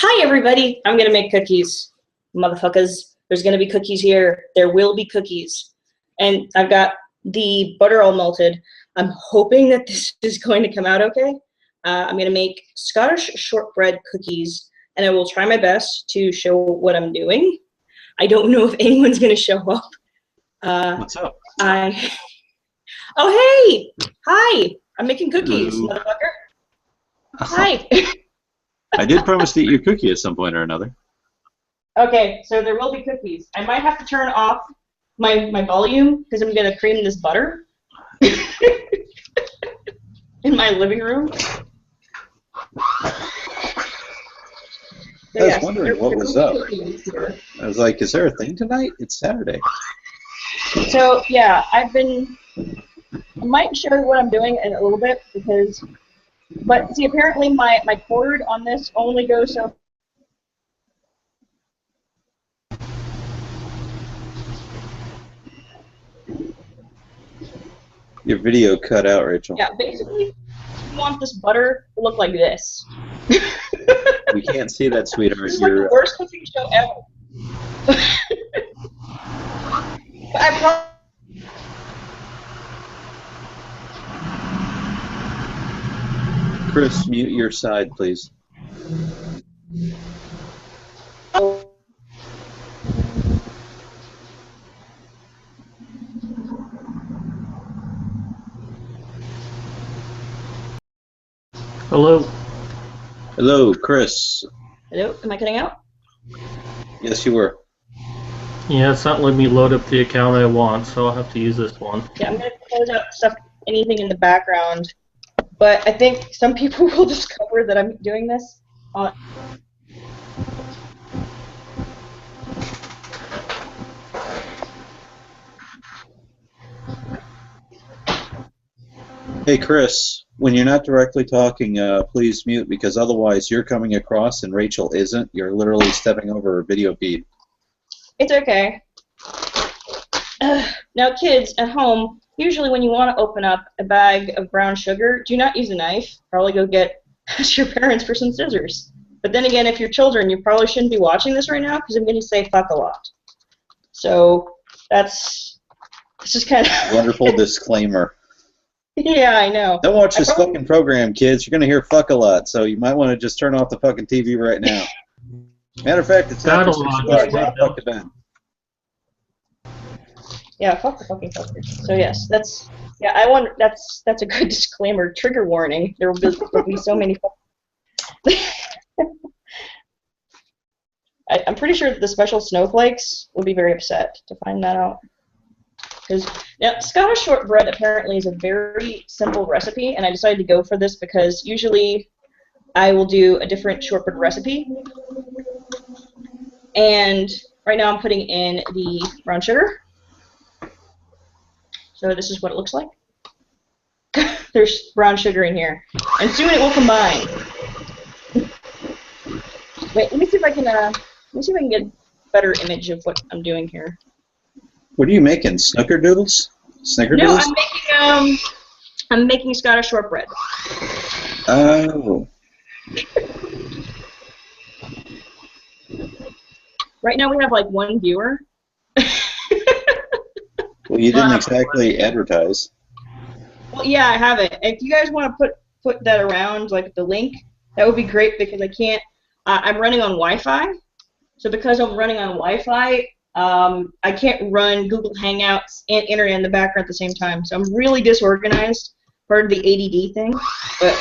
Hi, everybody. I'm going to make cookies, motherfuckers. There's going to be cookies here. There will be cookies. And I've got the butter all melted. I'm hoping that this is going to come out okay. I'm going to make Scottish shortbread cookies, and I will try my best to show what I'm doing. I don't know if anyone's going to show up. What's up? Oh, hey! Hi! I'm making cookies, Hello. motherfucker. Hi! I did promise to eat your cookie at some point or another. Okay, so there will be cookies. I might have to turn off my volume because I'm going to cream this butter in my living room. I was wondering what was up. I was like, is there a thing tonight? It's Saturday. So, yeah, I might show you what I'm doing in a little bit because, but see, apparently my cord on this only goes so. Your video cut out, Rachel. Yeah, basically, you want this butter to look like this. We can't see that, sweetheart. This is like the worst cooking show ever. Chris, mute your side, please. Hello. Hello, Chris. Hello, am I cutting out? Yes, you were. Yeah, it's not letting me load up the account I want, so I'll have to use this one. Yeah, I'm going to close out anything in the background. But I think some people will discover that I'm doing this. Hey, Chris, when you're not directly talking, please mute, because otherwise you're coming across and Rachel isn't. You're literally stepping over her video feed. It's okay. Now, kids at home, usually when you want to open up a bag of brown sugar, do not use a knife. Probably go ask your parents for some scissors. But then again, if you're children, you probably shouldn't be watching this right now because I'm going to say fuck a lot. So this is kind of Wonderful disclaimer. Yeah, I know. Don't watch this fucking program, kids. You're going to hear fuck a lot, so you might want to just turn off the fucking TV right now. Matter of fact, it's after 6 o'clock. Fuck the bed. Yeah, fuck the fucking fuckers. So yes, that's a good disclaimer. Trigger warning. There will be so many. I'm pretty sure that the special snowflakes will be very upset to find that out. Because now Scottish shortbread apparently is a very simple recipe, and I decided to go for this because usually I will do a different shortbread recipe. And right now I'm putting in the brown sugar. So this is what it looks like. There's brown sugar in here, and soon it will combine. Wait, let me see if I can get a better image of what I'm doing here. What are you making? Snickerdoodles? Snickerdoodles? No, I'm making Scottish shortbread. Oh. Right now we have like one viewer. Well, you didn't exactly advertise. Well, yeah, I have it. If you guys want to put that around, like the link, that would be great because I can't. I'm running on Wi-Fi, so because I'm running on Wi-Fi, I can't run Google Hangouts and Internet in the background at the same time. So I'm really disorganized. Part of the ADD thing, but.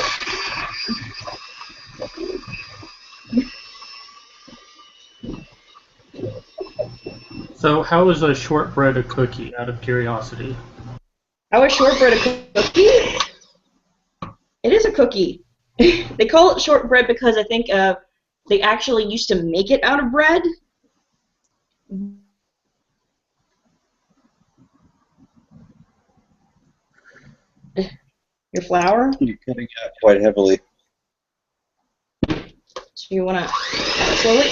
So how is a shortbread a cookie, out of curiosity? How is shortbread a cookie? It is a cookie. They call it shortbread because I think they actually used to make it out of bread. Your flour? You're cutting out quite heavily. So you want to slowly?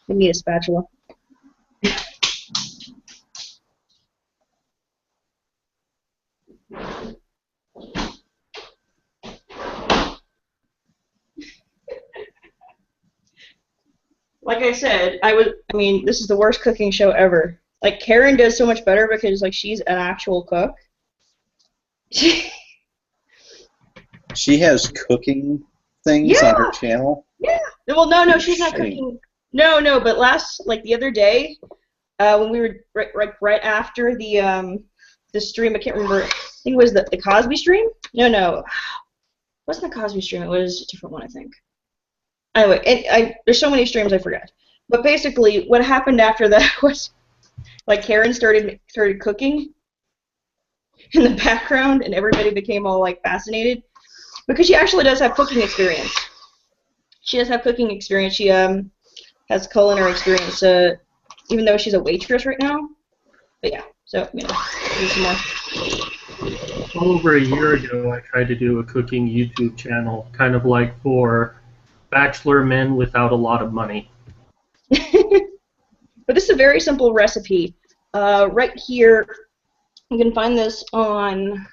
We need a spatula. like I said, I mean, this is the worst cooking show ever. Like, Karen does so much better because, like, she's an actual cook. She has cooking things on her channel? Yeah. Well, no, she's not cooking. No, but like, the other day, when we were right after the stream, I can't remember, I think it was the Cosby stream? No. It wasn't the Cosby stream, it was a different one, I think. Anyway, there's so many streams I forgot. But basically, what happened after that was, like, Karen started cooking in the background, and everybody became all, like, fascinated, because she actually does have cooking experience. She does have cooking experience. She has culinary experience, even though she's a waitress right now. But yeah, so, you know, do some more. Over a year ago, I tried to do a cooking YouTube channel, kind of like for bachelor men without a lot of money. But this is a very simple recipe. Right here, you can find this on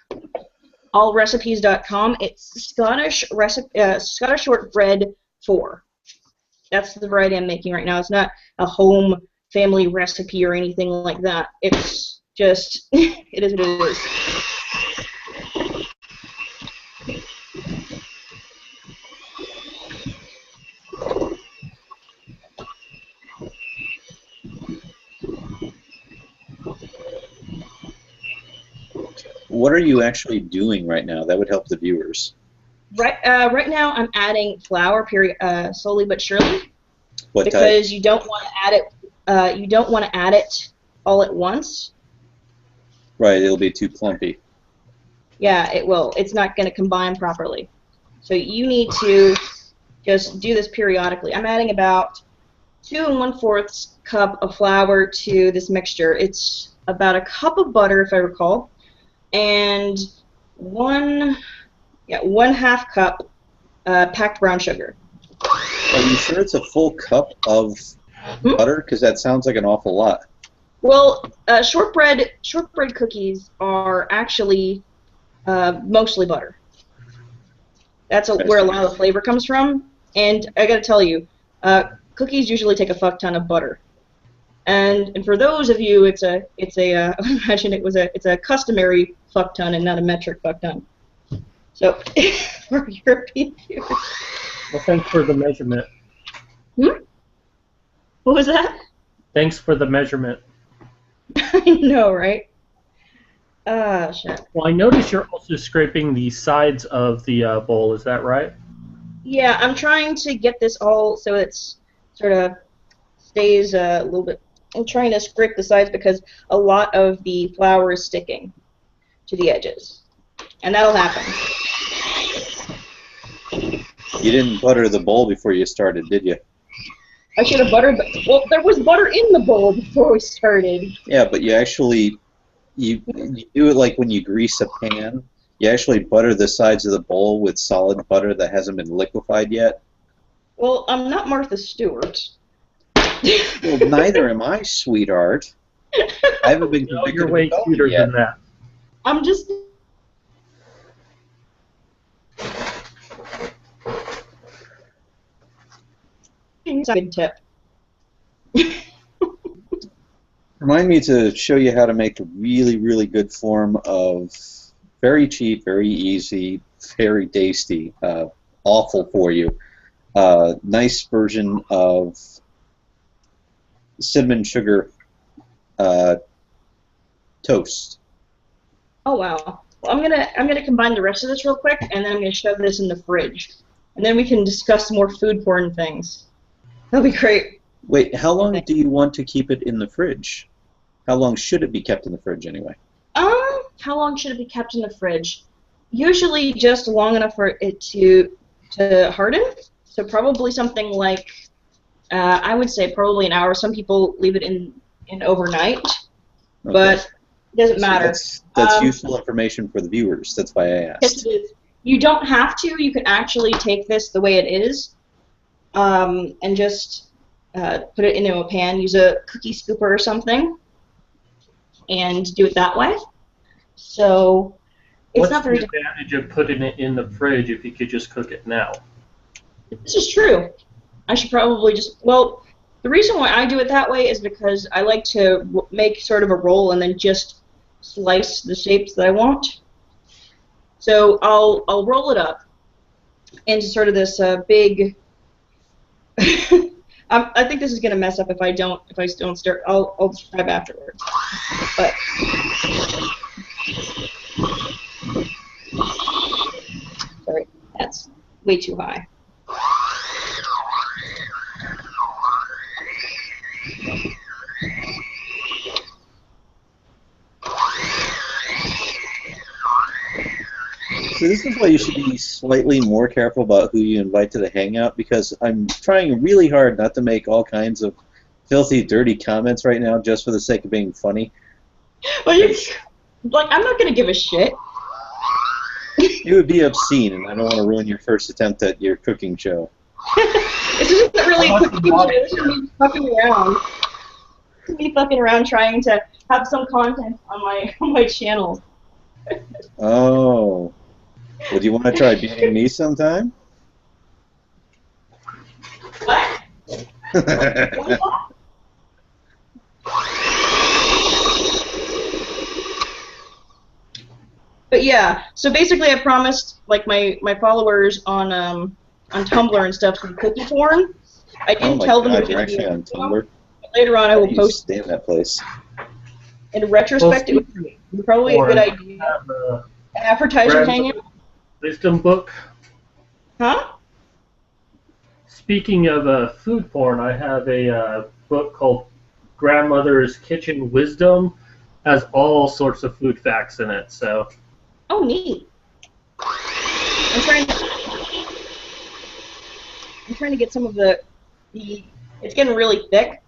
allrecipes.com. It's Scottish shortbread 4. That's the variety I'm making right now. It's not a home family recipe or anything like that. It's just, it is what it is. What are you actually doing right now? That would help the viewers. Right now I'm adding flour, slowly but surely, What because type? you don't want to add it. You don't want to add it all at once. Right, it'll be too clumpy. Yeah, it will. It's not going to combine properly. So you need to just do this periodically. I'm adding about 2 1/4 cup of flour to this mixture. It's about a cup of butter, if I recall, and 1/2 cup packed brown sugar. Are you sure it's a full cup of butter? Because that sounds like an awful lot. Well, shortbread cookies are actually mostly butter. That's where a lot of the flavor comes from. And I gotta tell you, cookies usually take a fuck ton of butter. And for those of you, it's a imagine it's a customary fuck ton and not a metric fuck ton. So for European viewers. Well, thanks for the measurement. What was that? Thanks for the measurement. I know, right? Ah, shit. Well, I notice you're also scraping the sides of the bowl. Is that right? Yeah, I'm trying to get this all so it's sort of stays a little bit. I'm trying to scrape the sides because a lot of the flour is sticking to the edges, and that'll happen. You didn't butter the bowl before you started, did you? I should have buttered. Well, there was butter in the bowl before we started. Yeah, but you actually you do it like when you grease a pan. You actually butter the sides of the bowl with solid butter that hasn't been liquefied yet. Well, I'm not Martha Stewart. Well, neither am I, sweetheart. I haven't been No, convicted you're of way felony cuter yet. than that. I'm just. Good tip. Remind me to show you how to make a really, really good form of very cheap, very easy, very tasty, awful for you, nice version of cinnamon sugar toast. Oh wow. Well, I'm gonna combine the rest of this real quick, and then I'm gonna shove this in the fridge, and then we can discuss more food porn things. That'll be great. Wait, how long do you want to keep it in the fridge? How long should it be kept in the fridge anyway? How long should it be kept in the fridge? Usually just long enough for it to harden. So probably something like, I would say probably an hour. Some people leave it in overnight, but it doesn't matter. That's useful information for the viewers. That's why I asked. Yes, it is. You don't have to. You can actually take this the way it is, and just put it into a pan. Use a cookie scooper or something, and do it that way. So it's not very. What's the advantage of putting it in the fridge if you could just cook it now? This is true. I should probably just. Well, The reason why I do it that way is because I like to make sort of a roll and then just slice the shapes that I want. So I'll roll it up into sort of this big. I think this is gonna mess up if I don't start. I'll describe afterwards. But sorry, that's way too high. So this is why you should be slightly more careful about who you invite to the hangout, because I'm trying really hard not to make all kinds of filthy, dirty comments right now just for the sake of being funny. Well, I'm not gonna give a shit. It would be obscene, and I don't want to ruin your first attempt at your cooking show. This isn't really a cooking show. This is me fucking around. This is me fucking around trying to have some content on my channel. Oh. Would you want to try beating me sometime? What? But yeah, so basically I promised like my followers on Tumblr and stuff some cookie porn. I didn't tell them it was you're going to be actually on Tumblr. Later on I will post. Stay in that place. In retrospect, it was probably a good idea. An advertiser hanging. Wisdom book. Huh? Speaking of food porn, I have a book called Grandmother's Kitchen Wisdom. Has all sorts of food facts in it. So. Oh, neat. I'm trying to get some of the it's getting really thick.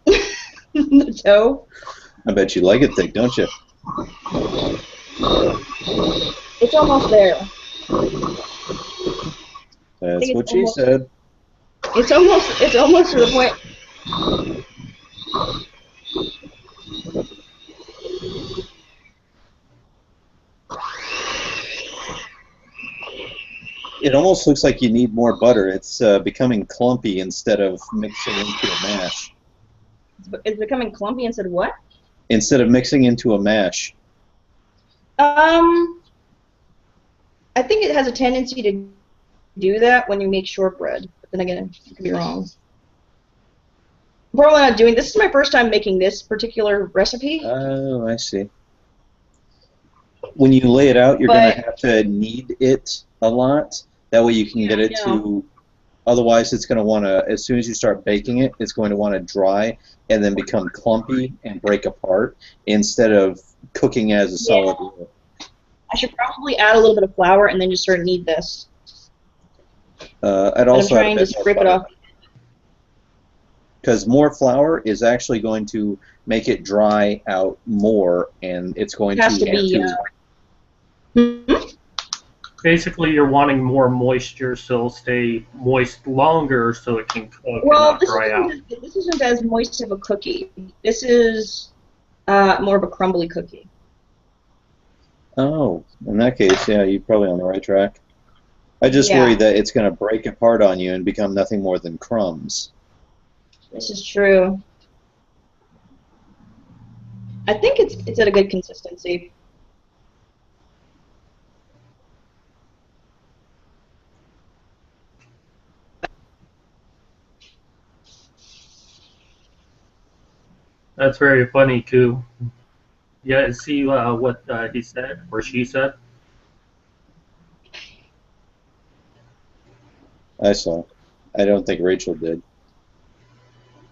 The dough. I bet you like it thick, don't you? It's almost there. That's what she said. It's almost to the point. It almost looks like you need more butter. It's becoming clumpy instead of mixing into a mash. It's becoming clumpy instead of what? Instead of mixing into a mash. I think it has a tendency to do that when you make shortbread. But then again, I could be wrong. I'm probably not doing this. This is my first time making this particular recipe. Oh, I see. When you lay it out, you're going to have to knead it a lot. That way you can get it to... Otherwise, it's going to want to, as soon as you start baking it, it's going to want to dry and then become clumpy and break apart instead of cooking as a solid roll. I should probably add a little bit of flour and then just sort of knead this. I'd also I'm trying to scrape it off. Because more flour is actually going to make it dry out more, and it's going Basically, you're wanting more moisture, so it'll stay moist longer, so it can cook and not dry out. This isn't as moist of a cookie. This is more of a crumbly cookie. Oh, in that case, yeah, you're probably on the right track. I just worry that it's going to break apart on you and become nothing more than crumbs. This is true. I think it's at a good consistency. That's very funny, too. Yeah, see what he said, or she said? I saw. I don't think Rachel did.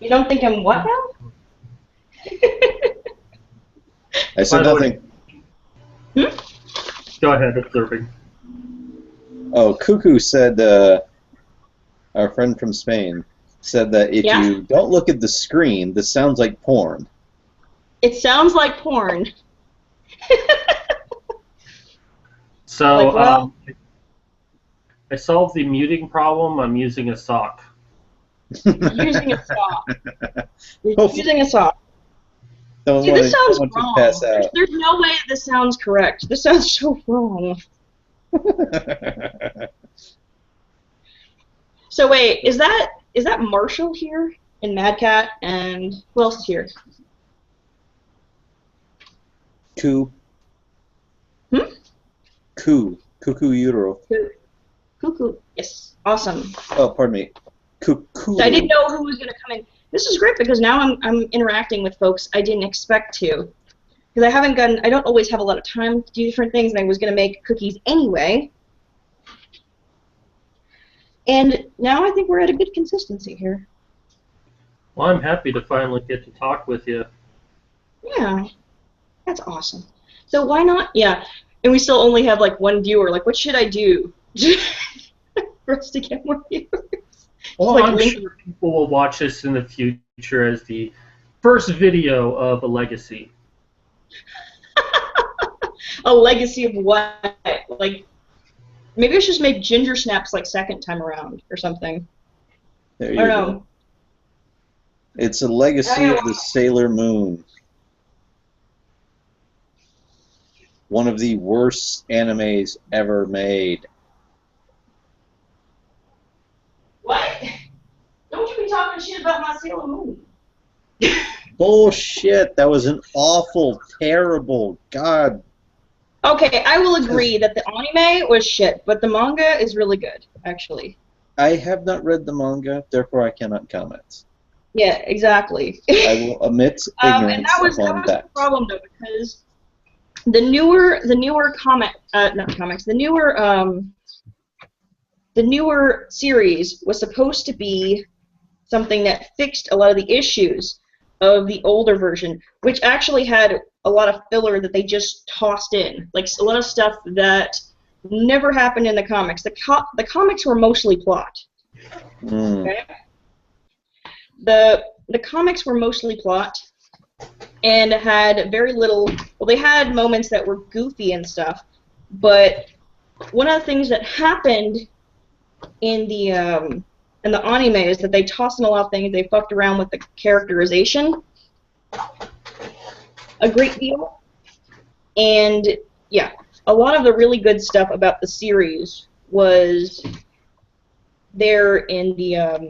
You don't think I'm what now? I said nothing. Go ahead, observing. Oh, Cuckoo said, our friend from Spain, said that if you don't look at the screen, this sounds like porn. It sounds like porn. So, I solved the muting problem. I'm using a sock. Using a sock. Using a sock. See, this sounds wrong. There's no way this sounds correct. This sounds so wrong. So wait, is that Marshall here? and Mad Cat, and who else is here? Coo. Hmm? Coo. Cuckoo utero. Cuckoo. Yes. Awesome. Oh, pardon me. Cuckoo. I didn't know who was going to come in. This is great because now I'm interacting with folks I didn't expect to. Because I don't always have a lot of time to do different things, and I was going to make cookies anyway. And now I think we're at a good consistency here. Well, I'm happy to finally get to talk with you. Yeah, that's awesome. So why not? Yeah, and we still only have like one viewer. Like, what should I do for us to get more viewers? Well, Like I'm sure people will watch this in the future as the first video of a legacy. A legacy of what? Like, maybe I should just make ginger snaps like second time around or something. There I you don't go. know. It's a legacy of the Sailor Moon. One of the worst animes ever made. What? Don't you be talking shit about my Sailor Moon. Bullshit! That was an awful, terrible, God. Okay, I will agree that the anime was shit, but the manga is really good, actually. I have not read the manga, therefore I cannot comment. Yeah, exactly. I will admit ignorance and that was upon the problem though, because the newer the newer series was supposed to be something that fixed a lot of the issues of the older version, which actually had a lot of filler that they just tossed in, like a lot of stuff that never happened in the comics. The comics were mostly plot. Okay? The comics were mostly plot and had very little. Well, they had moments that were goofy and stuff, but one of the things that happened in the anime is that they tossed in a lot of things. They fucked around with the characterization a great deal, and yeah, a lot of the really good stuff about the series was there in the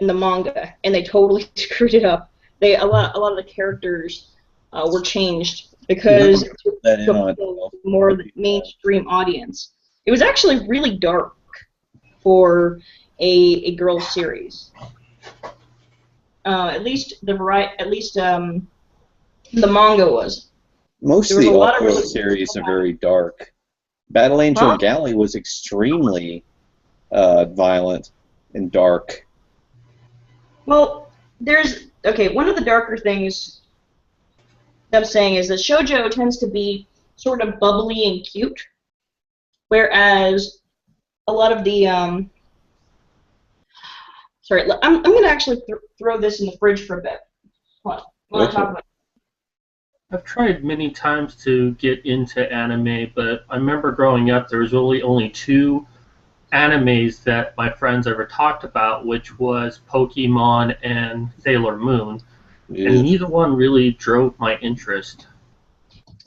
manga, and they totally screwed it up. A lot of the characters were changed because to more of the mainstream audience. It was actually really dark for a girls series. At least the manga was. Most of the Aqua series are very dark. Battle Angel Galley was extremely violent and dark. Well, one of the darker things I'm saying is that shoujo tends to be sort of bubbly and cute, whereas a lot of the sorry, I'm gonna actually throw this in the fridge for a bit. Hold on, talk about it. I've tried many times to get into anime, but I remember growing up there was really only two animes that my friends ever talked about, which was Pokemon and Sailor Moon, and neither one really drove my interest.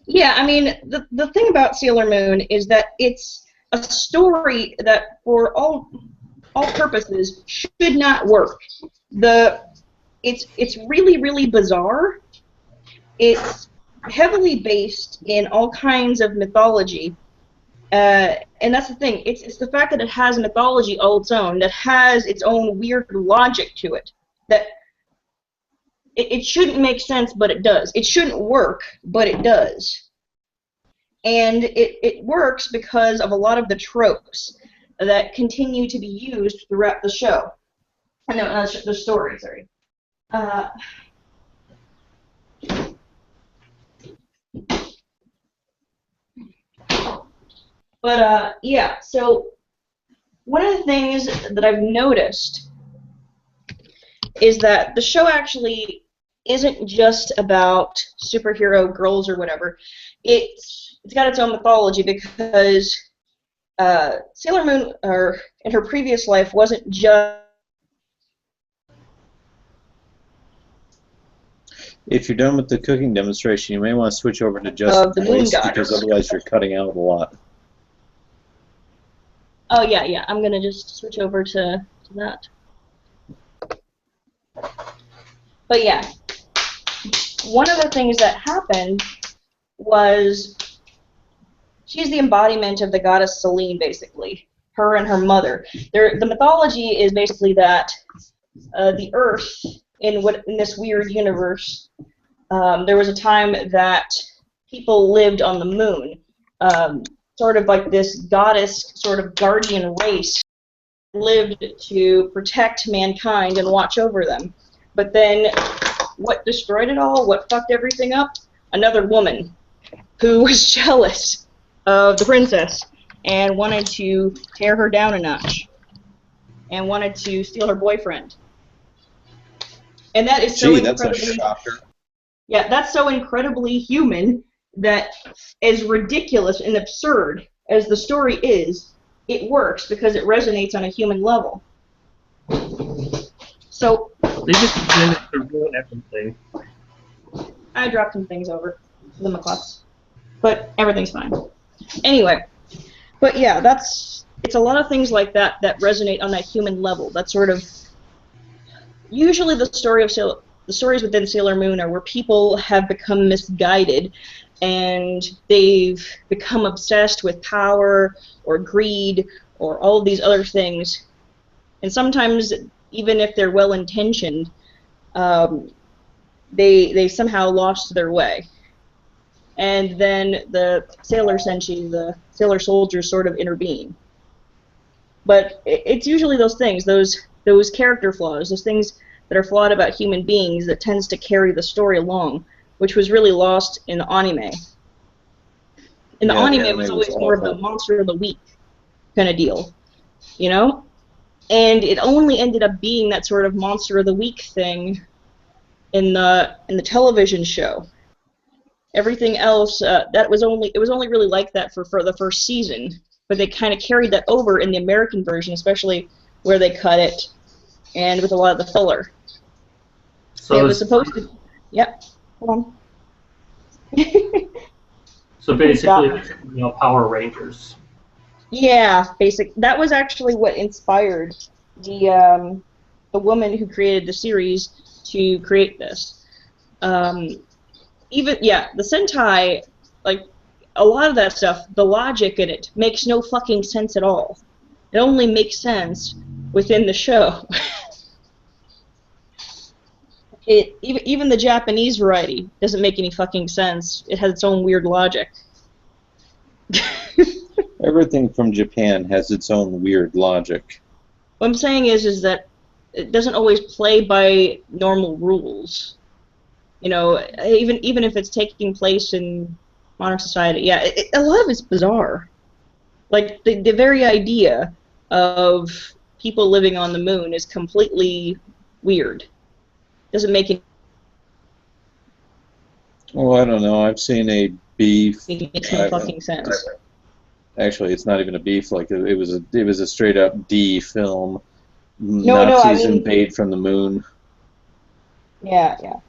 Yeah, I mean, the thing about Sailor Moon is that it's a story that, for all purposes, should not work. It's really, really bizarre. It's heavily based in all kinds of mythology, and that's the thing. It's the fact that it has mythology all its own, that has its own weird logic to it, that it shouldn't make sense, but it does. It shouldn't work, but it does. And it works because of a lot of the tropes that continue to be used throughout the show. No, the story, sorry. But yeah, so one of the things that I've noticed is that the show actually isn't just about superhero girls or whatever. It's got its own mythology because Sailor Moon, in her previous life, wasn't just. If you're done with the cooking demonstration, you may want to switch over to just voice because otherwise you're cutting out a lot. Oh yeah, I'm gonna just switch over to that. But yeah, one of the things that happened was she's the embodiment of the goddess Selene, basically. Her and her mother. The mythology is basically that the Earth, in this weird universe, there was a time that people lived on the moon, sort of like this goddess, sort of guardian race, lived to protect mankind and watch over them. But then, what destroyed it all? What fucked everything up? Another woman who was jealous of the princess and wanted to tear her down a notch and wanted to steal her boyfriend. And that is so Gee, that's a incredibly, shocker. yeah, that's so incredibly human that, as ridiculous and absurd as the story is, it works because it resonates on a human level. So They just managed to ruin everything. I dropped some things over the McClucks, but everything's fine. Anyway, but yeah, it's a lot of things like that that resonate on that human level. That sort of usually the stories within Sailor Moon are where people have become misguided and they've become obsessed with power or greed or all of these other things. And sometimes, even if they're well-intentioned, they somehow lost their way. And then the Sailor Senshi, the Sailor Soldiers, sort of intervene. But it's usually those things, those character flaws, those things that are flawed about human beings that tends to carry the story along, which was really lost in the anime. In the anime, it was always more of the monster of the week kind of deal, you know? And it only ended up being that sort of monster of the week thing in the television show. Everything else, it was only really like that for the first season, but they kind of carried that over in the American version, especially where they cut it, and with a lot of the filler. So it was supposed to. Yep. Hold on. So basically, Power Rangers. Yeah, that was actually what inspired the woman who created the series to create this. The Sentai, like a lot of that stuff, the logic in it makes no fucking sense at all. It only makes sense within the show. Even the Japanese variety doesn't make any fucking sense. It has its own weird logic. Everything from Japan has its own weird logic. What I'm saying is that it doesn't always play by normal rules. You know, even if it's taking place in modern society, yeah, a lot of it's bizarre. Like the very idea of people living on the moon is completely weird. Doesn't make any. Well, I don't know. I've seen a beef. It makes no fucking sense. Actually, it's not even a beef. Like it was a straight up D film. Nazis invade from the moon. Yeah, yeah.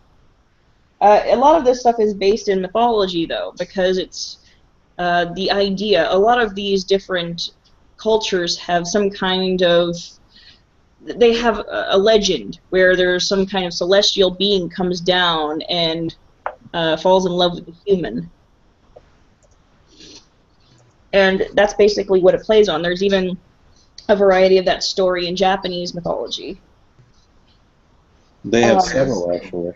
A lot of this stuff is based in mythology, though, because it's the idea. A lot of these different cultures have some kind of. They have a legend where there's some kind of celestial being comes down and falls in love with a human. And that's basically what it plays on. There's even a variety of that story in Japanese mythology. They have several, actually.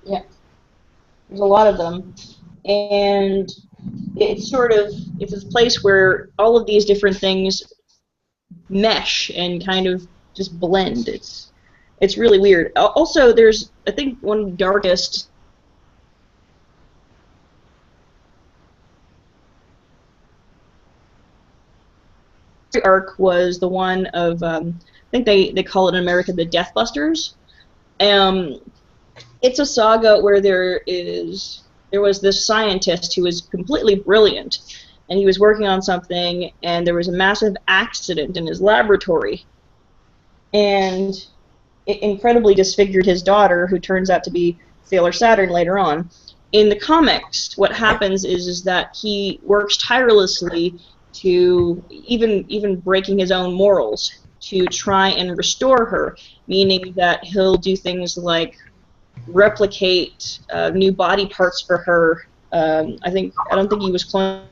Yeah. There's a lot of them. And it's this place where all of these different things mesh and kind of just blend. It's really weird. Also, there's, I think, one of the darkest arc was the one of, I think they call it in America the Death Busters. It's a saga where there was this scientist who was completely brilliant, and he was working on something, and there was a massive accident in his laboratory, and it incredibly disfigured his daughter, who turns out to be Sailor Saturn later on. In the comics, what happens is that he works tirelessly to even breaking his own morals to try and restore her, meaning that he'll do things like replicate new body parts for her. I don't think he was cloned,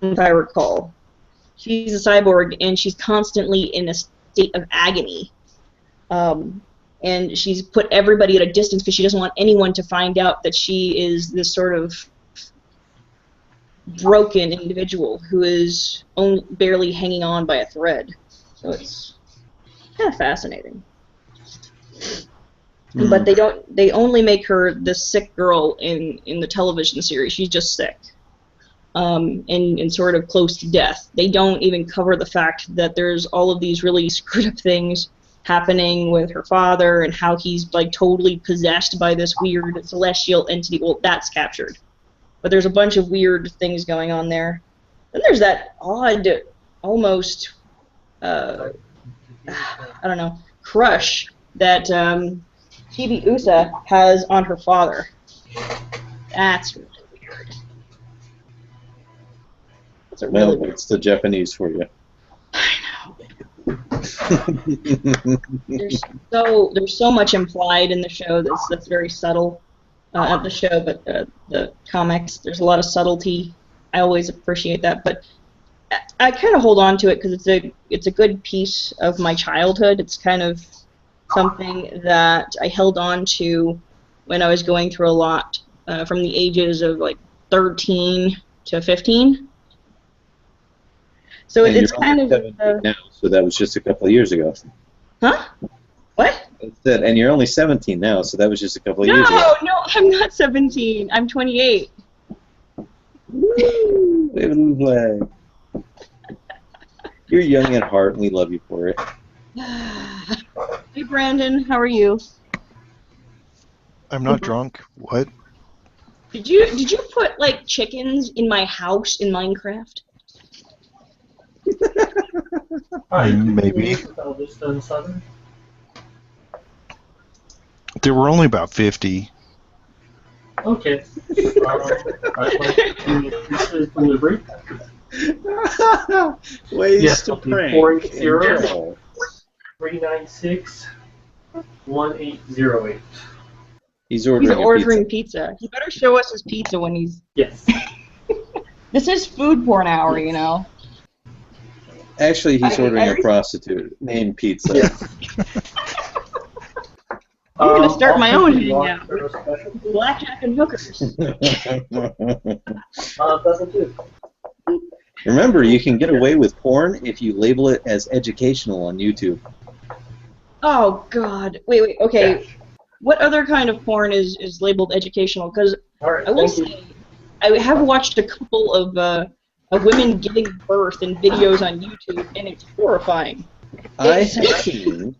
if I recall. She's a cyborg, and she's constantly in a state of agony. And she's put everybody at a distance because she doesn't want anyone to find out that she is this sort of broken individual who is barely hanging on by a thread. So it's kind of fascinating. But they only make her this sick girl in the television series. She's just sick. And sort of close to death. They don't even cover the fact that there's all of these really screwed up things happening with her father and how he's like totally possessed by this weird celestial entity. Well, that's captured. But there's a bunch of weird things going on there. Then there's that odd, almost, I don't know, crush that Chibi Usa has on her father. That's really weird. Well, it's the Japanese for you. There's so much implied in the show that's very subtle. Not the show, but the comics. There's a lot of subtlety. I always appreciate that, but I kind of hold on to it because it's a good piece of my childhood. It's kind of something that I held on to when I was going through a lot from the ages of like 13 to 15. So and it's you're kind only of 17 now, so that was just a couple of years ago. Huh? What? And you're only 17 now, so that was just a couple of years ago. No, I'm not 17. I'm 28. Woo! Wave a little flag. You're young at heart, and we love you for it. Hey, Brandon, how are you? I'm not drunk. What? Did you put like chickens in my house in Minecraft? Maybe. There were only about 50. Okay. I'd like to appreciate delivery. Ways Yes, to I'll be prank. 40 396 1808. He's ordering, He's ordering pizza. He better show us his pizza when he's... Yes. This is food porn hour, you know. Actually, he's ordering a prostitute named Pizza. Yes. I'm going to start my I'll own take you hangout. for a special. Blackjack and hookers. Doesn't do. Remember, you can get away with porn if you label it as educational on YouTube. Oh, God. Wait, okay. Yeah. What other kind of porn is labeled educational? Because All right, I will thank say, I have watched a couple of women giving birth in videos on YouTube, and it's horrifying. I have seen,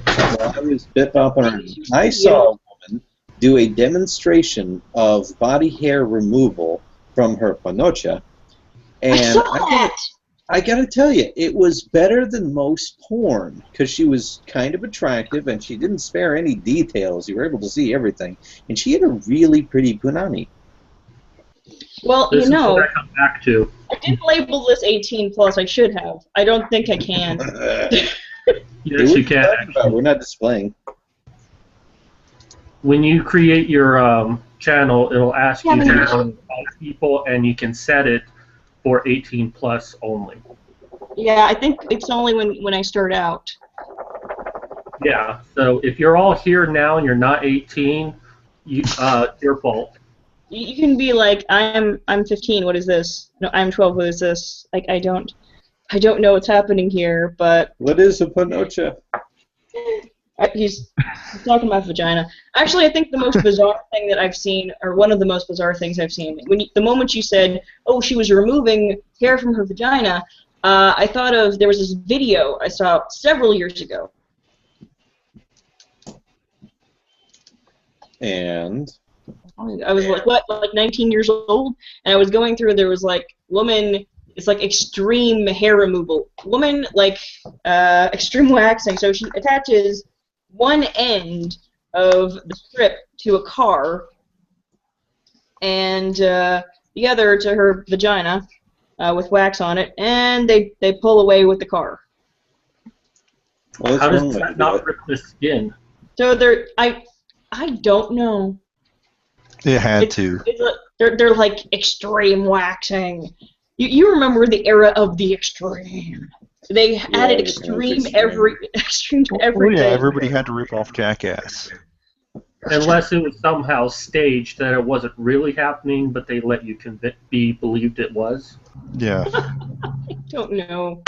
while I was bit-bopping around, I saw a woman do a demonstration of body hair removal from her panocha, and I saw that! I gotta tell you, it was better than most porn, because she was kind of attractive, and she didn't spare any details. You were able to see everything, and she had a really pretty punani. Well, This you know, is what I come back to. I didn't label this 18 plus. I should have. I don't think I can. Yes, you can. We're not displaying. When you create your channel, it'll ask you Yeah, to but- invite people, and you can set it for 18 plus only. Yeah, I think it's only when I start out. Yeah. So if you're all here now and you're not 18, your fault. You can be like, I'm 15. What is this? No, I'm 12. What is this? Like, I don't know what's happening here. But What is a panocha? he's talking about vagina. Actually, I think the most bizarre thing that I've seen, or one of the most bizarre things I've seen, the moment you said, "Oh, she was removing hair from her vagina," I thought of there was this video I saw several years ago. And I was like, what, like 19 years old? And I was going through, there was like, woman, it's like extreme hair removal. Woman, like, extreme waxing. So she attaches one end of the strip to a car and the other to her vagina. with wax on it, and they pull away with the car. Well, How that's one does way to that do not it. rip the skin? So I don't know. It had to. They're like extreme waxing. You remember the era of the extreme. They added everything was extreme extreme. extreme to Well, everything. yeah, everybody had to rip off Jackass. Unless it was somehow staged that it wasn't really happening, but they let you believed it was. Yeah. Don't know.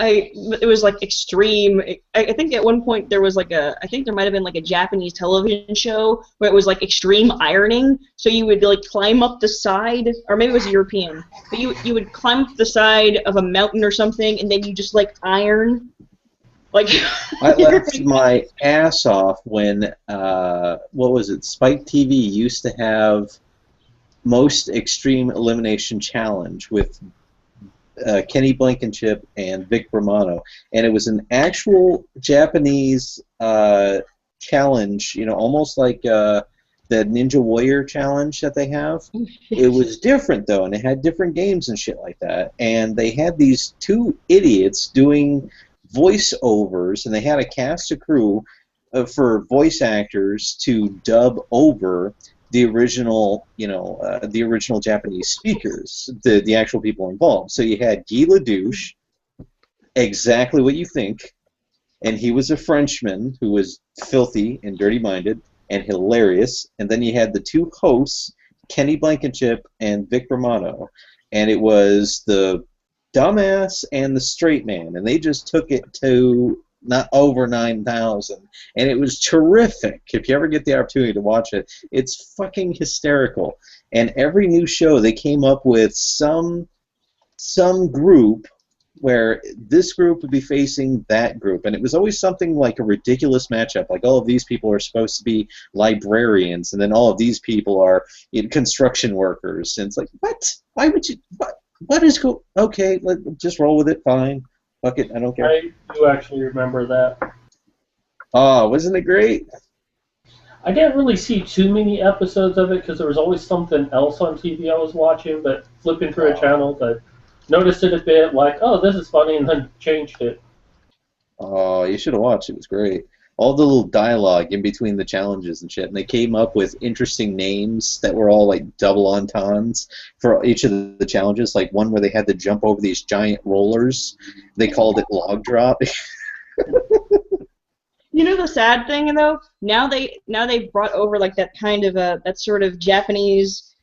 It was like extreme. I think at one point there was I think there might have been like a Japanese television show where it was like extreme ironing. So you would like climb up the side, or maybe it was European, but you would climb up the side of a mountain or something, and then you just like iron. Like I laughed my ass off when what was it? Spike TV used to have Most Extreme Elimination Challenge with Kenny Blankenship and Vic Romano, and it was an actual Japanese challenge. You know, almost like the Ninja Warrior challenge that they have. It was different though, and it had different games and shit like that. And they had these two idiots doing voiceovers, and they had a cast of crew for voice actors to dub over the original, the original Japanese speakers, the actual people involved. So you had Guy Ledouche, exactly what you think, and he was a Frenchman who was filthy and dirty-minded and hilarious. And then you had the two hosts, Kenny Blankenship and Vic Romano, and it was the dumbass and the straight man, and they just took it to not over 9,000, and it was terrific. If you ever get the opportunity to watch it, it's fucking hysterical. And every new show they came up with some group where this group would be facing that group, and it was always something like a ridiculous matchup, like all of these people are supposed to be librarians, and then all of these people are construction workers, and it's like, what? Why would you? What is cool? Okay, just roll with it. Fine. Fuck it. I don't care. I do actually remember that. Oh, wasn't it great? I didn't really see too many episodes of it because there was always something else on TV I was watching, but flipping through a channel, I noticed it a bit, like, oh, this is funny, and then changed it. Oh, you should have watched. It was great. All the little dialogue in between the challenges and shit, and they came up with interesting names that were all like double entendres for each of the challenges. Like one where they had to jump over these giant rollers. They called it log drop. You know the sad thing though? Now they've brought over like that kind of that sort of Japanese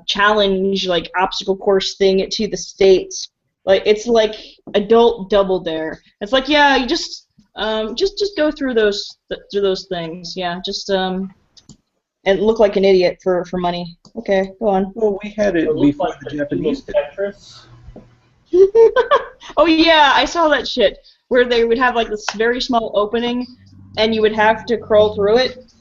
challenge, like obstacle course thing to the States. Like it's like adult Double Dare. It's like, yeah, you just go through those things. Yeah, just and look like an idiot for money. Okay, go on. Well, we had it It looked before like the the Japanese did. Tetris. Oh yeah, I saw that shit where they would have like this very small opening, and you would have to crawl through it.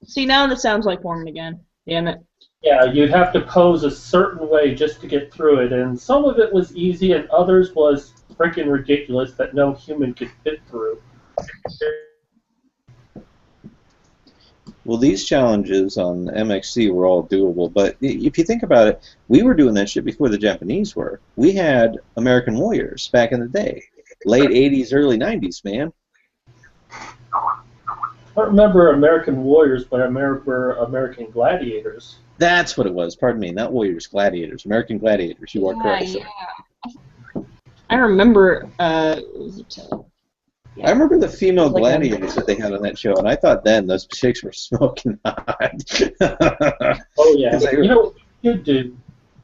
See, now that sounds like porn again. Damn it. Yeah, you'd have to pose a certain way just to get through it, and some of it was easy, and others was freaking ridiculous that no human could fit through. Well, these challenges on MXC were all doable, but if you think about it, we were doing that shit before the Japanese were. We had American Warriors back in the day. Late 80s, early 90s, man. I don't remember American Warriors, but I remember American Gladiators. That's what it was. Pardon me, not Warriors, Gladiators. American Gladiators. You are correct. Yeah. I remember. I remember the female gladiators that they had on that show, and I thought then those chicks were smoking hot. Oh yeah. They were- You know what you could do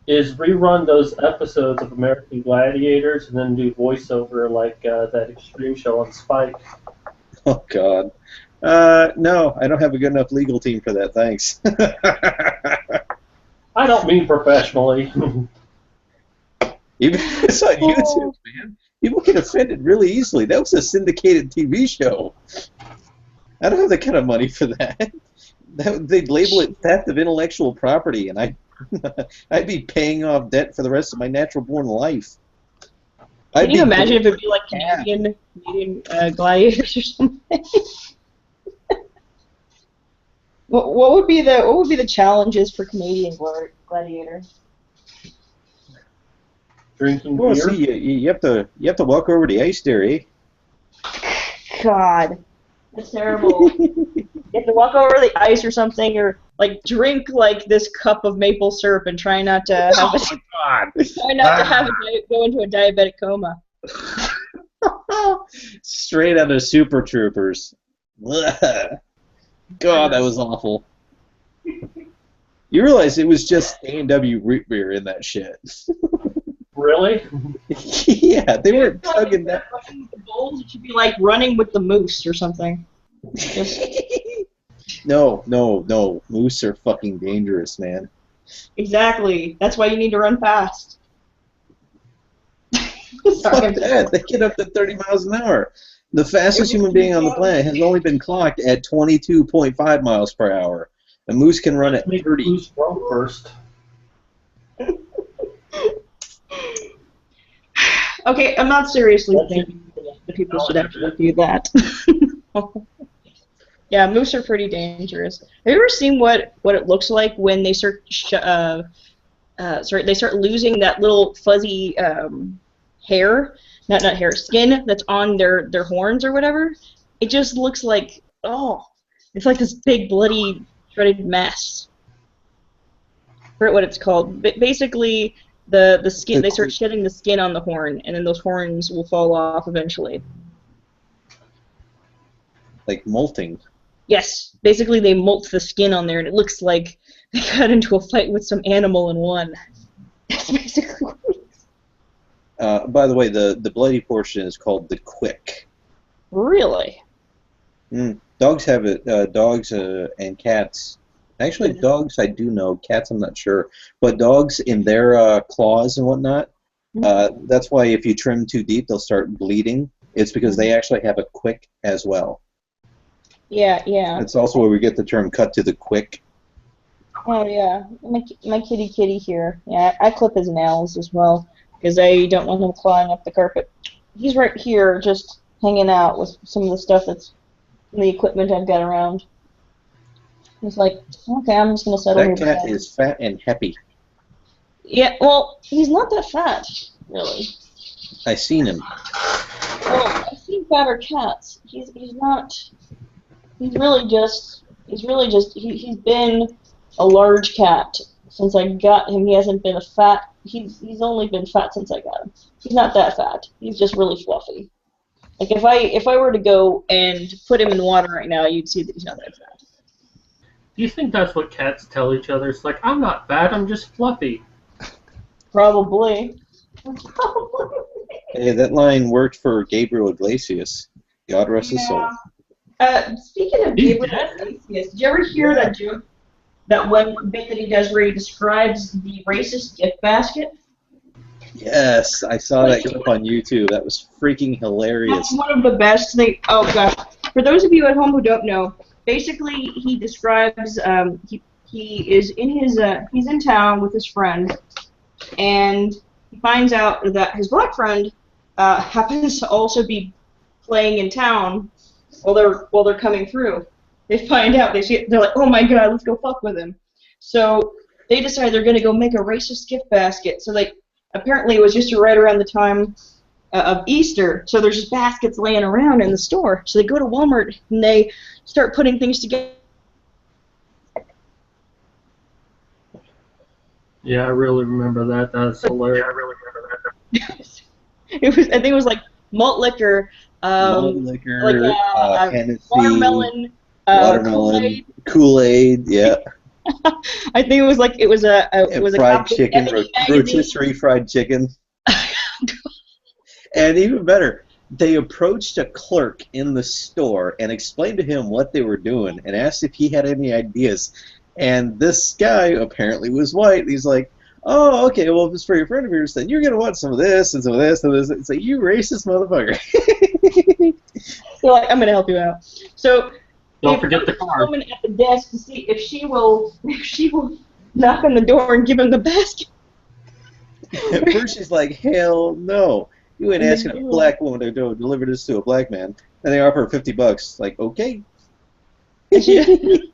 is rerun those episodes of American Gladiators and then do voiceover like that extreme show on Spike. Oh, God. No, I don't have a good enough legal team for that, thanks. I don't mean professionally. Even if it's on YouTube, man. People get offended really easily. That was a syndicated TV show. I don't have that kind of money for that. They'd label it theft of intellectual property, and I'd be paying off debt for the rest of my natural-born life. Can you imagine if it'd be like Canadian gladiators or something? What would be the challenges for Canadian Gladiator. Drinking Well, beer. see, you have to walk over the ice there, eh? God, that's terrible. You have to walk over the ice or something, or like drink like this cup of maple syrup and try not to have Oh it. my God! Try not to have it go into a diabetic coma. Straight out of Super Troopers. Ugh. God, that was awful. You realize it was just A&W root beer in that shit. Really? Yeah, they were tugging that. Running with the bulls, it should be like running with the moose or something. Just No. Moose are fucking dangerous, man. exactly. That's why you need to run fast. Fuck that. They get up to 30 miles an hour. The fastest human being on the planet has only been clocked at 22.5 miles per hour. A moose can run at Make 30. Moose run first. Okay, I'm not seriously That's thinking that people should actually do that. Yeah, moose are pretty dangerous. Have you ever seen what it looks like when they start they start losing that little fuzzy hair, not hair, skin that's on their horns or whatever? It just looks like, oh, it's like this big bloody shredded mess. I forget what it's called. But basically, the skin, they start shedding the skin on the horn, and then those horns will fall off eventually. Like molting. Yes, basically they molt the skin on there, and it looks like they got into a fight with some animal and won. That's basically what it is. By the way, the bloody portion is called the quick. Really? Dogs have it. Dogs and cats. Actually, dogs I do know. Cats I'm not sure. But dogs in their claws and whatnot, that's why if you trim too deep, they'll start bleeding. It's because they actually have a quick as well. Yeah, yeah. It's also where we get the term cut to the quick. Oh, yeah. My kitty here. Yeah, I clip his nails as well, because I don't want him clawing up the carpet. He's right here just hanging out with some of the stuff that's the equipment I've got around. He's like, okay, I'm just going to settle here. That cat is fat and happy. Yeah, well, he's not that fat, really. I seen him. Well, I've seen fatter cats. He's not. He's been a large cat since I got him. He hasn't been a fat. He's only been fat since I got him. He's not that fat. He's just really fluffy. Like if I were to go and put him in water right now, you'd see that he's not that fat. Do you think that's what cats tell each other? It's like, I'm not fat, I'm just fluffy. Probably. Hey, that line worked for Gabriel Iglesias. God rest his soul. Speaking of Gabriel Iglesias, did you ever hear that joke, that one bit that he does where he describes the racist gift basket? Yes, I saw that clip on YouTube. That was freaking hilarious. That's one of the best things. Oh gosh, for those of you at home who don't know, basically he describes he is in his he's in town with his friend, and he finds out that his black friend happens to also be playing in town while they're coming through. They find out, they're like, oh my god, let's go fuck with him. So they decide they're gonna go make a racist gift basket. So apparently it was just right around the time of Easter, so there's just baskets laying around in the store. So they go to Walmart and they start putting things together. Yeah, I really remember that. That's hilarious. I think it was like malt liquor, Malt liquor, like Hennessy, watermelon, Kool-Aid, yeah. I think it was a fried chicken, rotisserie fried chicken. And even better, they approached a clerk in the store and explained to him what they were doing and asked if he had any ideas. And this guy apparently was white. He's like, oh, okay, well, if it's for your friend of yours, then you're going to want some of this and some of this and this. It's like, you racist motherfucker. They're like, I'm going to help you out. So Don't forget the card. Woman at the desk to see if she will knock on the door and give him the basket. At first she's like, hell no. You ain't asking a black woman to deliver this to a black man. And they offer her $50. Like, okay. And she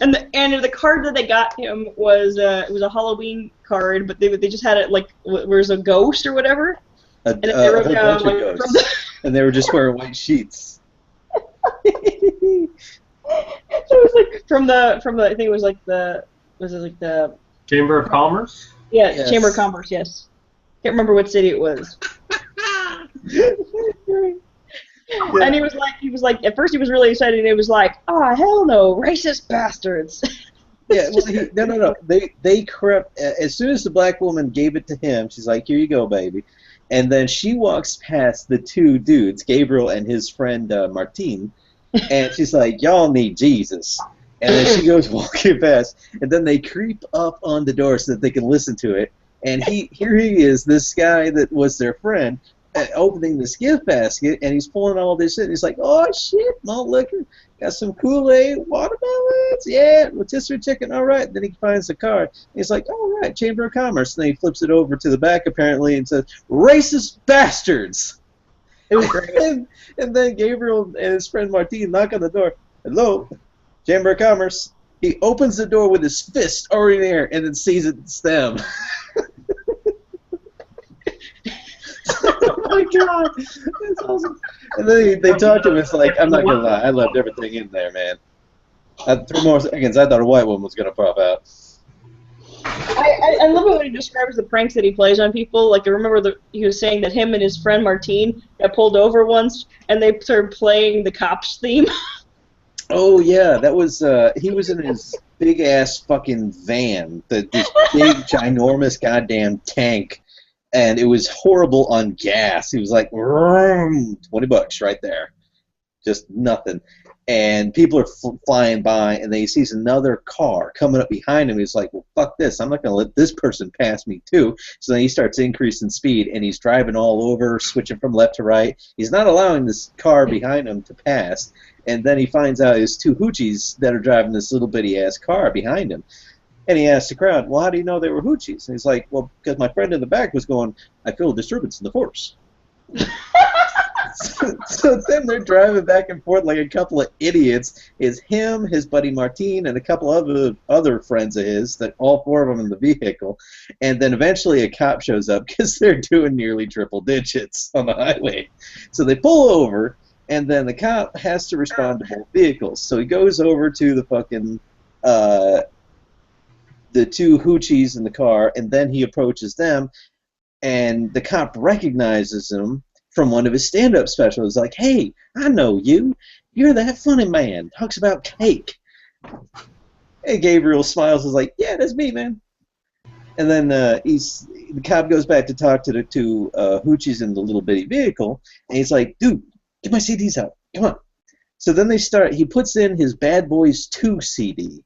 And the card that they got him was it was a Halloween card, but they just had it like where's a ghost or whatever. A And whole they wrote bunch like, of ghosts, and they were just wearing white sheets. So it was like from the I think it was like the Chamber of Commerce? yes. Chamber of Commerce, yes. Can't remember what city it was. Yeah. And he was like at first he was really excited and he was like, oh hell no, racist bastards. Yeah, well, no. They crept as soon as the black woman gave it to him. She's like, "Here you go, baby," and then she walks past the two dudes, Gabriel and his friend Martine, and she's like, "Y'all need Jesus." And then she goes walking past, and then they creep up on the door so that they can listen to it. And here he is, this guy that was their friend, opening this gift basket, and he's pulling all this shit. And he's like, "Oh shit, malt liquor, got some Kool-Aid, watermelons, yeah, rotisserie chicken, all right." Then he finds the card. He's like, "All right, Chamber of Commerce." And then he flips it over to the back apparently and says, "Racist bastards." It was great. And then Gabriel and his friend Martine knock on the door. "Hello, Chamber of Commerce." He opens the door with his fist already in the air and then sees it's them. Oh my god, that's awesome. And then they talk to him. It's like, I'm not gonna lie, I loved everything in there, man. 3 more seconds, I thought a white woman was gonna pop out. I love it when he describes the pranks that he plays on people. Like I remember he was saying that him and his friend Martine got pulled over once, and they started playing the Cops theme. Oh yeah, that was he was in his big ass fucking van, this big ginormous goddamn tank, and it was horrible on gas. He was like, $20 right there, just nothing. And people are flying by, and then he sees another car coming up behind him. He's like, well, fuck this. I'm not going to let this person pass me, too. So then he starts increasing speed, and he's driving all over, switching from left to right. He's not allowing this car behind him to pass. And then he finds out it's two hoochies that are driving this little bitty-ass car behind him. And he asks the crowd, well, how do you know they were hoochies? And he's like, well, because my friend in the back was going, I feel a disturbance in the force. So then they're driving back and forth like a couple of idiots. It's him, his buddy Martine, and a couple other friends of his, that all 4 of them in the vehicle. And then eventually a cop shows up because they're doing nearly triple digits on the highway. So they pull over, and then the cop has to respond to both vehicles. So he goes over to the fucking the 2 hoochies in the car, and then he approaches them, and the cop recognizes him from one of his stand-up specials. Like, hey, I know you. You're that funny man. Talks about cake. And Gabriel smiles. Is like, yeah, that's me, man. And then the cop goes back to talk to the 2 hoochies in the little bitty vehicle, and he's like, dude, get my CDs out. Come on. So then they start. He puts in his Bad Boys 2 CD,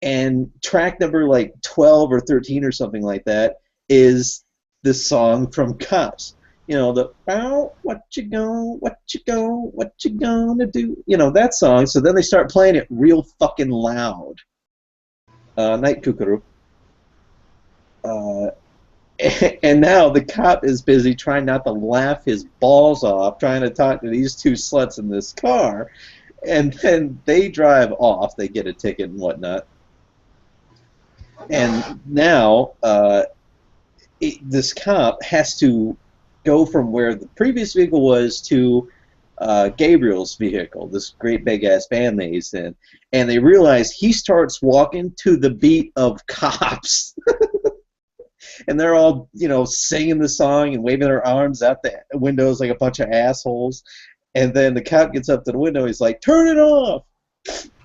and track number like 12 or 13 or something like that is the song from Cops. You know, the what you gonna do? You know, that song. So then they start playing it real fucking loud. Night Kookaroo. And now the cop is busy trying not to laugh his balls off, trying to talk to these 2 sluts in this car. And then they drive off. They get a ticket and whatnot. And now this cop has to go from where the previous vehicle was to Gabriel's vehicle, this great big ass van that he's in, and they realize he starts walking to the beat of Cops. And they're all, you know, singing the song and waving their arms out the windows like a bunch of assholes. And then the cop gets up to the window, he's like, turn it off!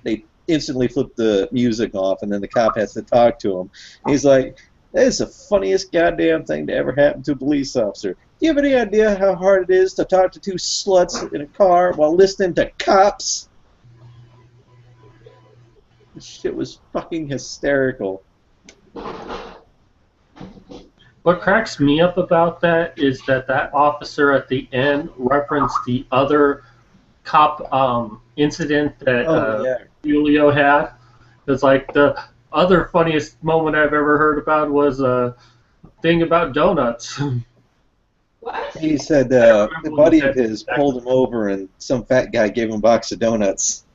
They instantly flip the music off, and then the cop has to talk to him. He's like, that is the funniest goddamn thing to ever happen to a police officer. Do you have any idea how hard it is to talk to 2 sluts in a car while listening to Cops? This shit was fucking hysterical. What cracks me up about that is that officer at the end referenced the other cop incident that Julio had. It's like the other funniest moment I've ever heard about was a thing about donuts. What? He said a buddy of his pulled him over and some fat guy gave him a box of donuts.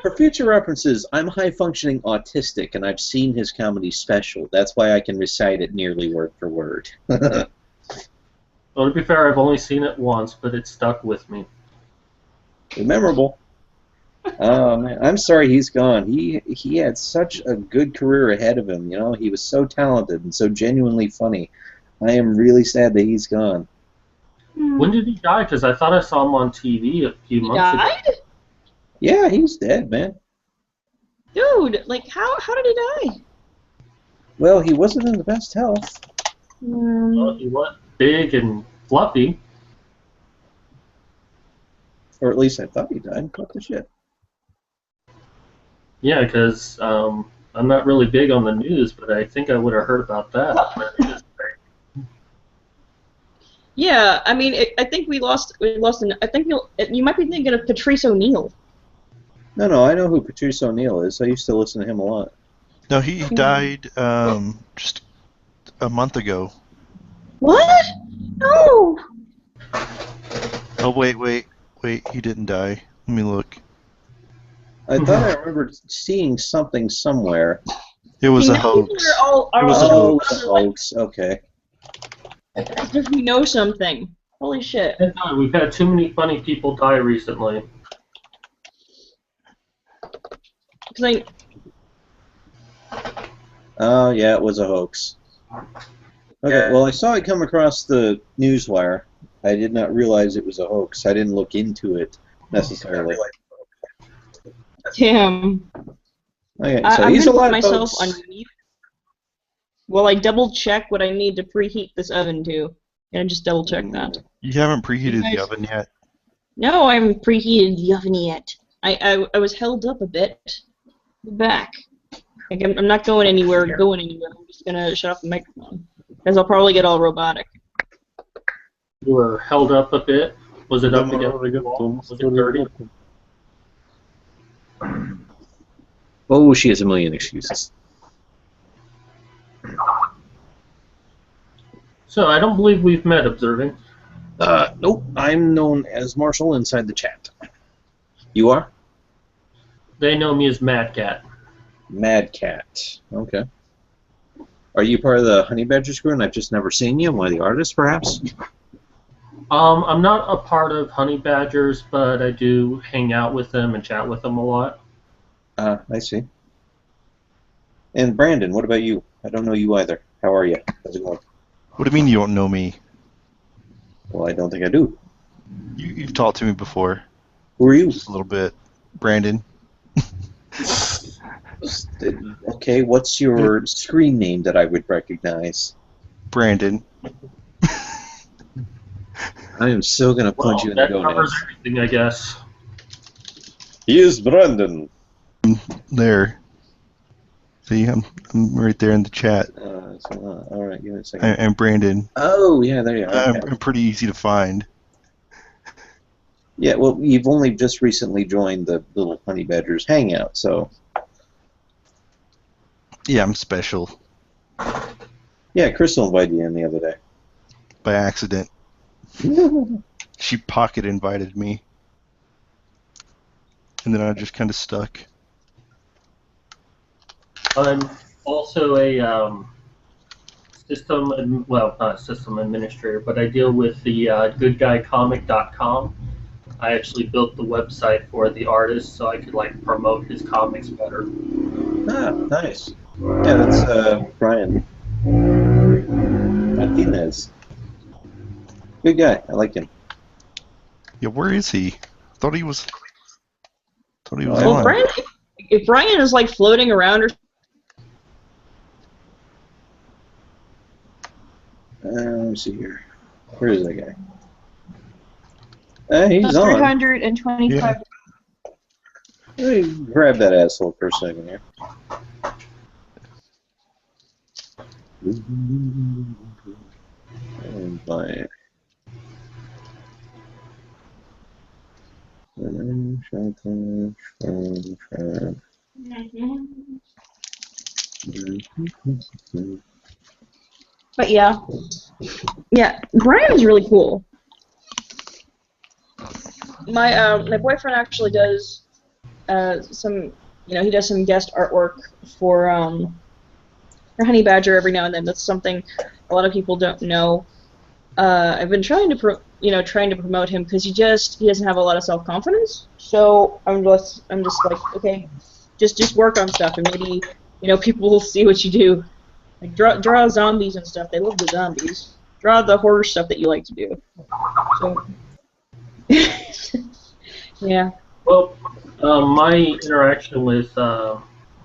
For future references, I'm high-functioning autistic, and I've seen his comedy special. That's why I can recite it nearly word for word. Well, to be fair, I've only seen it once, but it stuck with me. Memorable. Oh man, I'm sorry he's gone. He had such a good career ahead of him. You know, he was so talented and so genuinely funny. I am really sad that he's gone. When did he die? Because I thought I saw him on TV a few He months ago. died? Yeah, he's dead, man. Dude, like, how did he die? Well, he wasn't in the best health. Well, he was big and fluffy. Or at least I thought he died. What the shit? Yeah, because I'm not really big on the news, but I think I would have heard about that. Yeah, I mean, I think we lost I think you might be thinking of Patrice O'Neill. No, I know who Patrice O'Neill is. I used to listen to him a lot. No, he died just a month ago. What? No. Oh, wait. He didn't die. Let me look. I thought I remembered seeing something somewhere. It was See, a now people hoax. are all- It was a Oh, hoax. a hoax. Okay. As if we know something. Holy shit. We've had too many funny people die recently. 'Cause Oh, yeah, it was a hoax. Okay, well, I saw it come across the newswire. I did not realize it was a hoax. I didn't look into it necessarily. Damn. Okay, so I'm he's a gonna lot put of myself hoax. on mute while I double check what I need to preheat this oven to. And just double check that. You haven't preheated You the guys- oven yet. No, I haven't preheated the oven yet. I was held up a bit. Back. Like, I'm not going anywhere. I'm just gonna shut off the microphone. Because I'll probably get all robotic. You were held up a bit. Was it up against the wall? Was it dirty? Oh, she has a million excuses. So I don't believe we've met, Observing. Nope, I'm known as Marshall inside the chat. You are? They know me as Mad Cat. Mad Cat. Okay. Are you part of the Honey Badgers crew and I've just never seen you? One of the artists, perhaps? I'm not a part of Honey Badgers, but I do hang out with them and chat with them a lot. I see. And Brandon, what about you? I don't know you either. How are you? How's it going? What do you mean you don't know me? Well, I don't think I do. You've talked to me before. Who are you? Just a little bit. Brandon. Okay, what's your screen name that I would recognize? Brandon. I am so going to punch you in the that covers gonads. everything, I guess. He is Brandon. There. See, I'm right there in the chat. All right, give me a second. I'm Brandon. Oh, yeah, there you are. Okay. I'm pretty easy to find. Yeah, well, you've only just recently joined the little Honey Badgers hangout, so... Yeah, I'm special. Yeah, Crystal invited you in the other day. By accident. She pocket invited me. And then I just kind of stuck. I'm also a not a system administrator, but I deal with the goodguycomic.com. I actually built the website for the artist so I could promote his comics better. Ah, nice. Yeah, that's Brian Martinez. Good guy. I like him. Yeah, where is he? Thought he was Well, on. Brian, if Brian is floating around or Let me see here. Where is that guy? He's on. 325. Yeah. Let me grab that asshole for a second here. And my... But yeah, Brian's really cool. My boyfriend actually does some, he does some guest artwork for Honey Badger every now and then. That's something a lot of people don't know. I've been trying to promote him because he doesn't have a lot of self-confidence. So I'm just like, okay, just work on stuff and maybe people will see what you do. Like draw zombies and stuff. They love the zombies. Draw the horror stuff that you like to do. So yeah. Well, my interaction with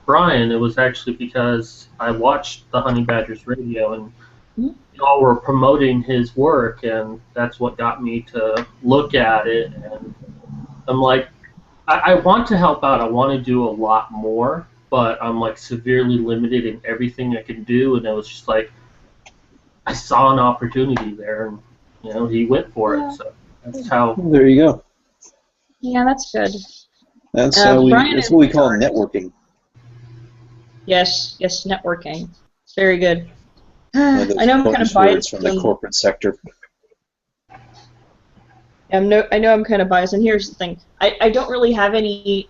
Brian, it was actually because I watched the Honey Badgers radio, and y'all were promoting his work, and that's what got me to look at it. And I'm like, I want to help out. I want to do a lot more, but I'm like severely limited in everything I can do. And it was just like, I saw an opportunity there, and he went for it. So that's how. There you go. Yeah, that's good. That's that's what we call networking. Yes, networking. Very good. I know I'm kind of biased from the corporate sector. I know I'm kind of biased, and here's the thing: I don't really have any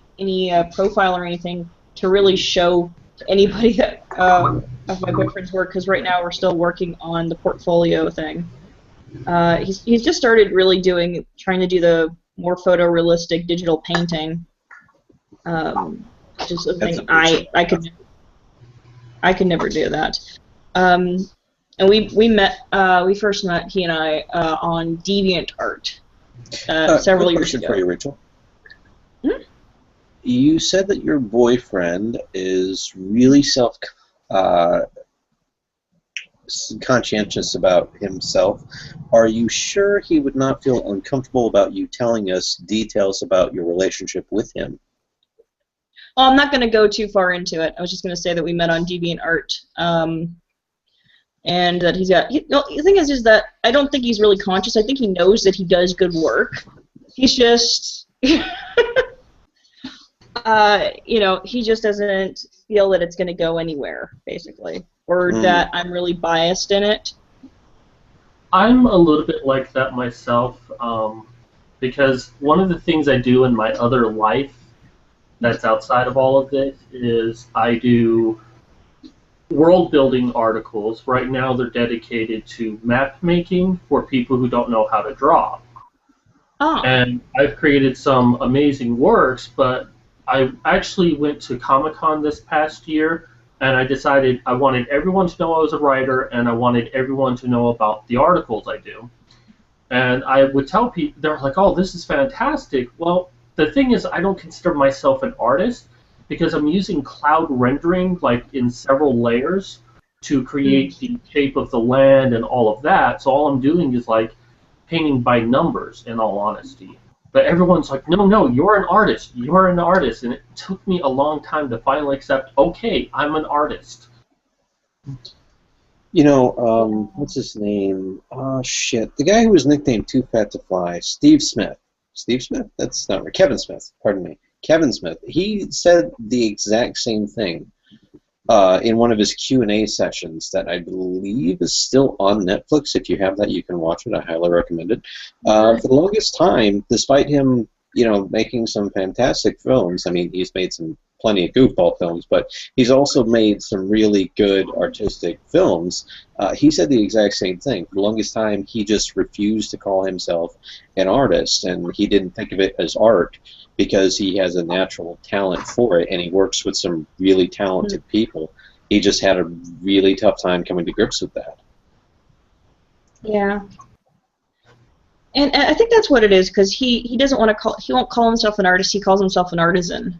profile or anything to really show to anybody that of my boyfriend's work, because right now we're still working on the portfolio thing. He's just started really trying to do the more photorealistic digital painting, which is something I could never do that. And we first met, he and I, on DeviantArt several years ago. For you, Rachel. You said that your boyfriend is really conscientious about himself. Are you sure he would not feel uncomfortable about you telling us details about your relationship with him? Well, I'm not going to go too far into it. I was just going to say that we met on DeviantArt, and that he's got. The thing is that I don't think he's really conscious. I think he knows that he does good work. He's just, he just doesn't feel that it's going to go anywhere, basically, or that I'm really biased in it. I'm a little bit like that myself, because one of the things I do in my other life that's outside of all of this is I do world-building articles. Right now they're dedicated to map making for people who don't know how to draw. Oh. And I've created some amazing works, but I actually went to Comic-Con this past year, and I decided I wanted everyone to know I was a writer, and I wanted everyone to know about the articles I do. And I would tell people, they're like, oh, this is fantastic. Well, the thing is, I don't consider myself an artist because I'm using cloud rendering, like in several layers, to create the shape of the land and all of that. So all I'm doing is like painting by numbers, in all honesty. But everyone's like, no, you're an artist. You're an artist. And it took me a long time to finally accept, okay, I'm an artist. What's his name? Oh, shit. The guy who was nicknamed Too Fat to Fly, Steve Smith. Steve Smith? That's not right. Kevin Smith, pardon me. Kevin Smith. He said the exact same thing in one of his Q&A sessions that I believe is still on Netflix. If you have that, you can watch it. I highly recommend it. For the longest time, despite him, making some fantastic films, I mean, he's made plenty of goofball films, but he's also made some really good artistic films. He said the exact same thing. For the longest time, he just refused to call himself an artist, and he didn't think of it as art because he has a natural talent for it, and he works with some really talented people. He just had a really tough time coming to grips with that. Yeah. And I think that's what it is, because he won't call himself an artist, he calls himself an artisan.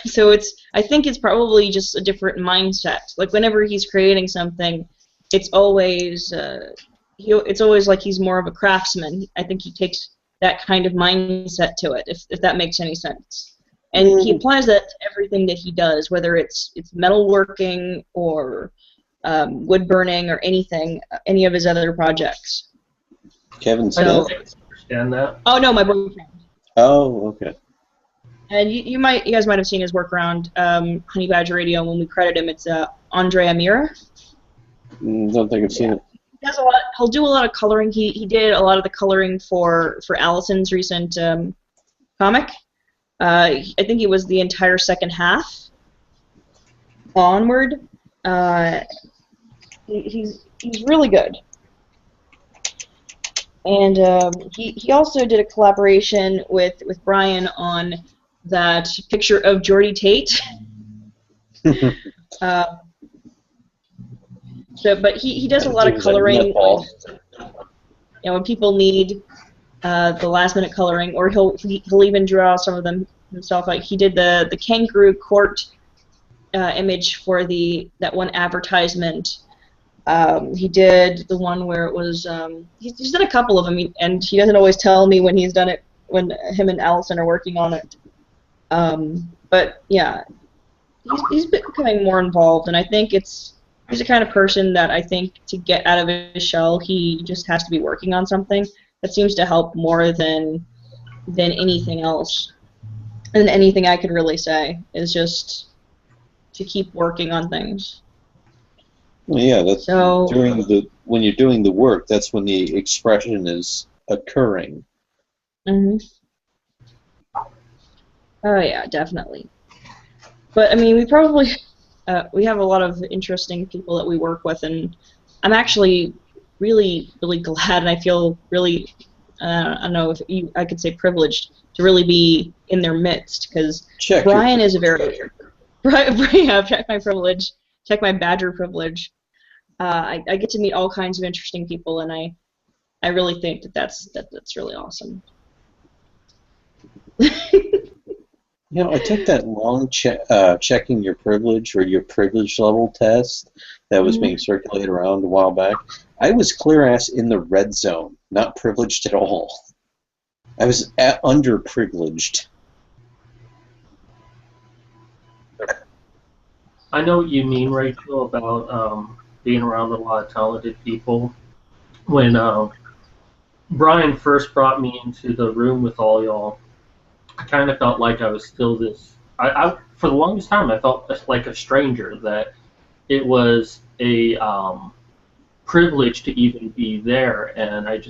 So I think it's probably just a different mindset. Like whenever he's creating something, it's always like he's more of a craftsman. I think he takes that kind of mindset to it, if that makes any sense. And he applies that to everything that he does, whether it's metalworking or wood burning or anything, any of his other projects. Kevin Smith? I don't understand that. Oh no, my boyfriend. Oh, okay. And you guys might have seen his work around Honey Badger Radio. When we credit him, it's Andre Amira. Don't think I've seen it. He does a lot. He'll do a lot of coloring. He did a lot of the coloring for Allison's recent comic. I think it was the entire second half onward. He's really good. And he also did a collaboration with Brian on that picture of Geordie Tate. But he does a lot of coloring. When people need the last minute coloring, or he'll even draw some of them himself. Like he did the kangaroo court image for that one advertisement. He did the one where it was he's done a couple of them, and he doesn't always tell me when he's done it, when him and Allison are working on it. But yeah, he's becoming more involved, and I think he's the kind of person that I think to get out of his shell, he just has to be working on something. That seems to help more than anything else. And anything I could really say is just to keep working on things. Well, yeah, that's when you're doing the work, that's when the expression is occurring. Oh yeah, definitely. But I mean, we probably we have a lot of interesting people that we work with, and I'm actually really, really glad, and I feel really, I don't know if I could say privileged to really be in their midst, because Brian is a very, check my privilege, check my Badger privilege. I get to meet all kinds of interesting people, and I really think that's really awesome. I took that long checking your privilege or your privilege level test that was being circulated around a while back. I was clear ass in the red zone, not privileged at all. I was underprivileged. I know what you mean, Rachel, about being around a lot of talented people. When Brian first brought me into the room with all y'all, I kind of felt like I was still this. For the longest time, I felt like a stranger. That it was a privilege to even be there, and I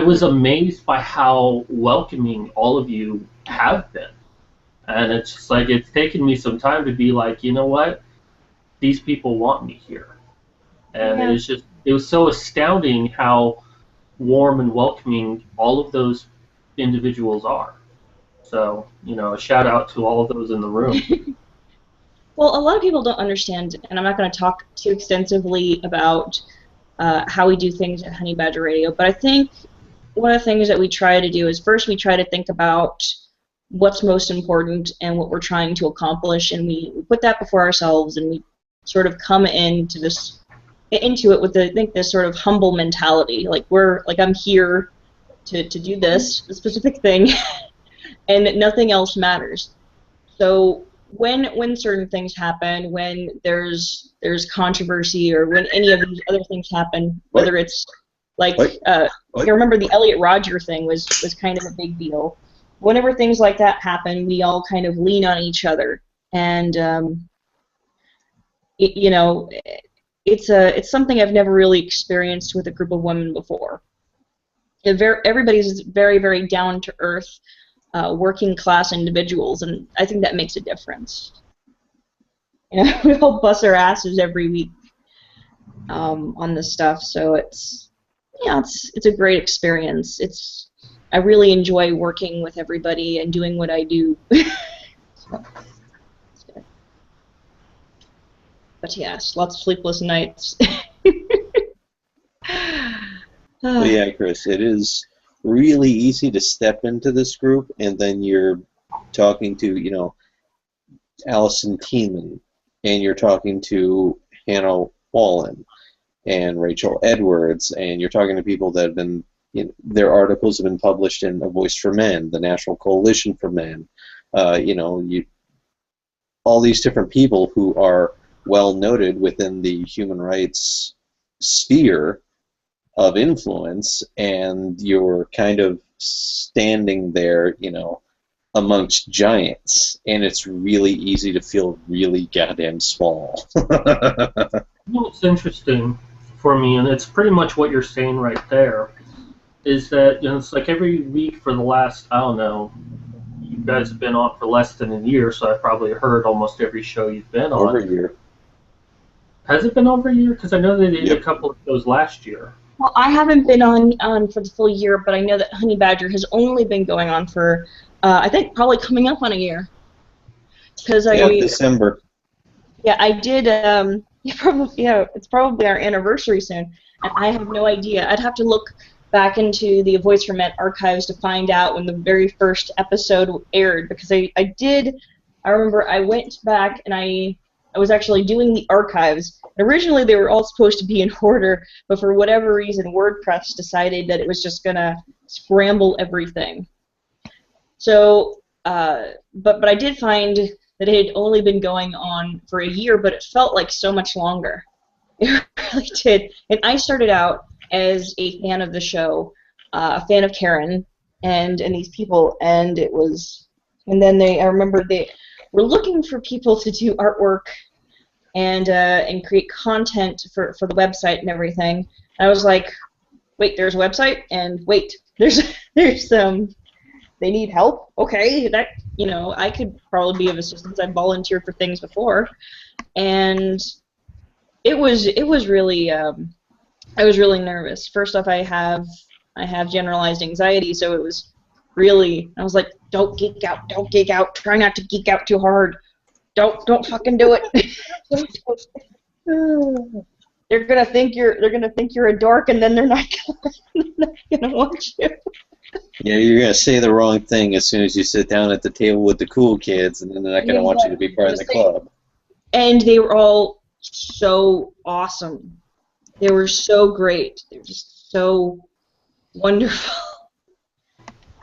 was amazed by how welcoming all of you have been. And it's just like it's taken me some time to be like, you know what, these people want me here, and it was so astounding how warm and welcoming all of those individuals are. So, a shout out to all of those in the room. Well, a lot of people don't understand, and I'm not going to talk too extensively about how we do things at Honey Badger Radio, but I think one of the things that we try to do is first we try to think about what's most important and what we're trying to accomplish, and we put that before ourselves, and we sort of come into it with this sort of humble mentality, like I'm here to do this specific thing, and nothing else matters. So when certain things happen, when there's controversy, or when any of these other things happen, whether it's like I remember the Elliot Rodger thing was kind of a big deal. Whenever things like that happen, we all kind of lean on each other, and it's something I've never really experienced with a group of women before. Everybody's very, very down to earth, working class individuals, and I think that makes a difference. We all bust our asses every week on this stuff, so it's a great experience. I really enjoy working with everybody and doing what I do. So, it's good. But yes, lots of sleepless nights. Well, yeah, Chris, it is really easy to step into this group, and then you're talking to, Allison Keenan, and you're talking to Hannah Wallen and Rachel Edwards, and you're talking to people that have been, their articles have been published in A Voice for Men, the National Coalition for Men, all these different people who are well noted within the human rights sphere of influence, and you're kind of standing there, amongst giants, and it's really easy to feel really goddamn small. It's interesting for me, and it's pretty much what you're saying right there. is that it's like every week for the last, I don't know, you guys have been on for less than a year, so I've probably heard almost every show you've been on. Over a year. Has it been over a year? Because I know they did Yep. a couple of shows last year. Well, I haven't been on for the full year, but I know that Honey Badger has only been going on for, I think, probably coming up on a year. Because December. Yeah, I did. It's probably our anniversary soon, and I have no idea. I'd have to look back into the Voice from Met archives to find out when the very first episode aired, because I remember I went back and I was actually doing the archives. Originally, they were all supposed to be in order, but for whatever reason, WordPress decided that it was just gonna scramble everything. So, but I did find that it had only been going on for a year, but it felt like so much longer. It really did. And I started out as a fan of the show, a fan of Karen and these people, and it was, and then I remember they were looking for people to do artwork and create content for the website and everything. And I was like, wait, there's a website, and wait, there's they need help. Okay, that I could probably be of assistance. I've volunteered for things before, and it was really I was really nervous. First off, I have generalized anxiety, so it was really, I was like, don't geek out, try not to geek out too hard, don't fucking do it. They're gonna think you're a dork, and then they're not gonna want you. Yeah, you're going to say the wrong thing as soon as you sit down at the table with the cool kids, and then they're not going to want you to be part of the club. And they were all so awesome. They were so great. They were just so wonderful.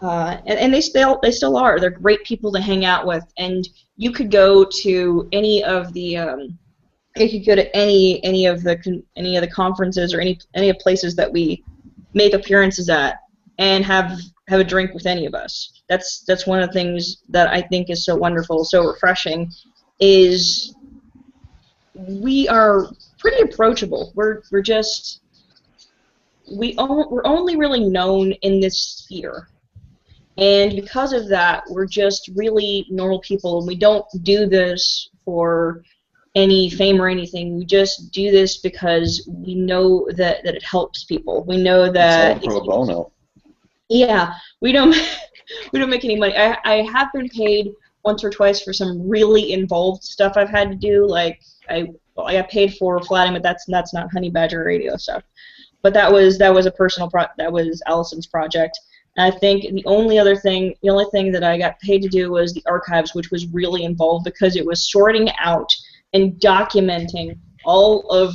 And they still are. They're great people to hang out with. And you could go to any of the any of the conferences or any of the places that we make appearances at, and have a drink with any of us. That's one of the things that I think is so wonderful, so refreshing, is we are pretty approachable. We're only really known in this sphere, and because of that, we're just really normal people, and we don't do this for any fame or anything. We just do this because we know that it helps people. We know that it's all pro bono. Yeah, we don't make any money. I have been paid once or twice for some really involved stuff I've had to do. Like I got paid for flatting, but that's not Honey Badger Radio stuff. But that was a personal that was Allison's project. And I think the only thing that I got paid to do was the archives, which was really involved because it was sorting out and documenting all of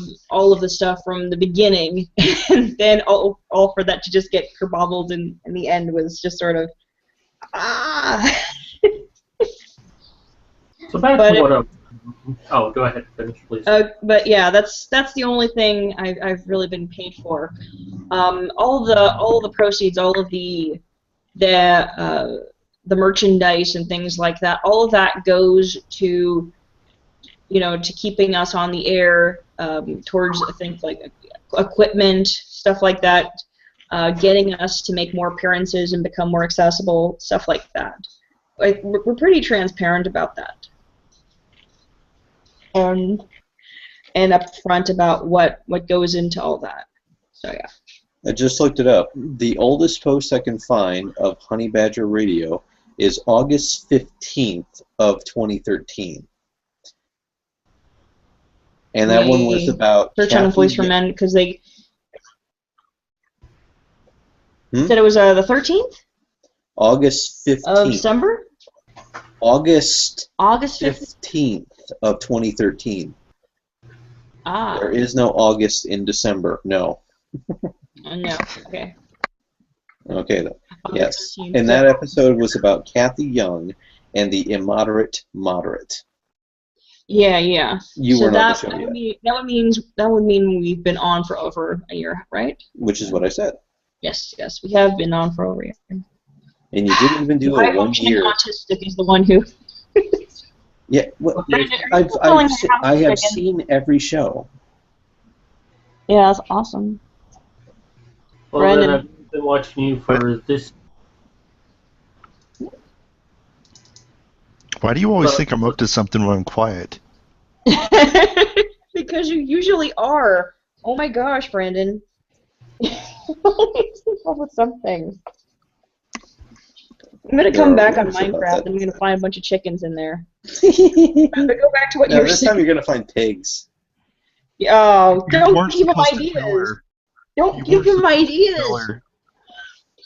the stuff from the beginning, and then all for that to just get kerbobbled in the end was just sort of So back to what oh, go ahead, finish, please. But yeah, that's the only thing I've really been paid for. All the proceeds, all of the merchandise and things like that, all of that goes to to keeping us on the air, towards things like equipment, stuff like that, getting us to make more appearances and become more accessible, stuff like that. We're pretty transparent about that, and upfront about what goes into all that. So yeah. I just looked it up. The oldest post I can find of Honey Badger Radio is August 15th of 2013. And that one was about search on Voice for Men, because they said it was the 13th? August 15th. Of December? August 15th of 2013. Ah. There is no August in December. No. No. Okay. Okay, then. Yes. 13th. And that episode was about Kathy Young and the immoderate moderate. Yeah, yeah. You were not on the show yet. That would mean we've been on for over a year, right? Which is what I said. Yes, we have been on for over a year. And you didn't even do a 1 year. Autistic is the one who. Yeah, well, I have seen every show. Yeah, that's awesome. Well, then watching you for this. Why do you always think I'm up to something when I'm quiet? Because you usually are. Oh my gosh, Brandon. Up with something. I'm gonna come back on Minecraft and I'm gonna find a bunch of chickens in there. I'm gonna go back to what you were this saying. time you're gonna find pigs. Oh, You don't weren't give him supposed to tell ideas. her. Don't You give weren't him supposed to ideas. tell her.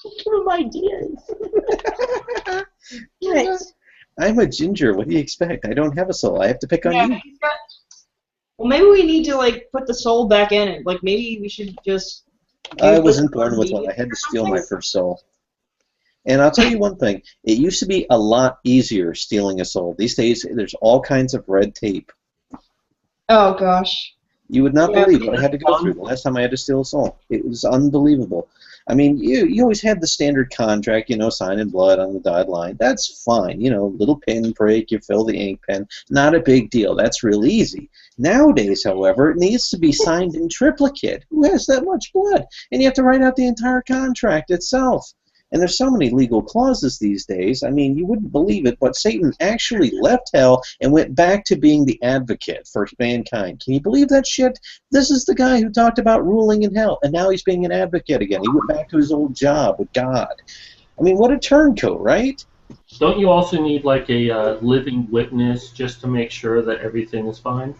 Don't give him ideas. Yes. I'm a ginger. What do you expect? I don't have a soul. I have to pick on Yeah, you. he's got. Well, maybe we need to like put the soul back in it. Like maybe we should just. I wasn't born with one. I had to steal my first soul. And I'll tell you one thing. It used to be a lot easier stealing a soul. These days, there's all kinds of red tape. Oh gosh. You would not believe what I had to go through the last time I had to steal a soul. It was unbelievable. I mean, you always had the standard contract, you know, sign in blood on the dotted line. That's fine. You know, little pin prick, you fill the ink pen. Not a big deal. That's real easy. Nowadays, however, it needs to be signed in triplicate. Who has that much blood? And you have to write out the entire contract itself. And there's so many legal clauses these days. I mean, you wouldn't believe it, but Satan actually left hell and went back to being the advocate for mankind. Can you believe that shit? This is the guy who talked about ruling in hell, and now he's being an advocate again. He went back to his old job with God. I mean, what a turncoat, right? Don't you also need like a living witness just to make sure that everything is fine?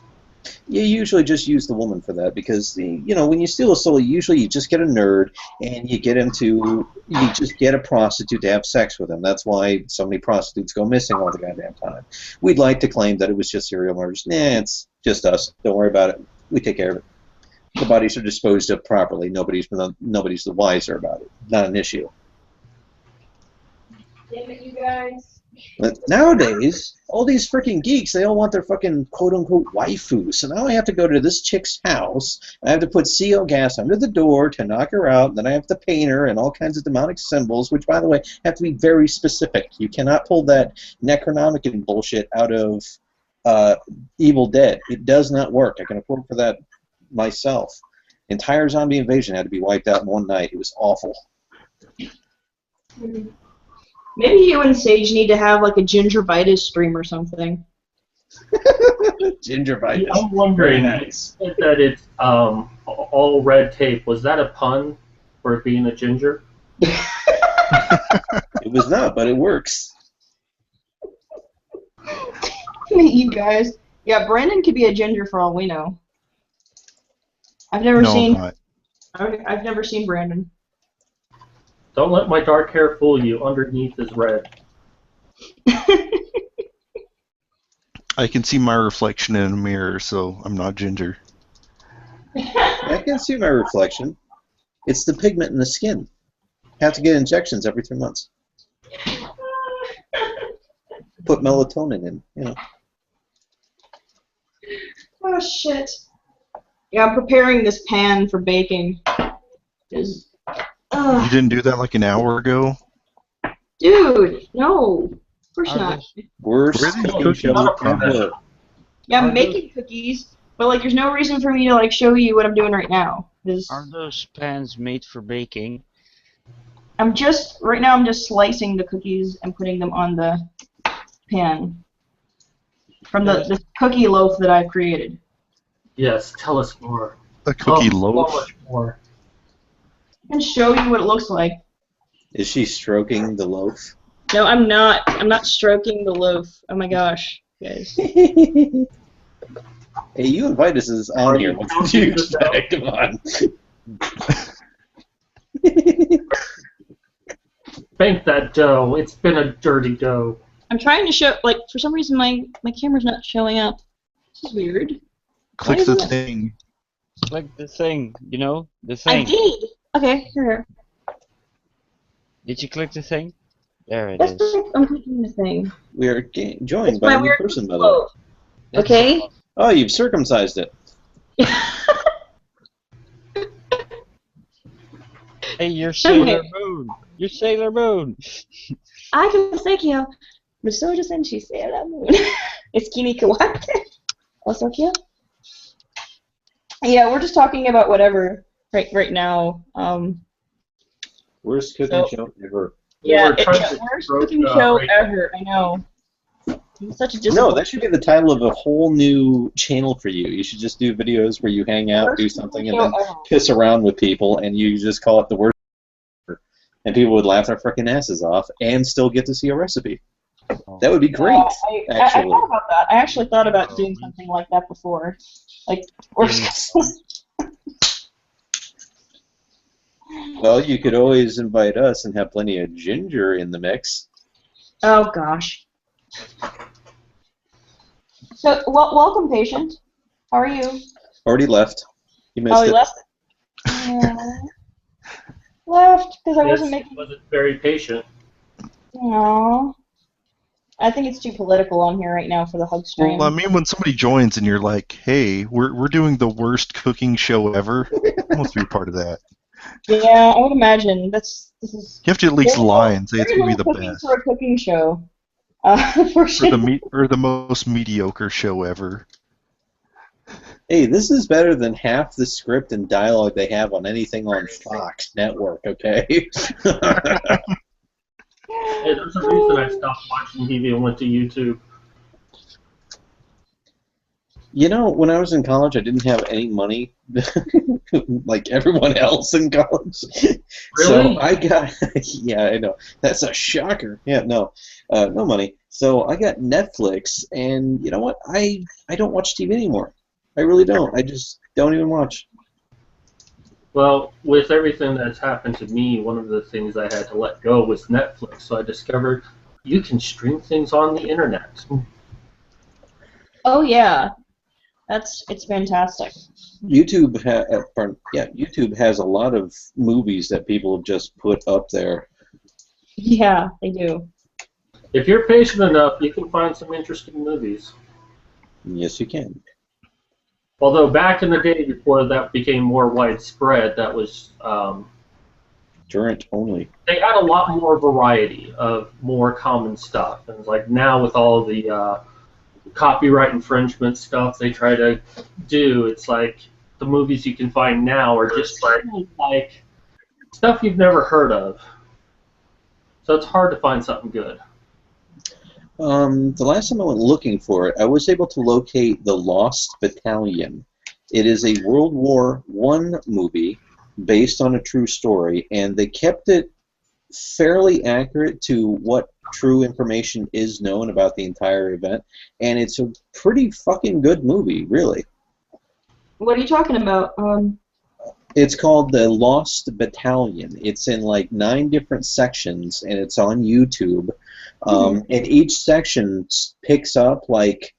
You usually just use the woman for that because, you know, when you steal a soul, usually you just get a nerd and you just get a prostitute to have sex with him. That's why so many prostitutes go missing all the goddamn time. We'd like to claim that it was just serial murders. Nah, it's just us. Don't worry about it. We take care of it. The bodies are disposed of properly. Nobody's the wiser about it. Not an issue. Damn it, you guys. But nowadays, all these freaking geeks, they all want their fucking quote-unquote waifu. So now I have to go to this chick's house. I have to put CO gas under the door to knock her out. Then I have to paint her and all kinds of demonic symbols, which, by the way, have to be very specific. You cannot pull that Necronomicon bullshit out of Evil Dead. It does not work. I can afford for that myself. Entire zombie invasion had to be wiped out in one night. It was awful. Maybe you and Sage need to have like a gingivitis stream or something. Gingivitis. Yeah, I'm wondering Very nice. that it's all red tape. Was that a pun for being a ginger? It was not, but it works. You guys. Yeah, Brandon could be a ginger for all we know. I've never No, I'm seen. not. I've never seen Brandon. Don't let my dark hair fool you. Underneath is red. I can see my reflection in a mirror, so I'm not ginger. I can see my reflection. It's the pigment in the skin. Have to get injections every 3 months. Put melatonin in, you know. Oh shit. Yeah, I'm preparing this pan for baking. You didn't do that like an hour ago? Dude, no. Of course not. Worst Where are these cooking cookies show from? ever. Yeah, I'm making cookies, but like there's no reason for me to like show you what I'm doing right now. Are those pans made for baking? Right now I'm just slicing the cookies and putting them on the pan from the cookie loaf that I've created. Yes, tell us more. A cookie So loaf? much more. I can show you what it looks like. Is she stroking the loaf? No, I'm not. I'm not stroking the loaf. Oh my gosh, guys. Hey, you invited us on Are here. you What counting did you this expect? Come on. Bank that dough. It's been a dirty dough. I'm trying to show, like, for some reason my camera's not showing up. This is weird. Click Why the isn't it? thing. Like the thing, you know? The I thing. did. Okay, here. Did you click the thing? There it That's is. I'm clicking the thing. We are joined It's by my a new weird person, by the way. loaf. That's Okay. awesome. Oh, you've circumcised it. Hey, you're Sailor Moon. You're Sailor Moon. I can thank you. Masoja Senshi Sailor Moon. It's Kini Kawate. Also cute. Yeah, we're just talking about whatever right now. Worst cooking So- show ever. Yeah, We're trying it's to the worst broke, cooking show right ever. I know. It's such a No, disappointment. that should be the title of a whole new channel for you. You should just do videos where you hang out, do Worst something, cooking and show then ever. piss around with people, and you just call it the worst. And people would laugh their freaking asses off and still get to see a recipe. That would be great, I actually. thought about that. I actually thought about doing something like that before. Like, worst. Well, you could always invite us and have plenty of ginger in the mix. Oh gosh. So, welcome, patient. How are you? Already left. You missed Oh, he it. left. Left because I Yes, wasn't making. wasn't very patient. No. I think it's too political on here right now for the hug stream. Well, I mean, when somebody joins and you're like, "Hey, we're doing the worst cooking show ever," I want to be a part of that. Yeah, I would imagine this is. You have to at least Very lie and say it's very gonna be the little cooking best, for a cooking show. For or sure. the most mediocre show ever. Hey, this is better than half the script and dialogue they have on anything on Fox Network, okay? Hey, there's a reason I stopped watching TV and went to YouTube. You know, when I was in college, I didn't have any money, like everyone else in college. So Really? I got, yeah, I know. That's a shocker. Yeah, no money. So I got Netflix, and you know what? I don't watch TV anymore. I really don't. I just don't even watch. Well, with everything that's happened to me, one of the things I had to let go was Netflix. So I discovered you can stream things on the internet. Oh yeah, it's fantastic. YouTube has a lot of movies that people have just put up there. Yeah, they do. If you're patient enough, you can find some interesting movies. Yes, you can. Although back in the day, before that became more widespread, that was Durant only. they had a lot more variety of more common stuff. And like now with all the copyright infringement stuff they try to do, it's like the movies you can find now are just like stuff you've never heard of. So it's hard to find something good. The last time I went looking for it, I was able to locate The Lost Battalion. It is a World War I movie based on a true story, and they kept it fairly accurate to what true information is known about the entire event, and it's a pretty fucking good movie, really. What are you talking about? It's called The Lost Battalion. It's in like 9 different sections, and it's on YouTube. And each section picks up like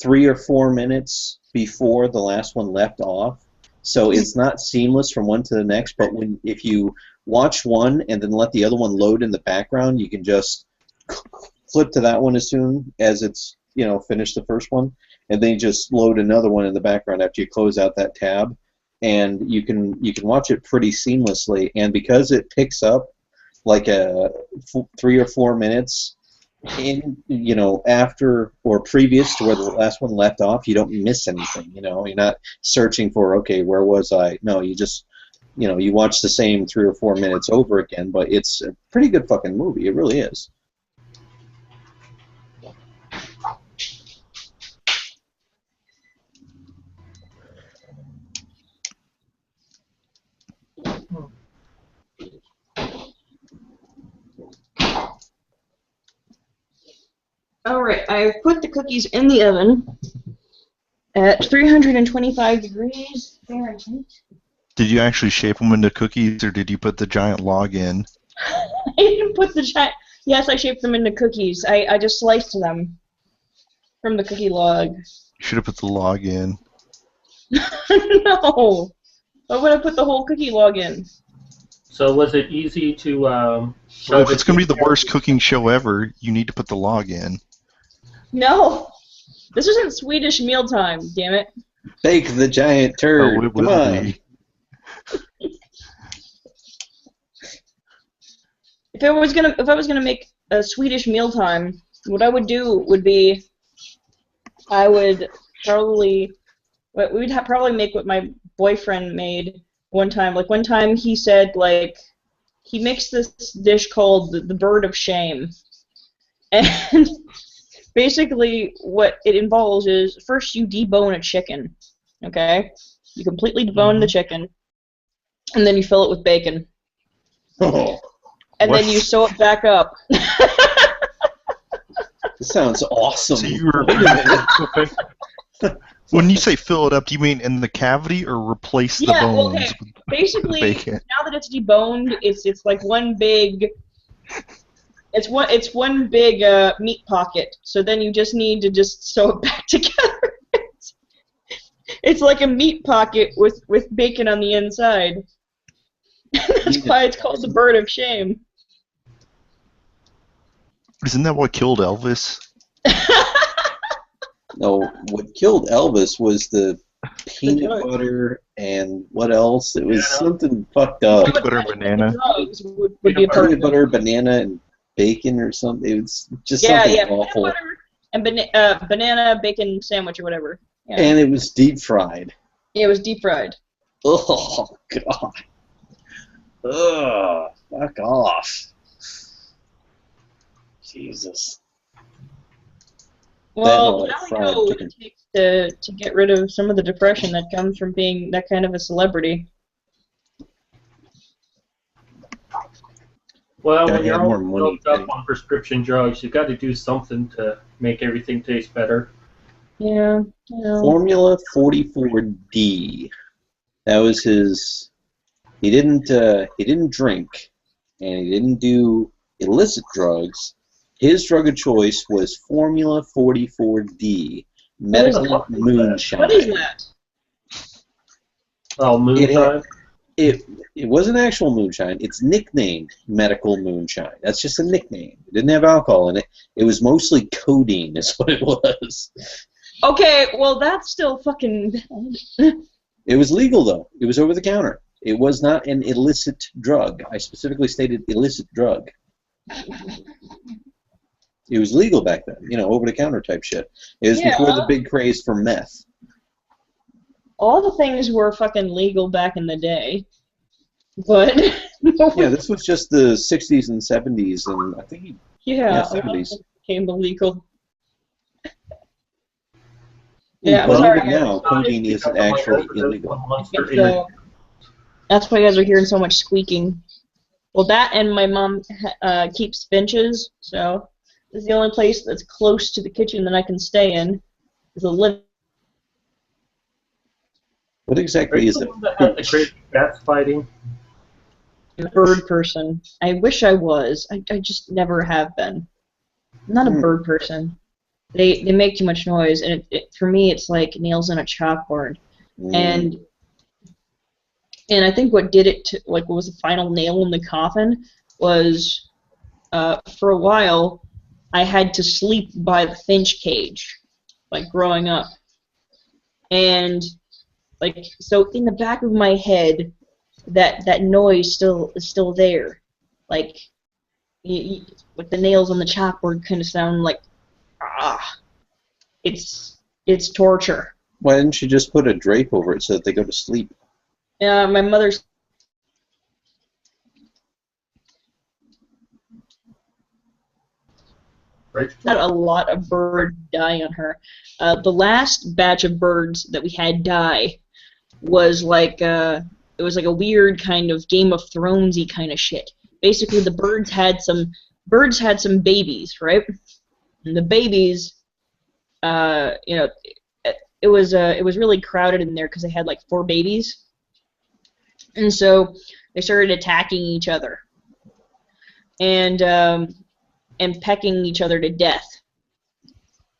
3 or 4 minutes before the last one left off. So it's not seamless from one to the next, but if you watch one and then let the other one load in the background, you can just flip to that one as soon as it's finished the first one, and then you just load another one in the background after you close out that tab, and you can watch it pretty seamlessly. And because it picks up like 3 or 4 minutes in after or previous to where the last one left off, you don't miss anything. You're not searching for, okay, where was I? No, you just you watch the same 3 or 4 minutes over again. But it's a pretty good fucking movie. It really is. Alright, I've put the cookies in the oven at 325 degrees Fahrenheit. Did you actually shape them into cookies, or did you put the giant log in? I didn't put the giant... Yes, I shaped them into cookies. I just sliced them from the cookie log. You should have put the log in. No! Why would I put the whole cookie log in? So was it easy to Well, shove if it's going to be the in? worst cooking show ever, you need to put the log in. No! This isn't Swedish mealtime, damn it. Bake the giant turd. Oh, it Come will on. be. If I was gonna make a Swedish mealtime, what I would do would be, I would probably, probably make what my boyfriend made one time. Like one time he said like he makes this dish called the bird of shame. And basically what it involves is first you debone a chicken, okay? You completely debone the chicken, and then you fill it with bacon. Oh, And What? then you sew it back up. this sounds awesome. So you were- Wait a minute. When you say fill it up, do you mean in the cavity or replace the Yeah, bones okay. with Basically, bacon? now that it's deboned, it's like one big one big meat pocket. So then you just need to just sew it back together. It's like a meat pocket with bacon on the inside. That's why it's called the bird of shame. Isn't that what killed Elvis? No, what killed Elvis was the peanut drugs. butter and what else? It was Yeah. something fucked up. Peanut butter and banana. Drugs would be a part Peanut of it. butter, banana, and bacon or something. It was just Yeah, something yeah. awful. Peanut butter and banana bacon sandwich or whatever. Yeah. And it was deep fried. Yeah, it was deep fried. Oh, God. Ugh, fuck off. Jesus. Well, That now we fried know what chicken. it takes to get rid of some of the depression that comes from being that kind of a celebrity. Well, Gotta when you're have more all money, doped up Eddie. on prescription drugs, you've got to do something to make everything taste better. Yeah. Yeah. Formula 44D. That was his. He didn't drink, and he didn't do illicit drugs. His drug of choice was Formula 44D, medical moonshine. What is that? Oh, moonshine? It wasn't actual moonshine. It's nicknamed medical moonshine. That's just a nickname. It didn't have alcohol in it. It was mostly codeine, is what it was. Okay, well that's still fucking bad. It was legal though. It was over the counter. It was not an illicit drug. I specifically stated illicit drug. It was legal back then, you know, over the counter type shit. It was before the big craze for meth. All the things were fucking legal back in the day, but Yeah, this was just the 60s and 70s, and I think yeah, a lot of 70s. things became illegal. Yeah, Yeah, but sorry, even now, codeine isn't actually illegal. So, that's why you guys are hearing so much squeaking. Well, that and my mom keeps finches, so this is the only place that's close to the kitchen that I can stay in. Is a living. What exactly is it? That had the great cats fighting? Bird person. I wish I was. I just never have been. I'm not a bird person. They make too much noise, and for me it's like nails on a chalkboard. And I think what did it to, like, what was the final nail in the coffin was for a while I had to sleep by the finch cage, like growing up, and like so in the back of my head that noise is still there, like like the nails on the chalkboard kind of sound like it's torture. Why didn't you just put a drape over it so that they go to sleep? My mother's Right? had a lot of birds die on her. The last batch of birds that we had die was like it was like a weird kind of Game of Thronesy kind of shit. Basically, the birds had some babies, right? And the babies, you know, it was really crowded in there because they had like 4 babies, and so they started attacking each other and pecking each other to death.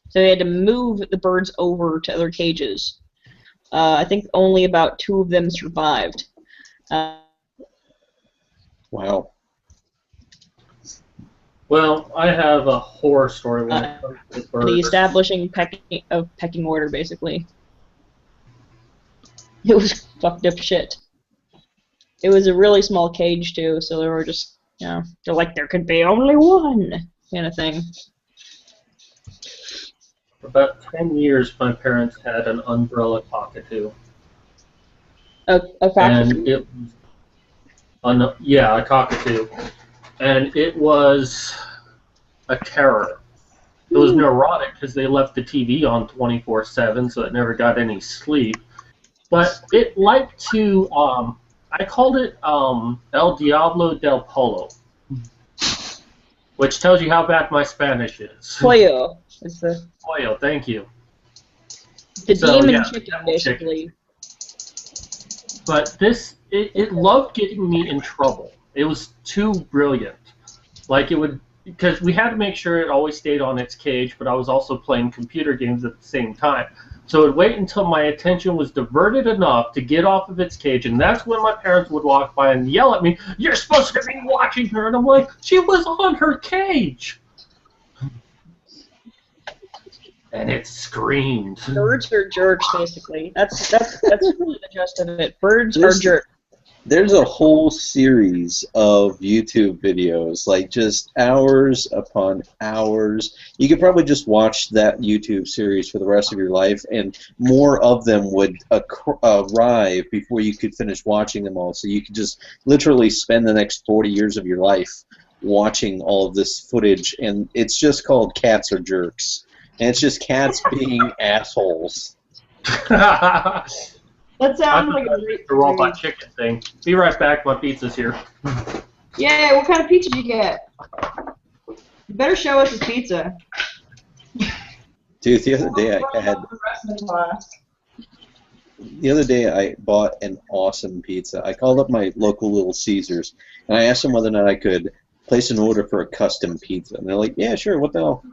So they had to move the birds over to other cages. I think only about 2 of them survived. Wow. Well, I have a horror story when it comes to birds. The establishing pecking order, basically. It was fucked up shit. It was a really small cage too, so they were just, you know, they're like there could be only one kind of thing. For about 10 years, my parents had an umbrella cockatoo. A And cockatoo. Yeah, a cockatoo. And it was a terror. It was neurotic because they left the TV on 24/7, so it never got any sleep. But it liked to, I called it El Diablo del Polo, which tells you how bad my Spanish is. Pollo is the Pollo, thank you. demon yeah, chicken, devil basically. But it loved getting me in trouble. It was too brilliant. Like, it would, because we had to make sure it always stayed on its cage, but I was also playing computer games at the same time. So it would wait until my attention was diverted enough to get off of its cage, and that's when my parents would walk by and yell at me, "You're supposed to be watching her!" And I'm like, she was on her cage! And it screamed. Birds are jerks, basically. That's really the gist of it. Birds are jerks. There's a whole series of YouTube videos, like just hours upon hours. You could probably just watch that YouTube series for the rest of your life, and more of them would arrive before you could finish watching them all. So you could just literally spend the next 40 years of your life watching all of this footage, and it's just called Cats Are Jerks. And it's just cats being assholes. That sounds like a robot chicken thing. Be right back. My pizza's here. Yeah, what kind of pizza did you get? You better show us his pizza. Dude, the other day I bought an awesome pizza. I called up my local Little Caesars, and I asked them whether or not I could place an order for a custom pizza. And they're like, yeah, sure, what the hell?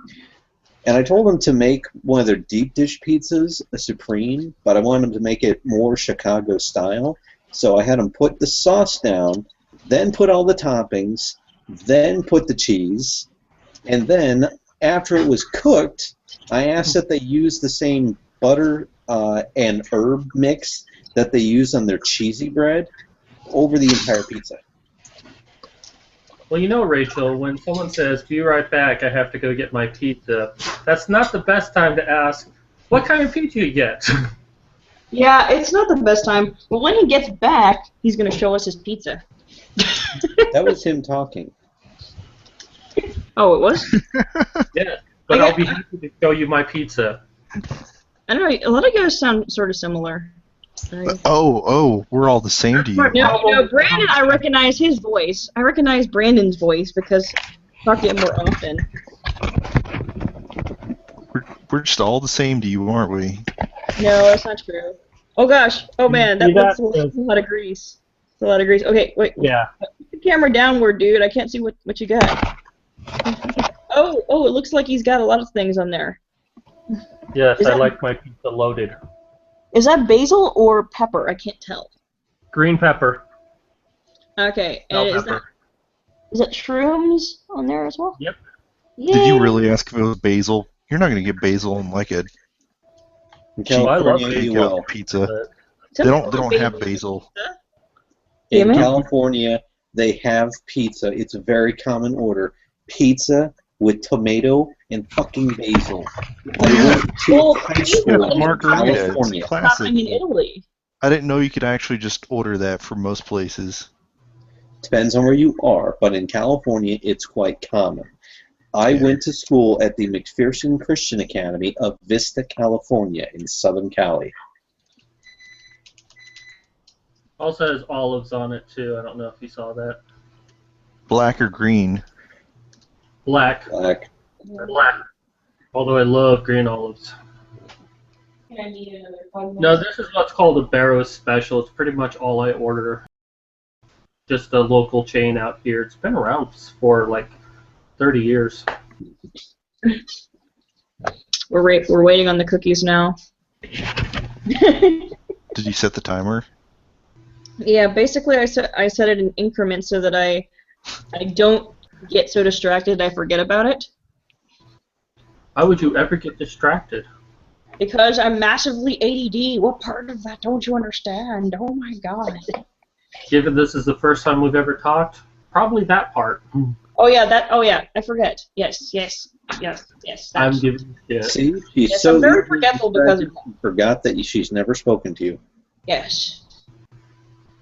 And I told them to make one of their deep dish pizzas a supreme, but I wanted them to make it more Chicago style. So I had them put the sauce down, then put all the toppings, then put the cheese, and then after it was cooked, I asked that they use the same butter and herb mix that they use on their cheesy bread over the entire pizza. Well, you know, Rachel, when someone says, "Be right back, I have to go get my pizza," that's not the best time to ask, "What kind of pizza you get?" Yeah, it's not the best time. But when he gets back, he's going to show us his pizza. That was him talking. Oh, it was? Yeah, but I'll be happy to show you my pizza. I don't know, a lot of you guys sound sort of similar. We're all the same to you. No, Brandon, I recognize his voice. I recognize Brandon's voice because I talk to him more often. We're just all the same to you, aren't we? No, that's not true. Oh gosh. Oh man, that's a lot of grease. That's a lot of grease. Okay, wait. Yeah. Put the camera downward, dude. I can't see what you got. Oh, it looks like he's got a lot of things on there. Yes, I like my pizza loaded. Is that basil or pepper? I can't tell. Green pepper. Okay, Bell and pepper. is that shrooms on there as well? Yep. Yay. Did you really ask if it was basil? You're not going to get basil in like a California, you will. pizza. They don't have basil. In California, they have pizza. It's a very common order. Pizza with tomato and fucking basil. I went to high school in margarita. California. It's classic. In Italy. I didn't know you could actually just order that for most places. Depends on where you are, but in California, it's quite common. I went to school at the McPherson Christian Academy of Vista, California, in Southern Cali. Also has olives on it, too. I don't know if you saw that. Black or green? Black. Black. Although I love green olives. Can I need another No, this is what's called a Barrows Special. It's pretty much all I order. Just a local chain out here. It's been around for like 30 years. We're waiting on the cookies now. Did you set the timer? Yeah, basically I set it in increments so that I don't get so distracted I forget about it. Why would you ever get distracted? Because I'm massively ADD. What part of that don't you understand? Oh my god. Given this is the first time we've ever talked, probably that part. Oh yeah, I forget. Yes. I'm giving you shit. See, she's Yes, so I'm very easily forgetful because of distracted, she forgot that she's never spoken to you. Yes.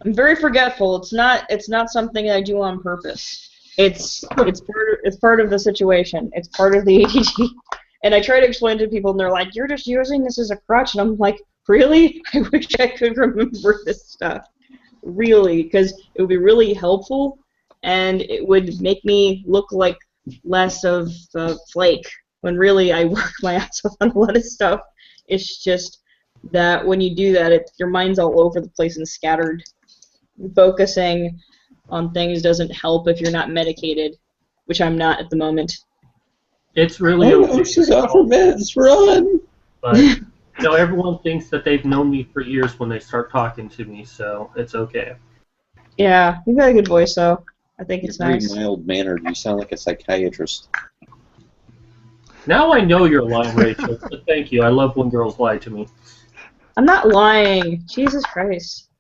I'm very forgetful. It's not something I do on purpose. It's part of the situation. It's part of the ADD. And I try to explain to people, and they're like, "You're just using this as a crutch." And I'm like, "Really? I wish I could remember this stuff. Really, because it would be really helpful, and it would make me look like less of a flake. When really I work my ass off on a lot of stuff. It's just that when you do that, your mind's all over the place and scattered. Focusing on things doesn't help if you're not medicated, which I'm not at the moment. It's really Oh, okay. no, she's off her meds. Run! But everyone thinks that they've known me for years when they start talking to me, so it's okay. Yeah, you've got a good voice, though. I think it's You're very nice. mild-mannered. You sound like a psychiatrist. Now I know you're lying, Rachel. So thank you. I love when girls lie to me. I'm not lying. Jesus Christ.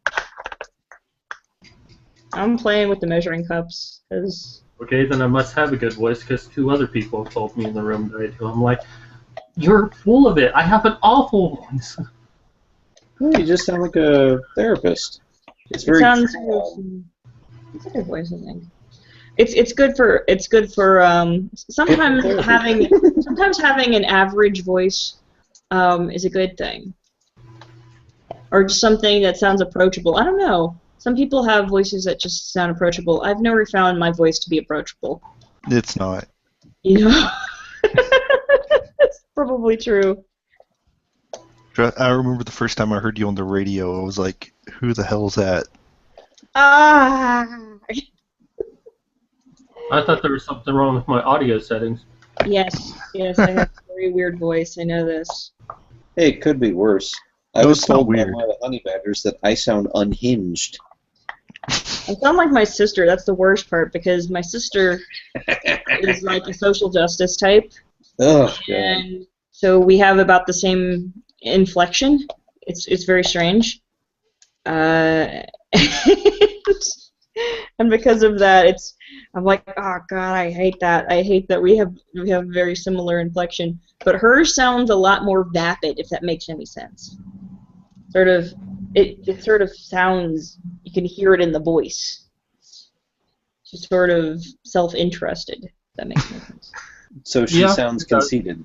I'm playing with the measuring cups, because... Okay, then I must have a good voice because 2 other people have told me in the room that I do. I'm like, you're full of it. I have an awful voice. No, you just sound like a therapist. It's It very sounds calm. it's a good voice, I think. It's good for sometimes having an average voice is a good thing, or just something that sounds approachable. I don't know. Some people have voices that just sound approachable. I've never found my voice to be approachable. It's not. You know, that's probably true. I remember the first time I heard you on the radio, I was like, who the hell's that? Ah. I thought there was something wrong with my audio settings. Yes, I have a very weird voice. I know this. Hey, it could be worse. I No, was it's not told by weird. one of the honey badgers that I sound unhinged. I sound like my sister. That's the worst part, because my sister is like a social justice type, Oh, God. and so we have about the same inflection. It's very strange, and because of that, I'm like, oh God, I hate that. I hate that we have very similar inflection, but hers sounds a lot more vapid, if that makes any sense. It sort of sounds, you can hear it in the voice. She's sort of self-interested, if that makes any sense. So she Yeah, sounds it does. conceited.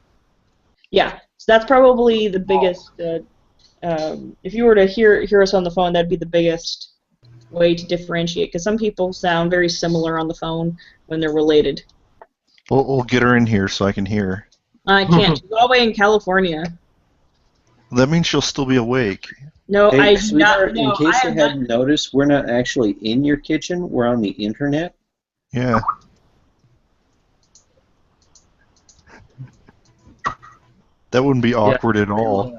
Yeah, so that's probably the biggest, if you were to hear us on the phone, that'd be the biggest way to differentiate, because some people sound very similar on the phone when they're related. We'll get her in here so I can hear. I can't. She's all the way in California. That means she'll still be awake. No, Hey, I do sweetheart, not. No, in case I you am not. hadn't noticed, we're not actually in your kitchen. We're on the internet. Yeah. That wouldn't be awkward at all.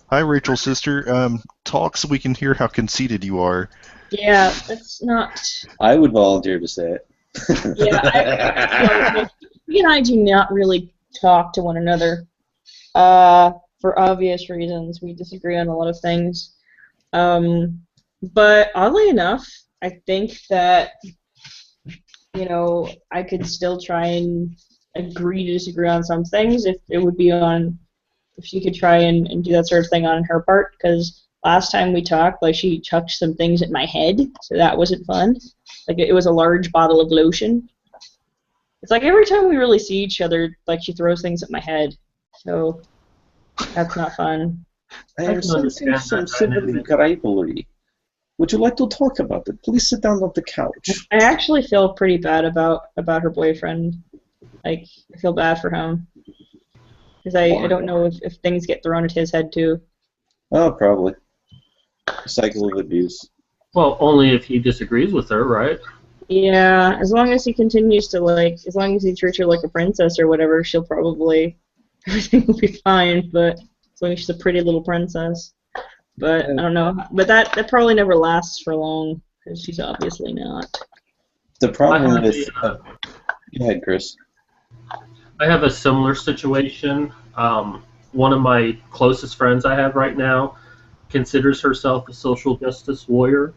Hi, Rachel, sister. Talk so we can hear how conceited you are. Yeah, that's not. I would volunteer to say it. Yeah, he and I do not really talk to one another. For obvious reasons, we disagree on a lot of things. But oddly enough, I think that, I could still try and agree to disagree on some things if she could try and do that sort of thing on her part, because last time we talked, like, she chucked some things at my head, so that wasn't fun. Like, it was a large bottle of lotion. It's like every time we really see each other, like, she throws things at my head, so that's not fun. I can am sensing understand some that civil dynamic. rivalry. Would you like to talk about it? Please sit down on the couch. I actually feel pretty bad about her boyfriend. Like, I feel bad for him. Because I don't know if things get thrown at his head, too. Oh, probably. Cycle of abuse. Well, only if he disagrees with her, right? Yeah, as long as he continues to, as long as he treats her like a princess or whatever, she'll probably, everything will be fine, but as long as she's a pretty little princess. But, I don't know. But that probably never lasts for long, because she's obviously not. The problem I have with... Go ahead, Chris. I have a similar situation. One of my closest friends I have right now considers herself a social justice warrior,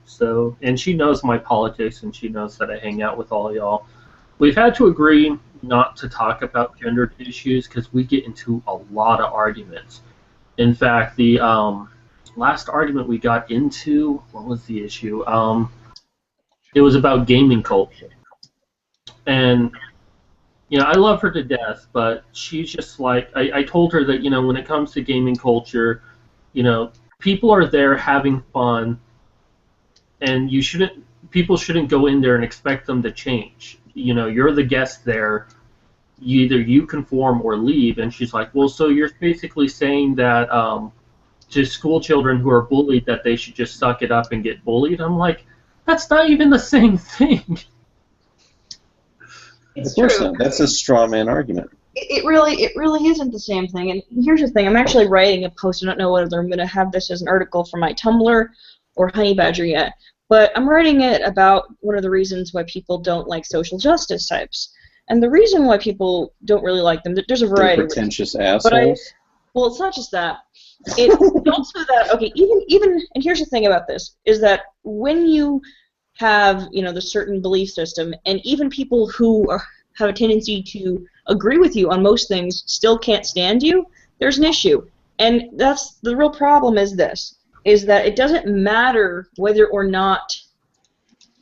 and she knows my politics, and she knows that I hang out with all y'all. We've had to agree not to talk about gendered issues because we get into a lot of arguments. In fact, last argument we got into, what was the issue? It was about gaming culture. And, I love her to death, but she's just like, I told her that, when it comes to gaming culture, people are there having fun, and people shouldn't go in there and expect them to change. You're the guest there. Either you conform or leave. And she's like, well, so you're basically saying that to school children who are bullied that they should just suck it up and get bullied? I'm like, that's not even the same thing. It's Of course true. not. That's a straw man argument. It really isn't the same thing. And here's the thing: I'm actually writing a post. I don't know whether I'm going to have this as an article for my Tumblr or Honey Badger yet, but I'm writing it about one of the reasons why people don't like social justice types. And the reason why people don't really like them, there's a They're variety of pretentious reasons. But assholes. well, it's not just that. It's also that, okay, even, and here's the thing about this, is that when you have, the certain belief system, and even people who have a tendency to agree with you on most things still can't stand you, there's an issue. And that's the real problem is this, is that it doesn't matter whether or not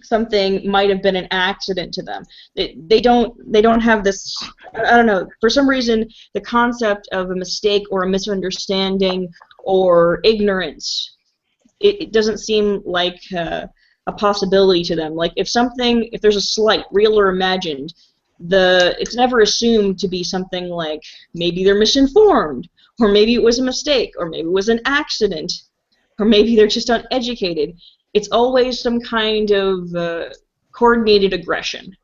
something might have been an accident to them. They don't have this, I don't know, for some reason the concept of a mistake or a misunderstanding or ignorance, it doesn't seem like a possibility to them. Like if there's a slight, real or imagined, it's never assumed to be something like maybe they're misinformed, or maybe it was a mistake, or maybe it was an accident, or maybe they're just uneducated. It's always some kind of coordinated aggression.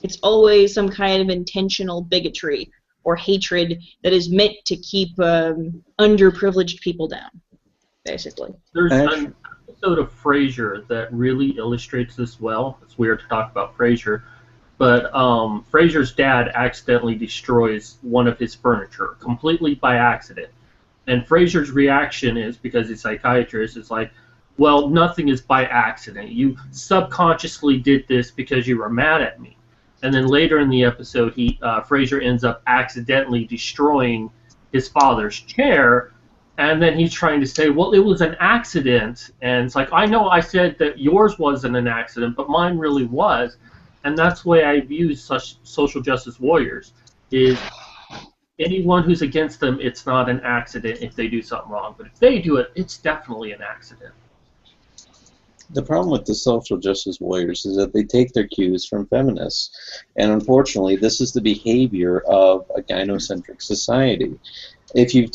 It's always some kind of intentional bigotry or hatred that is meant to keep underprivileged people down, basically. There's an episode of Frasier that really illustrates this well. It's weird to talk about Frasier, but Frasier's dad accidentally destroys one of his furniture completely by accident. And Frasier's reaction is, because he's a psychiatrist, is like, well, nothing is by accident. You subconsciously did this because you were mad at me. And then later in the episode, Frasier ends up accidentally destroying his father's chair, and then he's trying to say, well, it was an accident. And it's like, I know I said that yours wasn't an accident, but mine really was. And that's the way I view such social justice warriors, is anyone who's against them, it's not an accident if they do something wrong. But if they do it, it's definitely an accident. The problem with the social justice warriors is that they take their cues from feminists. And unfortunately, this is the behavior of a gynocentric society. If you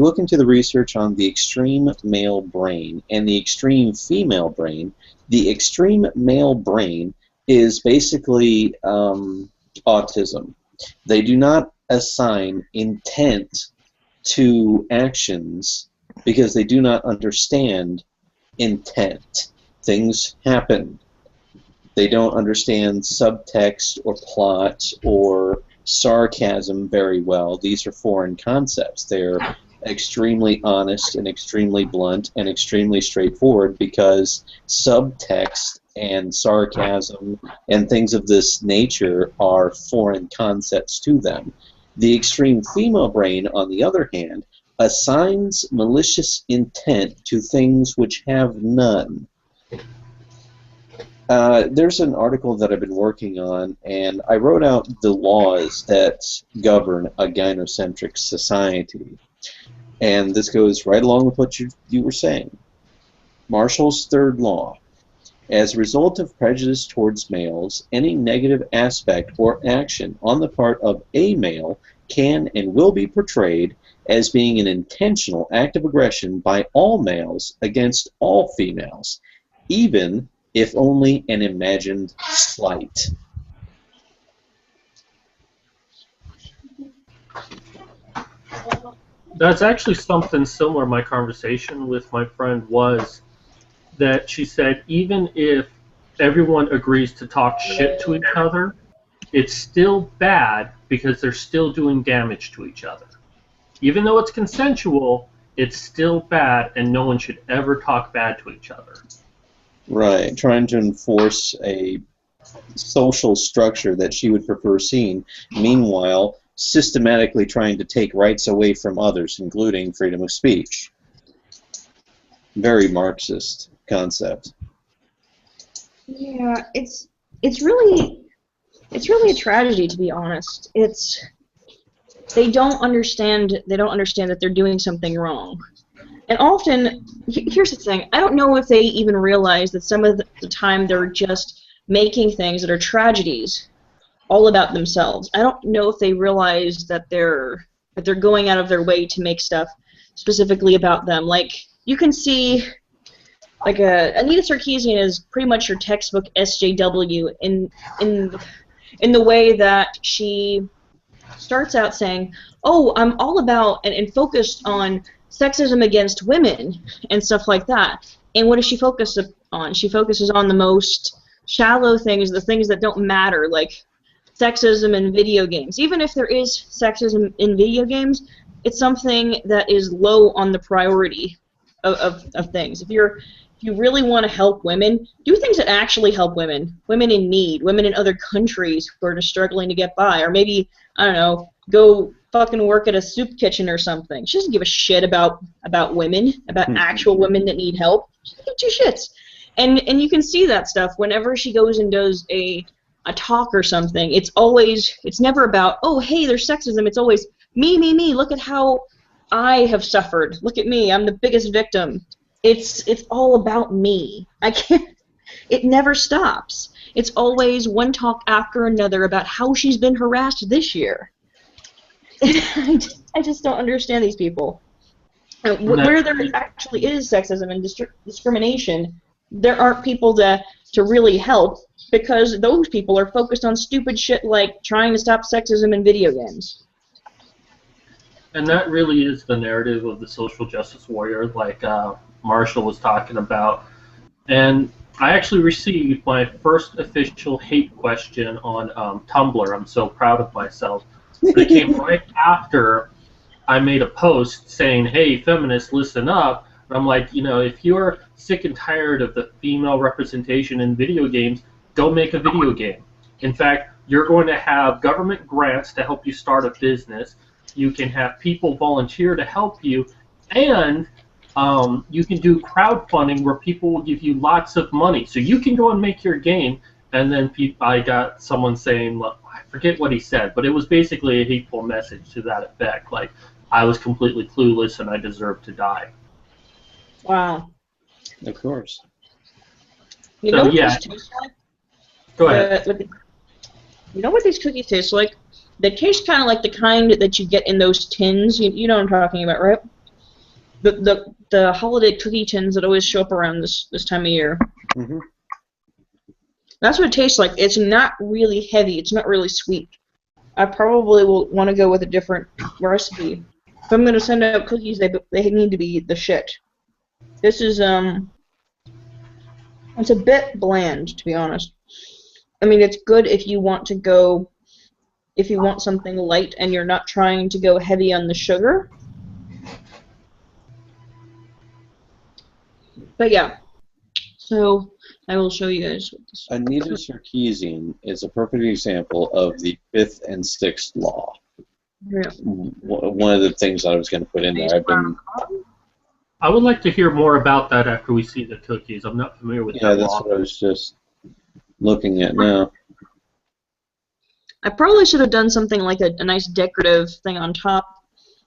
look into the research on the extreme male brain and the extreme female brain, the extreme male brain is basically autism. They do not assign intent to actions because they do not understand intent. Things happen. They don't understand subtext or plot or sarcasm very well. These are foreign concepts. They're extremely honest and extremely blunt and extremely straightforward because subtext and sarcasm and things of this nature are foreign concepts to them. The extreme female brain, on the other hand, assigns malicious intent to things which have none. There's an article that I've been working on, and I wrote out the laws that govern a gynocentric society. And this goes right along with what you were saying. Marshall's third law. As a result of prejudice towards males, any negative aspect or action on the part of a male can and will be portrayed as being an intentional act of aggression by all males against all females, even if only an imagined slight. That's actually something similar. My conversation with my friend was that she said even if everyone agrees to talk shit to each other, it's still bad because they're still doing damage to each other. Even though it's consensual, it's still bad, and no one should ever talk bad to each other. Right, trying to enforce a social structure that she would prefer seen, meanwhile systematically trying to take rights away from others, including freedom of speech. very Marxist concept. Yeah, it's really a tragedy, to be honest. They don't understand that they're doing something wrong. And often, here's the thing, I don't know if they even realize that some of the time they're just making things that are tragedies all about themselves. I don't know if they realize that they're going out of their way to make stuff specifically about them. Like, you can see, like, Anita Sarkeesian is pretty much your textbook SJW in the way that she starts out saying, oh, I'm all about and focused on sexism against women and stuff like that. And what does she focus on? She focuses on the most shallow things, the things that don't matter, like sexism in video games. Even if there is sexism in video games, it's something that is low on the priority of things. If you really want to help women, do things that actually help women in need, women in other countries who are just struggling to get by, or maybe, I don't know, go fucking work at a soup kitchen or something. She doesn't give a shit about women, about actual women that need help. She doesn't give two shits. And you can see that stuff whenever she goes and does a talk or something. It's never about, oh, hey, there's sexism. It's always, me, look at how I have suffered. Look at me, I'm the biggest victim. It's all about me. It never stops. It's always one talk after another about how she's been harassed this year. I just don't understand these people. Where there actually is sexism and discrimination, there aren't people to really help, because those people are focused on stupid shit like trying to stop sexism in video games. And that really is the narrative of the social justice warrior, like Marshall was talking about. And I actually received my first official hate question on Tumblr. I'm so proud of myself. It came right after I made a post saying, hey, feminists, listen up. And I'm like, if you're sick and tired of the female representation in video games, go make a video game. In fact, you're going to have government grants to help you start a business. You can have people volunteer to help you, and you can do crowdfunding where people will give you lots of money. So you can go and make your game, and then I got someone saying, look, I forget what he said, but it was basically a hateful message to that effect, like I was completely clueless and I deserved to die. Wow. Of course. You know what these taste like? Go ahead. You know what these cookies taste like? They taste kind of like the kind that you get in those tins. You know what I'm talking about, right? The holiday cookie tins that always show up around this time of year. Mm-hmm. That's what it tastes like. It's not really heavy. It's not really sweet. I probably will want to go with a different recipe. If I'm going to send out cookies, they need to be the shit. This is, it's a bit bland, to be honest. I mean, it's good if you want something light and you're not trying to go heavy on the sugar. But yeah, so I will show you guys what this. Anita Sarkeesian is a perfect example of the fifth and sixth law. Yeah. One of the things I was going to put in there. I would like to hear more about that after we see the cookies. I'm not familiar with that. Yeah, that's what I was just looking at now. I probably should have done something like a nice decorative thing on top,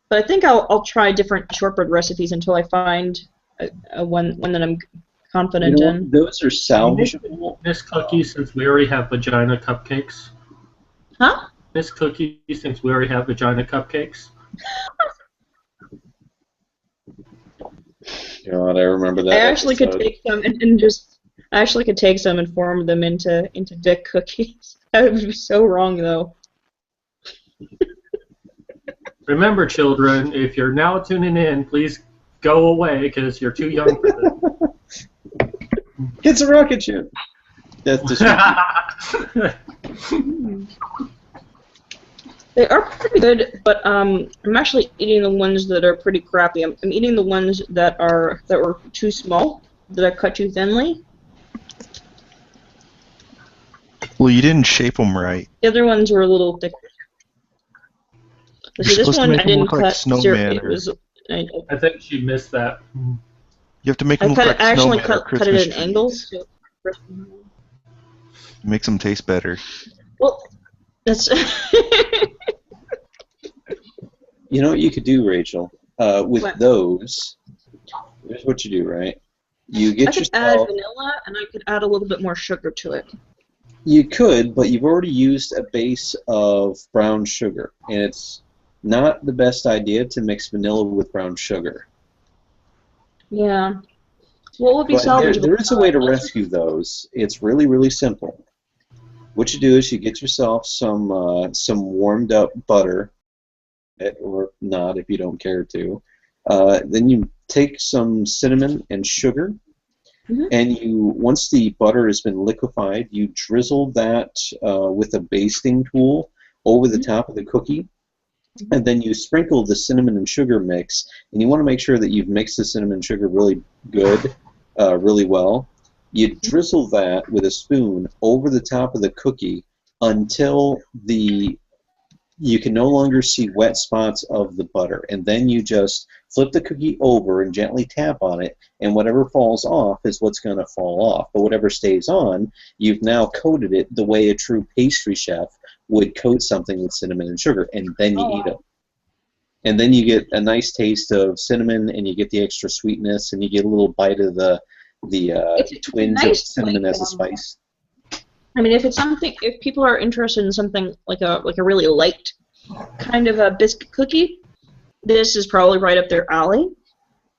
but I think I'll try different shortbread recipes until I find one that I'm confident in. Those are salvageable. Miss Cookie, since we already have vagina cupcakes. Huh? Miss Cookie, since we already have vagina cupcakes. God, I remember that. I actually could take some and form them into dick cookies. That would be so wrong, though. Remember, children, if you're now tuning in, please go away because you're too young for this. It's a rocket ship. That's just. They are pretty good, but I'm actually eating the ones that are pretty crappy. I'm eating the ones that were too small, that I cut too thinly. Well, you didn't shape them right. The other ones were a little thicker. You're See, this supposed to one make I them didn't look like cut. snowman. I think she missed that. You have to make I them look like actually snowmen or cut it Christmas at an angle. trees. So, Makes them taste better. well, that's You know what you could do, Rachel? With What? those, here's what you do, right? You I get could add yourself. vanilla, and I could add a little bit more sugar to it. You could, but you've already used a base of brown sugar, and it's not the best idea to mix vanilla with brown sugar. Yeah. What would be But salvageable? there is a way to rescue those. It's really, really simple. What you do is you get yourself some warmed up butter, or not if you don't care to. Then you take some cinnamon and sugar, Mhm. and once the butter has been liquefied, you drizzle that with a basting tool over the top of the cookie, and then you sprinkle the cinnamon and sugar mix, and you want to make sure that you've mixed the cinnamon and sugar really good, really well. You drizzle that with a spoon over the top of the cookie until you can no longer see wet spots of the butter, and then you just flip the cookie over and gently tap on it, and whatever falls off is what's going to fall off. But whatever stays on, you've now coated it the way a true pastry chef would coat something with cinnamon and sugar, and then you eat it. And then you get a nice taste of cinnamon, and you get the extra sweetness, and you get a little bite of the twinge of nice, cinnamon as a spice. I mean, if people are interested in something like a really light kind of a biscuit cookie, this is probably right up their alley.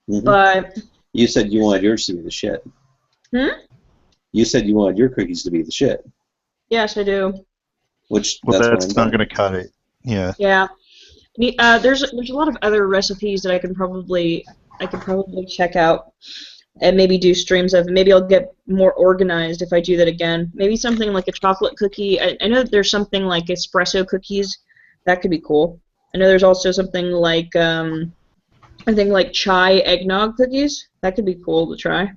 Mm-hmm. But you said you wanted yours to be the shit. You said you wanted your cookies to be the shit. Yes, I do. That's not going to cut it. Yeah. Yeah. There's a lot of other recipes that I can probably check out and maybe do streams of. Maybe I'll get more organized if I do that again. Maybe something like a chocolate cookie. I know that there's something like espresso cookies. That could be cool. I know there's also something like I think like chai eggnog cookies. That could be cool to try.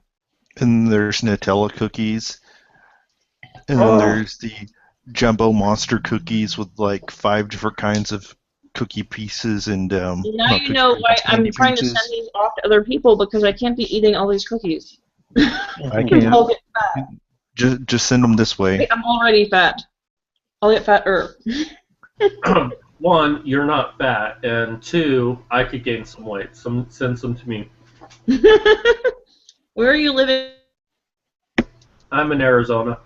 And there's Nutella cookies. And then there's the jumbo monster cookies with like 5 different kinds of cookie pieces and now you know why I'm trying to send these off to other people, because I can't be eating all these cookies. I can't. I'll get fat. Just send them this way. I'm already fat. I'll get fatter. 1, you're not fat, and 2, I could gain some weight. Send some to me. Where are you living? I'm in Arizona.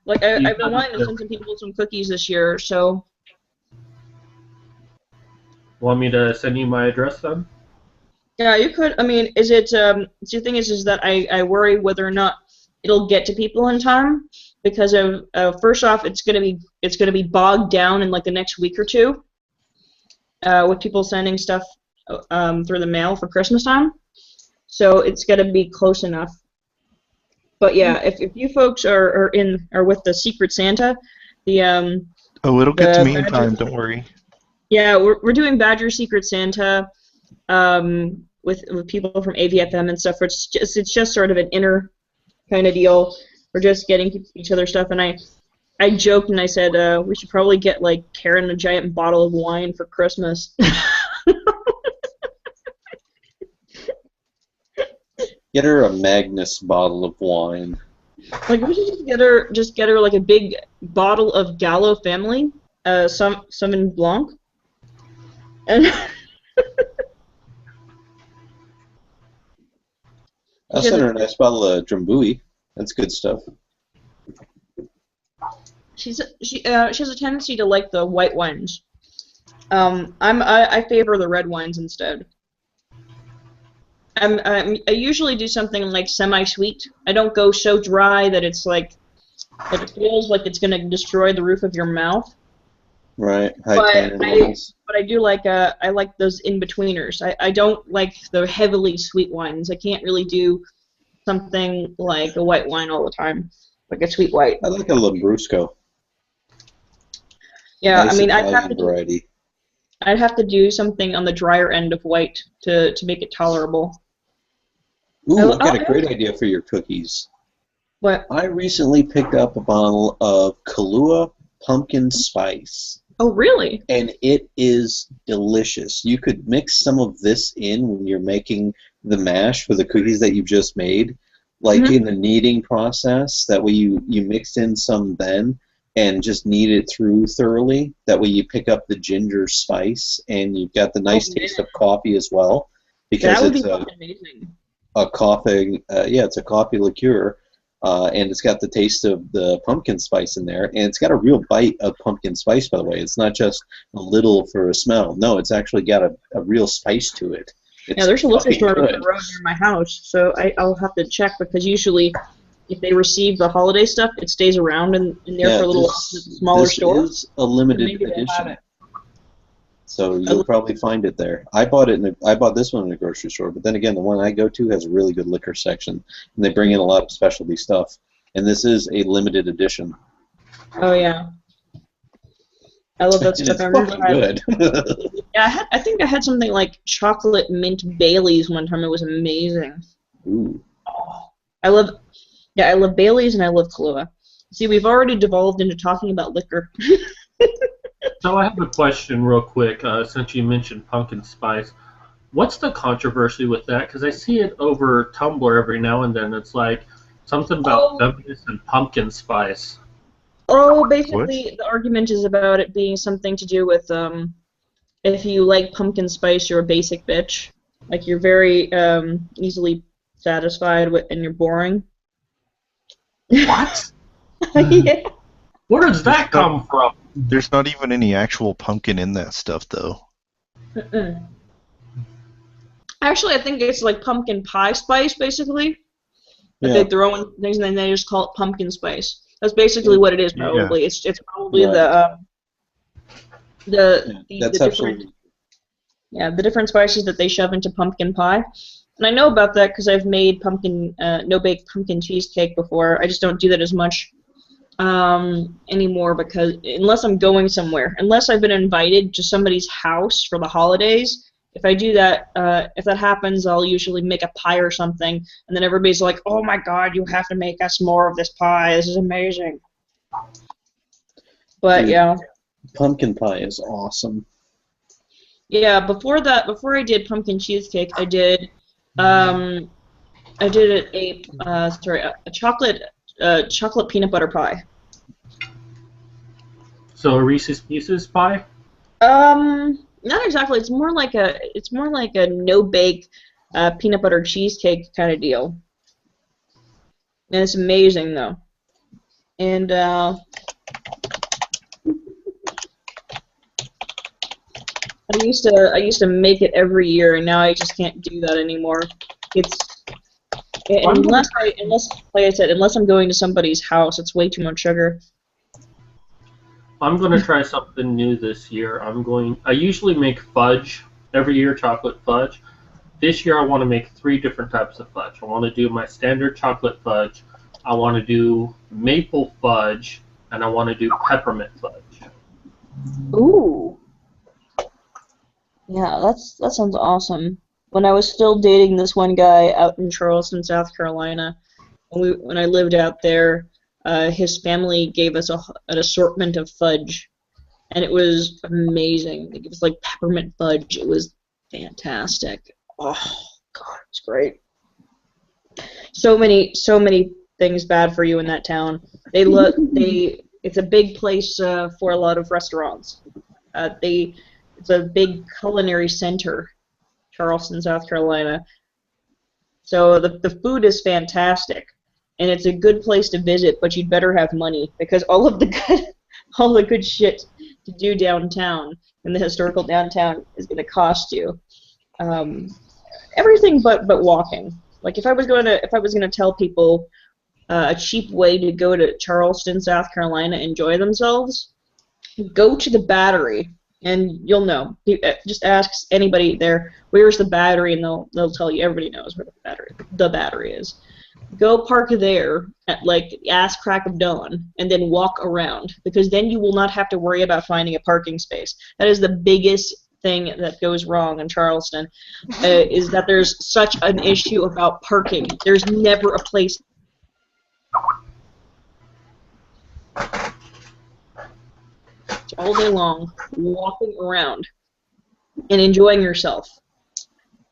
Like I've been wanting to send some people some cookies this year, so. Want me to send you my address then? Yeah, you could. I mean, is it? The thing is that I worry whether or not it'll get to people in time, because of first off, it's gonna be bogged down in like the next week or two, with people sending stuff through the mail for Christmas time. So it's gotta be close enough. But yeah, if you folks are with the Secret Santa, it'll get to me in time. Don't worry. Yeah, we're doing Badger Secret Santa, with people from AVFM and stuff. It's just sort of an inner kind of deal. We're just getting each other stuff, and I joked and I said we should probably get like Karen a giant bottle of wine for Christmas. Get her a Magnus bottle of wine. Like we should just get her like a big bottle of Gallo Family, Sauvignon Blanc, and I'll send her a nice bottle of Drambuie. That's good stuff. she has a tendency to like the white wines. I favor the red wines instead. I usually do something like semi-sweet. I don't go so dry that it's like it feels like it's gonna destroy the roof of your mouth. Right. But I do like I like those in-betweeners. I don't like the heavily sweet wines. I can't really do something like a white wine all the time, like a sweet white. I like a Lambrusco. Yeah, nice I mean I'd have to do something on the drier end of white to make it tolerable. Ooh, I've got a great idea for your cookies. What? I recently picked up a bottle of Kahlua pumpkin spice. Oh, really? And it is delicious. You could mix some of this in when you're making the mash for the cookies that you've just made, like in the kneading process. That way you mix in some then and just knead it through thoroughly. That way you pick up the ginger spice and you've got the nice taste of coffee as well, because That would it's be fucking amazing. a coffee. It's a coffee liqueur. And it's got the taste of the pumpkin spice in there, and it's got a real bite of pumpkin spice, by the way. It's not just a little for a smell. No, it's actually got a real spice to it. It's There's a liquor store fucking over the road near my house, so I'll have to check, because usually if they receive the holiday stuff, it stays around in there for a little while. It's a smaller store. This is a limited Maybe they'll have edition, it. so you'll probably find it there. I bought this one in a grocery store, but then again, the one I go to has a really good liquor section, and they bring in a lot of specialty stuff. And this is a limited edition. Oh yeah, I love that And stuff. it's I remember fucking good. Yeah, I think I had something like chocolate mint Baileys one time. It was amazing. Ooh. I love Baileys and I love Kahlua. See, we've already devolved into talking about liquor. So I have a question real quick, since you mentioned pumpkin spice. What's the controversy with that? Because I see it over Tumblr every now and then. It's like something about gummies and pumpkin spice. Oh, basically, the argument is about it being something to do with if you like pumpkin spice, you're a basic bitch. Like, you're very easily satisfied and you're boring. What? Yeah. Where does that come from? There's not even any actual pumpkin in that stuff, though. Actually, I think it's like pumpkin pie spice, basically. That Yeah. they throw in things and then they just call it pumpkin spice. That's basically what it is, probably. Yeah. It's probably Right. the That's different, absolutely. the different spices that they shove into pumpkin pie. And I know about that because I've made no-bake pumpkin cheesecake before. I just don't do that as much anymore, because unless I'm going somewhere, unless I've been invited to somebody's house for the holidays, if I do that, if that happens, I'll usually make a pie or something, and then everybody's like, "Oh my God, you have to make us more of this pie. This is amazing." But Dude, yeah. Pumpkin pie is awesome. Yeah, before I did pumpkin cheesecake, I did a chocolate peanut butter pie. So a Reese's Pieces pie? Not exactly. It's more like a no bake peanut butter cheesecake kind of deal. And it's amazing though. And I used to make it every year, and now I just can't do that anymore. Unless like I said, unless I'm going to somebody's house, it's way too much sugar. I'm going to try something new this year. I usually make fudge every year, chocolate fudge. This year I want to make 3 different types of fudge. I want to do my standard chocolate fudge, I want to do maple fudge, and I want to do peppermint fudge. Ooh. Yeah, that sounds awesome. When I was still dating this one guy out in Charleston, South Carolina, when I lived out there, his family gave us an assortment of fudge, and it was amazing. It was like peppermint fudge. It was fantastic. Oh God, it's great. So many things bad for you in that town. It's a big place for a lot of restaurants. It's a big culinary center, Charleston, South Carolina. So the food is fantastic, and it's a good place to visit. But you'd better have money, because all the good shit to do downtown in the historical downtown is going to cost you everything but walking. Like if I was going to tell people a cheap way to go to Charleston, South Carolina, enjoy themselves, go to the Battery. And you'll know. Just ask anybody there, where's the Battery, and they'll tell you. Everybody knows where the battery is. Go park there at like the ass crack of dawn, and then walk around, because then you will not have to worry about finding a parking space. That is the biggest thing that goes wrong in Charleston, is that there's such an issue about parking. There's never a place. all day long, walking around and enjoying yourself.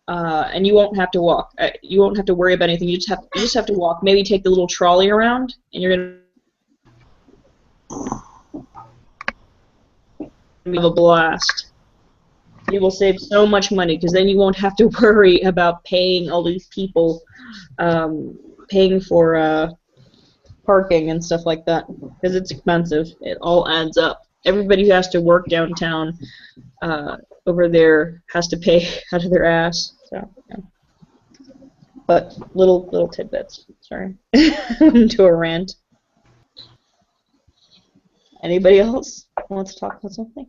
And you won't have to walk. You won't have to worry about anything. You just have to walk. Maybe take the little trolley around, and you're gonna have a blast. You will save so much money because then you won't have to worry about paying all these people, paying for parking and stuff like that because it's expensive. It all adds up. Everybody who has to work downtown over there has to pay out of their ass. So, yeah. But little tidbits. Sorry, to a rant. Anybody else wants to talk about something?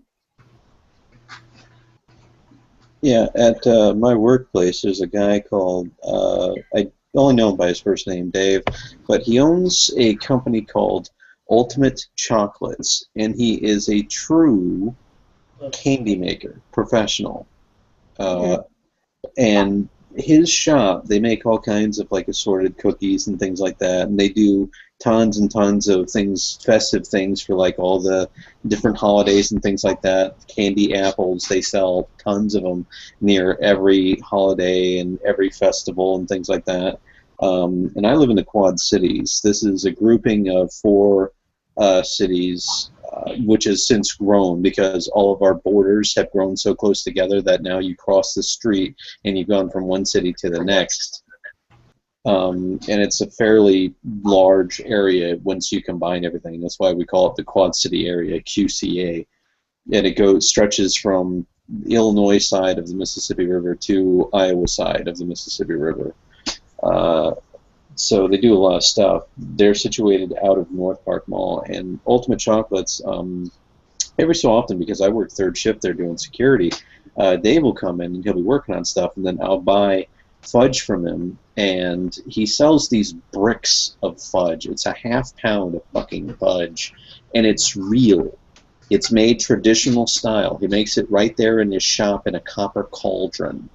Yeah, at my workplace, there's a guy called, I only know him by his first name, Dave, but he owns a company called Ultimate Chocolates, and he is a true candy maker, professional. And his shop, they make all kinds of like assorted cookies and things like that, and they do tons and tons of things, festive things for like all the different holidays and things like that. Candy apples, they sell tons of them near every holiday and every festival and things like that. And I live in the Quad Cities. This is a grouping of 4 cities, which has since grown because all of our borders have grown so close together that now you cross the street and you've gone from one city to the next. And it's a fairly large area once you combine everything. That's why we call it the Quad City area, QCA. And it stretches from the Illinois side of the Mississippi River to Iowa side of the Mississippi River. So they do a lot of stuff. They're situated out of North Park Mall, and Ultimate Chocolates, every so often, because I work third shift there doing security, Dave will come in and he'll be working on stuff, and then I'll buy fudge from him, and he sells these bricks of fudge. It's a ½ pound of fucking fudge, and it's real. It's made traditional style. He makes it right there in his shop in a copper cauldron.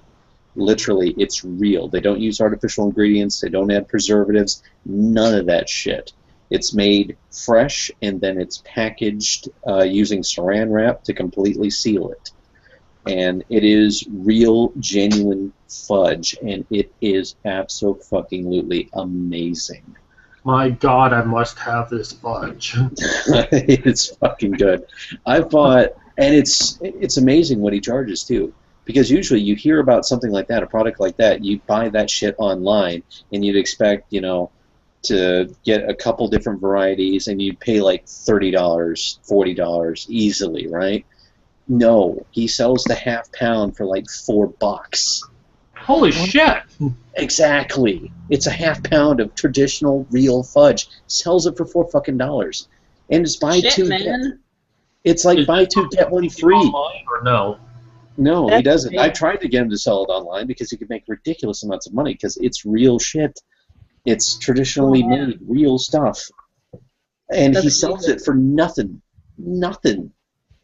Literally, it's real. They don't use artificial ingredients. They don't add preservatives. None of that shit. It's made fresh, and then it's packaged using saran wrap to completely seal it. And it is real, genuine fudge, and it is absolutely amazing. My God, I must have this fudge. It's fucking good. I bought, and it's amazing what he charges too. Because usually you hear about something like that, a product like that, you buy that shit online, and you'd expect, to get a couple different varieties, and you'd pay like $30, $40 easily, right? No, he sells the ½ pound for like $4. Holy shit! Exactly. It's a ½ pound of traditional real fudge. Sells it for $4 fucking dollars, and it's buy Shit, two. man. It's like buy two get one free. Online or no? No, he That's doesn't. big. I tried to get him to sell it online because he could make ridiculous amounts of money because it's real shit. It's traditionally made, real stuff. And he sells it for nothing. Nothing.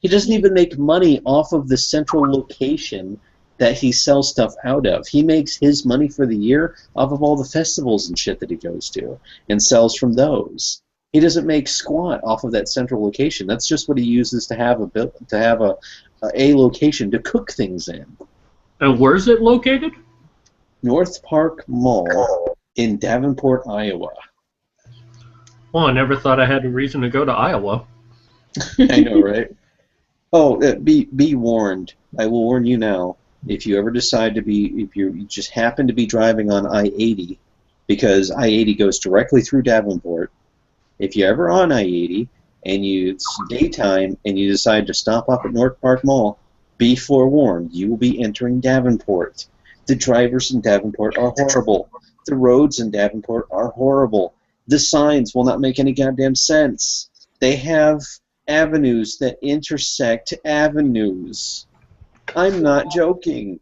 He doesn't even make money off of the central location that he sells stuff out of. He makes his money for the year off of all the festivals and shit that he goes to and sells from those. He doesn't make squat off of that central location. That's just what he uses to have a location to cook things in. And where's it located? North Park Mall in Davenport, Iowa. Well, I never thought I had a reason to go to Iowa. I know, right? Oh, be warned. I will warn you now. If you ever decide if you just happen to be driving on I-80, because I-80 goes directly through Davenport, if you're ever on I-80 and it's daytime and you decide to stop up at North Park Mall, be forewarned, you will be entering Davenport. The drivers in Davenport are horrible. The roads in Davenport are horrible. The signs will not make any goddamn sense. They have avenues that intersect avenues. I'm not joking.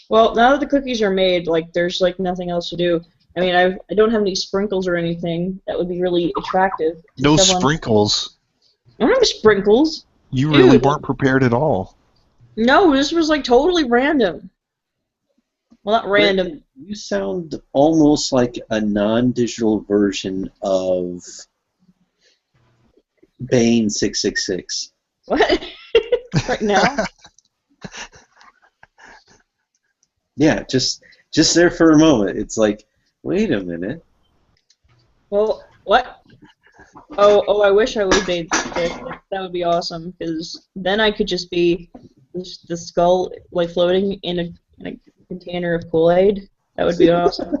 Well, now that the cookies are made, there's nothing else to do. I mean, I don't have any sprinkles or anything that would be really attractive. No sprinkles. I don't have sprinkles. You really weren't prepared at all. No, this was totally random. Well, not random. You sound almost like a non-digital version of Bane 666. What? Right now? Yeah, just there for a moment. It's like, wait a minute. Well, what? Oh, I wish I would be. That would be awesome, because then I could just be the skull, like, floating in a container of Kool-Aid. That would be awesome.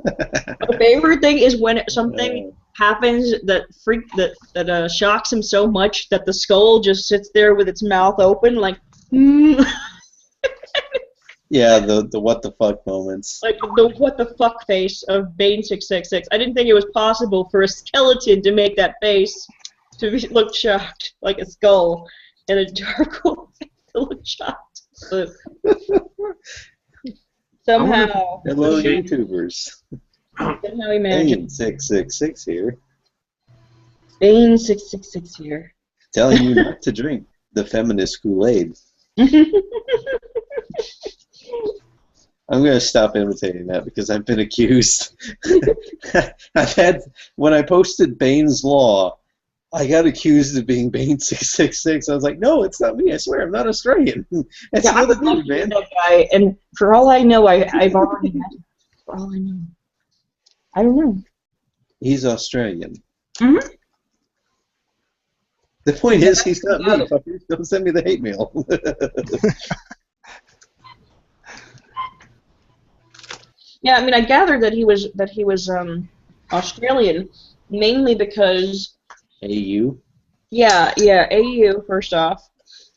My favorite thing is when something happens that shocks him so much that the skull just sits there with its mouth open, like, Yeah, the what the fuck moments. like the what the fuck face of Bane 666. I didn't think it was possible for a skeleton to make that face look shocked, like a skull, and a charcoal face to look shocked. But somehow, Hello, YouTubers. somehow he managed. Bane 666 here, Bane 666 here. telling you not to drink the feminist Kool-Aid. I'm going to stop imitating that because I've been accused. I've had, when I posted Bane's Law, I got accused of being Bane 666. I was like, no, it's not me. I swear, I'm not Australian. That's Yeah, another I'm dude, man. that guy, and for all I know, I've already met him. For all I know, I don't know. He's Australian. Mm-hmm. The point is, he's not me. Fuckers. Don't send me the hate mail. Yeah, I mean, I gathered that he was Australian, mainly because AU. yeah, AU first off,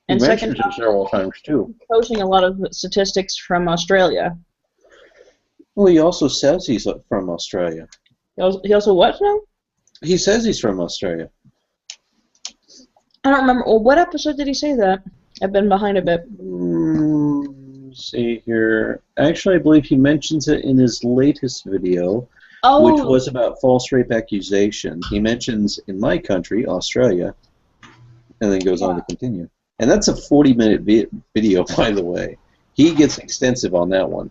and He second mentions it off, several times too. posting a lot of statistics from Australia. Well, he also says he's from Australia. He also what now? He says he's from Australia. I don't remember. Well, what episode did he say that? I've been behind a bit. Let's see here. Actually, I believe he mentions it in his latest video, Oh, which was about false rape accusation. He mentions in my country, Australia, and then goes on to continue. And that's a 40-minute video, by the way. He gets extensive on that one.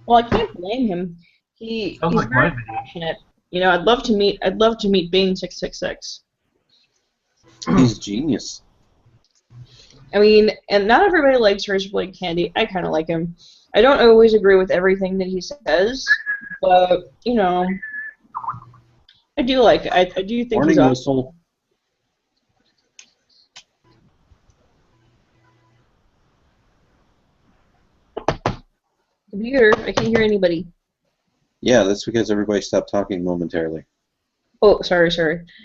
well, I can't blame him. He's like very my video. passionate. You know, I'd love to meet Bane 666. He's genius. I mean, and not everybody likes Razorblade Candy. I kind of like him. I don't always agree with everything that he says, but, you know, I do like it. I do think Warning he's awesome. whistle. Computer, I can't hear anybody. Yeah, that's because everybody stopped talking momentarily. Oh, sorry.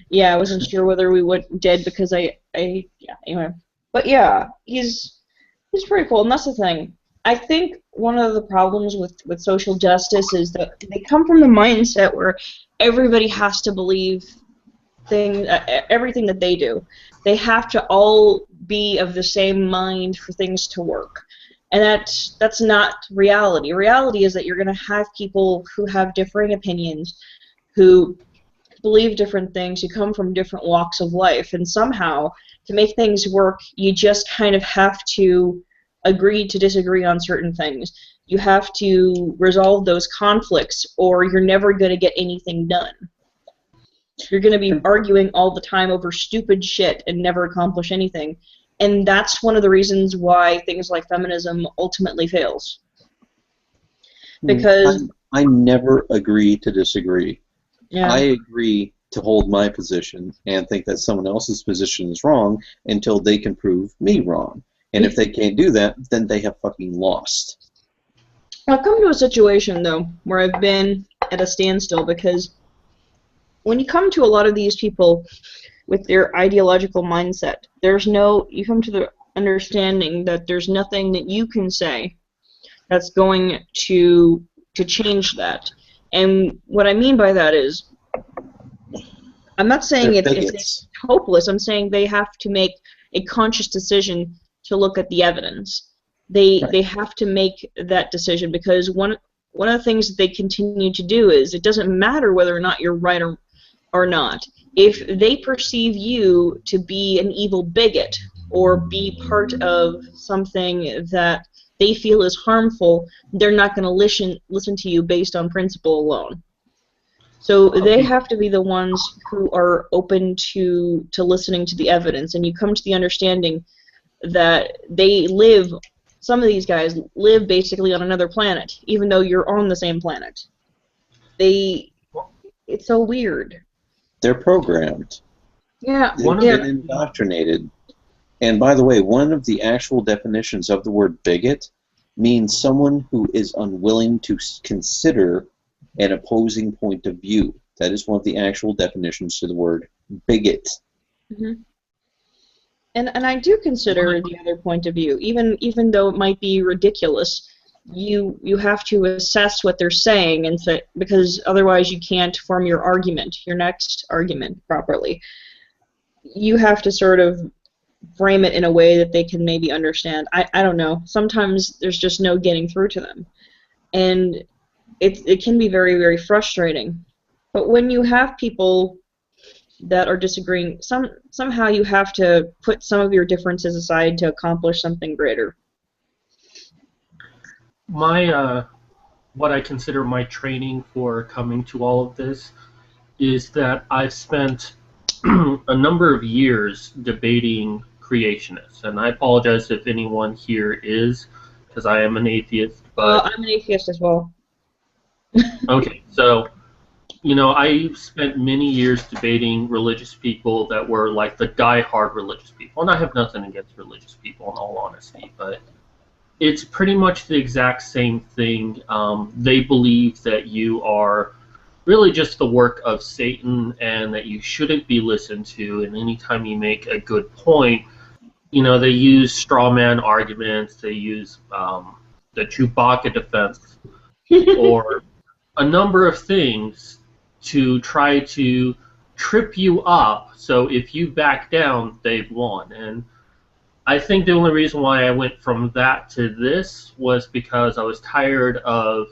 Yeah, I wasn't sure whether we went dead because yeah, anyway. But yeah, he's pretty cool, and that's the thing. I think one of the problems with social justice is that they come from the mindset where everybody has to believe everything that they do. They have to all be of the same mind for things to work. And that's not reality. Reality is that you're going to have people who have differing opinions, who believe different things, who come from different walks of life, and somehow, to make things work, you just kind of have to agree to disagree on certain things. You have to resolve those conflicts, or you're never going to get anything done. You're going to be arguing all the time over stupid shit and never accomplish anything. And that's one of the reasons why things like feminism ultimately fails. Because I never agree to disagree. yeah. I agree to hold my position and think that someone else's position is wrong until they can prove me wrong. And if they can't do that, then they have fucking lost. I've come to a situation, though, where I've been at a standstill, because when you come to a lot of these people with their ideological mindset, you come to the understanding that there's nothing that you can say that's going to change that. And what I mean by that is, I'm not saying it's hopeless. I'm saying they have to make a conscious decision to look at the evidence. They have to make that decision, because one of the things that they continue to do is, it doesn't matter whether or not you're right or not. If they perceive you to be an evil bigot or be part of something that they feel is harmful, they're not going to listen to you based on principle alone. So they have to be the ones who are open to listening to the evidence, and you come to the understanding that some of these guys live basically on another planet, even though you're on the same planet. It's so weird. They're programmed. Yeah. They've been indoctrinated. And by the way, one of the actual definitions of the word bigot means someone who is unwilling to consider an opposing point of view. That is one of the actual definitions to the word bigot. Mm-hmm. And I do consider the other point of view, even though it might be ridiculous. You have to assess what they're saying, and because otherwise you can't form your next argument properly. You have to sort of frame it in a way that they can maybe understand. I don't know. Sometimes there's just no getting through to them, and it can be very, very frustrating. But when you have people that are disagreeing, somehow you have to put some of your differences aside to accomplish something greater. What I consider my training for coming to all of this is that I've spent a number of years debating creationists, and I apologize if anyone here is, because I am an atheist. But I'm an atheist as well. Okay, so I spent many years debating religious people that were like the die-hard religious people, and I have nothing against religious people in all honesty, but it's pretty much the exact same thing. They believe that you are really just the work of Satan and that you shouldn't be listened to, and anytime you make a good point, they use straw man arguments, they use the Chewbacca defense, or a number of things to try to trip you up, so if you back down, they've won. And I think the only reason why I went from that to this was because I was tired of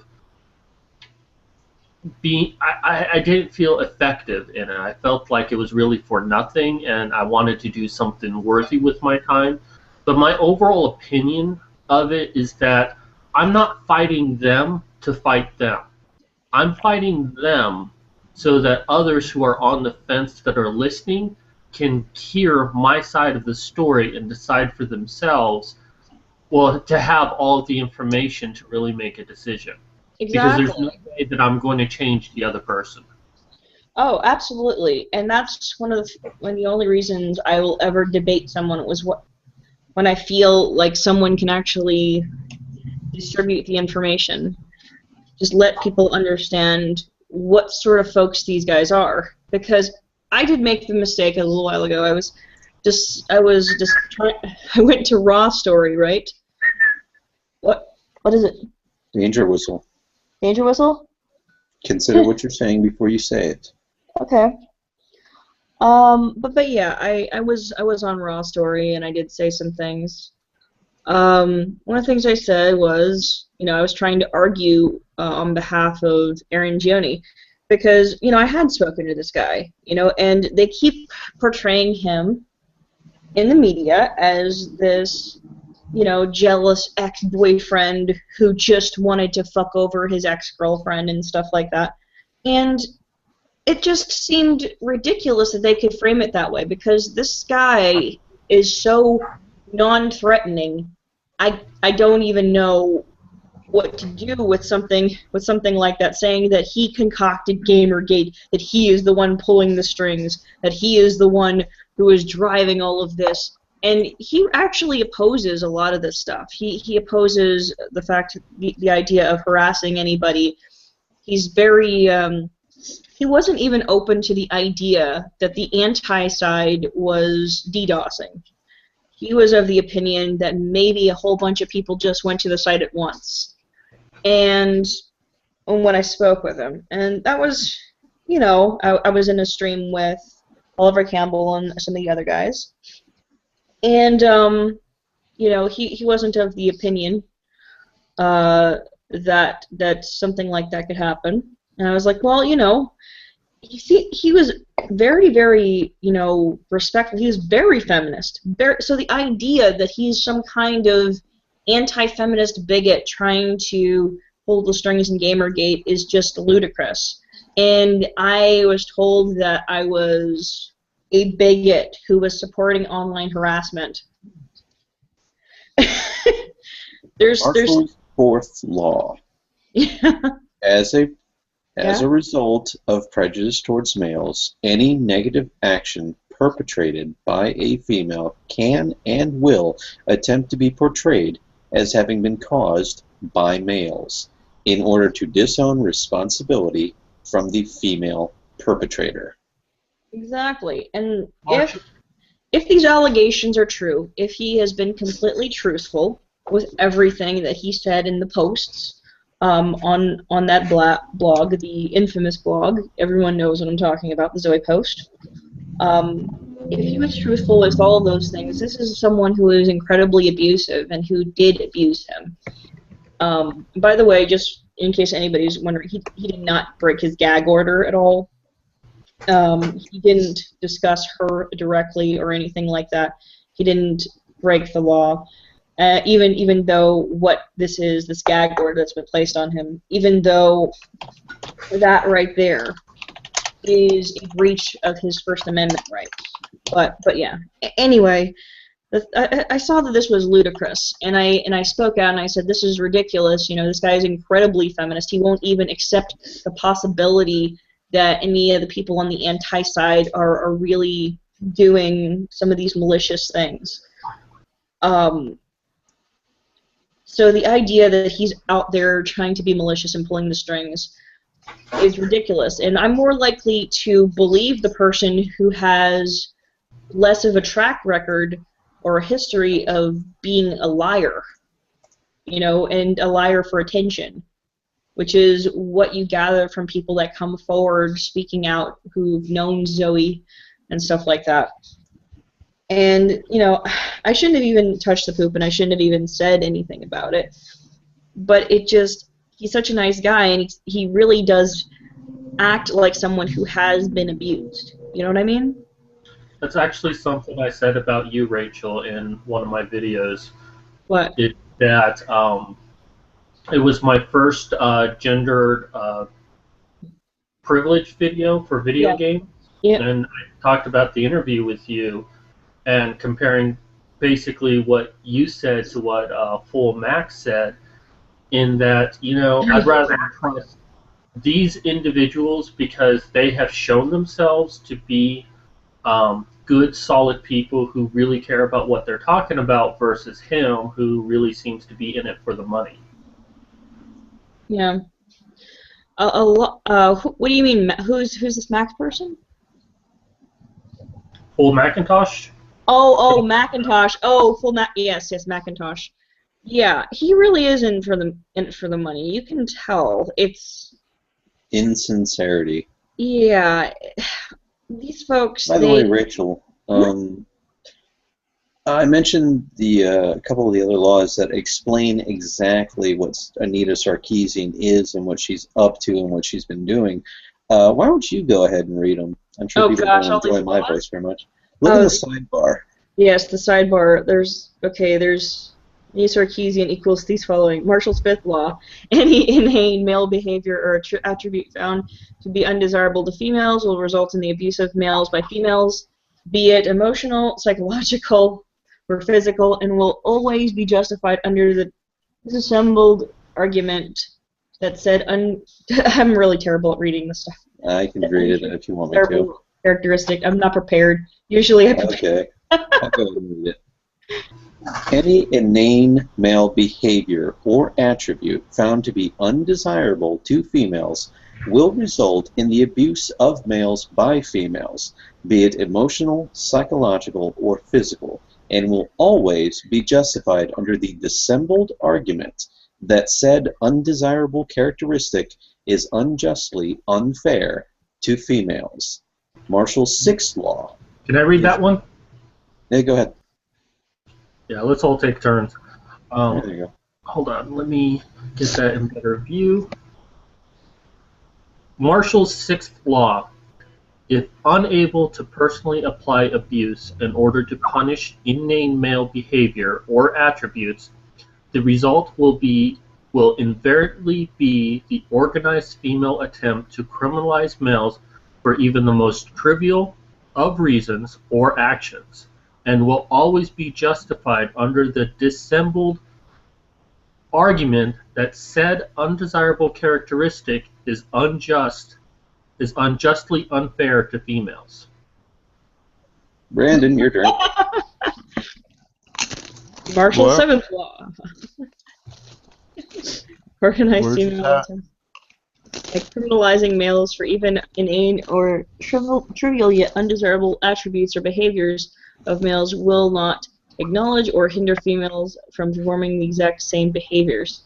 I didn't feel effective in it. I felt like it was really for nothing, and I wanted to do something worthy with my time. But my overall opinion of it is that I'm not fighting them to fight them. I'm fighting them so that others who are on the fence that are listening can hear my side of the story and decide for themselves, well, to have all of the information to really make a decision. Exactly. Because there's no way that I'm going to change the other person. Oh, absolutely. And that's one of the only reasons I will ever debate someone was when I feel like someone can actually distribute the information. Just let people understand what sort of folks these guys are. Because I did make the mistake a little while ago. I went to Raw Story, right? What is it? Danger whistle. Danger whistle? Consider what you're saying before you say it. Okay. But yeah, I was on Raw Story, and I did say some things. One of the things I said was, I was trying to argue on behalf of Aaron Gioni, because I had spoken to this guy, and they keep portraying him in the media as this, jealous ex-boyfriend who just wanted to fuck over his ex-girlfriend and stuff like that. And it just seemed ridiculous that they could frame it that way, because this guy is so non-threatening. I don't even know what to do with something like that, saying that he concocted Gamergate, that he is the one pulling the strings, that he is the one who is driving all of this. And he actually opposes a lot of this stuff. He opposes the idea of harassing anybody. He's very he wasn't even open to the idea that the anti-side was DDoSing. He was of the opinion that maybe a whole bunch of people just went to the site at once. And when I spoke with him, and that was, I was in a stream with Oliver Campbell and some of the other guys, and he wasn't of the opinion that something like that could happen. And I was like, well, he was very, very, respectful. He was very feminist. So the idea that he's some kind of anti-feminist bigot trying to hold the strings in Gamergate is just ludicrous. and I was told that I was a bigot who was supporting online harassment. there's Marshall's fourth law. As a result of prejudice towards males, any negative action perpetrated by a female can and will attempt to be portrayed as having been caused by males in order to disown responsibility from the female perpetrator. Exactly. And if these allegations are true, if he has been completely truthful with everything that he said in the posts, on that blog, the infamous blog, everyone knows what I'm talking about, the Zoe post. If he was truthful with all of those things, this is someone who is incredibly abusive and who did abuse him. By the way, just in case anybody's wondering, he did not break his gag order at all. He didn't discuss her directly or anything like that. He didn't break the law. Even though what this is, this gag order that's been placed on him, even though that right there is a breach of his First Amendment rights. But yeah. Anyway, I saw that this was ludicrous, and I spoke out and I said, this is ridiculous. You know, this guy is incredibly feminist. He won't even accept the possibility that any of the people on the anti-side are really doing some of these malicious things. So the idea that he's out there trying to be malicious and pulling the strings is ridiculous. And I'm more likely to believe the person who has less of a track record or a history of being a liar, you know, and a liar for attention, which is what you gather from people that come forward speaking out who've known Zoe and stuff like that. And, you know, I shouldn't have even touched the poop and I shouldn't have even said anything about it. But it just, he's such a nice guy and he really does act like someone who has been abused. You know what I mean? That's actually something I said about you, Rachel, in one of my videos. What? It was my first gendered privilege video for video games. Yeah. And I talked about the interview with you and comparing basically what you said to what Full Max said, in that, you know, I'd rather trust these individuals because they have shown themselves to be good, solid people who really care about what they're talking about versus him who really seems to be in it for the money. Yeah. What do you mean? Who's this Max person? Full Macintosh? Oh, Macintosh. Oh, yes, Macintosh. Yeah, he really is in for the money. You can tell. It's insincerity. Yeah, these folks. By the way, Rachel, I mentioned a couple of the other laws that explain exactly what Anita Sarkeesian is and what she's up to and what she's been doing. Why don't you go ahead and read them? I'm sure people don't enjoy my voice very much. Look at the sidebar. Yes, the sidebar. There's Anita Sarkeesian equals these following. Marshall's fifth law: any inane male behavior or attribute found to be undesirable to females will result in the abuse of males by females, be it emotional, psychological, or physical, and will always be justified under the disassembled argument that said I'm really terrible at reading this stuff. I can read it if you want me to. Characteristic. I'm not prepared. Usually I prepare. Okay. I'll go ahead and read it. Any inane male behavior or attribute found to be undesirable to females will result in the abuse of males by females, be it emotional, psychological, or physical, and will always be justified under the dissembled argument that said undesirable characteristic is unjustly unfair to females. Marshall's sixth law. Can I read that one? Yeah, go ahead. Yeah, let's all take turns. There you go. Hold on, let me get that in better view. Marshall's sixth law. If unable to personally apply abuse in order to punish inane male behavior or attributes, the result will be will invariably be the organized female attempt to criminalize males for even the most trivial of reasons or actions, and will always be justified under the dissembled argument that said undesirable characteristic is unjustly unfair to females. Brandon, your turn. Marshall What? Seventh Law. Organized Where's female that? attempts. Like criminalizing males for even inane or trivial yet undesirable attributes or behaviors of males will not acknowledge or hinder females from performing the exact same behaviors.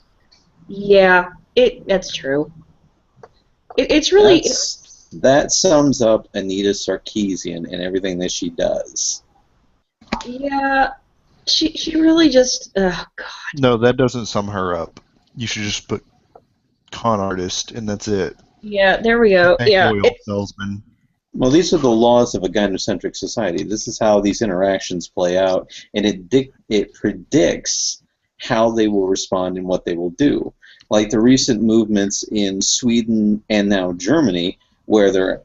Yeah, that's true. It's really That sums up Anita Sarkeesian and everything that she does. yeah. She really just God. No, that doesn't sum her up. You should just put con artist, and that's it. Yeah, there we go. Bank Yeah, oil salesman. Well, these are the laws of a gynocentric society. This is how these interactions play out, and it predicts how they will respond and what they will do. Like the recent movements in Sweden and now Germany, where they're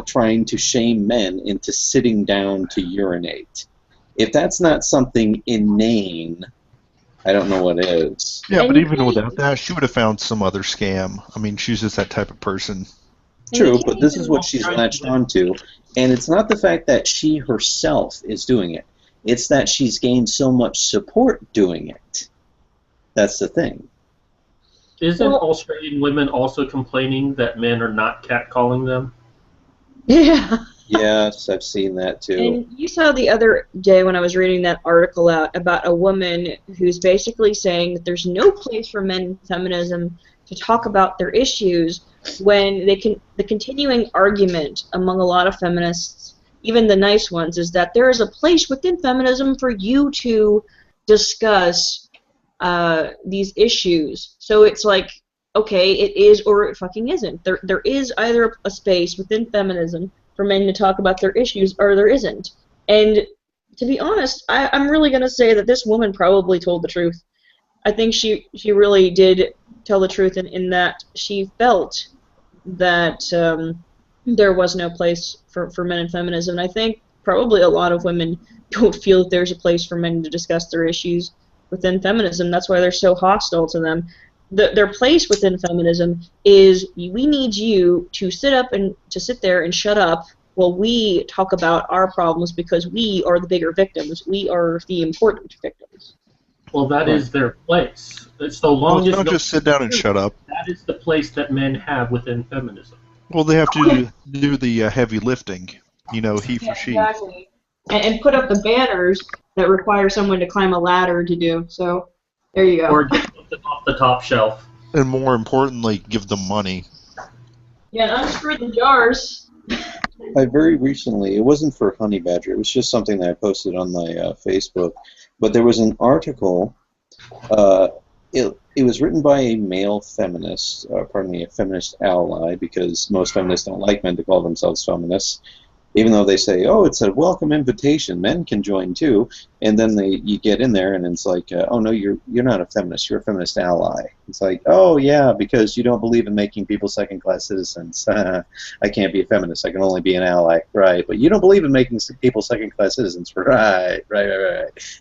trying to shame men into sitting down to urinate. If that's not something inane, I don't know what is. Yeah, And but you even can't without that, she would have found some other scam. I mean, she's just that type of person. True, but this is what she's latched onto, and it's not the fact that she herself is doing it. It's that she's gained so much support doing it. That's the thing. Isn't Well- Australian women also complaining that men are not catcalling them? Yeah. Yes, I've seen that too. And you saw the other day when I was reading that article out about a woman who's basically saying that there's no place for men in feminism to talk about their issues when the continuing argument among a lot of feminists, even the nice ones, is that there is a place within feminism for you to discuss these issues. So it's like, okay, it is or it fucking isn't. There is either a space within feminism for men to talk about their issues, or there isn't. And to be honest, I'm really going to say that this woman probably told the truth. I think she really did tell the truth in that she felt that there was no place for men in feminism. And I think probably a lot of women don't feel that there's a place for men to discuss their issues within feminism. That's why they're so hostile to them. Their place within feminism is we need you to sit there and shut up while we talk about our problems because we are the bigger victims. We are the important victims. Well, that is their place. So long Well, as don't just sit down and shut up. that is the place that men have within feminism. Well, they have to do the heavy lifting. You know, he for she. Exactly. And put up the banners that require someone to climb a ladder to do. So there you go. Or get something off the top shelf. And more importantly, give them money. Yeah, and unscrew the jars. I very recently, it wasn't for Honey Badger, it was just something that I posted on my Facebook, but there was an article, it was written by a male feminist, a feminist ally, because most feminists don't like men to call themselves feminists, even though they say, oh, it's a welcome invitation, men can join too, and then you get in there and it's like, oh no, you're not a feminist, you're a feminist ally. It's like, oh yeah, because you don't believe in making people second-class citizens. I can't be a feminist, I can only be an ally, right? But you don't believe in making people second-class citizens, right.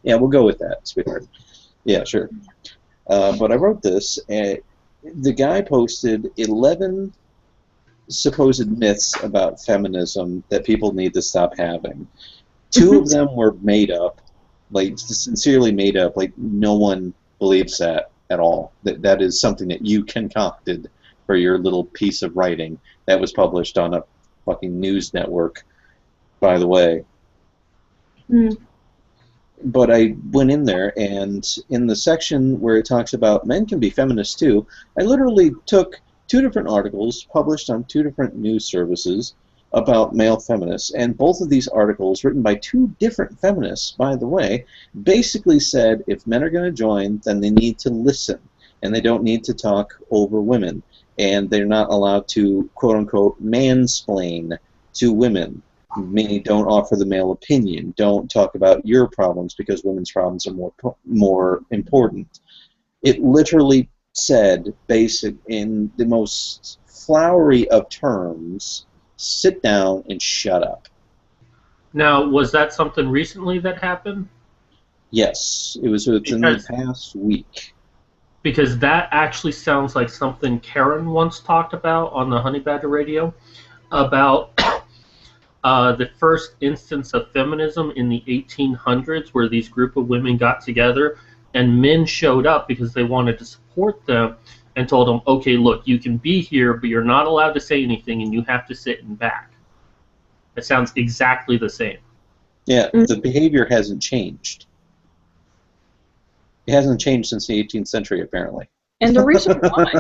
Yeah, we'll go with that, sweetheart. Yeah, sure. But I wrote this, and the guy posted 11 supposed myths about feminism that people need to stop having. 2 of them were made up, like sincerely made up, like no one believes that at all. That is something that you concocted for your little piece of writing that was published on a fucking news network, by the way. But I went in there, and in the section where it talks about men can be feminists too, I literally took 2 different articles published on 2 different news services about male feminists, and both of these articles, written by 2 different feminists, by the way, basically said if men are going to join, then they need to listen, and they don't need to talk over women, and they're not allowed to, quote-unquote, mansplain to women, meaning don't offer the male opinion, don't talk about your problems because women's problems are more important. It literally said, basic in the most flowery of terms, sit down and shut up. Now, was that something recently that happened? Yes, it was within the Because past week. because that actually sounds like something Karen once talked about on the Honey Badger Radio about the first instance of feminism in the 1800s, where these group of women got together and men showed up because they wanted to support them and told them, okay, look, you can be here, but you're not allowed to say anything and you have to sit in back. It sounds exactly the same. Yeah, the behavior hasn't changed. It hasn't changed since the 18th century, apparently. And the reason why,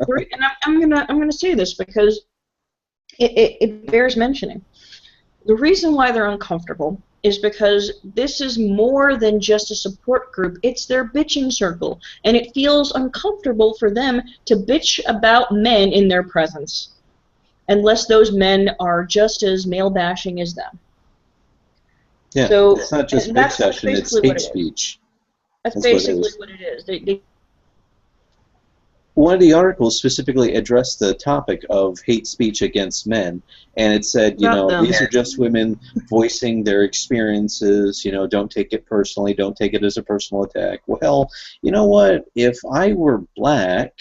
and I'm gonna say this because it bears mentioning. The reason why they're uncomfortable is because this is more than just a support group. It's their bitching circle, and it feels uncomfortable for them to bitch about men in their presence, unless those men are just as male bashing as them. Yeah, So, it's not just and bitch that's session, it's basically what hate it is. speech. That's That's what it basically is. what it is. They One of the articles specifically addressed the topic of hate speech against men, and it said, you About know, them. these are just women voicing their experiences, you know, don't take it personally, don't take it as a personal attack. Well, you know what? If I were black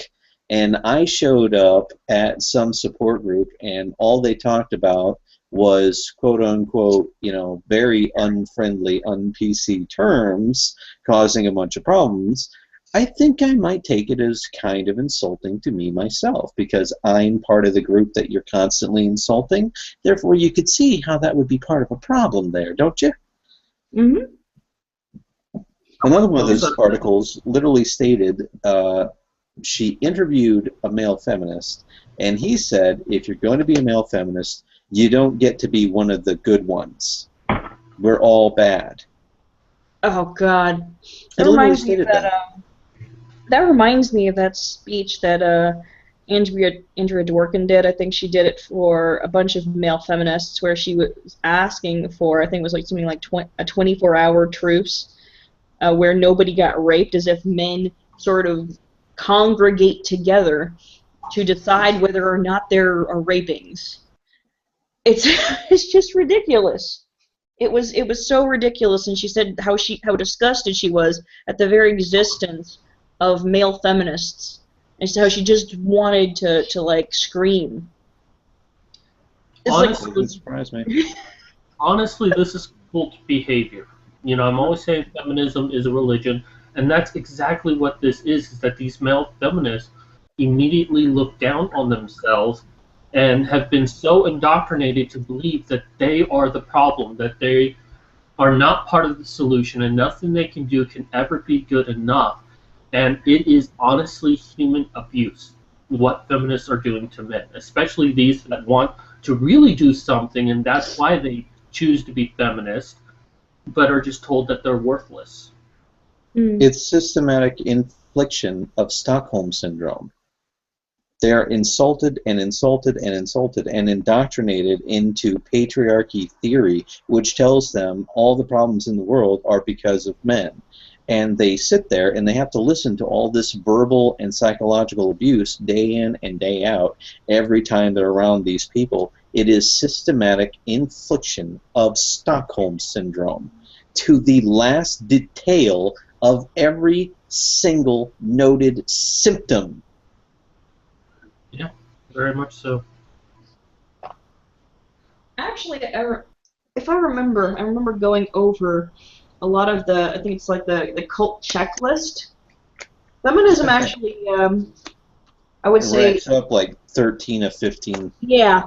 and I showed up at some support group and all they talked about was quote unquote, you know, very unfriendly, un-PC terms causing a bunch of problems, I think I might take it as kind of insulting to me myself, because I'm part of the group that you're constantly insulting. Therefore, you could see how that would be part of a problem there, don't you? Mm-hmm. Another one of those articles literally stated she interviewed a male feminist, and he said, if you're going to be a male feminist, you don't get to be one of the good ones. We're all bad. Oh God, He that literally reminds me of stated that. that. That reminds me of that speech that Andrea Dworkin did. I think she did it for a bunch of male feminists, where she was asking for, I think it was like something like a 24-hour truce, where nobody got raped, as if men sort of congregate together to decide whether or not there are rapings. It's it's just ridiculous. It was so ridiculous, and she said how disgusted she was at the very existence of male feminists, and how she just wanted to like scream. It's Honestly, It didn't surprise me. honestly, this is cult behavior. You know, I'm always saying feminism is a religion, and that's exactly what this is that these male feminists immediately look down on themselves and have been so indoctrinated to believe that they are the problem, that they are not part of the solution, and nothing they can do can ever be good enough. And it is honestly human abuse what feminists are doing to men, especially these that want to really do something, and that's why they choose to be feminist, but are just told that they're worthless. It's systematic infliction of Stockholm Syndrome. They are insulted and insulted and insulted and indoctrinated into patriarchy theory, which tells them all the problems in the world are because of men. And they sit there and they have to listen to all this verbal and psychological abuse day in and day out every time they're around these people. It is systematic infliction of Stockholm Syndrome to the last detail of every single noted symptom. Yeah, very much so. Actually, if I remember, I remember going over a lot of the, I think it's like the cult checklist. Feminism actually, I would It say, ranks up like 13 of 15. yeah.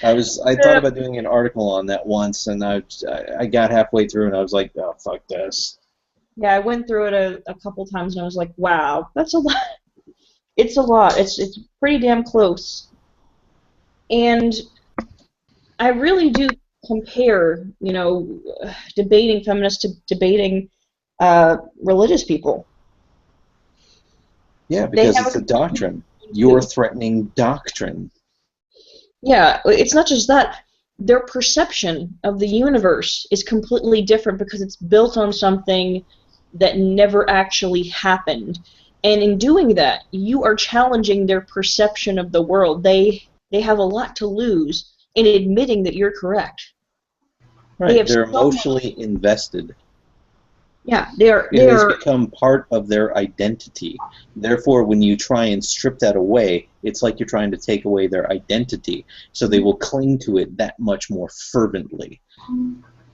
I thought about doing an article on that once, and I got halfway through, and I was like, oh, fuck this. Yeah, I went through it a couple times, and I was like, wow, that's a lot. It's a lot. It's pretty damn close. And I really do compare, debating feminists to debating religious people. Yeah, They because have it's a completely doctrine. different You're view. threatening doctrine. Yeah, it's not just that. Their perception of the universe is completely different because it's built on something that never actually happened. And in doing that, you are challenging their perception of the world. They have a lot to lose in admitting that you're correct. Right, they're emotionally invested. Yeah, they are. It has become part of their identity. Therefore, when you try and strip that away, it's like you're trying to take away their identity. So they will cling to it that much more fervently,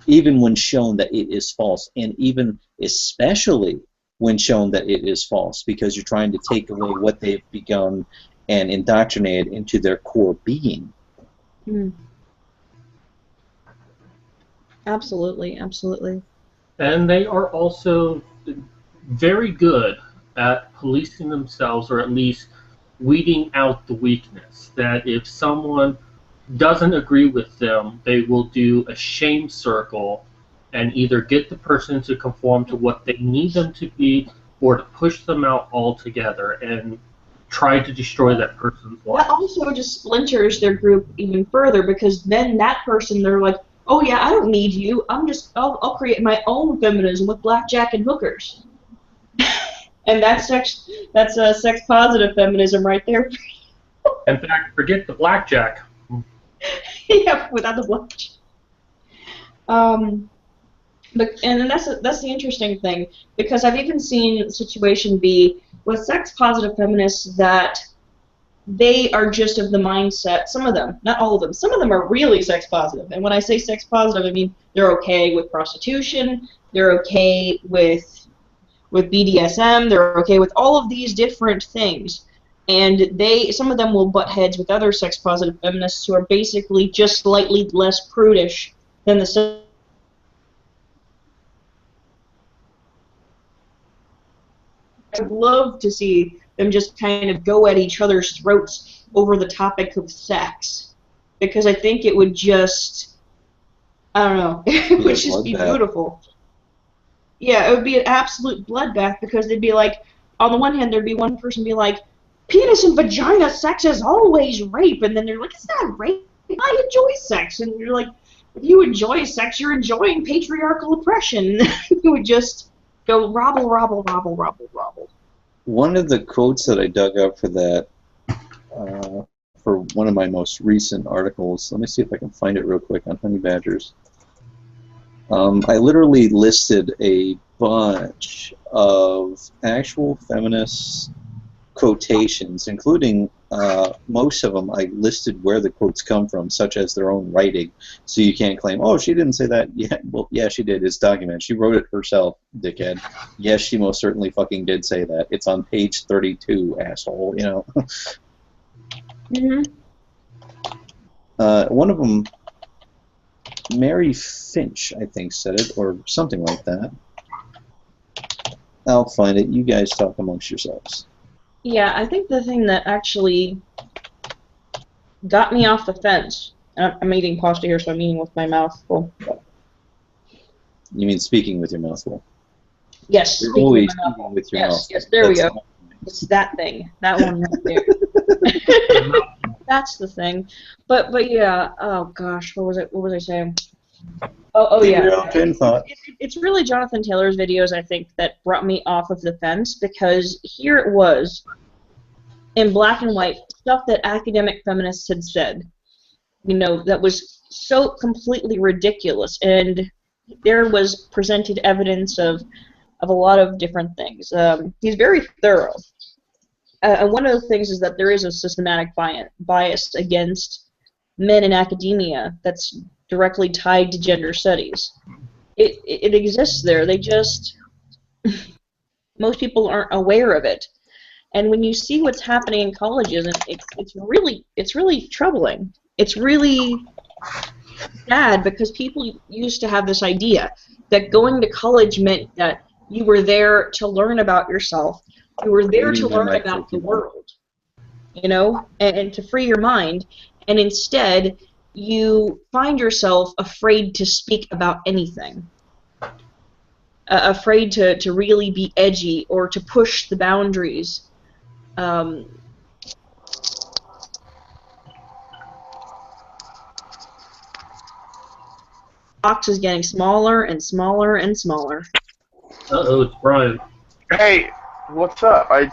even when shown that it is false, and even especially when shown that it is false, because you're trying to take away what they've begun and indoctrinate it into their core being. Absolutely, absolutely. And they are also very good at policing themselves, or at least weeding out the weakness. That if someone doesn't agree with them, they will do a shame circle and either get the person to conform to what they need them to be, or to push them out altogether and try to destroy that person's life. That also just splinters their group even further, because then that person, they're like, oh yeah, I don't need you. I'll create my own feminism with blackjack and hookers. And that's sex positive feminism right there. In fact, forget the blackjack. Yeah, without the blackjack. But and that's the interesting thing, because I've even seen the situation be with sex positive feminists that they are just of the mindset, some of them, not all of them, some of them are really sex positive. And when I say sex positive, I mean they're okay with prostitution, they're okay with BDSM, they're okay with all of these different things. And some of them will butt heads with other sex positive feminists who are basically just slightly less prudish than the I would love to see them just kind of go at each other's throats over the topic of sex, because I think it would just, I don't know, it would just be beautiful. Yeah, it would be an absolute bloodbath, because they'd be like, on the one hand, there'd be one person be like, penis and vagina sex is always rape, and then they're like, it's not rape, I enjoy sex, and you're like, if you enjoy sex, you're enjoying patriarchal oppression. You would just go robble, robble, robble, robble, robble. One of the quotes that I dug up for that, for one of my most recent articles, let me see if I can find it real quick on honey badgers. I literally listed a bunch of actual feminist quotations, including most of them I listed where the quotes come from, such as their own writing, so you can't claim, oh, she didn't say that. Yeah, well, yeah, she did. It's documented. She wrote it herself, dickhead. Yes, she most certainly fucking did say that. It's on page 32, asshole, you know. One of them, Mary Finch, I think, said it, or something like that. I'll find it. You guys talk amongst yourselves. Yeah, I think the thing that actually got me off the fence, I'm eating pasta here, so I'm eating with my mouth full. You mean speaking with your mouth full? Yes. You're always speaking with your mouth. Yes, there we go. It's that thing. That one right there. That's the thing. But yeah, oh gosh, what was I saying? Oh yeah. It's really Jonathan Taylor's videos, I think, that brought me off of the fence, because here it was, in black and white, stuff that academic feminists had said, you know, that was so completely ridiculous, and there was presented evidence of a lot of different things. He's very thorough. And one of the things is that there is a systematic bias against men in academia that's directly tied to gender studies. It exists there. They just, most people aren't aware of it. And when you see what's happening in colleges, it's really troubling. It's really sad, because people used to have this idea that going to college meant that you were there to learn about yourself. You were there to learn about the world, you know, and to free your mind. And instead, you find yourself afraid to speak about anything. Afraid to really be edgy or to push the boundaries. Box is getting smaller and smaller and smaller. Uh-oh, it's Brian. Hey, What's up? I've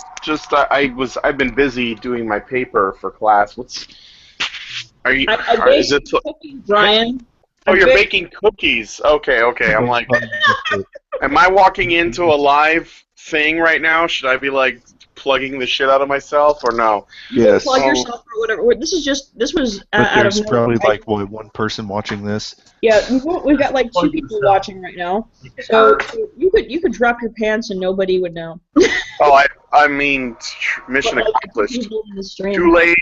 been busy doing my paper for class. I Is it? baked cookies, Brian. Oh, I you're baked- baking cookies. Okay. I'm like, Yes. am I walking into a live thing right now? Should I be like plugging the shit out of myself or no? Plug Oh. yourself or whatever. This was But out of there's nowhere. probably like one person watching this. Yeah, we've got like 2 Plug people yourself. watching right now. So you could drop your pants and nobody would know. Oh, I mean, mission But, like, accomplished. people in the stream. Too late.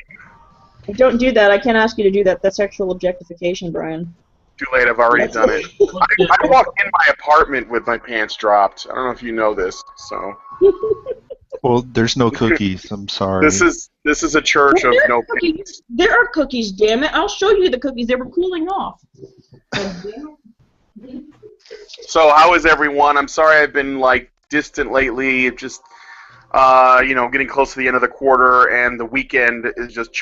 Don't do that. I can't ask you to do that. That's sexual objectification, Brian. Too late. I've already done it. I walked in my apartment with my pants dropped. I don't know if you know this. So Well, there's no cookies. I'm sorry. this is a church of There are no cookies. pants. There are cookies, damn it. I'll show you the cookies. They were cooling off. So how is everyone? I'm sorry I've been like distant lately. Just getting close to the end of the quarter, and the weekend is just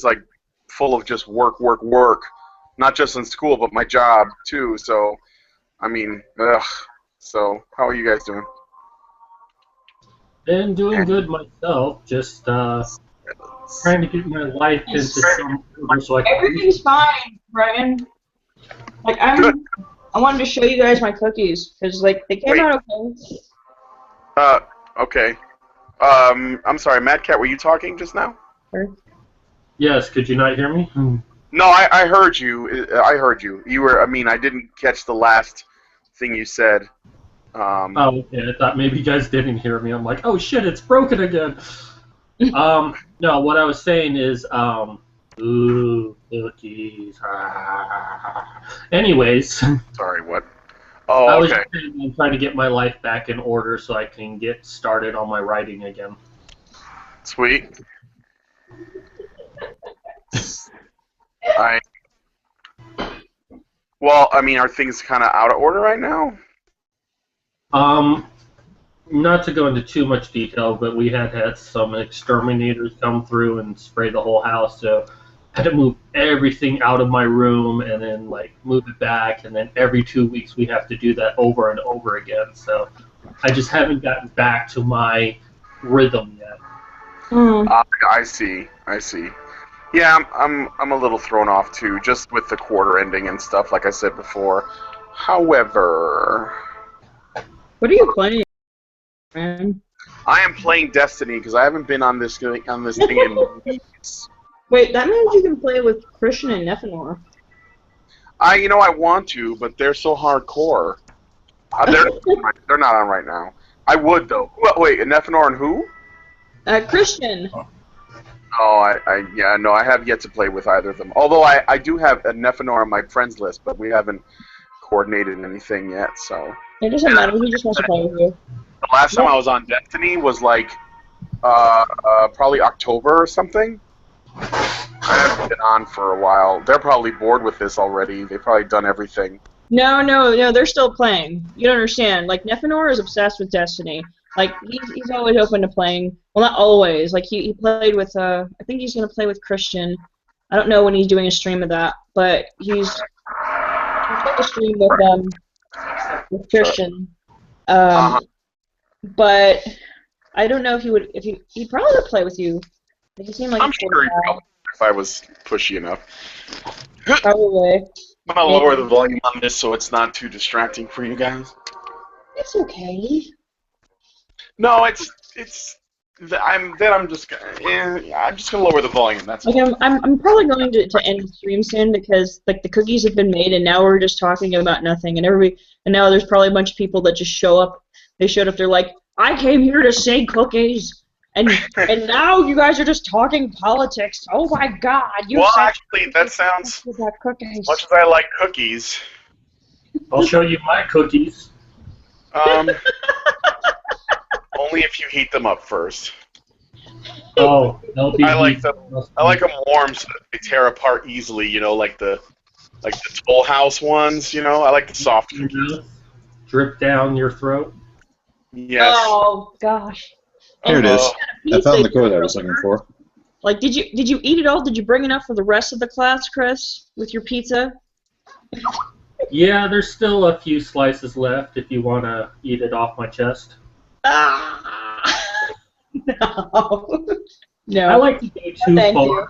like full of just work. Not just in school, but my job too. So, I mean, ugh. So how are you guys doing? Been doing good myself, just trying to get my life into some order so I can. Everything's fine, Brian. Like I wanted to show you guys my cookies because like they came out okay. Okay. I'm sorry, Mad Cat, were you talking just now? Yes, could you not hear me? No, I heard you. I heard you. You were. I mean, I didn't catch the last thing you said. Oh, okay. I thought maybe you guys didn't hear me. I'm like, oh shit, it's broken again. No, what I was saying is, ooh, cookies. Anyways, Sorry, what? I Oh, was okay. just saying I'm trying to get my life back in order so I can get started on my writing again. Sweet. Well, I mean, are things kind of out of order right now? Not to go into too much detail, but we had some exterminators come through and spray the whole house, so I had to move everything out of my room and then like move it back, and then every 2 weeks we have to do that over and over again. So I just haven't gotten back to my rhythm yet. I see. Yeah, I'm a little thrown off too, just with the quarter ending and stuff, like I said before. However, What are you playing, man? I am playing Destiny because I haven't been on this thing in weeks. Wait, that means you can play with Christian and Nephinor. I want to, but they're so hardcore. They're not on right now. I would though. Wait, Nephinor and who? Christian. Oh, I have yet to play with either of them. Although I do have a Nephinor on my friends list, but we haven't coordinated anything yet. So It doesn't matter. He just wants to play with you. the last time I was on Destiny was like probably October or something. I haven't been on for a while. They're probably bored with this already. They've probably done everything. No, they're still playing. You don't understand. Like, Nephinor is obsessed with Destiny. Like, he's always open to playing. Well, not always. Like, he played with, I think he's going to play with Christian. I don't know when he's doing a stream of that, but he's playing a stream with Christian. But I don't know if he'd probably would play with you. He seemed like I'm sure he probably would if I was pushy enough. Probably. I'm gonna lower the volume on this so it's not too distracting for you guys. It's okay. No, I'm just gonna lower the volume. That's Like I'm probably going to end the stream soon because like the cookies have been made and now we're just talking about nothing and now there's probably a bunch of people that just show up. They showed up. They're like, I came here to say cookies. And now you guys are just talking politics. Oh my God! Actually, that sounds. About cookies. As much as I like cookies, I'll show you my cookies. only if you heat them up first. Oh, they'll be. I like them warm so that they tear apart easily. You know, like the Toll House ones. You know, I like the soft cookies. Drip down your throat. Yes. Oh gosh. Here it is. I found the code I was looking for. Like, did you eat it all? Did you bring enough for the rest of the class, Chris, with your pizza? Yeah, there's still a few slices left if you want to eat it off my chest. Ah! No. No. I like to go too Thank far. you.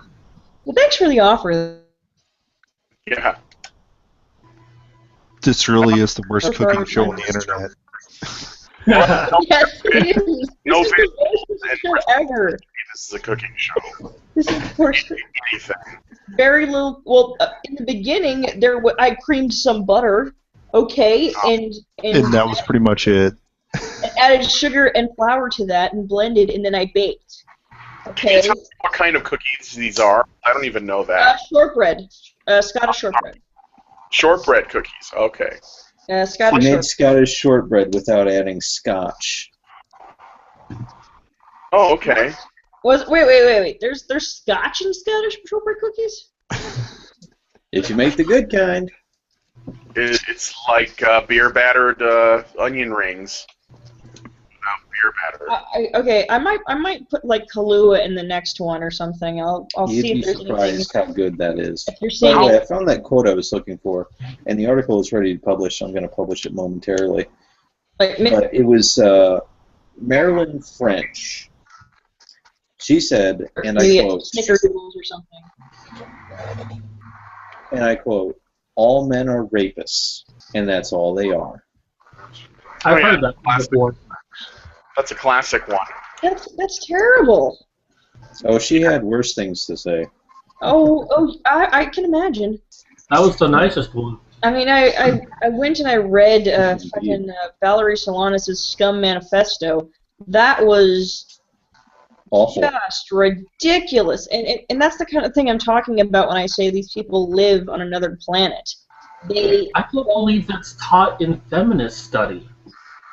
Well, thanks for the offer. Yeah. This really is the worst Prefer cooking show on mine. the internet. Yes, it is. No This is the worst show ever. This is a cooking show. This is the worst. Anything. Very little. Well, in the beginning, I creamed some butter. Okay, and And that was pretty much it. added sugar and flour to that and blended, and then I baked. Can you Okay. tell me what kind of cookies these are? I don't even know that. Shortbread. Scottish shortbread. Shortbread cookies. Okay. Scottish I made shortbread. Scottish shortbread without adding scotch. Oh, okay. Wait. There's scotch in Scottish shortbread cookies? If you make the good kind. It's like beer battered onion rings. Beer batter. Okay, I might put like Kahlua in the next one or something. I'll You'd see be if there's surprised how good that is. If you're By seeing the way, it, I found that quote I was looking for, and the article is ready to publish. I'm going to publish it momentarily. like But it was Marilyn French. She said, and I maybe quote, Snickerdoodles or something. and I quote, "All men are rapists, and that's all they are." I've Oh, yeah. heard that before. That's a classic one. That's terrible. Oh, she had worse things to say. I can imagine. That was the nicest one. I mean, I went and I read fucking Valerie Solanas' Scum Manifesto. That was Awful. just ridiculous, and that's the kind of thing I'm talking about when I say these people live on another planet. They I can't believe that's taught in feminist study.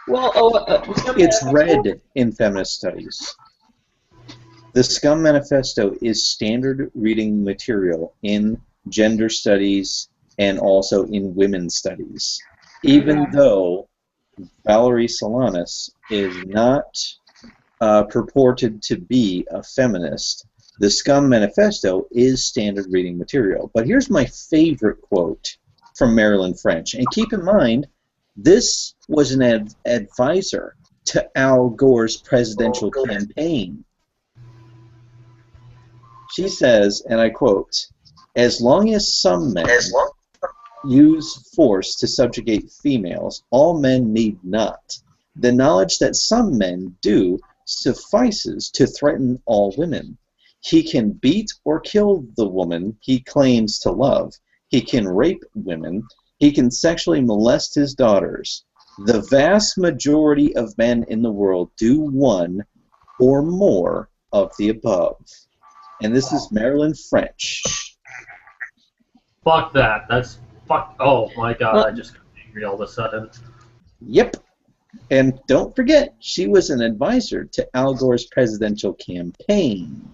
It's read in feminist studies. The Scum Manifesto is standard reading material in gender studies and also in women's studies. Even though Valerie Solanas is not purported to be a feminist, the Scum Manifesto is standard reading material. But here's my favorite quote from Marilyn French. And keep in mind, this was an advisor to Al Gore's presidential campaign. She says, and I quote, "As long as some men use force to subjugate females, all men need not. The knowledge that some men do suffices to threaten all women. He can beat or kill the woman he claims to love. He can rape women. He can sexually molest his daughters. The vast majority of men in the world do one or more of the above." And this is Marilyn French. Fuck that. That's fuck. Oh my god, I just got angry all of a sudden. Yep. And don't forget, she was an advisor to Al Gore's presidential campaign.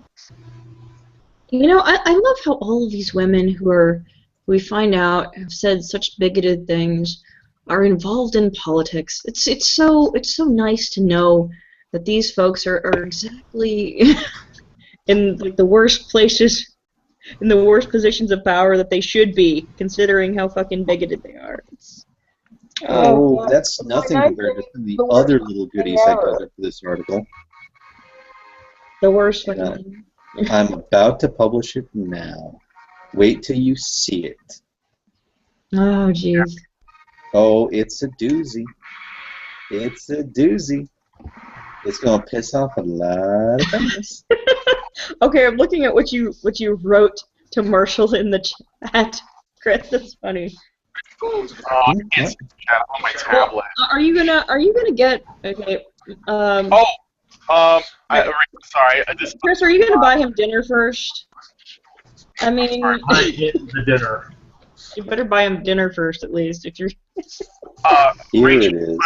You know, I love how all of these women who we find out have said such bigoted things are involved in politics. It's so nice to know that these folks are exactly in like the worst places, in the worst positions of power that they should be, considering how fucking bigoted they are. Oh, that's nothing compared to some of the other little goodies I got for this article. The worst fucking. I'm about to publish it now. Wait till you see it. Oh, jeez. Oh, it's a doozy. It's a doozy. It's gonna piss off a lot of feminists. Okay, I'm looking at what you wrote to Marshall in the chat. Chris, that's funny. It's chat on my tablet. Are you gonna get okay? Sorry. Chris, are you gonna buy him dinner first? I mean, I get the dinner. you better buy him dinner first, at least, if you're. Here Rachel, it is.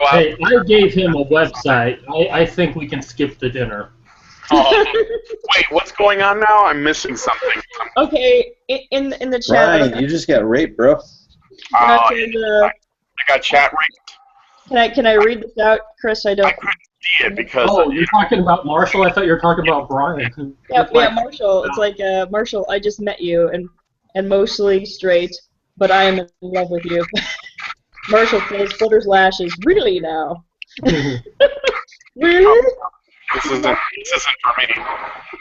Hey, I gave him a website. I think we can skip the dinner. Wait, what's going on now? I'm missing something. Okay, in the chat. Ryan, you just got raped, bro. I got chat raped. Can I read this out, Chris? I I don't. couldn't see it because Oh, you're talking about Marshall? I thought you were talking about Brian. Yeah, Marshall. It's like Marshall. I just met you, and mostly straight, but I am in love with you. Marshall says, "Flutter's lashes, really now? Really? This isn't for me.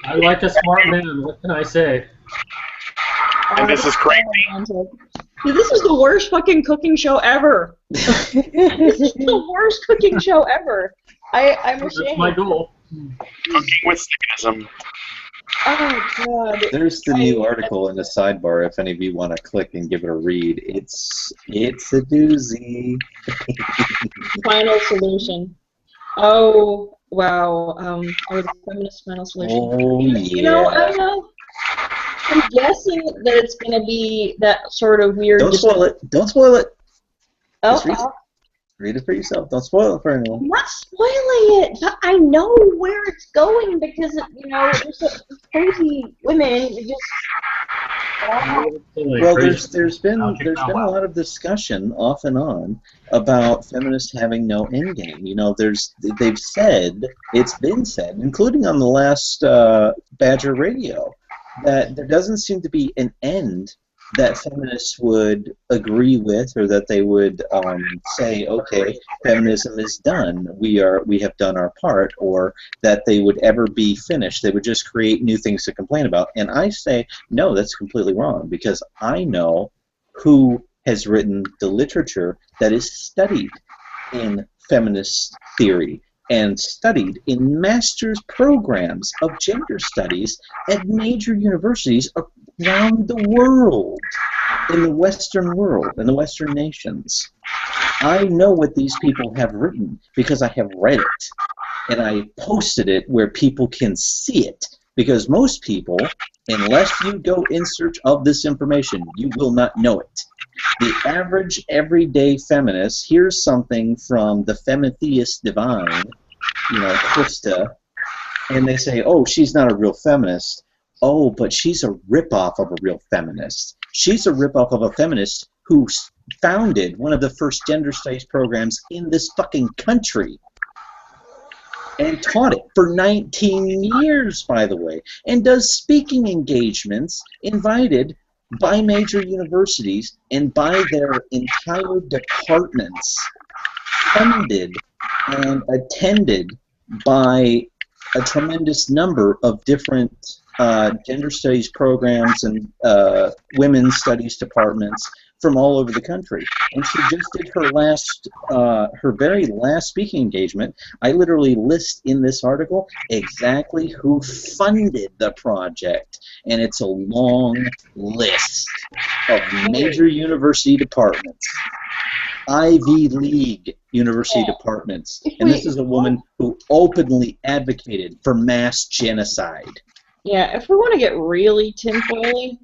I like a smart man. What can I say? And this is crazy. Dude, this is the worst fucking cooking show ever. This is the worst cooking show ever. I'm That's ashamed. my goal. Cooking with Satanism. Oh god. There's the new article in the sidebar if any of you want to click and give it a read. It's a doozy. Final solution. Oh wow. The feminist final solution. Oh You know, yeah. I'm guessing that it's gonna be that sort of weird. Don't spoil it. Don't spoil it. Oh, Just read it for yourself. Don't spoil it for anyone. I'm not spoiling it, but I know where it's going because there's crazy women who just. Well, there's been a lot of discussion off and on about feminists having no end game. You know, it's been said, including on the last Badger Radio, that there doesn't seem to be an end that feminists would agree with, or that they would say, okay, feminism is done. We have done our part, or that they would ever be finished. They would just create new things to complain about. And I say, no, that's completely wrong, because I know who has written the literature that is studied in feminist theory and studied in master's programs of gender studies at major universities around the world, in the Western world, in the Western nations. I know what these people have written because I have read it, and I posted it where people can see it, because most people, unless you go in search of this information, you will not know it. The average everyday feminist hears something from the Femitheist divine, Krista, and they say, oh, she's not a real feminist. Oh, but she's a ripoff of a real feminist. She's a ripoff of a feminist who founded one of the first gender studies programs in this fucking country and taught it for 19 years, by the way, and does speaking engagements invited by major universities and by their entire departments, funded and attended by a tremendous number of different gender studies programs and women's studies departments from all over the country. And she just did her very last speaking engagement. I literally list in this article exactly who funded the project, and it's a long list of major university departments, Ivy League university departments, and this is a woman who openly advocated for mass genocide. Yeah, if we want to get really tinfoily,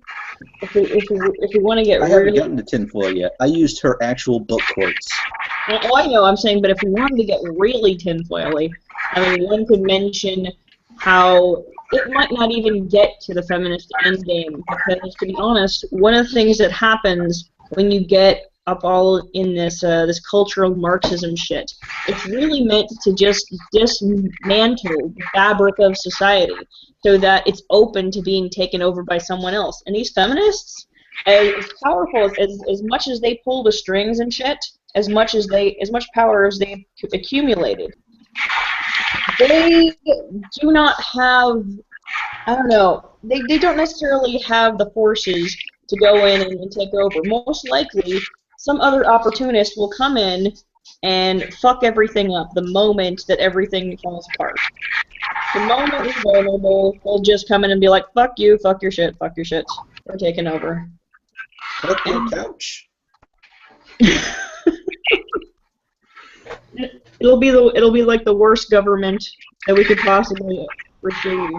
if we want to get I haven't gotten to tinfoil yet. I used her actual book quotes. Well, I know, I'm saying, but if we wanted to get really tinfoily, I mean, one could mention how it might not even get to the feminist endgame, because, to be honest, one of the things that happens when you get up all in this this cultural Marxism shit, it's really meant to just dismantle the fabric of society so that it's open to being taken over by someone else. And these feminists, as powerful as much as they pull the strings and shit, as much power as they've accumulated, they do not have, I don't know, they don't necessarily have the forces to go in and take over. Most likely, some other opportunist will come in and fuck everything up the moment that everything falls apart. The moment we're vulnerable, they'll just come in and be like, fuck you, fuck your shit, we're taking over. Fuck your couch. It'll be like the worst government that we could possibly receive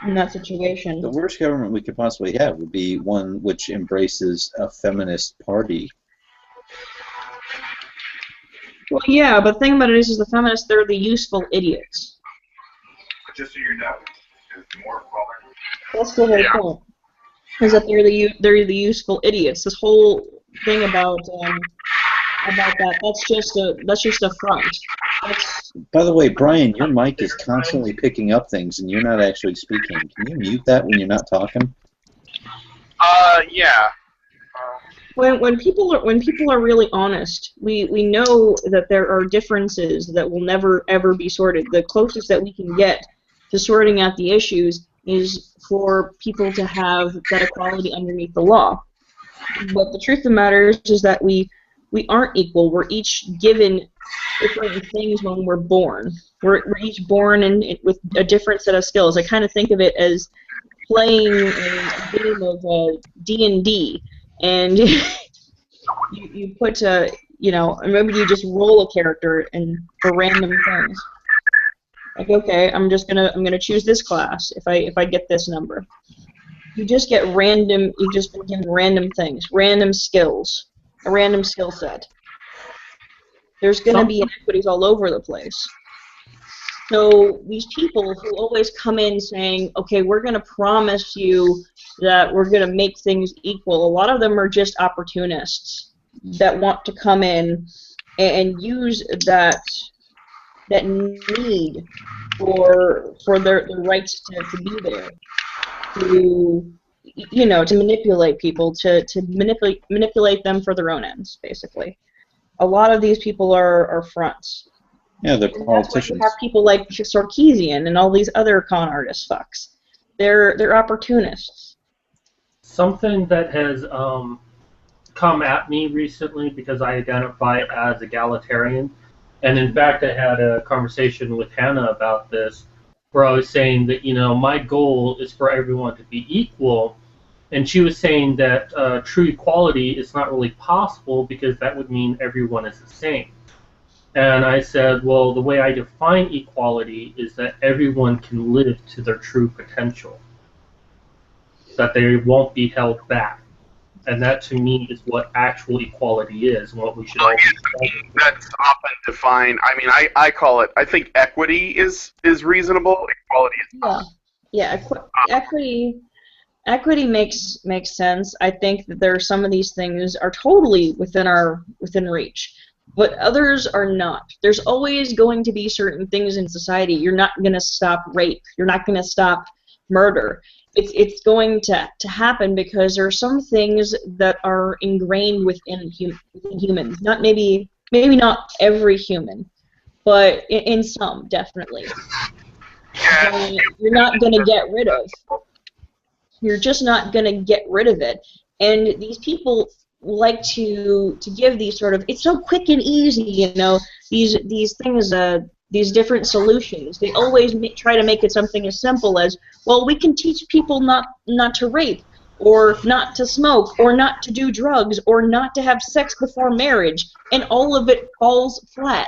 in that situation. The worst government we could possibly have would be one which embraces a feminist party. Well, yeah, but the thing about it is the feminists, they're the useful idiots. Just so you know, there's more quality. That's the whole point. Is that they're the useful idiots. This whole thing about that, that's just a front. By the way, Brian, your mic is constantly picking up things, and you're not actually speaking. Can you mute that when you're not talking? Yeah. when people are really honest, we know that there are differences that will never ever be sorted. The closest that we can get to sorting out the issues is for people to have that equality underneath the law. But the truth of the matter is that we aren't equal. We're each given different things when we're born. We're each born with a different set of skills. I kind of think of it as playing a game of D&D, and you put maybe you just roll a character and for random things. Like, okay, I'm gonna choose this class if I get this number. You just get random. You've just been given random things, random skills, a random skill set. There's gonna be inequities all over the place. So these people who always come in saying, okay, we're going to promise you that we're going to make things equal, a lot of them are just opportunists that want to come in and use that need for their rights to be there, to manipulate people, to manipulate them for their own ends, basically. A lot of these people are fronts. Yeah, they're And politicians. that's why you have people like Sarkeesian and all these other con artist fucks. They're opportunists. Something that has come at me recently because I identify as egalitarian, and in fact I had a conversation with Hannah about this, where I was saying that my goal is for everyone to be equal, and she was saying that true equality is not really possible because that would mean everyone is the same. And I said, well, the way I define equality is that everyone can live to their true potential, that they won't be held back. And that, to me, is what actual equality is and what we should all be striving for. That's often defined. I mean, I call it, I think equity is reasonable. Equality is not. Yeah, equity makes sense. I think that there are some of these things are totally within reach. But others are not. There's always going to be certain things in society. You're not going to stop rape. You're not going to stop murder. It's going to happen because there are some things that are ingrained within humans. Not maybe not every human, but in some, definitely. And you're not going to get rid of. You're just not going to get rid of it. And these people like to give these sort of, it's so quick and easy, these things, these different solutions. They always try to make it something as simple as, well, we can teach people not to rape, or not to smoke, or not to do drugs, or not to have sex before marriage, and all of it falls flat.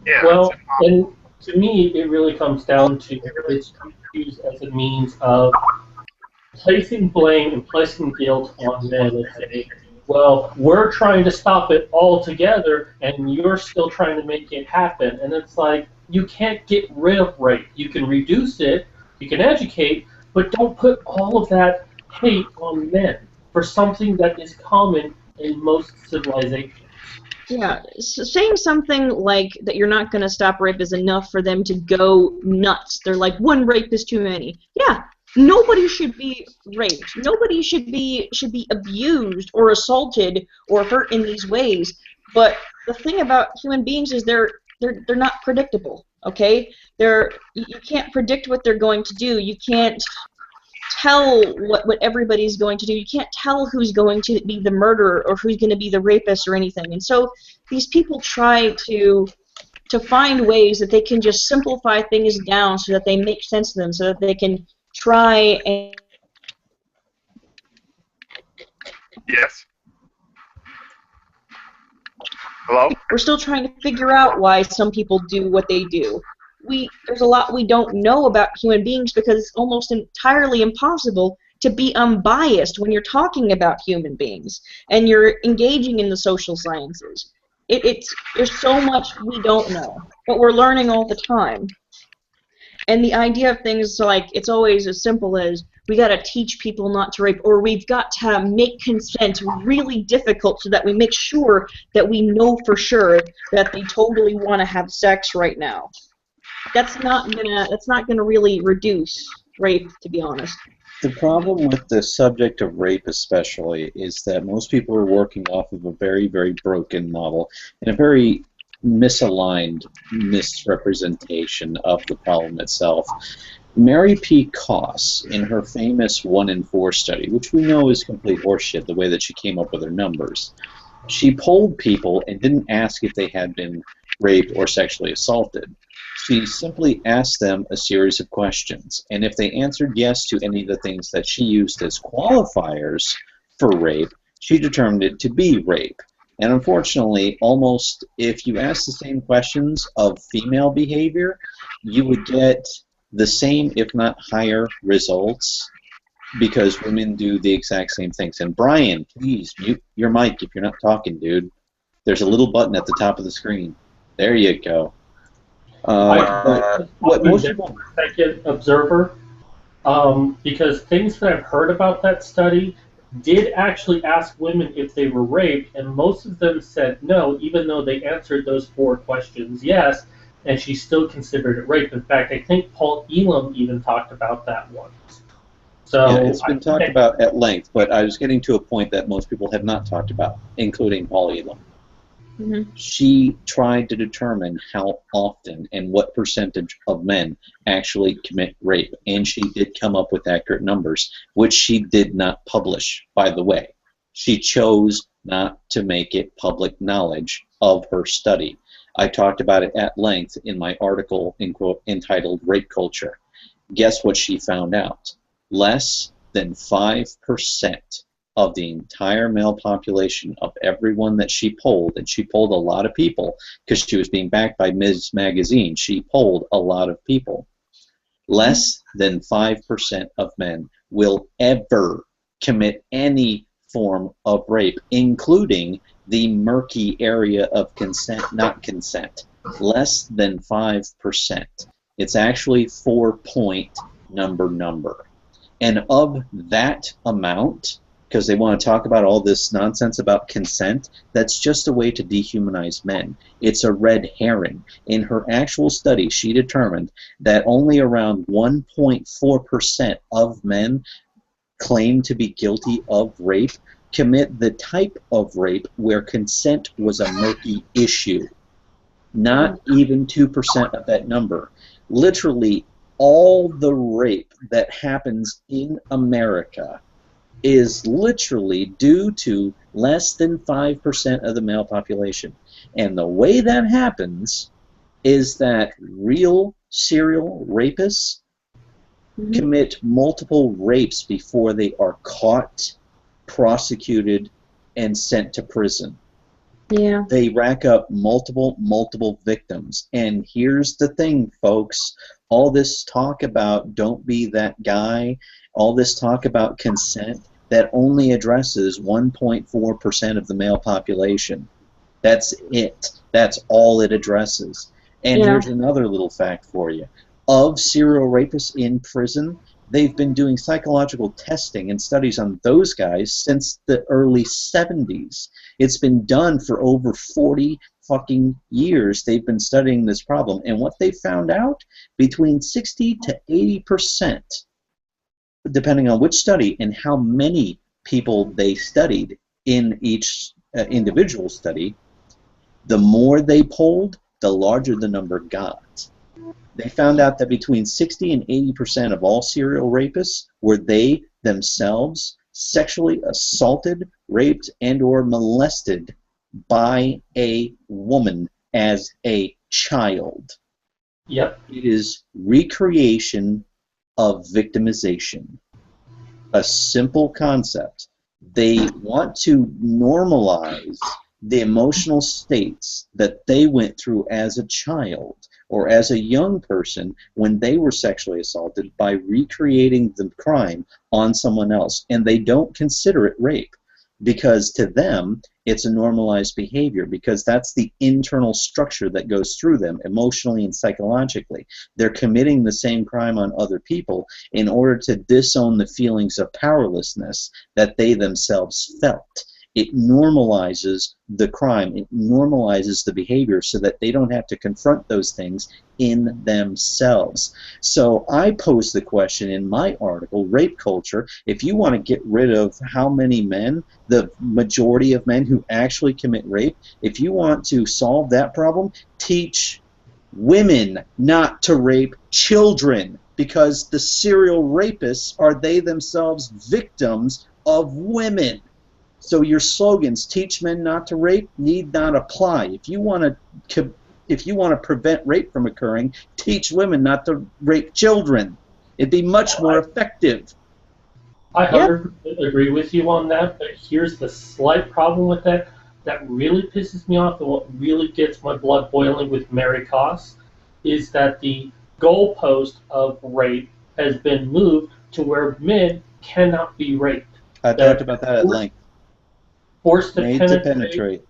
Yeah. Well, and to me, it really comes down to it's used as a means of placing blame and placing guilt on men and say, well, we're trying to stop it altogether, and you're still trying to make it happen. And it's like, you can't get rid of rape. You can reduce it, you can educate, but don't put all of that hate on men for something that is common in most civilizations. Yeah, so saying something like that you're not going to stop rape is enough for them to go nuts. They're like, one rape is too many. Yeah. Nobody should be raped. Nobody should be abused or assaulted or hurt in these ways. But the thing about human beings is they're not predictable. Okay, you can't predict what they're going to do. You can't tell what everybody's going to do. You can't tell who's going to be the murderer or who's going to be the rapist or anything. And so these people try to find ways that they can just simplify things down so that they make sense to them, so that they can try and... Yes. Hello? We're still trying to figure out why some people do what they do. There's a lot we don't know about human beings because it's almost entirely impossible to be unbiased when you're talking about human beings and you're engaging in the social sciences. There's so much we don't know, but we're learning all the time. And the idea of things like, it's always as simple as, we got to teach people not to rape, or we've got to make consent really difficult so that we make sure that we know for sure that they totally want to have sex right now. That's not gonna really reduce rape, to be honest. The problem with the subject of rape especially is that most people are working off of a very, very broken model and a very misaligned misrepresentation of the problem itself. Mary P. Koss, in her famous 1 in 4 study, which we know is complete horseshit the way that she came up with her numbers, she polled people and didn't ask if they had been raped or sexually assaulted. She simply asked them a series of questions, and if they answered yes to any of the things that she used as qualifiers for rape, she determined it to be rape. And unfortunately, almost if you ask the same questions of female behavior, you would get the same, if not higher, results because women do the exact same things. And Brian, please mute your mic if you're not talking, dude. There's a little button at the top of the screen. There you go. What most people... Second observer, because things that I've heard about that study did actually ask women if they were raped, and most of them said no, even though they answered those 4 questions yes, and she still considered it rape. In fact, I think Paul Elam even talked about that once. So yeah, it's been talked about at length, but I was getting to a point that most people have not talked about, including Paul Elam. Mm-hmm. She tried to determine how often and what percentage of men actually commit rape, and she did come up with accurate numbers, which she did not publish, by the way. She chose not to make it public knowledge of her study. I talked about it at length in my article entitled Rape Culture. Guess what she found out? Less than 5% of the entire male population of everyone that she polled, and she polled a lot of people because she was being backed by Ms. Magazine. She polled a lot of people. Less than 5% of men will ever commit any form of rape, including the murky area of consent, not consent. Less than 5%. It's actually 4-point number. And of that amount, because they want to talk about all this nonsense about consent, that's just a way to dehumanize men. It's a red herring. In her actual study, she determined that only around 1.4% of men claim to be guilty of rape commit the type of rape where consent was a murky issue. Not even 2% of that number. Literally, all the rape that happens in America is literally due to less than 5% of the male population. And the way that happens is that real serial rapists commit multiple rapes before they are caught, prosecuted, and sent to prison. Yeah. They rack up multiple victims. And here's the thing, folks. All this talk about don't be that guy, all this talk about consent, that only addresses 1.4% of the male population. That's it. That's all it addresses. And here's another little fact for you. Of serial rapists in prison, they've been doing psychological testing and studies on those guys since the early 70s. It's been done for over 40 fucking years. They've been studying this problem. And what they found out, between 60 to 80%, depending on which study and how many people they studied in each individual study, the more they polled, the larger the number got. They found out that between 60 and 80% of all serial rapists were they themselves sexually assaulted, raped, and or molested by a woman as a child. Yep. It is recreation of victimization. A simple concept. They want to normalize the emotional states that they went through as a child or as a young person when they were sexually assaulted by recreating the crime on someone else. And they don't consider it rape because to them it's a normalized behavior because that's the internal structure that goes through them emotionally and psychologically. They're committing the same crime on other people in order to disown the feelings of powerlessness that they themselves felt. It normalizes the crime. It normalizes the behavior so that they don't have to confront those things in themselves. So I posed the question in my article, Rape Culture, if you want to get rid of how many men, the majority of men who actually commit rape, if you want to solve that problem, teach women not to rape children, because the serial rapists are they themselves victims of women. So your slogans, teach men not to rape, need not apply. If you want to prevent rape from occurring, teach women not to rape children. It'd be much more effective. I 100% agree with you on that, but here's the slight problem with that. That really pisses me off, and what really gets my blood boiling with Mary Koss is that the goalpost of rape has been moved to where men cannot be raped. I talked about that at length. Forced to Made to penetrate.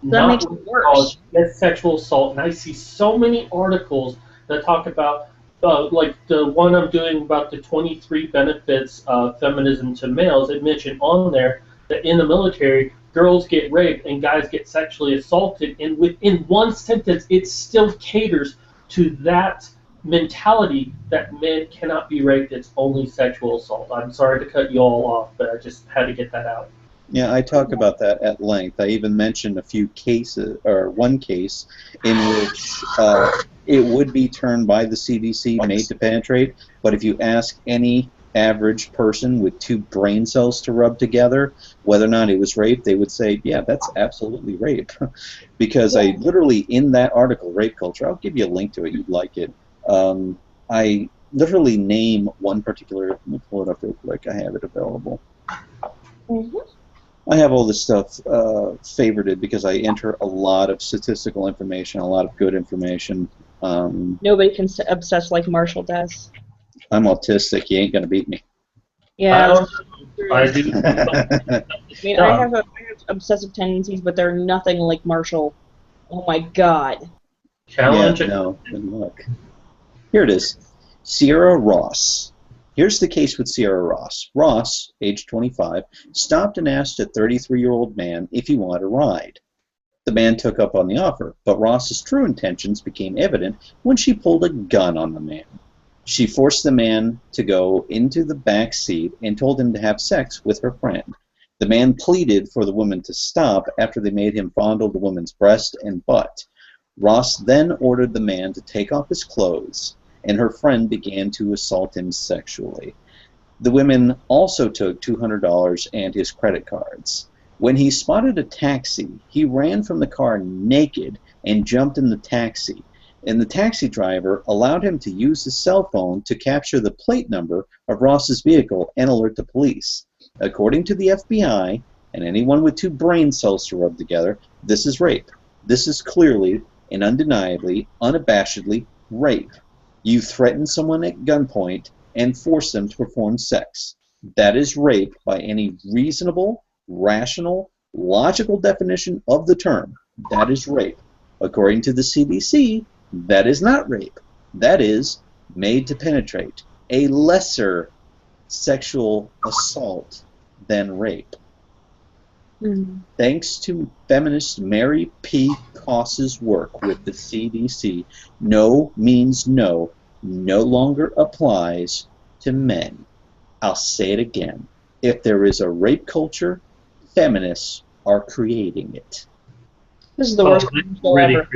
That makes it worse. That's sexual assault, and I see so many articles that talk about, like the one I'm doing about the 23 benefits of feminism to males. It mentioned on there that in the military, girls get raped and guys get sexually assaulted, and within one sentence, it still caters to that mentality that men cannot be raped. It's only sexual assault. I'm sorry to cut you all off, but I just had to get that out. Yeah, I talk about that at length. I even mentioned a few cases, or one case, in which it would be termed by the CDC made to penetrate, but if you ask any average person with 2 brain cells to rub together whether or not it was rape, they would say, yeah, that's absolutely rape. Because I literally, in that article, Rape Culture, I'll give you a link to it, you'd like it, I literally name one particular, let me pull it up real quick, I have it available. I have all this stuff favorited because I enter a lot of statistical information, a lot of good information. Nobody can obsess like Marshall does. I'm autistic. You ain't gonna beat me. Yeah. I do. I mean, I have obsessive tendencies, but they're nothing like Marshall. Oh my God. Challenge. Yeah, no, good luck. Here it is. Sierra Ross. Here's the case with Sierra Ross. Ross, age 25, stopped and asked a 33-year-old man if he wanted a ride. The man took up on the offer, but Ross's true intentions became evident when she pulled a gun on the man. She forced the man to go into the back seat and told him to have sex with her friend. The man pleaded for the woman to stop after they made him fondle the woman's breast and butt. Ross then ordered the man to take off his clothes, and her friend began to assault him sexually. The women also took $200 and his credit cards. When he spotted a taxi, he ran from the car naked and jumped in the taxi. And the taxi driver allowed him to use his cell phone to capture the plate number of Ross's vehicle and alert the police. According to the FBI, and anyone with 2 brain cells to rub together, this is rape. This is clearly and undeniably, unabashedly rape. You threaten someone at gunpoint and force them to perform sex. That is rape by any reasonable, rational, logical definition of the term. That is rape. According to the CDC, that is not rape. That is made to penetrate, a lesser sexual assault than rape. Thanks to feminist Mary P. Koss's work with the CDC, no means no no longer applies to men. I'll say it again. If there is a rape culture, feminists are creating it. This is the worst show ever.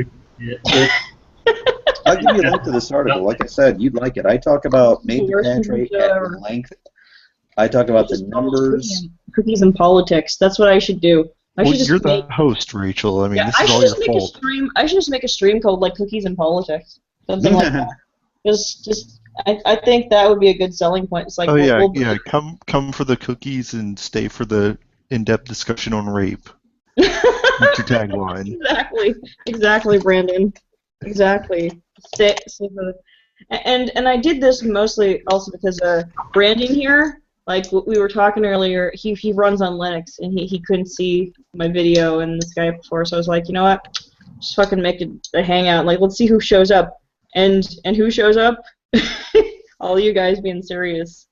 I'll give you a link to this article. Like I said, you'd like it. I talk about made to penetrate at length. I talk about the numbers. Cookies and politics. That's what I should do. Well, you're the host, Rachel. I mean, this is all your fault. I should just make a stream called like Cookies and Politics. Something like that. I think that would be a good selling point. It's like, oh yeah. Come for the cookies and stay for the in-depth discussion on rape. That's your tagline. Exactly, Brandon. Exactly. And I did this mostly also because Brandon here, like we were talking earlier, he runs on Linux and he couldn't see my video and this guy before, so I was like, you know what, just fucking make a hangout. Like, let's see who shows up. And who shows up? All you guys being serious.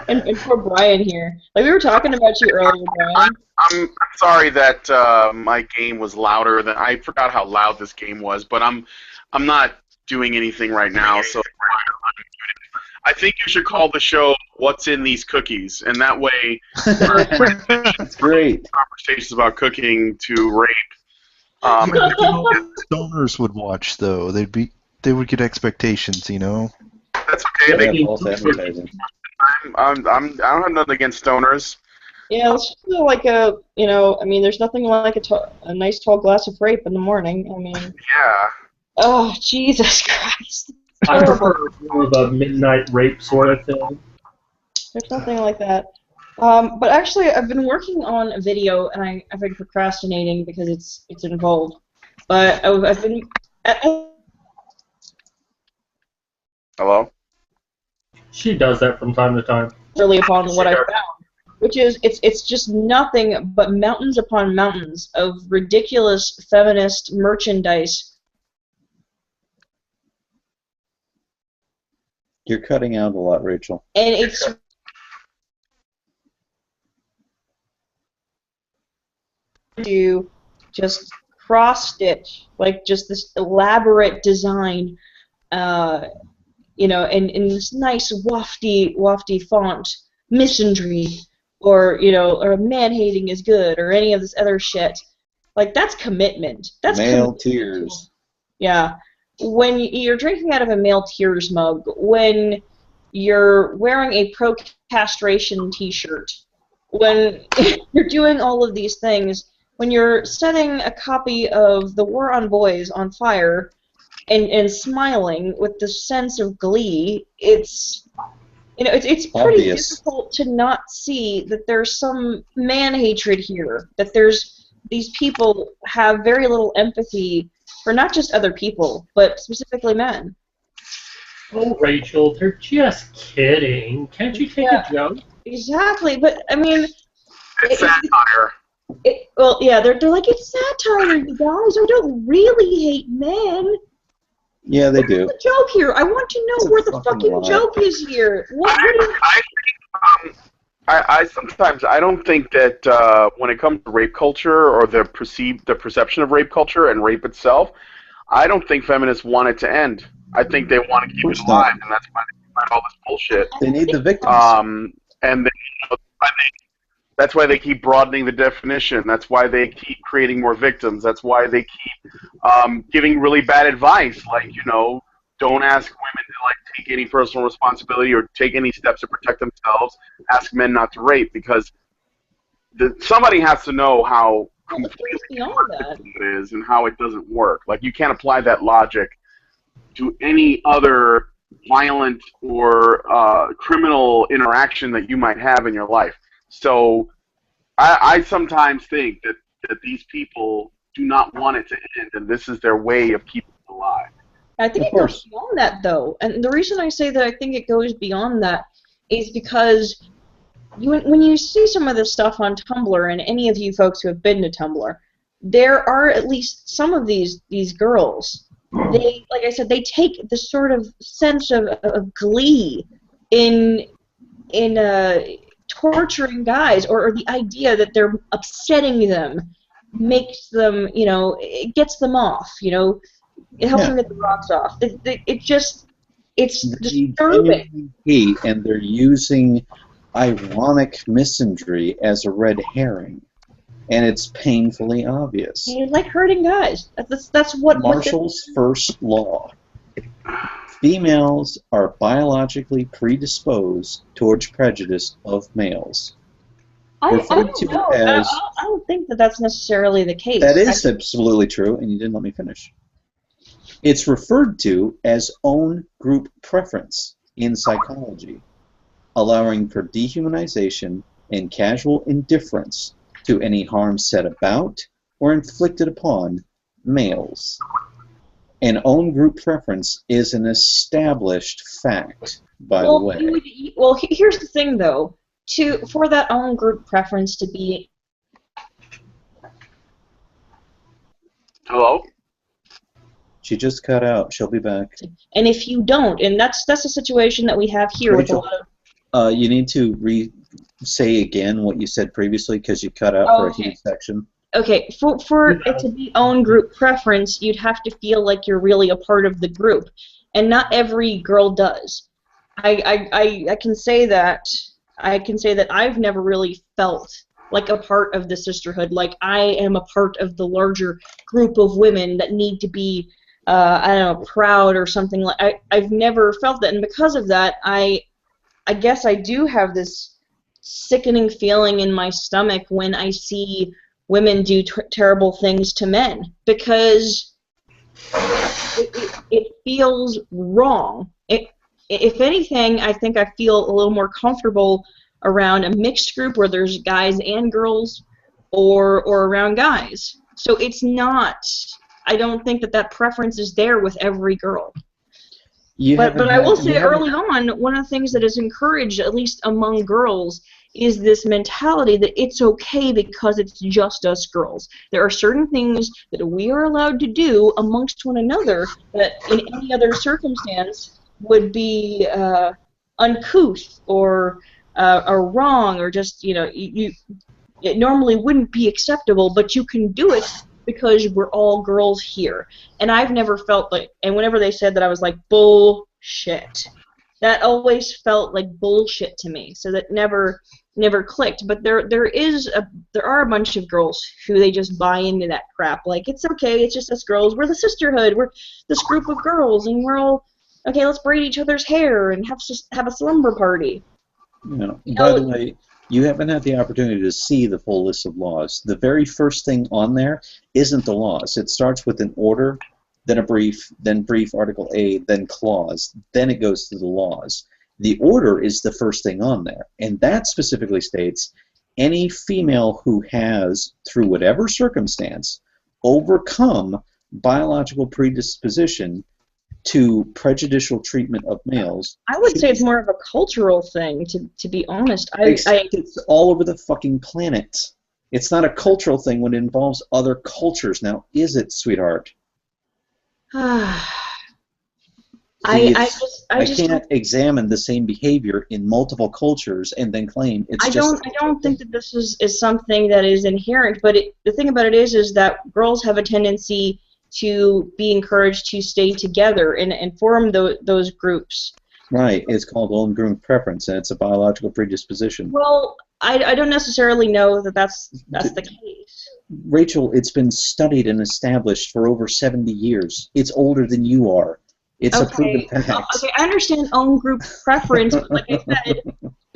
And poor Brian here. Like, we were talking about you earlier, Brian. I'm sorry that my game was louder than I forgot how loud this game was, but I'm not doing anything right now, so I think you should call the show "What's in These Cookies," and that way, That's great. conversations about cooking to rape. Stoners would watch though. They would get expectations, you know. That's okay. Yeah, false advertising. I don't have nothing against stoners. Yeah, let's just do like a, I mean, there's nothing like a nice tall glass of rape in the morning. I mean, Yeah. oh, Jesus Christ. I prefer more of a midnight rape sort of thing. There's nothing like that. But actually, I've been working on a video, and I've been procrastinating because it's involved. But I've been... Hello? She does that from time to time. Early upon what I found, which is it's just nothing but mountains upon mountains of ridiculous feminist merchandise. You're cutting out a lot, Rachel. And it's to just cross-stitch, like just this elaborate design, in this nice wafty font, misandry, or man-hating is good, or any of this other shit. Like, that's commitment. That's Male tears. Yeah. When you're drinking out of a male tears mug, when you're wearing a pro-castration t-shirt, when you're doing all of these things, when you're setting a copy of The War on Boys on fire and smiling with this sense of glee, it's pretty Obvious. difficult to not see that there's some man-hatred here, that there's these people have very little empathy for not just other people, but specifically men. Oh, Rachel, they're just kidding. Can't you take a joke? Exactly, but I mean... It's satire. Well, yeah, they're like, it's satire, you guys. I don't really hate men. Yeah, they do. What's the joke here? I want to know It's a where the fucking fucking lie. joke is here. I sometimes I don't think that when it comes to rape culture or the perception of rape culture and rape itself, I don't think feminists want it to end. I think they want to keep it alive, and that's why they find all this bullshit. They need the victims. And that's why they keep broadening the definition. That's why they keep creating more victims. That's why they keep giving really bad advice, like, don't ask women to take any personal responsibility or take any steps to protect themselves. Ask men not to rape, because somebody has to know how completely it is and how it doesn't work. Like, you can't apply that logic to any other violent or criminal interaction that you might have in your life. So I sometimes think that these people do not want it to end, and this is their way of keeping it alive. I think it goes beyond that, though. And the reason I say that I think it goes beyond that is because when you see some of this stuff on Tumblr, and any of you folks who have been to Tumblr, there are at least some of these girls. They, like I said, they take this sort of sense of glee in torturing guys, or the idea that they're upsetting them makes them, it gets them off, it helps them get the rocks off. It's disturbing. Hate, and they're using ironic misandry as a red herring, and it's painfully obvious. It's like hurting guys. That's what Marshall's first law. Females are biologically predisposed towards prejudice of males. I don't know. I don't think that that's necessarily the case. That is absolutely true, and you didn't let me finish. It's referred to as own group preference in psychology, allowing for dehumanization and casual indifference to any harm said about or inflicted upon males. An own group preference is an established fact, by the way. Here's the thing, though. For that own group preference to be... Hello? She just cut out. She'll be back. And if you don't, and that's a situation that we have here with a lot of... You need to say again what you said previously because you cut out for a huge section. Okay, for it to be own group preference, you'd have to feel like you're really a part of the group, and not every girl does. I can say that I've never really felt like a part of the sisterhood, like I am a part of the larger group of women that need to be, I don't know, proud or something like. I've never felt that, and because of that, I guess I do have this sickening feeling in my stomach when I see women do terrible things to men, because it feels wrong. If anything, I think I feel a little more comfortable around a mixed group where there's guys and girls, or around guys. So it's not. I don't think that preference is there with every girl. But I will say early on, one of the things that is encouraged, at least among girls, is this mentality that it's okay because it's just us girls. There are certain things that we are allowed to do amongst one another that in any other circumstance would be uncouth or wrong, or just, you know, it normally wouldn't be acceptable, but you can do it because we're all girls here. And I've never felt like, and whenever they said that, I was like, bullshit. That always felt like bullshit to me. So that never clicked. But there are a bunch of girls who they just buy into that crap. Like, it's okay, it's just us girls. We're the sisterhood. We're this group of girls, and we're all okay. Let's braid each other's hair and have a slumber party. By the way, you haven't had the opportunity to see the full list of laws. The very first thing on there isn't the laws. It starts with an order, then a brief, then brief Article A, then clause, then it goes to the laws. The order is the first thing on there, and that specifically states any female who has, through whatever circumstance, overcome biological predisposition to prejudicial treatment of males. I would say it's more of a cultural thing, to be honest. It's all over the fucking planet. It's not a cultural thing when it involves other cultures. Now, is it, sweetheart? I can't examine the same behavior in multiple cultures and then claim it's I don't think that this is something that is inherent, but the thing about it is that girls have a tendency to be encouraged to stay together and form those groups. Right. It's called own group preference, and it's a biological predisposition. Well, I don't necessarily know that that's the case. Rachel, it's been studied and established for over 70 years. It's older than you are. It's a proven fact. Okay, I understand own group preference, but like I said,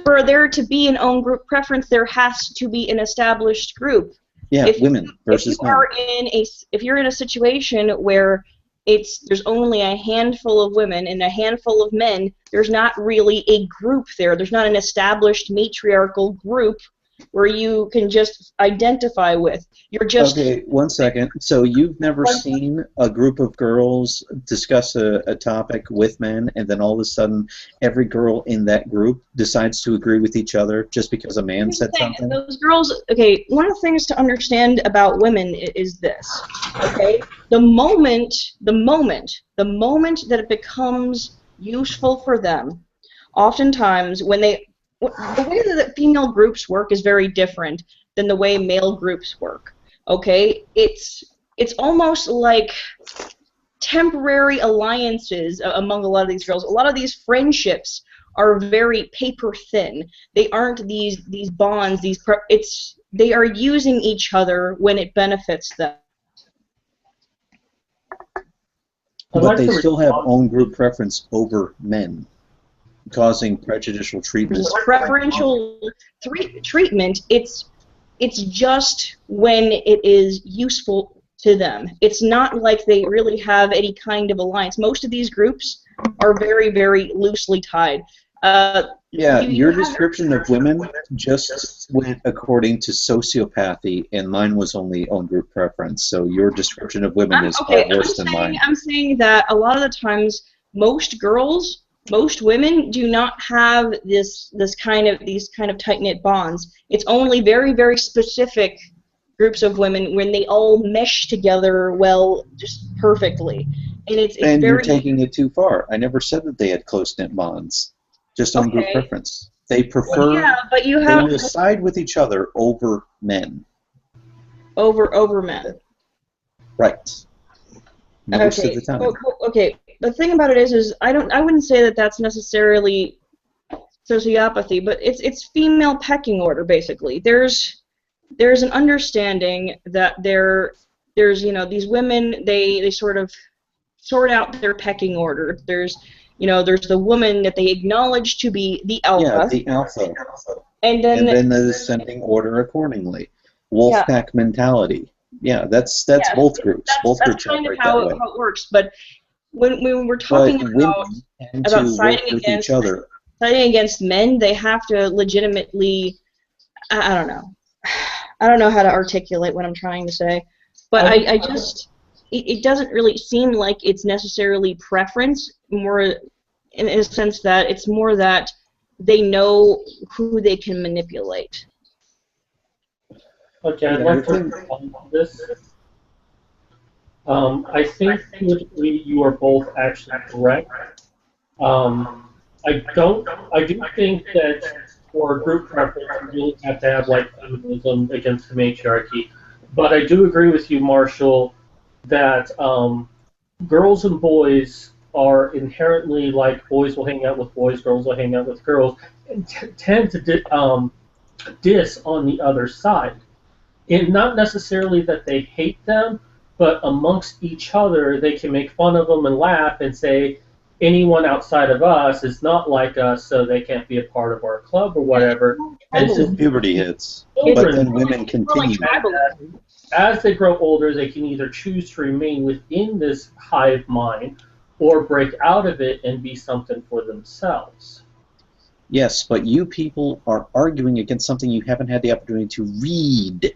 for there to be an own group preference, there has to be an established group. Yeah, women versus men. If you're in a situation where there's only a handful of women and a handful of men, there's not really a group there. There's not an established matriarchal group where you can just identify with. You're just... Okay, 1 second. So you've never seen a group of girls discuss a topic with men, and then all of a sudden every girl in that group decides to agree with each other just because a man said something? Those girls... Okay, one of the things to understand about women is this, okay? The moment that it becomes useful for them, oftentimes when the way that female groups work is very different than the way male groups work. Okay, it's almost like temporary alliances among a lot of these girls. A lot of these friendships are very paper thin. They aren't these bonds. They are using each other when it benefits them. But they still have own group preference over men, causing prejudicial treatment. Preferential treatment, it's just when it is useful to them. It's not like they really have any kind of alliance. Most of these groups are very, very loosely tied. Your description of women just went according to sociopathy, and mine was only own group preference. So your description of women is far worse than mine. I'm saying that a lot of the times, most women do not have these kind of tight-knit bonds. It's only very, very specific groups of women when they all mesh together well, just perfectly. And you're taking it too far. I never said that they had close-knit bonds. Just on group preference. They prefer. Yeah, but you They have will side with each other over men. over men. Right. Most Okay. of the time. Okay. The thing about it is I wouldn't say that that's necessarily sociopathy, but it's female pecking order basically. There's an understanding that there's these women, they sort of sort out their pecking order. There's the woman that they acknowledge to be the alpha. Yeah, the alpha. And then the descending order accordingly. Yeah. Wolfpack mentality. Yeah, that's both groups. Both That's groups kind of operate how that way. it works. But when we're But talking women tend about to work with each other. siding against men, they have to legitimately. I don't know. I don't know how to articulate what I'm trying to say, but I just it doesn't really seem like it's necessarily preference, more in a sense that it's more that they know who they can manipulate. Okay, I'd like to respond to this. I think politically you are both actually correct. I do think that for group preference you really have to have like feminism against the matriarchy. But I do agree with you, Marshall, that girls and boys are inherently like boys will hang out with boys, girls will hang out with girls, and tend to diss on the other side. And not necessarily that they hate them, but amongst each other they can make fun of them and laugh and say anyone outside of us is not like us, so they can't be a part of our club or whatever. Until puberty hits. But then women continue. As they grow older, they can either choose to remain within this hive mind or break out of it and be something for themselves. Yes, but you people are arguing against something you haven't had the opportunity to read.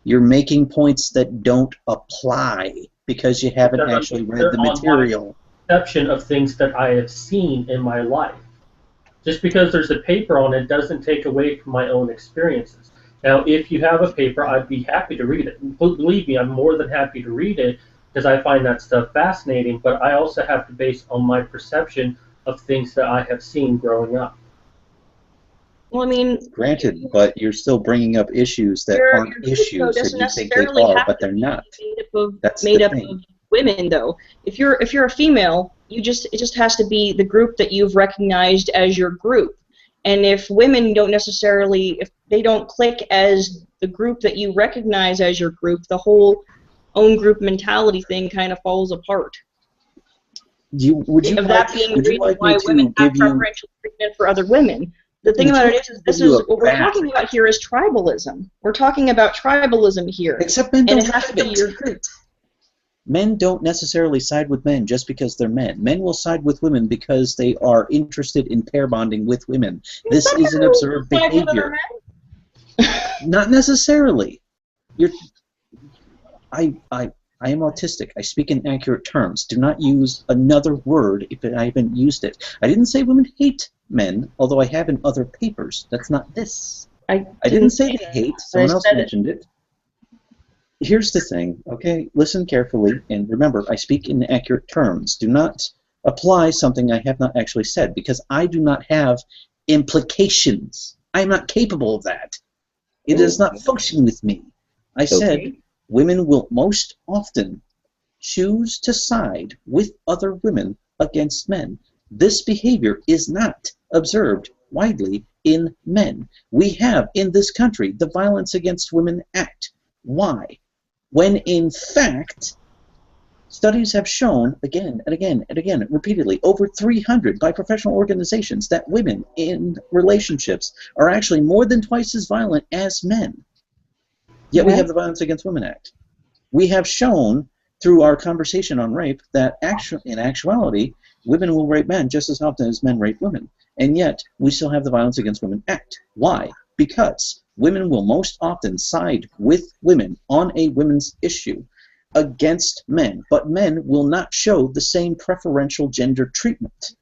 You're making points that don't apply because you haven't actually read the material. Perception of things that I have seen in my life. Just because there's a paper on it doesn't take away from my own experiences. Now, if you have a paper, I'd be happy to read it. Believe me, I'm more than happy to read it because I find that stuff fascinating, but I also have to base on my perception of things that I have seen growing up. Well, I mean, granted, but you're still bringing up issues that aren't issues that you think they are, but they're not. That's made the up thing. of women, though. If you're a female, it just has to be the group that you've recognized as your group. And if women don't necessarily, if they don't click as the group that you recognize as your group, the whole own group mentality thing kind of falls apart. Would you like me to women give have preferential treatment for other women? The thing about it is what we're talking about here is tribalism. We're talking about tribalism here. Except men and don't it has to be your group. Men don't necessarily side with men just because they're men. Men will side with women because they are interested in pair bonding with women. This is an observed behavior. Not necessarily. I am autistic. I speak in accurate terms. Do not use another word if I haven't used it. I didn't say women hate men, although I have in other papers. That's not this. I didn't say they hate. Someone else mentioned it. Here's the thing, okay? Listen carefully, and remember, I speak in accurate terms. Do not apply something I have not actually said, because I do not have implications. I am not capable of that. It does not function with me. I said women will most often choose to side with other women against men. This behavior is not observed widely in men. We have, in this country, the Violence Against Women Act. Why? When, in fact, studies have shown again and again and again, repeatedly, over 300 by professional organizations, that women in relationships are actually more than twice as violent as men. Yet we have the Violence Against Women Act. We have shown through our conversation on rape that in actuality, women will rape men just as often as men rape women. And yet, we still have the Violence Against Women Act. Why? Because women will most often side with women on a women's issue against men, but men will not show the same preferential gender treatment.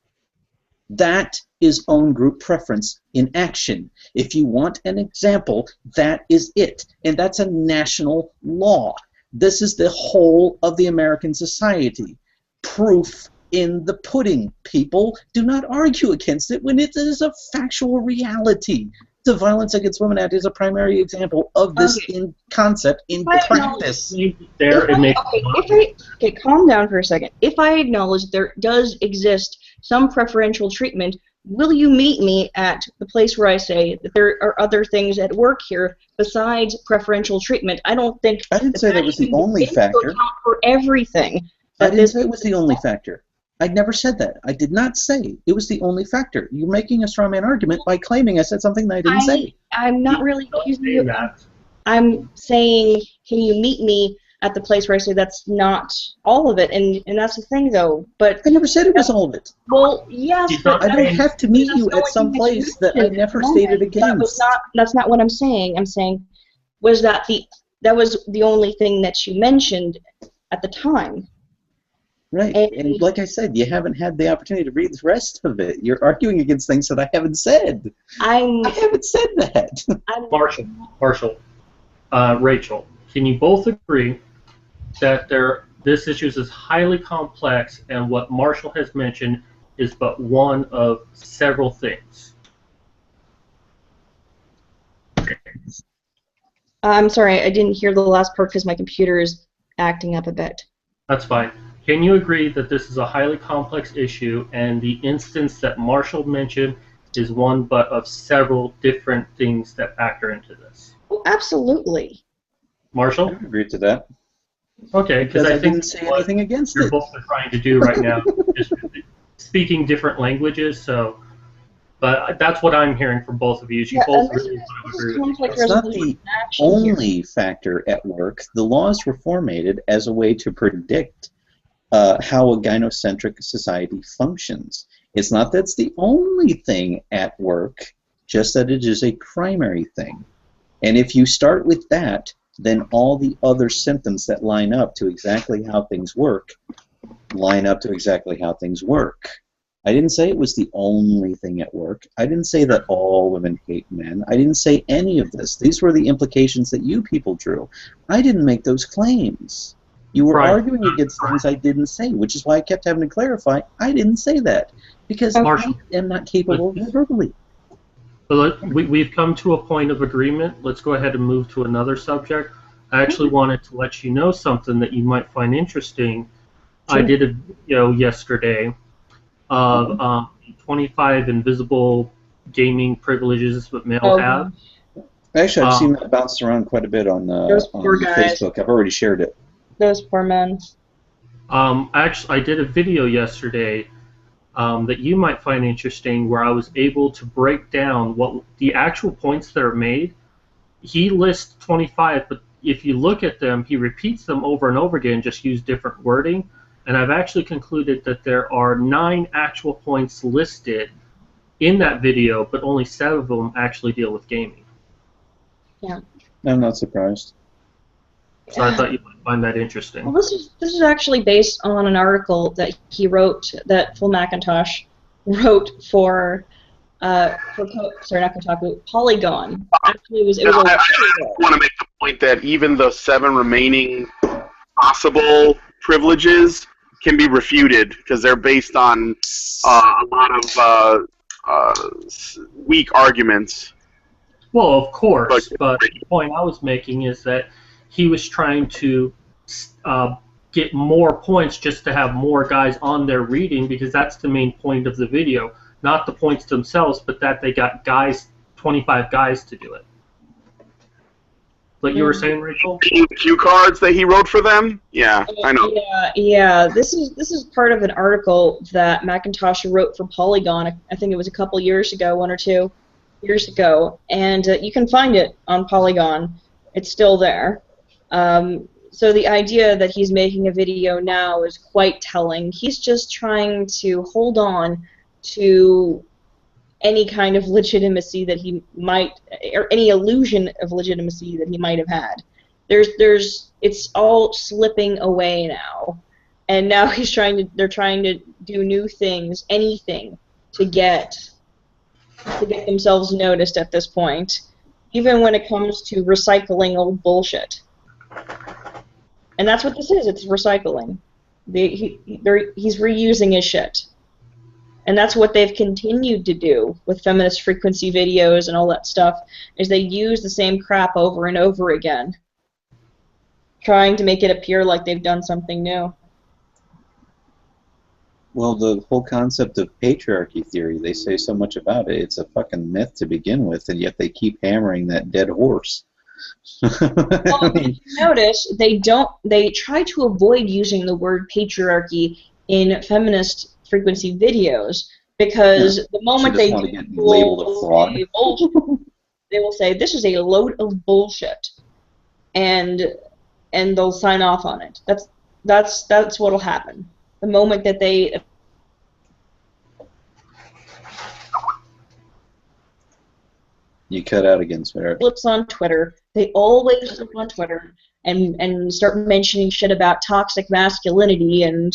That is own group preference in action. If you want an example, that is it. And that's a national law. This is the whole of the American society. Proof in the pudding, people. Do not argue against it when it is a factual reality. The Violence Against Women Act is a primary example of this in concept in practice. Okay, calm down for a second. If I acknowledge there does exist some preferential treatment, will you meet me at the place where I say that there are other things at work here besides preferential treatment? I don't think I didn't say that was the only factor. For everything. I didn't say it was the only factor. I never said that. I did not say it was the only factor. You're making a straw man argument by claiming I said something that I didn't say. I'm not really accusing you. I'm saying, can you meet me at the place where I say that's not all of it? And that's the thing, though. But I never said it was all of it. Well, yes, but I don't have to meet you at some place that I never stated against. That's not what I'm saying. I'm saying, was that was the only thing that you mentioned at the time? Right, and like I said, you haven't had the opportunity to read the rest of it. You're arguing against things that I haven't said. I haven't said that. Marshall, Rachel, can you both agree that this issue is highly complex, and what Marshall has mentioned is but one of several things? I'm sorry, I didn't hear the last part because my computer is acting up a bit. That's fine. Can you agree that this is a highly complex issue, and the instance that Marshall mentioned is one but of several different things that factor into this? Well, absolutely. Marshall? I agree to that. Okay, because I think didn't say anything against you're it. both are trying to do right now is speaking different languages. So, but that's what I'm hearing from both of you. You both really want to agree with me. It's not the only factor at work. The laws were formulated as a way to predict how a gynocentric society functions. It's not that it's the only thing at work, just that it is a primary thing. And if you start with that, then all the other symptoms that line up to exactly how things work line up to exactly how things work. I didn't say it was the only thing at work. I didn't say that all women hate men. I didn't say any of this. These were the implications that you people drew. I didn't make those claims. You were arguing against things I didn't say, which is why I kept having to clarify I didn't say that, because Marshall, I am not capable verbally. But we've come to a point of agreement. Let's go ahead and move to another subject. I actually wanted to let you know something that you might find interesting. Sure. I did a video yesterday of 25 invisible gaming privileges that male have. Actually, I've seen that bounced around quite a bit on Facebook. I've already shared it. Those poor men. Actually, I did a video yesterday that you might find interesting, where I was able to break down what the actual points that are made. He lists 25, but if you look at them, he repeats them over and over again, just use different wording. And I've actually concluded that there are 9 actual points listed in that video, but only 7 of them actually deal with gaming. Yeah. I'm not surprised. So I thought you might find that interesting. Well, this is actually based on an article that he wrote, that Phil McIntosh wrote for not Kotaku, Polygon. Actually, I want to make the point that even the 7 remaining possible privileges can be refuted because they're based on a lot of weak arguments. Well, of course, but the point I was making is that he was trying to get more points just to have more guys on there reading, because that's the main point of the video. Not the points themselves, but that they got 25 guys to do it. Like you were saying, Rachel? Cue cards that he wrote for them? Yeah, I know. Yeah. This is part of an article that McIntosh wrote for Polygon. I think it was a couple years ago, 1 or 2 years ago, and you can find it on Polygon. It's still there. So the idea that he's making a video now is quite telling. He's just trying to hold on to any kind of legitimacy that he might, or any illusion of legitimacy that he might have had. It's all slipping away now, and now they're trying to do new things, anything, to get themselves noticed at this point, even when it comes to recycling old bullshit. And that's what this is. It's recycling. He's reusing his shit. And that's what they've continued to do with feminist frequency videos and all that stuff, is they use the same crap over and over again, trying to make it appear like they've done something new. Well, the whole concept of patriarchy theory, they say so much about it. It's a fucking myth to begin with, and yet they keep hammering that dead horse. Well, if you notice, they try to avoid using the word patriarchy in feminist frequency videos, because the moment they want to get labeled a fraud, they will say this is a load of bullshit, and they'll sign off on it. That's what'll happen the moment that they. You cut out again, swear. Flips on Twitter. They always flip on Twitter and start mentioning shit about toxic masculinity and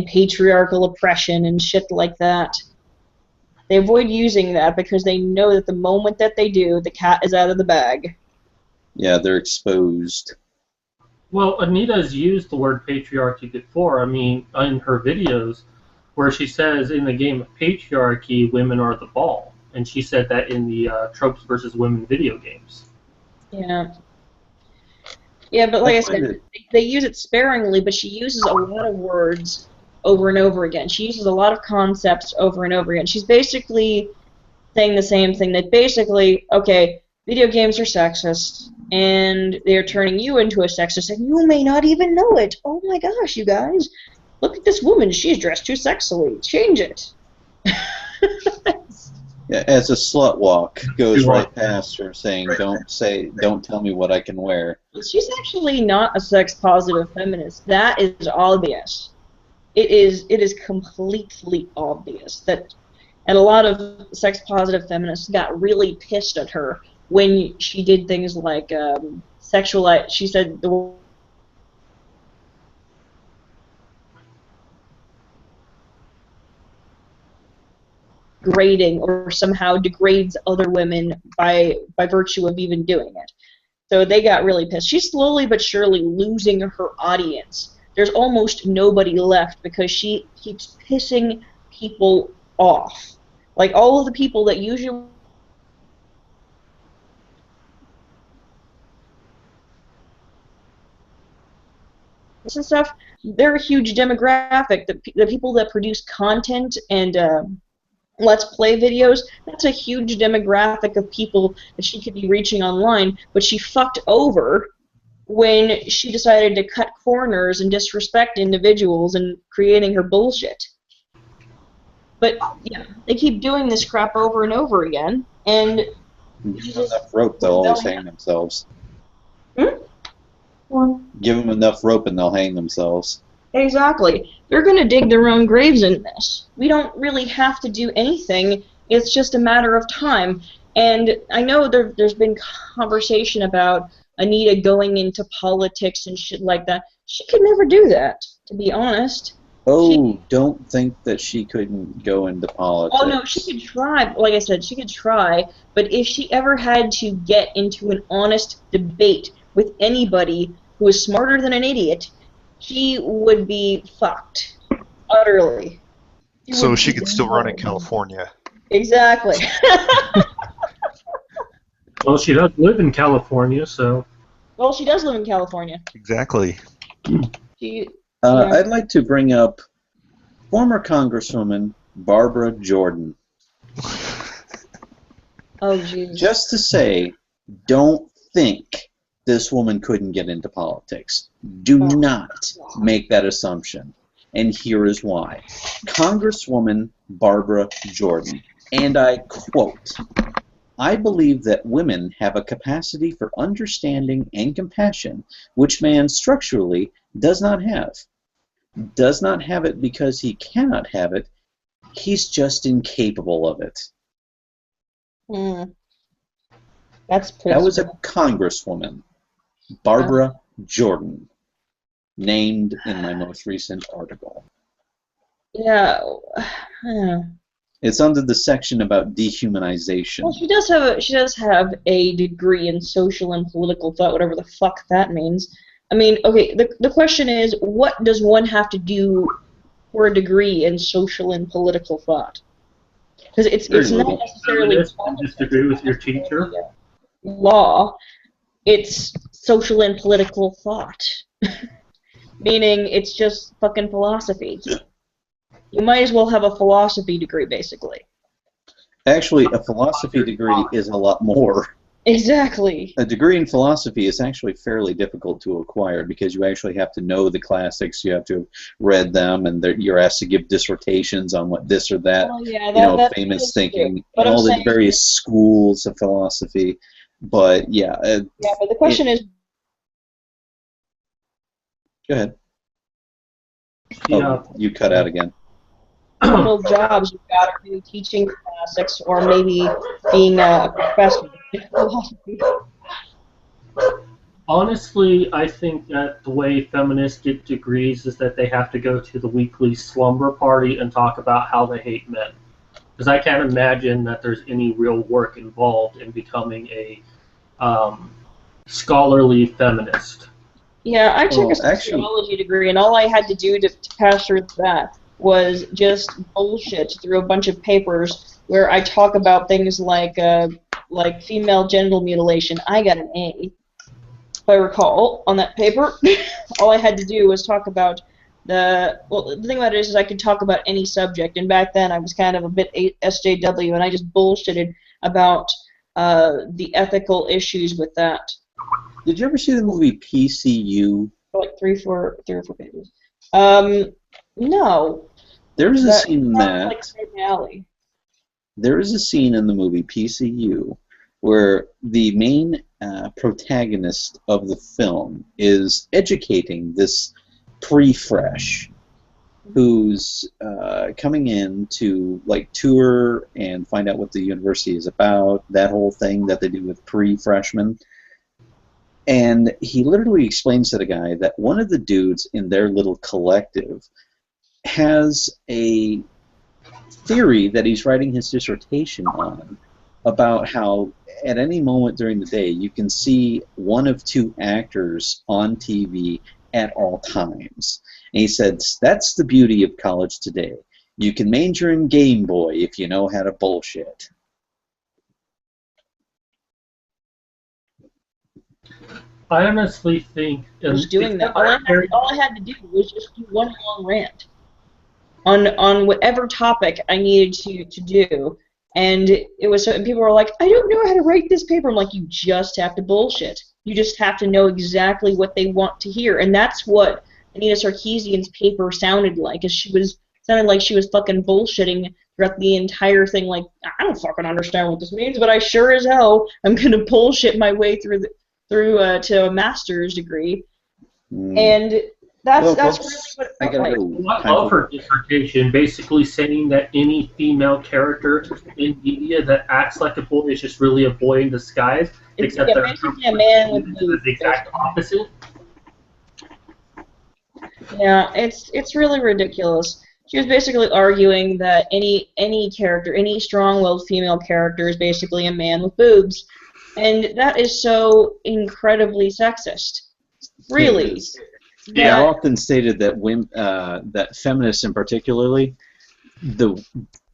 patriarchal oppression and shit like that. They avoid using that because they know that the moment that they do, the cat is out of the bag. Yeah, they're exposed. Well, Anita's used the word patriarchy before. I mean, in her videos, where she says in the game of patriarchy, women are the ball. And she said that in the Tropes versus Women video games. Yeah. Yeah, but like I said, they use it sparingly, but she uses a lot of words over and over again. She uses a lot of concepts over and over again. She's basically saying the same thing, that basically, okay, video games are sexist, and they're turning you into a sexist, and you may not even know it. Oh my gosh, you guys. Look at this woman. She's dressed too sexily. Change it. Yeah, as a slut walk goes right past her saying, don't tell me what I can wear. She's actually not a sex-positive feminist. That is obvious. It is completely obvious that, and a lot of sex-positive feminists got really pissed at her when she did things like sexualize. She said the degrading or somehow degrades other women by virtue of even doing it. So they got really pissed. She's slowly but surely losing her audience. There's almost nobody left because she keeps pissing people off. Like all of the people that usually and stuff, they're a huge demographic. The people that produce content and Let's Play videos, that's a huge demographic of people that she could be reaching online, but she fucked over when she decided to cut corners and disrespect individuals and creating her bullshit. But, yeah, they keep doing this crap over and over again, and give them enough rope, they'll always hang themselves. Give them enough rope and they'll hang themselves. Exactly. They're going to dig their own graves in this. We don't really have to do anything. It's just a matter of time. And I know there's been conversation about Anita going into politics and shit like that. She could never do that, to be honest. Oh, don't think that she couldn't go into politics. Oh, no, she could try. Like I said, she could try. But if she ever had to get into an honest debate with anybody who is smarter than an idiot, she would be fucked. Utterly. So she could still run in California. Exactly. Well, she does live in California, so... Well, she does live in California. Exactly. I'd like to bring up former Congresswoman Barbara Jordan. Oh, jeez. Just to say, don't think this woman couldn't get into politics. Do not make that assumption. And here is why. Congresswoman Barbara Jordan, and I quote, "I believe that women have a capacity for understanding and compassion which man structurally does not have. Does not have it because he cannot have it. He's just incapable of it." That's pretty. That was a congresswoman, Barbara Jordan, named in my most recent article. Yeah. It's under the section about dehumanization. Well, she does have a degree in social and political thought, whatever the fuck that means. I mean, okay, the question is, what does one have to do for a degree in social and political thought? Because it's Very not little. necessarily Feminist, disagree with your teacher. law. It's social and political thought, meaning it's just fucking philosophy. You might as well have a philosophy degree, basically. Actually, a philosophy degree is a lot more. Exactly. A degree in philosophy is actually fairly difficult to acquire because you actually have to know the classics, you have to have read them, and you're asked to give dissertations on what this or that, Well, yeah, you know, that famous is true. thinking, But and I'm all the saying, various schools of philosophy. But yeah, yeah, but the question is, go ahead. Yeah. Oh, you cut out again. what jobs you've got are maybe teaching classics or maybe being a professor in philosophy. Honestly, I think that the way feminists get degrees is that they have to go to the weekly slumber party and talk about how they hate men. Because I can't imagine that there's any real work involved in becoming a scholarly feminist. Yeah, I took a Well, actually, sociology degree, and all I had to do to pass through that was just bullshit through a bunch of papers where I talk about things like female genital mutilation. I got an A, if I recall, on that paper. All I had to do was talk about the thing about it is I could talk about any subject, and back then I was kind of a bit SJW, and I just bullshitted about the ethical issues with that. did you ever see the movie PCU? For like three or four pages. No. There's a That scene in sounds that. like Snake Alley. There is a scene in the movie PCU where the main protagonist of the film is educating this pre-fresh who's coming in to like tour and find out what the university is about, that whole thing that they do with pre-freshmen. And he literally explains to the guy that one of the dudes in their little collective has a theory that he's writing his dissertation on about how at any moment during the day you can see one of two actors on TV at all times. And he said, that's the beauty of college today. You can major in Game Boy if you know how to bullshit. I honestly think I was doing that. All I had to do was just do one long rant on whatever topic I needed to do. And it was and people were like, I don't know how to write this paper. I'm like, you just have to bullshit. You just have to know exactly what they want to hear. And that's what Anita Sarkeesian's paper sounded like. Is sounded like she was fucking bullshitting throughout the entire thing. Like, I don't fucking understand what this means, but I sure as hell am gonna bullshit my way through to a master's degree. And that's really what it felt like. I love her dissertation, basically saying that any female character in media that acts like a boy is just really a boy in disguise, except that basically a man with the exact opposite. Yeah, it's really ridiculous. She was basically arguing that any character, any strong-willed female character is basically a man with boobs. And that is so incredibly sexist. Really. Yeah, I've often stated that women, that feminists in particularly, the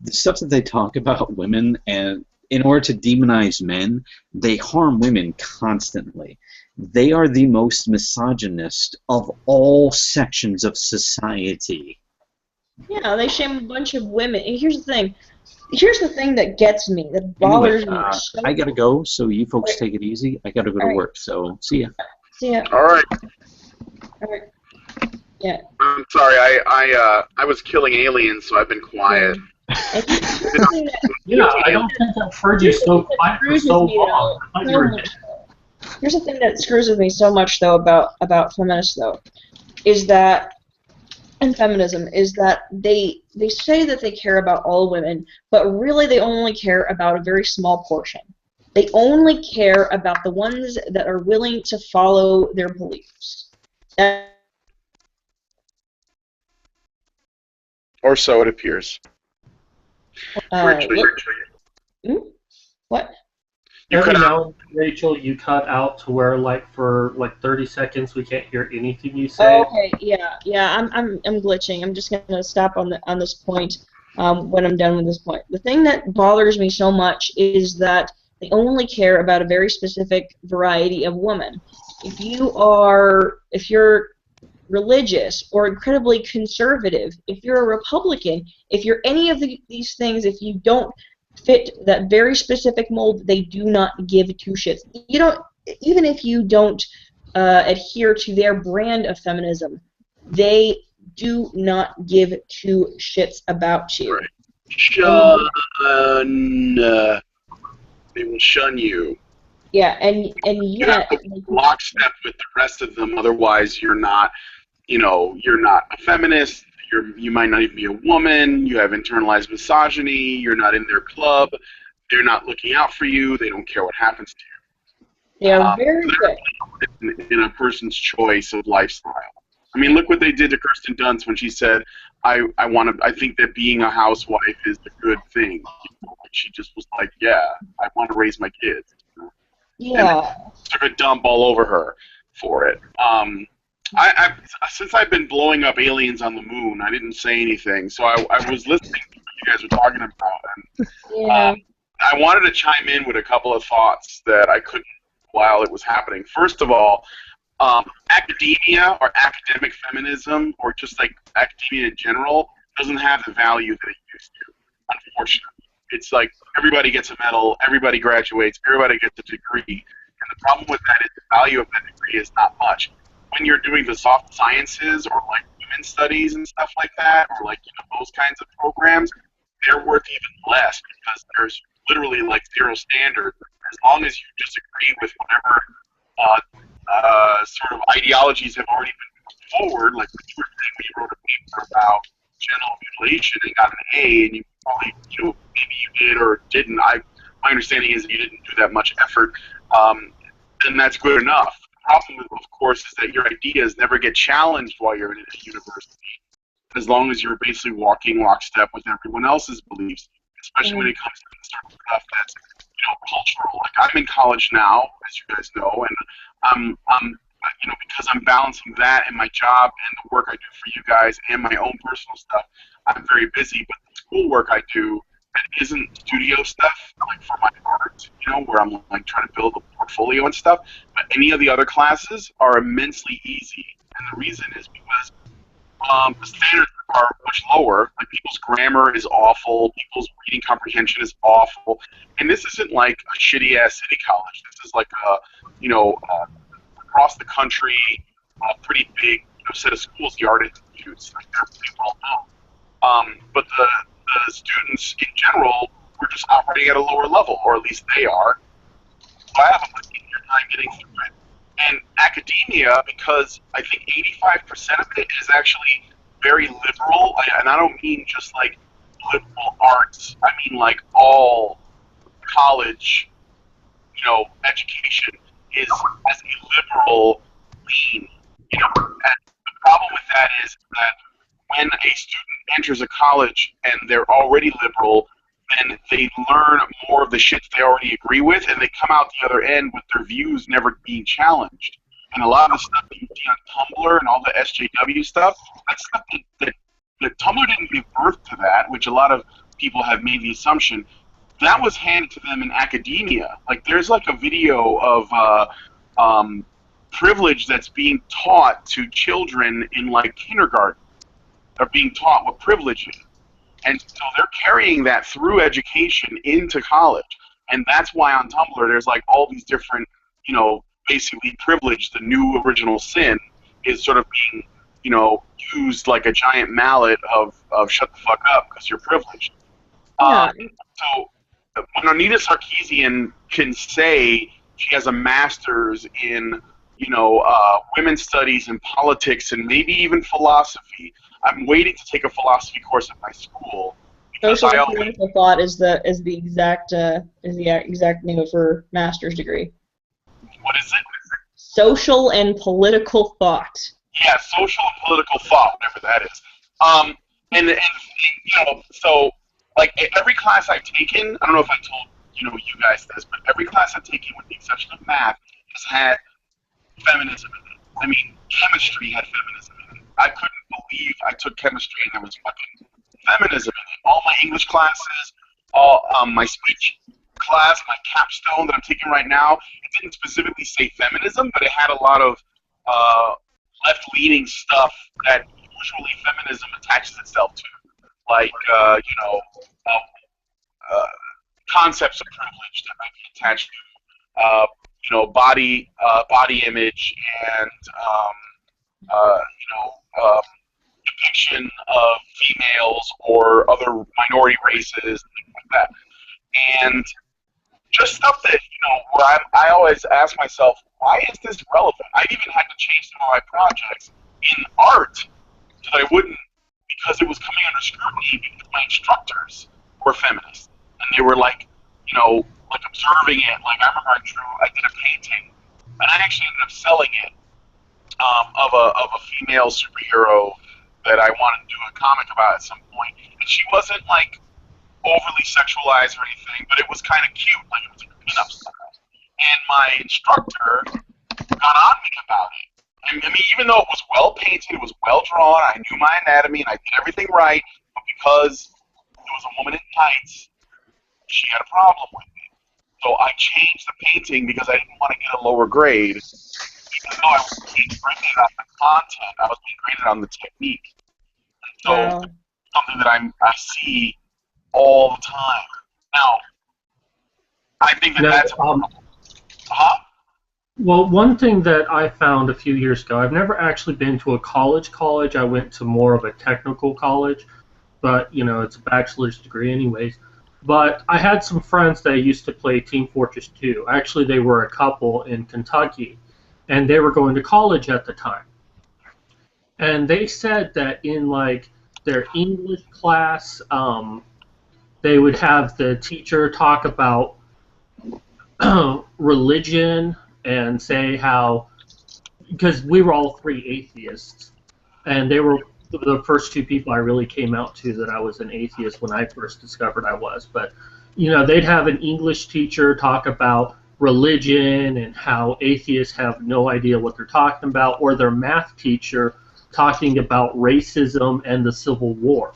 stuff that they talk about women, and in order to demonize men, they harm women constantly. They are the most misogynist of all sections of society. Yeah, they shame a bunch of women. And here's the thing that gets me, that bothers me. I gotta go, so you folks take it easy. I gotta go to work, so see ya. See ya. All right. All right. Yeah. I'm sorry. I was killing aliens, so I've been quiet. Yeah, I don't think I've heard you so quiet for so long. I thought you were dead. Here's the thing that screws with me so much, though, about feminists, though, is that, and feminism, is that they say that they care about all women, but really they only care about a very small portion. They only care about the ones that are willing to follow their beliefs. Or so it appears. What? You Every cut out. now and then, Rachel, you cut out to where, like, for like 30 seconds, we can't hear anything you say. Okay, yeah. I'm glitching. I'm just gonna stop on this point when I'm done with this point. The thing that bothers me so much is that they only care about a very specific variety of women. If you're religious or incredibly conservative, if you're a Republican, if you're any of these things, if you don't fit that very specific mold, they do not give two shits. You don't, even if you don't adhere to their brand of feminism, they do not give two shits about you. Right. Shun. They will shun you. Yeah, and You have yet, to lockstep with the rest of them. Otherwise, you're not. You're not a feminist. You might not even be a woman. You have internalized misogyny. You're not in their club. They're not looking out for you. They don't care what happens to they are very you. good. In a person's choice of lifestyle. I mean, look what they did to Kirsten Dunst when she said, I think that being a housewife is a good thing." She just was like, "Yeah, I want to raise my kids." Yeah. And took a dump all over her for it. Since I've been blowing up aliens on the moon, I didn't say anything. So I was listening to what you guys were talking about, and Yeah. I wanted to chime in with a couple of thoughts that I couldn't while it was happening. First of all, academia or academic feminism, or just like academia in general, doesn't have the value that it used to, unfortunately. It's like everybody gets a medal, everybody graduates, everybody gets a degree. And the problem with that is the value of that degree is not much. When you're doing the soft sciences or like women's studies and stuff like that, or like those kinds of programs, they're worth even less because there's literally like zero standard. As long as you disagree with whatever sort of ideologies have already been moved forward, like when you were saying when you wrote a paper about genital mutilation and got an A, and you probably, maybe you did or didn't. My understanding is that you didn't do that much effort, then that's good enough. The problem, of course, is that your ideas never get challenged while you're in a university, as long as you're basically walking lockstep with everyone else's beliefs, especially when it comes to the sort of stuff that's cultural. Like I'm in college now, as you guys know, and I'm because I'm balancing that and my job and the work I do for you guys and my own personal stuff, I'm very busy. But the schoolwork I do that isn't studio stuff, like for my art, where I'm like trying to build a portfolio and stuff. But any of the other classes are immensely easy, and the reason is because the standards are much lower. Like people's grammar is awful, people's reading comprehension is awful, and this isn't like a shitty ass city college. This is like a across the country, a pretty big set of schools, the art institutes. Like they're pretty well known. But the students in general were just operating at a lower level, or at least they are. So I have a much easier time getting through it. And academia, because I think 85% of it is actually very liberal, and I don't mean just like liberal arts. I mean like all college, education is as a liberal lean. And the problem with that is that when a student enters a college and they're already liberal, then they learn more of the shit they already agree with, and they come out the other end with their views never being challenged. And a lot of the stuff that you see on Tumblr and all the SJW stuff, that's stuff that Tumblr didn't give birth to that, which a lot of people have made the assumption. That was handed to them in academia. Like there's like a video of privilege that's being taught to children in like kindergarten. They're being taught what privilege is. And so they're carrying that through education into college. And that's why on Tumblr there's like all these different, basically privilege, the new original sin, is sort of being, used like a giant mallet of shut the fuck up because you're privileged. Yeah. So when Anita Sarkeesian can say she has a master's in, women's studies and politics and maybe even philosophy, I'm waiting to take a philosophy course at my school. Social and political thought is the exact name of her master's degree. What is it? Social and political thought. Yeah, social and political thought, whatever that is. So like every class I've taken, I don't know if I told you guys this, but every class I've taken, with the exception of math, has had feminism in it. I mean, chemistry had feminism in it. I couldn't believe I took chemistry and there was fucking feminism in it. All my English classes, all my speech class, my capstone that I'm taking right now, it didn't specifically say feminism, but it had a lot of left-leaning stuff that usually feminism attaches itself to, like concepts of privilege that might be attached to body image and depiction of females or other minority races and things like that. And just stuff that, where I always ask myself, why is this relevant? I even had to change some of my projects in art so that I wouldn't, because it was coming under scrutiny because my instructors were feminists. And they were like observing it. Like, I remember I did a painting, and I actually ended up selling it of a female superhero that I wanted to do a comic about at some point. And she wasn't, like, overly sexualized or anything, but it was kind of cute. Like, it was like a pinup style. And my instructor got on me about it. I mean, even though it was well painted, it was well drawn, I knew my anatomy, and I did everything right, but because there was a woman in tights, she had a problem with it. So I changed the painting because I didn't want to get a lower grade. Even though I was being graded on the content, I was being graded on the technique. And so something that I see all the time. Now, I think that's... Well, one thing that I found a few years ago, I've never actually been to a college. I went to more of a technical college, but, it's a bachelor's degree anyways. But I had some friends that used to play Team Fortress 2. Actually, they were a couple in Kentucky, and they were going to college at the time. And they said that in, like, their English class, they would have the teacher talk about religion and say how, because we were all three atheists, and they were the first two people I really came out to that I was an atheist when I first discovered I was. But, they'd have an English teacher talk about religion and how atheists have no idea what they're talking about, or their math teacher talking about racism and the Civil War.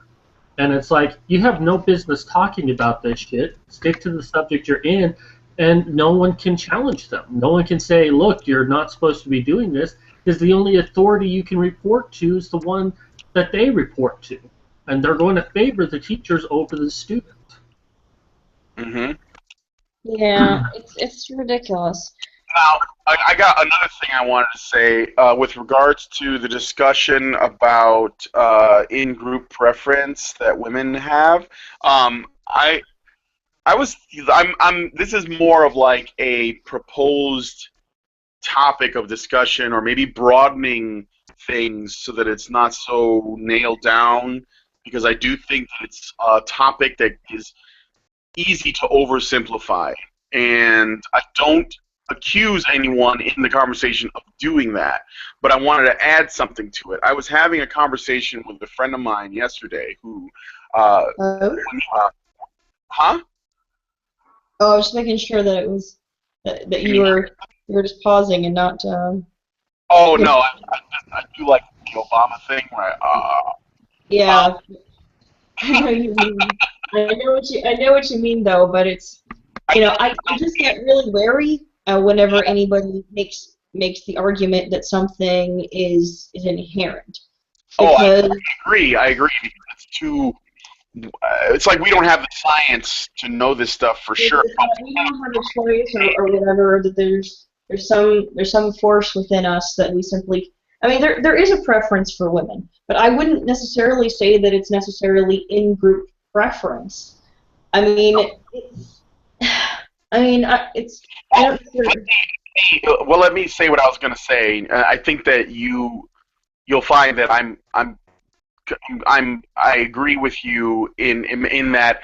And it's like, you have no business talking about this shit. Stick to the subject you're in, and no one can challenge them. No one can say, look, you're not supposed to be doing this, because the only authority you can report to is the one that they report to. And they're going to favor the teachers over the student. Mm-hmm. Yeah, it's ridiculous. Now, I got another thing I wanted to say with regards to the discussion about in-group preference that women have. This is more of like a proposed topic of discussion, or maybe broadening things so that it's not so nailed down, because I do think that it's a topic that is easy to oversimplify, and I don't accuse anyone in the conversation of doing that, but I wanted to add something to it. I was having a conversation with a friend of mine yesterday who Oh, I was just making sure that it was that you were just pausing and not. Oh no, I do like the Obama thing where Yeah, I know you mean. I know what you mean though, but it's I just get really wary whenever anybody makes the argument that something is inherent. Because I agree. It's too. It's like we don't have the science to know this stuff for sure. We don't have a choice or whatever. That there's some force within us that we simply. I mean, there is a preference for women, but I wouldn't necessarily say that it's necessarily in-group preference. I mean, it's. Well, let me say what I was going to say. I think that you'll find that I agree with you in that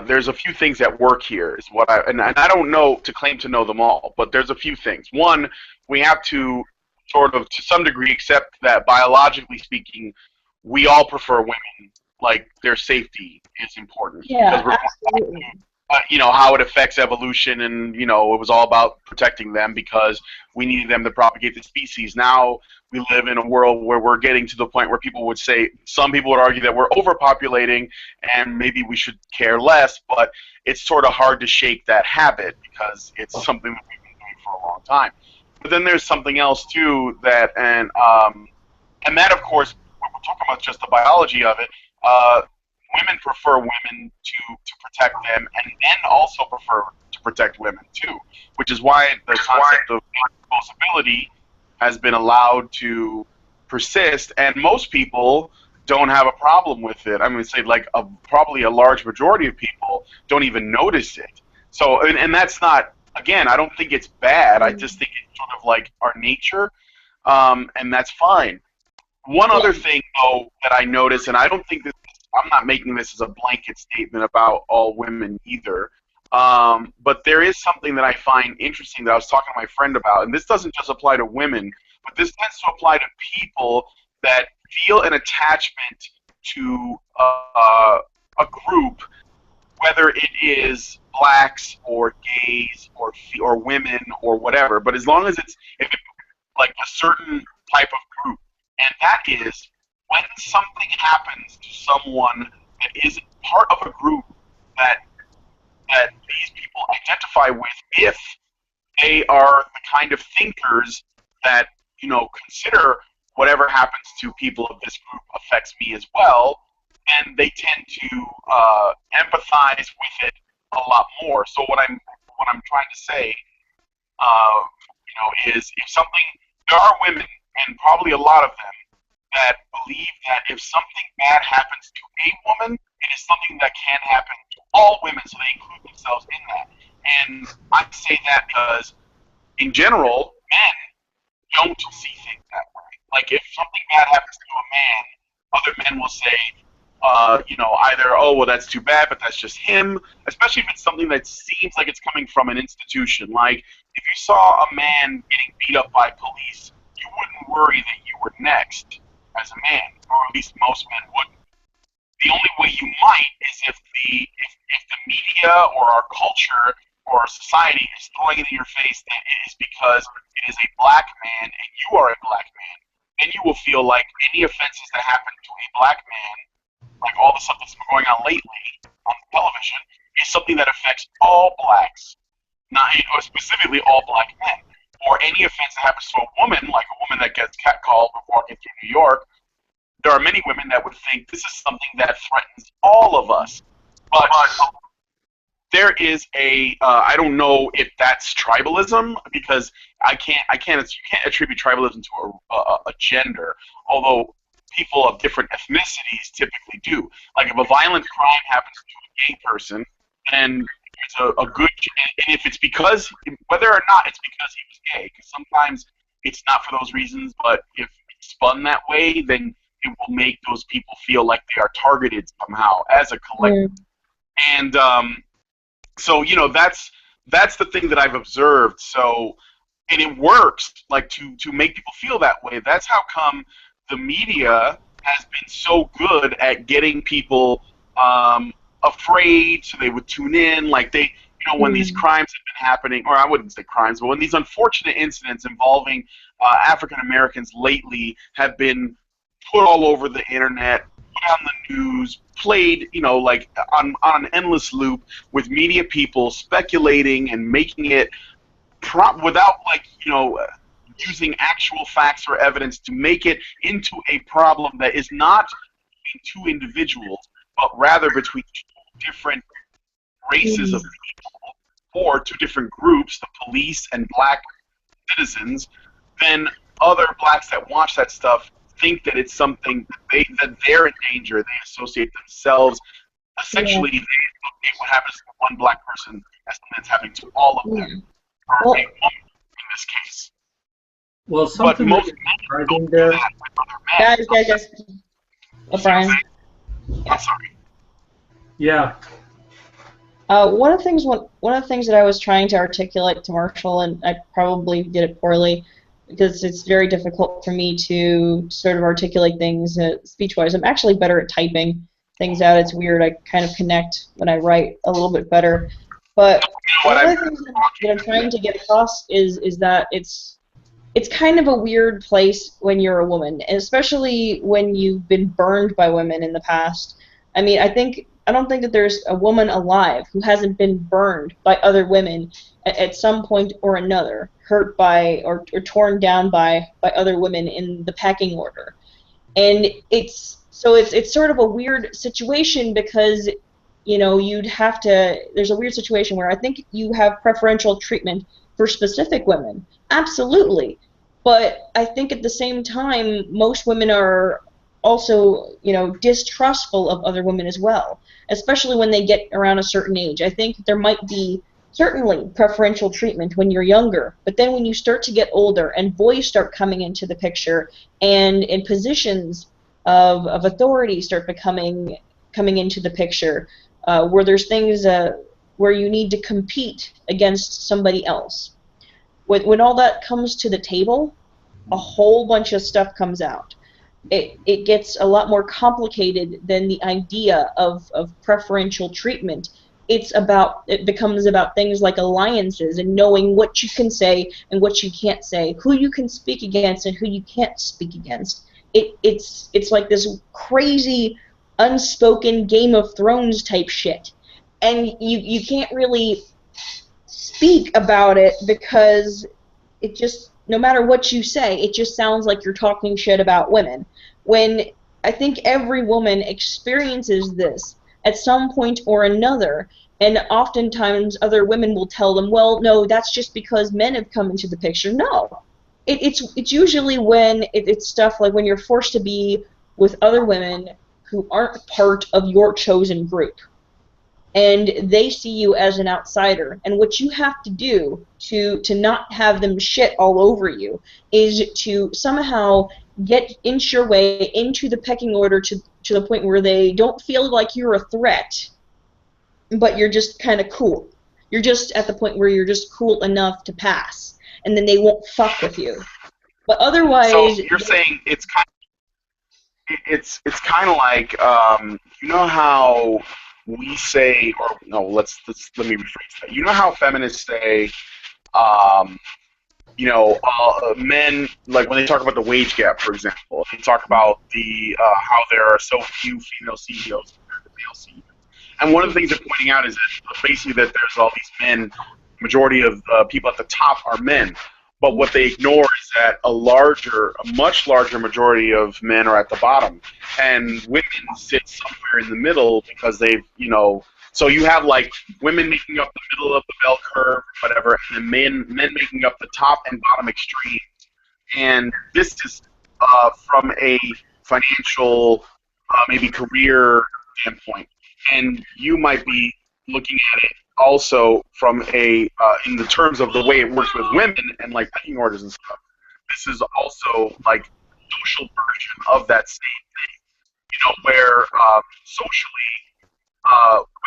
there's a few things that work here. Is what and I don't know to claim to know them all, but there's a few things. One, we have to sort of, to some degree, accept that biologically speaking, we all prefer women. Like, their safety is important. Yeah, because we're absolutely. how it affects evolution, and it was all about protecting them because we needed them to propagate the species. Now we live in a world where we're getting to the point where some people would argue that we're overpopulating and maybe we should care less, but it's sort of hard to shake that habit because it's something that we've been doing for a long time. But then there's something else too and that, of course, when we're talking about just the biology of it, women prefer women to protect them, and men also prefer to protect women too, which is why the concept of disposability has been allowed to persist, and most people don't have a problem with it. I'm going to say probably a large majority of people don't even notice it. So, and that's not, again, I don't think it's bad. I just think it's sort of like our nature, and that's fine. One other thing, though, that I noticed, and I don't think I'm not making this as a blanket statement about all women either, but there is something that I find interesting that I was talking to my friend about, and this doesn't just apply to women, but this tends to apply to people that feel an attachment to a group, whether it is blacks or gays or women or whatever, but as long as if it's like a certain type of group, and that is when something happens to someone that is part of a group that these people identify with, if they are the kind of thinkers that consider whatever happens to people of this group affects me as well, then they tend to empathize with it a lot more. So what I'm trying to say, is there are women, and probably a lot of them, that believe that if something bad happens to a woman, it is something that can happen to all women, so they include themselves in that. And I say that because, in general, men don't see things that way. Like, if something bad happens to a man, other men will say, either, oh, well, that's too bad, but that's just him, especially if it's something that seems like it's coming from an institution. Like, if you saw a man getting beat up by police, you wouldn't worry that you were next as a man, or at least most men wouldn't. The only way you might is if the media or our culture or our society is throwing it in your face that it is because it is a black man and you are a black man. Then you will feel like any offenses that happen to a black man, like all the stuff that's been going on lately on television, is something that affects all blacks, or specifically all black men. Or any offense that happens to a woman, like a woman that gets catcalled walking through New York, there are many women that would think this is something that threatens all of us. But there is I don't know if that's tribalism, because you can't attribute tribalism to a gender, although people of different ethnicities typically do. Like, if a violent crime happens to a gay person, then it's a good, and if it's because, whether or not it's because he was gay, because sometimes it's not for those reasons, but if it's spun that way, then it will make those people feel like they are targeted somehow as a collective. And so that's the thing that I've observed. So, and it works, like, to make people feel that way. That's how come the media has been so good at getting people afraid, so they would tune in. Like, when these crimes have been happening, or I wouldn't say crimes, but when these unfortunate incidents involving African Americans lately have been put all over the internet, put on the news, played, like on an endless loop, with media people speculating and making it without, like, using actual facts or evidence to make it into a problem that is not between two individuals, but rather between two different races of people, or two different groups, the police and black citizens, then other blacks that watch that stuff think that it's something that they're in danger. They associate themselves. Essentially, they look at what happens to one black person as something that's happening to all of them, or a woman in this case. Well, something but most men don't do that with other men. Guys. Brian. I'm sorry. Yeah. One of the things that I was trying to articulate to Marshall, and I probably did it poorly, because it's very difficult for me to sort of articulate things speech-wise. I'm actually better at typing, things out. It's weird. I kind of connect when I write a little bit better. But one of the things that I'm trying to get across is that it's kind of a weird place when you're a woman, and especially when you've been burned by women in the past. I mean, I don't think that there's a woman alive who hasn't been burned by other women at some point or another, hurt by or torn down by other women in the pecking order. And it's sort of a weird situation because there's a weird situation where I think you have preferential treatment for specific women, absolutely, but I think at the same time most women are also distrustful of other women as well, especially when they get around a certain age. I think there might be certainly preferential treatment when you're younger, but then when you start to get older and boys start coming into the picture and in positions of authority start coming into the picture, where there's things where you need to compete against somebody else. When all that comes to the table, a whole bunch of stuff comes out. It gets a lot more complicated than the idea of preferential treatment. It becomes about things like alliances and knowing what you can say and what you can't say, who you can speak against and who you can't speak against. It's like this crazy unspoken Game of Thrones type shit, and you can't really speak about it because it just, no matter what you say, it just sounds like you're talking shit about women, when I think every woman experiences this at some point or another, and oftentimes other women will tell them, well, no, that's just because men have come into the picture. No. It's usually when it's stuff like when you're forced to be with other women who aren't part of your chosen group, and they see you as an outsider, and what you have to do to not have them shit all over you is to somehow inch your way into the pecking order to the point where they don't feel like you're a threat, but you're just kind of cool. You're just at the point where you're just cool enough to pass, and then they won't fuck with you. But otherwise, so you're saying it's kind of like how we say, or no, let me rephrase that. You know how feminists say, men, like when they talk about the wage gap, for example, they talk about the how there are so few female CEOs compared to male CEOs. And one of the things they're pointing out is that basically that there's all these men, majority of people at the top are men. But what they ignore is that a much larger majority of men are at the bottom. And women sit somewhere in the middle because they've, so you have like women making up the middle of the bell curve, whatever, and then men making up the top and bottom extremes. And this is from a financial, maybe career standpoint. And you might be looking at it also from in the terms of the way it works with women and like pecking orders and stuff. This is also like social version of that same thing, where socially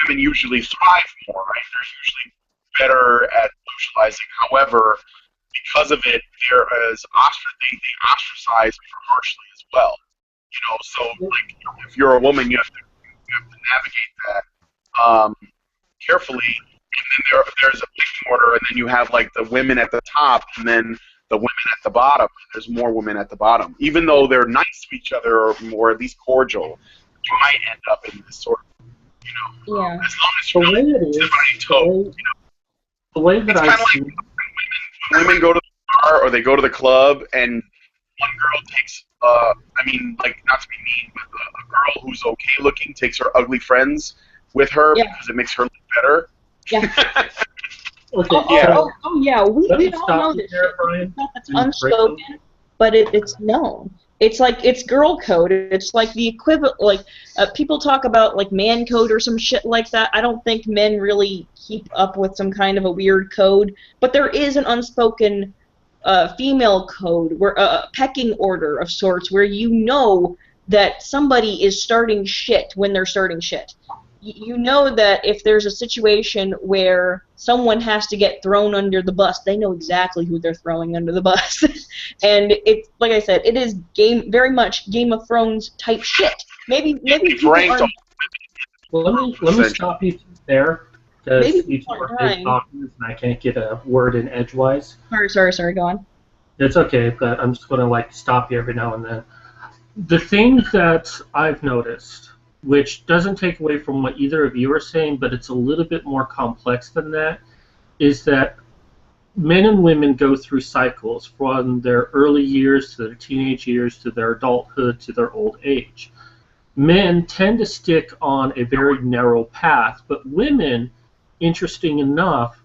women usually thrive more, right? They're usually better at socializing. However, because of it, they ostracize harshly as well. So like if you're a woman, you have to navigate that carefully, and then there's a pecking order, and then you have like the women at the top, and then the women at the bottom. There's more women at the bottom, even though they're nice to each other or at least cordial. You might end up in this sort of, as long as you're not tipping toe. The way that I see when women go to the bar or they go to the club, and one girl takes, not to be mean, but a girl who's okay looking takes her ugly friends with her because it makes her look better. Yeah. Okay. Yeah. We all know this shit. It's unspoken, but it's known. It's like it's girl code. It's like the equivalent. Like people talk about like man code or some shit like that. I don't think men really keep up with some kind of a weird code, but there is an unspoken female code, where a pecking order of sorts, where you know that somebody is starting shit when they're starting shit. You know that if there's a situation where someone has to get thrown under the bus, they know exactly who they're throwing under the bus. And it's like I said, it is very much Game of Thrones type shit. Maybe You've ranked all Let me stop you there, Maybe because you two one are big time. talkers and I can't get a word in edgewise. Sorry. Go on. It's okay, but I'm just gonna stop you every now and then. The thing that I've noticed, which doesn't take away from what either of you are saying, but it's a little bit more complex than that, is that men and women go through cycles from their early years to their teenage years to their adulthood to their old age. Men tend to stick on a very narrow path, but women, interesting enough,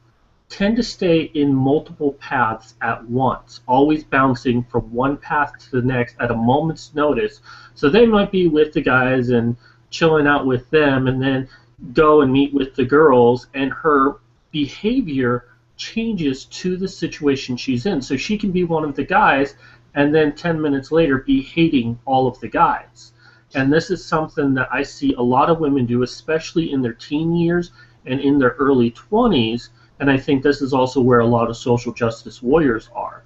tend to stay in multiple paths at once, always bouncing from one path to the next at a moment's notice. So they might be with the guys and chilling out with them, and then go and meet with the girls, and her behavior changes to the situation she's in. So she can be one of the guys, and then 10 minutes later be hating all of the guys. And this is something that I see a lot of women do, especially in their teen years and in their early 20s. And I think this is also where a lot of social justice warriors are.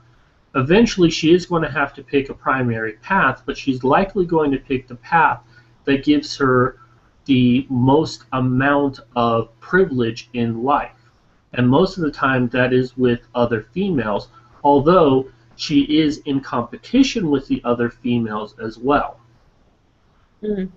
Eventually, she is going to have to pick a primary path, but she's likely going to pick the path that gives her the most amount of privilege in life. And most of the time, that is with other females, although she is in competition with the other females as well. Mhm.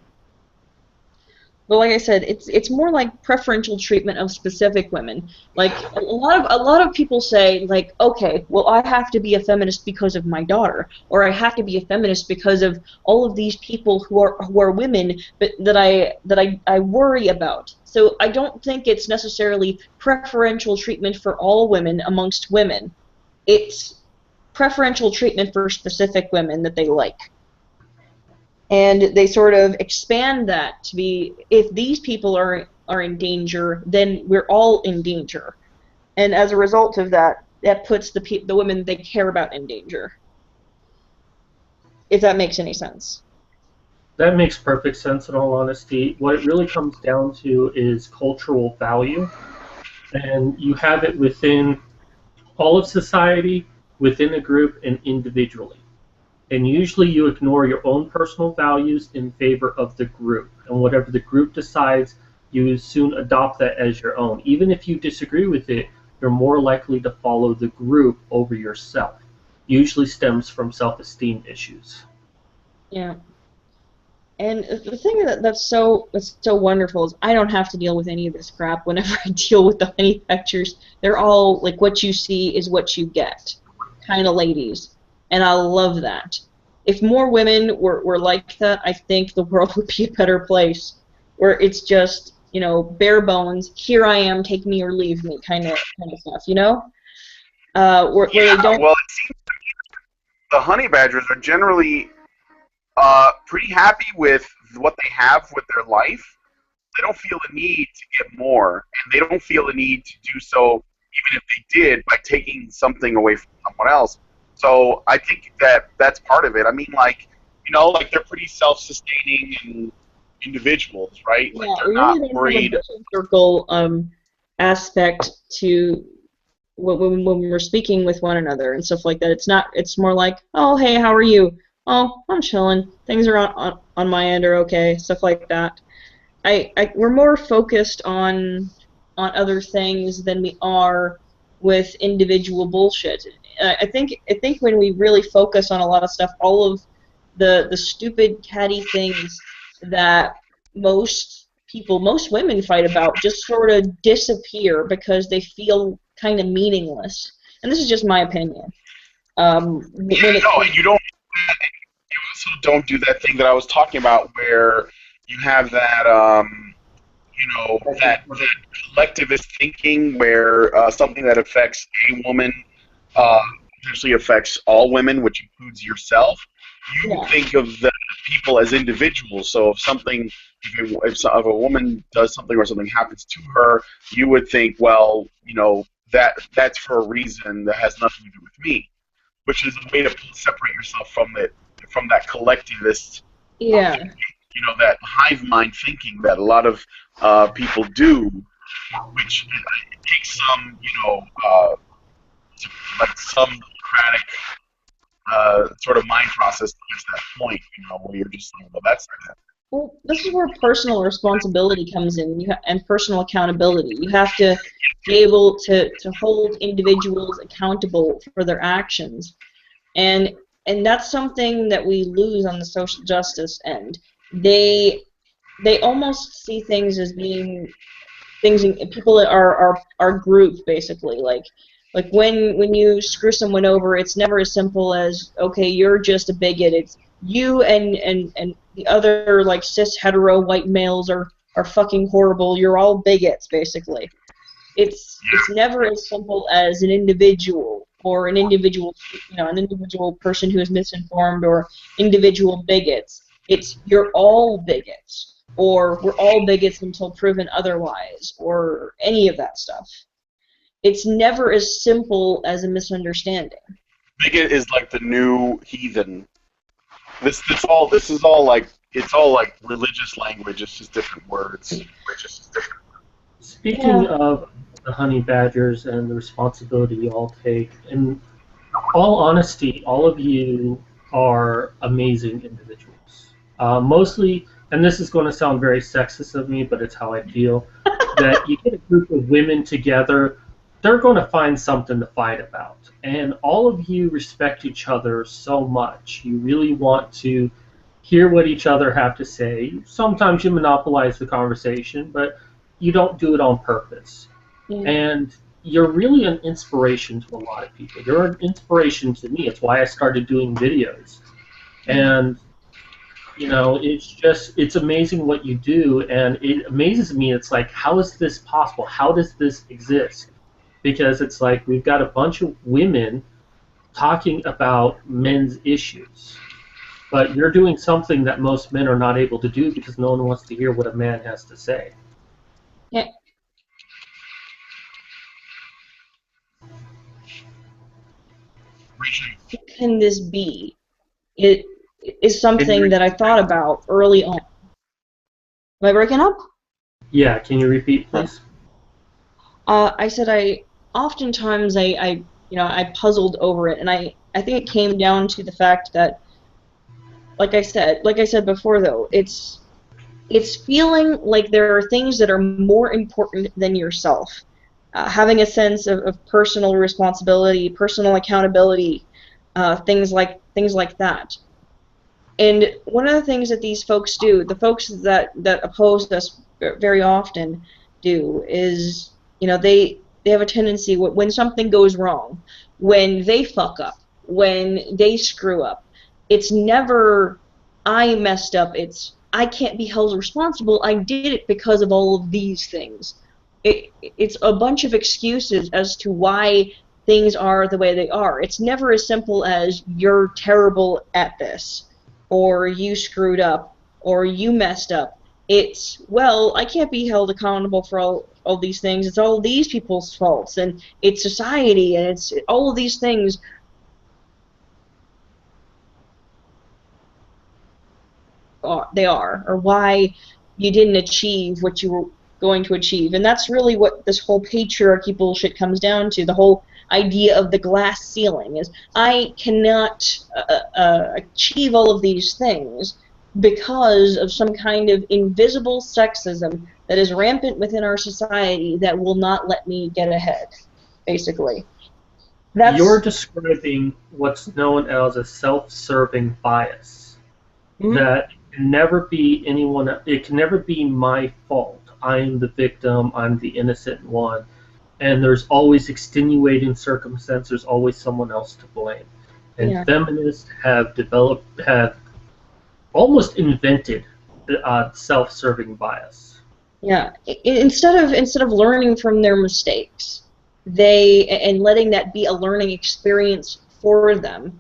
But like I said, it's more like preferential treatment of specific women. Like a lot of people say, like, okay, well, I have to be a feminist because of my daughter, or I have to be a feminist because of all of these people who are women, but that I worry about. So I don't think it's necessarily preferential treatment for all women amongst women. It's preferential treatment for specific women that they like. And they sort of expand that to be, if these people are in danger, then we're all in danger. And as a result of that, that puts the women they care about in danger. If that makes any sense. That makes perfect sense in all honesty. What it really comes down to is cultural value, and you have it within all of society, within a group, and individually. And usually you ignore your own personal values in favor of the group. And whatever the group decides, you soon adopt that as your own. Even if you disagree with it, you're more likely to follow the group over yourself. Usually stems from self-esteem issues. Yeah. And the thing that's so wonderful is I don't have to deal with any of this crap whenever I deal with the manufacturers. They're all like, what you see is what you get kind of ladies. And I love that. If more women were like that, I think the world would be a better place. Where it's just, bare bones, here I am, take me or leave me kind of stuff, where Yeah, they don't. well, it seems the honey badgers are generally pretty happy with what they have with their life. They don't feel the need to get more, and they don't feel the need to do so even if they did by taking something away from someone else. So I think that that's part of it. I mean, like they're pretty self-sustaining and individuals, right? Like Yeah, they're we not really don't have a worried. vision circle aspect to when we're speaking with one another and stuff like that. It's more like, oh, hey, how are you? Oh, I'm chilling. Things are on my end are okay, stuff like that. We're more focused on other things than we are with individual bullshit. I think when we really focus on a lot of stuff, all of the stupid catty things that most women fight about just sort of disappear because they feel kind of meaningless. And this is just my opinion. Yeah, When it no, and you also don't do that thing that I was talking about where you have that that collectivist thinking where something that affects a woman uh, potentially affects all women, which includes yourself. You Yeah. think of the people as individuals. So if a woman does something or something happens to her, you would think, well, that's for a reason that has nothing to do with me, which is a way to separate yourself from that collectivist, Yeah. that hive mind thinking that a lot of people do, which it takes some, like some democratic sort of mind process to get to that point, where you're just like, well, that's not happening. Well, this is where personal responsibility comes in, and personal accountability. You have to be able to hold individuals accountable for their actions, and that's something that we lose on the social justice end. They almost see things as being things in, people are grouped basically. Like when you screw someone over, it's never as simple as, okay, you're just a bigot. It's you and the other, like, cis hetero white males are fucking horrible. You're all bigots basically. It's never as simple as an individual, or an individual, an individual person who is misinformed, or individual bigots. It's you're all bigots, or we're all bigots until proven otherwise, or any of that stuff. It's never as simple as a misunderstanding. Bigot is like the new heathen. This is all like, it's all like religious language. It's just different words. Speaking Yeah. of the honey badgers and the responsibility you all take, in all honesty, all of you are amazing individuals. Mostly, and this is going to sound very sexist of me, but it's how I feel, that you get a group of women together, they're going to find something to fight about. And all of you respect each other so much. You really want to hear what each other have to say. Sometimes you monopolize the conversation, but you don't do it on purpose. Yeah. And you're really an inspiration to a lot of people. You're an inspiration to me. It's why I started doing videos. And, it's amazing what you do, and it amazes me. It's like, how is this possible? How does this exist? Because it's like we've got a bunch of women talking about men's issues. But you're doing something that most men are not able to do because no one wants to hear what a man has to say. Yeah. What can this be? It is something that I thought about early on. Am I breaking up? Yeah, can you repeat, please? I said oftentimes I puzzled over it, and I think it came down to the fact that, like I said before, though, it's feeling like there are things that are more important than yourself. Having a sense of personal responsibility, personal accountability, things like that. And one of the things that these folks do, the folks that oppose us very often do, is, they have a tendency, when something goes wrong, when they fuck up, when they screw up, it's never I messed up. It's I can't be held responsible. I did it because of all of these things. It's a bunch of excuses as to why things are the way they are. It's never as simple as you're terrible at this, or you screwed up, or you messed up. It's, well, I can't be held accountable for all these things. It's all these people's faults, and it's society, and it's all of these things. They are, or why you didn't achieve what you were going to achieve. And that's really what this whole patriarchy bullshit comes down to. The whole idea of the glass ceiling is, I cannot achieve all of these things because of some kind of invisible sexism that is rampant within our society that will not let me get ahead, basically. You're describing what's known as a self-serving bias. Mhm. That can never be anyone. It can never be my fault. I am the victim. I'm the innocent one. And there's always extenuating circumstance. There's always someone else to blame. And Yeah. feminists have almost invented the self-serving bias. Yeah. Instead of learning from their mistakes, and letting that be a learning experience for them,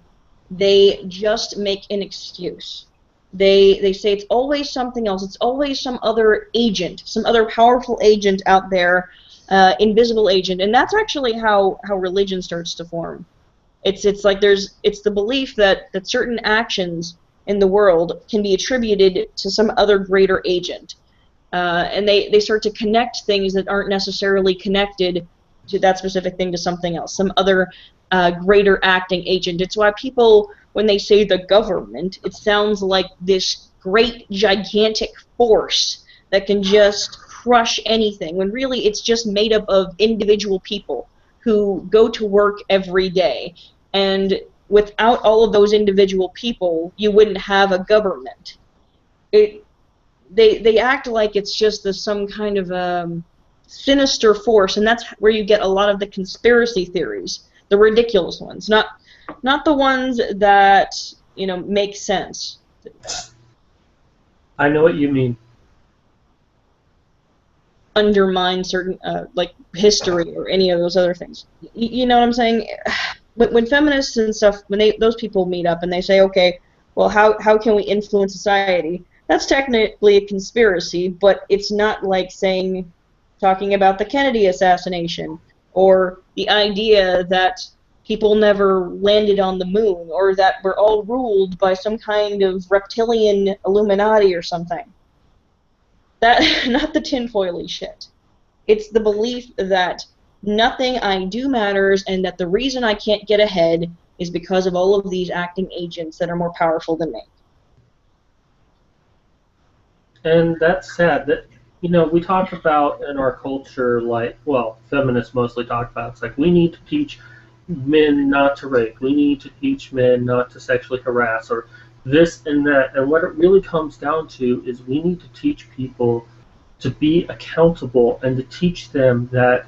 they just make an excuse. They say it's always something else. It's always some other agent, some other powerful agent out there, invisible agent. And that's actually how religion starts to form. It's like it's the belief that certain actions in the world can be attributed to some other greater agent. And they start to connect things that aren't necessarily connected to that specific thing to something else, some other greater acting agent. It's why people, when they say the government, it sounds like this great, gigantic force that can just crush anything, when really it's just made up of individual people who go to work every day. And without all of those individual people, you wouldn't have a government. They act like it's just some kind of sinister force, and that's where you get a lot of the conspiracy theories, the ridiculous ones, not the ones that make sense. I know what you mean. Undermine certain like history or any of those other things. You know what I'm saying? When feminists and stuff, when those people meet up and they say, okay, well, how can we influence society? That's technically a conspiracy, but it's not like talking about the Kennedy assassination or the idea that people never landed on the moon or that we're all ruled by some kind of reptilian Illuminati or something. That, not the tinfoily shit. It's the belief that nothing I do matters and that the reason I can't get ahead is because of all of these acting agents that are more powerful than me. And that's sad. That we talk about in our culture, like, well, feminists mostly talk about, it's like we need to teach men not to rape. We need to teach men not to sexually harass or this and that. And what it really comes down to is we need to teach people to be accountable and to teach them that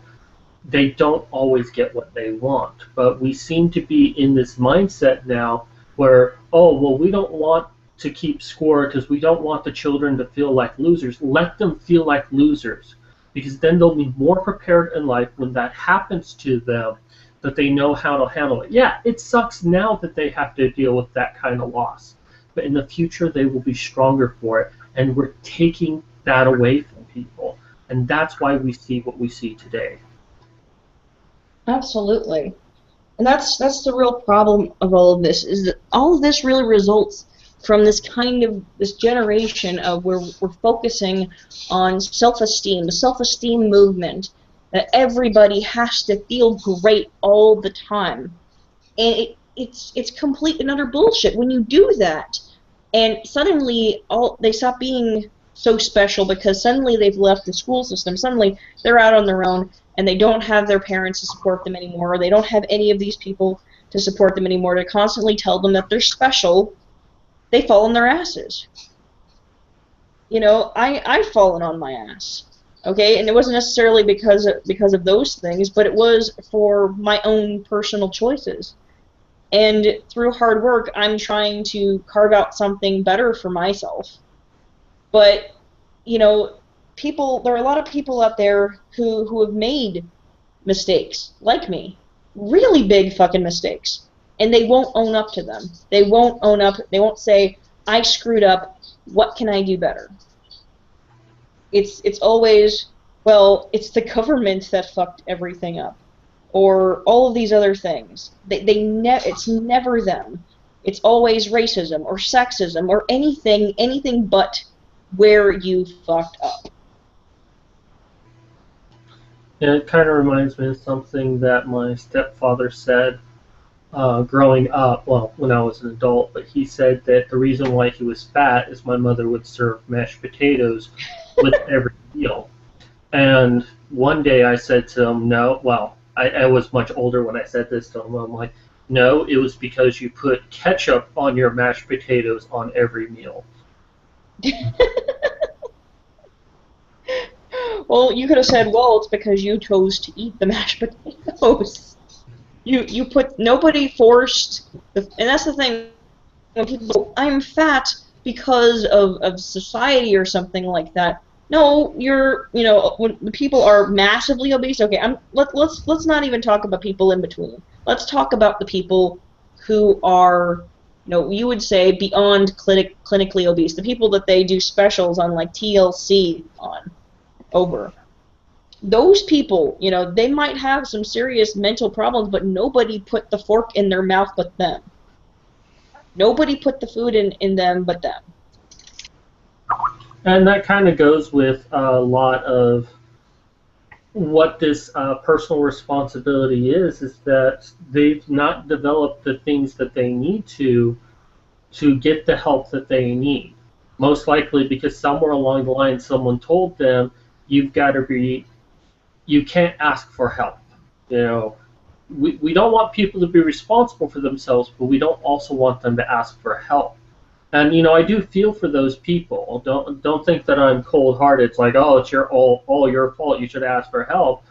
they don't always get what they want. But we seem to be in this mindset now where, oh, well, we don't want to keep score because we don't want the children to feel like losers. Let them feel like losers, because then they'll be more prepared in life when that happens to them, that they know how to handle it. Yeah, it sucks now that they have to deal with that kind of loss, but in the future they will be stronger for it, and we're taking that away from people, and that's why we see what we see today. Absolutely. And that's the real problem of all of this, is that all of this really results from this generation of where we're focusing on self-esteem, the self-esteem movement, that everybody has to feel great all the time. And it's complete and utter bullshit when you do that. And suddenly they stop being so special because suddenly they've left the school system. Suddenly they're out on their own and they don't have their parents to support them anymore, or they don't have any of these people to support them anymore to constantly tell them that they're special. They fall on their asses. I've fallen on my ass. Okay, and it wasn't necessarily because of those things, but it was for my own personal choices. And through hard work, I'm trying to carve out something better for myself. But, there are a lot of people out there who have made mistakes, like me. Really big fucking mistakes. And they won't own up to them. They won't own up. They won't say, I screwed up. What can I do better? It's always, well, it's the government that fucked everything up, or all of these other things. It's never them. It's always racism or sexism or anything but where you fucked up. And it kind of reminds me of something that my stepfather said growing up, well, when I was an adult, but he said that the reason why he was fat is my mother would serve mashed potatoes with every meal. And one day I said to him, no, well, I was much older when I said this to him. I'm like, no, it was because you put ketchup on your mashed potatoes on every meal. Well, you could have said, well, it's because you chose to eat the mashed potatoes. Nobody forced, and that's the thing, when people go, I'm fat because of society or something like that. No, when people are massively obese, okay, let's not even talk about people in between. Let's talk about the people who are, you would say beyond clinically obese, the people that they do specials on like TLC over. Those people, they might have some serious mental problems, but nobody put the fork in their mouth but them. Nobody put the food in them but them. And that kind of goes with a lot of what this personal responsibility is that they've not developed the things that they need to get the help that they need. most likely because somewhere along the line someone told them you can't ask for help. You know, we don't want people to be responsible for themselves, but we don't also want them to ask for help. And I do feel for those people. Don't think that I'm cold-hearted. It's like, oh, it's all your fault. You should ask for help.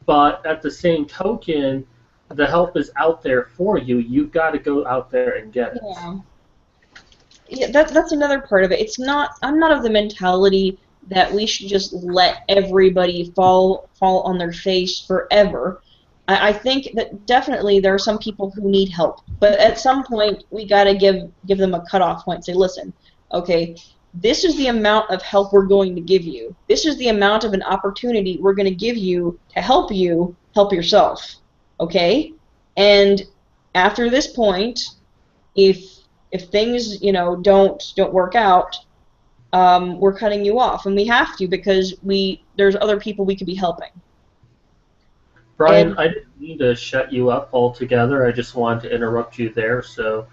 But at the same token, the help is out there for you. You've got to go out there and get it. Yeah. Yeah, that's another part of it. I'm not of the mentality that we should just let everybody fall on their face forever. I think that definitely there are some people who need help, but at some point we gotta give them a cutoff point. Say, listen, okay, this is the amount of help we're going to give you. This is the amount of an opportunity we're going to give you to help yourself, okay? And after this point, if things don't work out, we're cutting you off, and we have to because there's other people we could be helping. Brian, I didn't mean to shut you up altogether. I just wanted to interrupt you there. So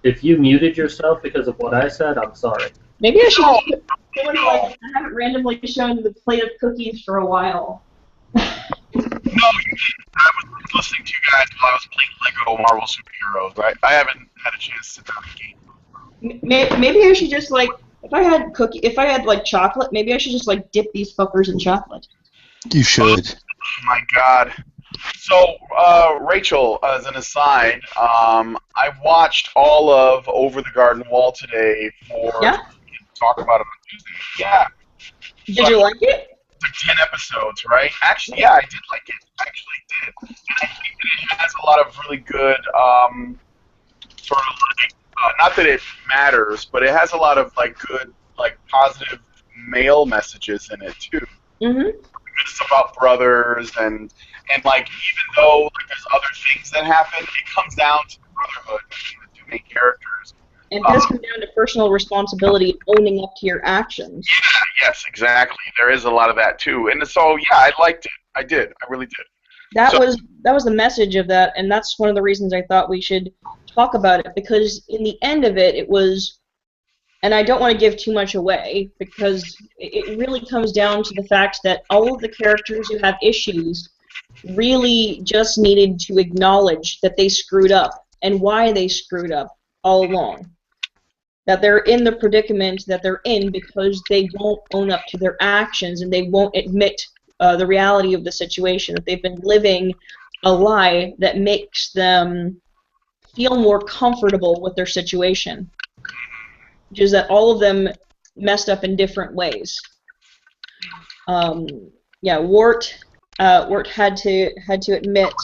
if you muted yourself because of what I said, I'm sorry. Maybe I should just I haven't randomly shown the plate of cookies for a while. No, you didn't. I was listening to you guys while I was playing Lego Marvel Superheroes. I haven't had a chance to sit down and game. Maybe I should just if I had chocolate, maybe I should just dip these fuckers in chocolate. You should. Oh my God. So, Rachel, as an aside, I've watched all of Over the Garden Wall today for talk about it on Tuesday. Yeah. Did you like it? It's 10 episodes, right? Actually, yeah, I did like it. I actually did. And I think that it has a lot of really good, sort of not that it matters, but it has a lot of good, positive male messages in it too. Mm-hmm. It's about brothers and even though there's other things that happen, it comes down to brotherhood between the two main characters. It does come down to personal responsibility, owning up to your actions. Yeah, yes, exactly. There is a lot of that too, and so I liked it. I did. I really did. That was the message of that, and that's one of the reasons I thought we should talk about it, because in the end of it was, and I don't want to give too much away, because it really comes down to the fact that all of the characters who have issues really just needed to acknowledge that they screwed up and why they screwed up all along. That they're in the predicament that they're in because they won't own up to their actions and they won't admit the reality of the situation, that they've been living a lie that makes them feel more comfortable with their situation. Which is that all of them messed up in different ways. Wart had to admit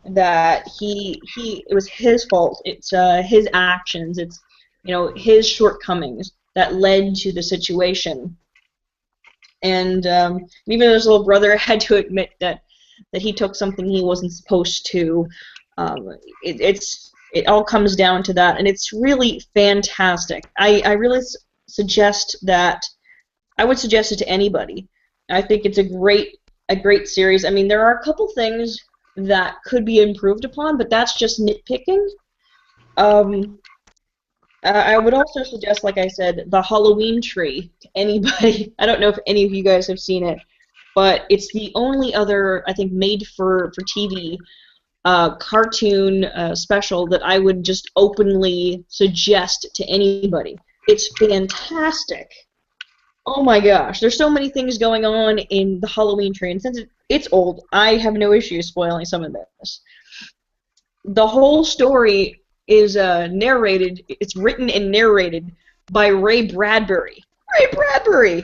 that it was his fault. It's his actions. It's his shortcomings that led to the situation. And even his little brother had to admit that he took something he wasn't supposed to. It all comes down to that, and it's really fantastic. I really suggest that. I would suggest it to anybody. I think it's a great series. I mean, there are a couple things that could be improved upon, but that's just nitpicking. I would also suggest, like I said, the Halloween tree to anybody. I don't know if any of you guys have seen it, but it's the only other, I think, made for TV cartoon special that I would just openly suggest to anybody. It's fantastic. Oh my gosh, there's so many things going on in the Halloween tree, and since it's old, I have no issue spoiling some of this. The whole story is narrated, it's written and narrated by Ray Bradbury. Ray Bradbury!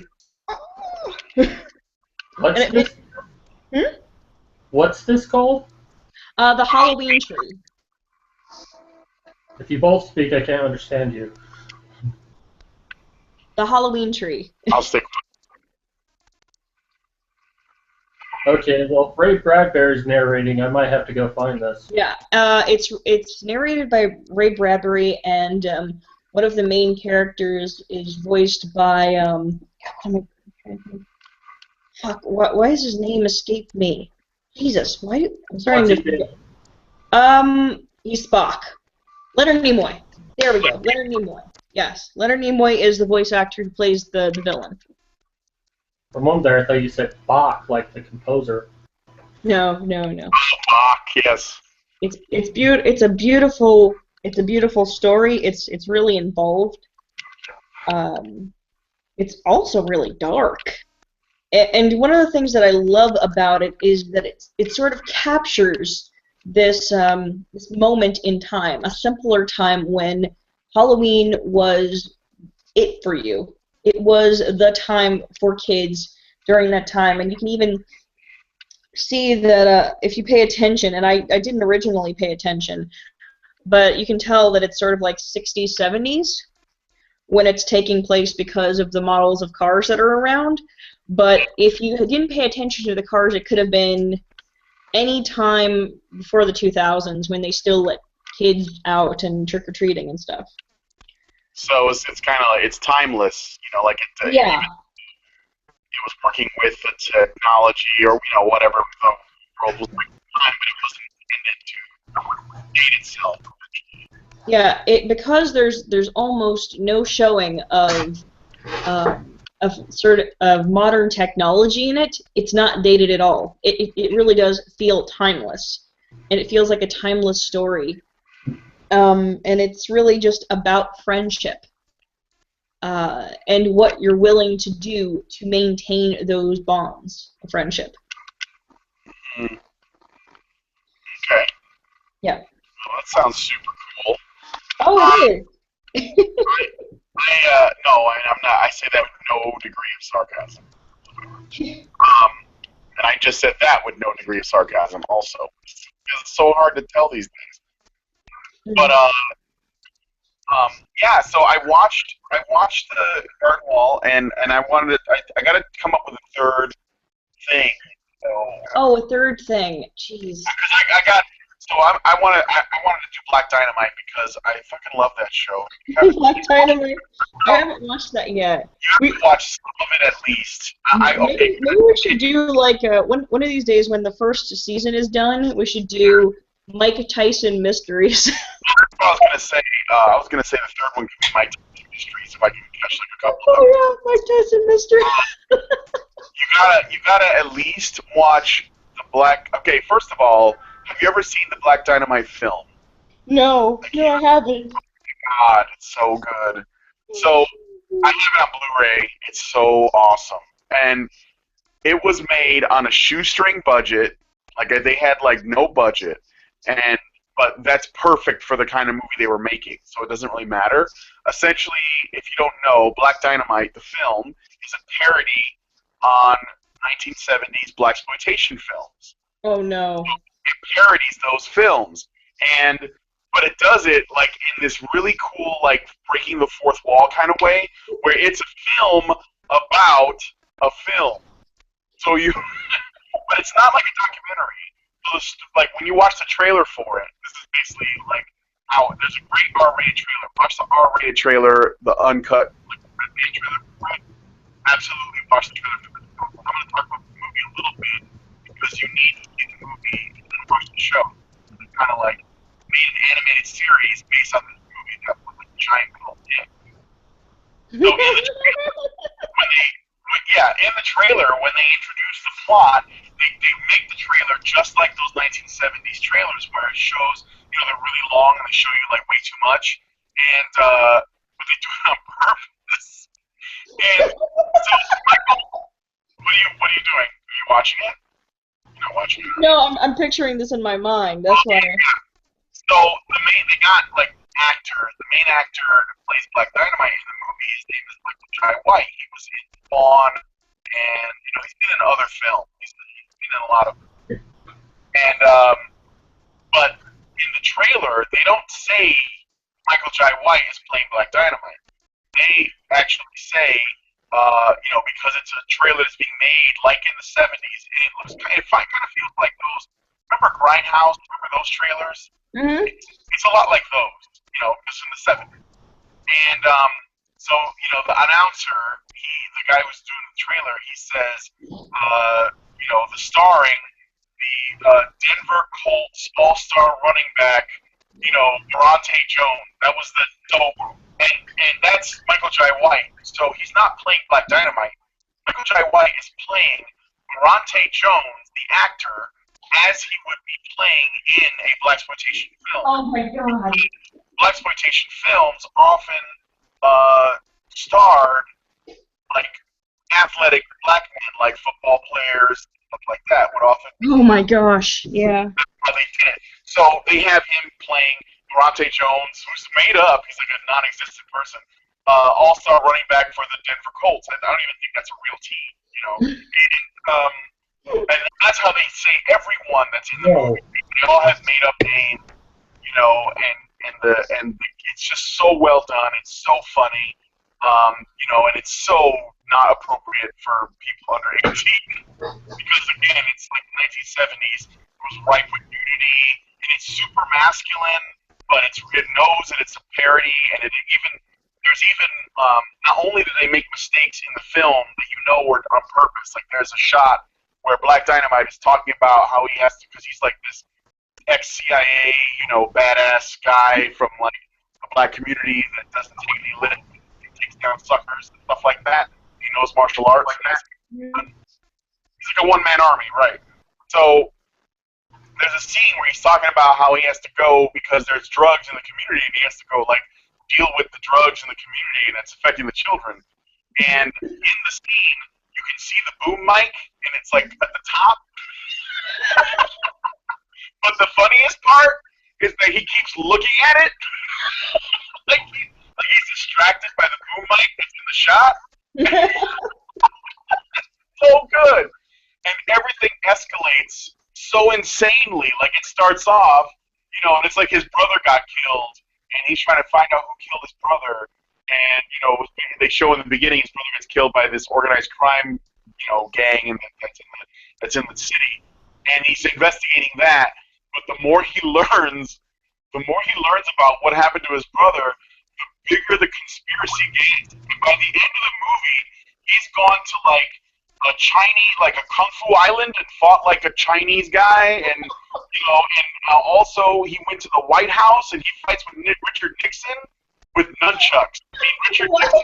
What's this called? The Halloween tree. If you both speak, I can't understand you. The Halloween tree. I'll stick with Okay, well, if Ray Bradbury's narrating, I might have to go find this. Yeah, it's narrated by Ray Bradbury, and one of the main characters is voiced by why does his name escape me? Jesus, why? I'm starting to. He's Spock. Leonard Nimoy. There we go. Leonard Nimoy. Yes, Leonard Nimoy is the voice actor who plays the villain. For a moment there, I thought you said Bach, like the composer. No. Bach, yes. It's a beautiful story. It's really involved. It's also really dark. And one of the things that I love about it is that it sort of captures this moment in time, a simpler time when Halloween was it for you. It was the time for kids during that time, and you can even see that if you pay attention, and I didn't originally pay attention, but you can tell that it's sort of like 60s, 70s when it's taking place because of the models of cars that are around. But if you didn't pay attention to the cars, it could have been any time before the 2000s when they still let kids out and trick-or-treating and stuff. So it's kind of it's timeless, like Yeah. it was working with the technology or whatever the world was like at the time, but it wasn't intended to date itself. Yeah, because there's almost no showing of modern technology in it. It's not dated at all. It really does feel timeless, and it feels like a timeless story. And it's really just about friendship and what you're willing to do to maintain those bonds of friendship. Mm-hmm. Okay. Yeah. Well, that sounds super cool. Oh, it is. I'm not. I say that with no degree of sarcasm. And I just said that with no degree of sarcasm also. Because it's so hard to tell these things. But yeah. So I watched the Garden Wall, and I wanted to. I got to come up with a third thing. Oh, a third thing. Jeez. Because I got. So I wanted to do Black Dynamite because I fucking love that show. Black Dynamite. I haven't watched that yet. You have to watch some of it at least. Maybe we should do like one of these days when the first season is done. We should do Mike Tyson mysteries. I was gonna say the third one could be Mike Tyson mysteries if I can catch like a couple of them. Oh yeah, Mike Tyson mystery. You gotta at least watch the Black. Okay, first of all, have you ever seen the Black Dynamite film? No, I haven't. God, it's so good. So I have it on Blu-ray. It's so awesome, and it was made on a shoestring budget. Like they had like no budget, but that's perfect for the kind of movie they were making. So it doesn't really matter. Essentially, if you don't know, Black Dynamite, the film, is a parody on 1970s blaxploitation films. Oh no. It parodies those films, but it does it like in this really cool, like breaking the fourth wall kind of way, where it's a film about a film. So but it's not like a documentary. So like when you watch the trailer for it, this is basically like how there's a great R-rated trailer. Watch the R-rated trailer, the uncut, like red trailer. Right? Absolutely watch the trailer for the film. I'm going to talk about the movie a little bit because you need to see the movie and then watch the show. It's kind of like made an animated series based on this movie that was like a giant little hit. So in the trailer, when they introduce the plot, they make the trailer just like those 1970s trailers where it shows, they're really long and they show you like way too much, and but they do it on purpose. And so, Michael, what are you doing? Are you watching it? You're not watching it? No, I'm picturing this in my mind. That's why. Yeah. So they got like actor. The main actor who plays Black Dynamite in the movie, his name is Michael Jai White. He was in Spawn, and he's been in other films. He's been in a lot of them. And but in the trailer, they don't say Michael Jai White is playing Black Dynamite. They actually say, because it's a trailer that's being made like in the 70s, and it looks kind of feels like those. Remember Grindhouse? Remember those trailers? Mm-hmm. It's a lot like those, just in the 70s. And so the announcer, the guy who was doing the trailer, he says, the starring the Denver Colts all-star running back, Durante Jones. That was the dope, and that Jai White. So he's not playing Black Dynamite. Michael Jai White is playing Bronte Jones, the actor, as he would be playing in a blaxploitation film. Oh my god. Blaxploitation films often starred like athletic black men, like football players, stuff like that. Would often. Oh my gosh. Yeah. How they did it. So they have him playing Bronte Jones, who's made up. He's like a non-existent person. All-star running back for the Denver Colts. I don't even think that's a real team, you know. And that's how they say everyone that's in the movie. They all have made-up names, you know, and it's just so well done. It's so funny, you know, and it's so not appropriate for people under 18 because again, it's like the 1970s. It was ripe with nudity, and it's super masculine, but it knows that it's a parody, and there's even not only do they make mistakes in the film that you know were on purpose. Like there's a shot where Black Dynamite is talking about how he has to, because he's like this ex-CIA, you know, badass guy from like a black community that doesn't take any lit, he takes down suckers and stuff like that. He knows martial arts. He's like a one-man army, right? So there's a scene where he's talking about how he has to go because there's drugs in the community, and he has to go like deal with the drugs in the community, and it's affecting the children. And in the scene, you can see the boom mic, and it's like at the top. But the funniest part is that he keeps looking at it, like he's distracted by the boom mic that's in the shot. So good, and everything escalates so insanely. Like it starts off, you know, and it's like his brother got killed, and he's trying to find out who killed his brother. And you know, they show in the beginning his brother gets killed by this organized crime, you know, gang, and that's in the city. And he's investigating that. But the more he learns about what happened to his brother, the bigger the conspiracy gets. And by the end of the movie, he's gone to like a Chinese, like a Kung Fu island, and fought like a Chinese guy, and you know, and also he went to the White House and he fights with Richard Nixon with nunchucks. I mean, Richard Nixon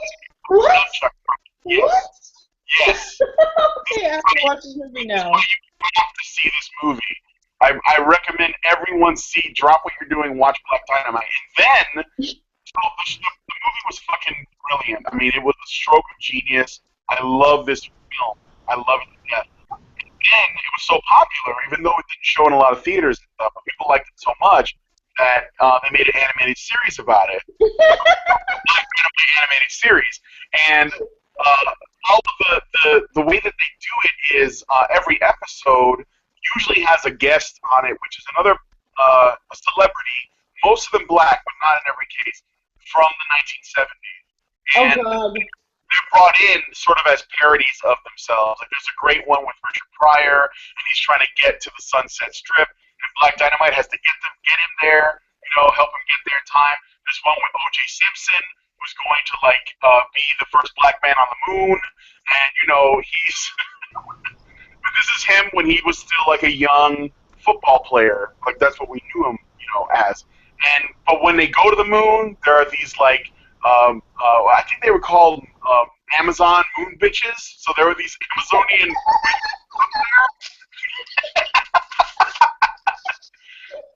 with nunchucks. Yes. Yes. Okay, I have to watch this movie now. You have to see this movie. I recommend everyone drop what you're doing, watch Black Dynamite. And then, so the movie was fucking brilliant. I mean, it was a stroke of genius. I love this film. I love it to death. And then it was so popular, even though it didn't show in a lot of theaters and stuff, but people liked it so much that they made an animated series about it. Black Dynamite animated series. And all of the way that they do it is every episode usually has a guest on it, which is another a celebrity, most of them black, but not in every case, from the 1970s. And they're brought in sort of as parodies of themselves. Like there's a great one with Richard Pryor, and he's trying to get to the Sunset Strip, and Black Dynamite has to get him there, you know, help him get there in time. There's one with O.J. Simpson, who's going to like be the first black man on the moon, and you know he's. But this is him when he was still like a young football player. Like that's what we knew him, you know, as. But when they go to the moon, there are these like I think they were called Amazon moon bitches. So there were these Amazonian up there.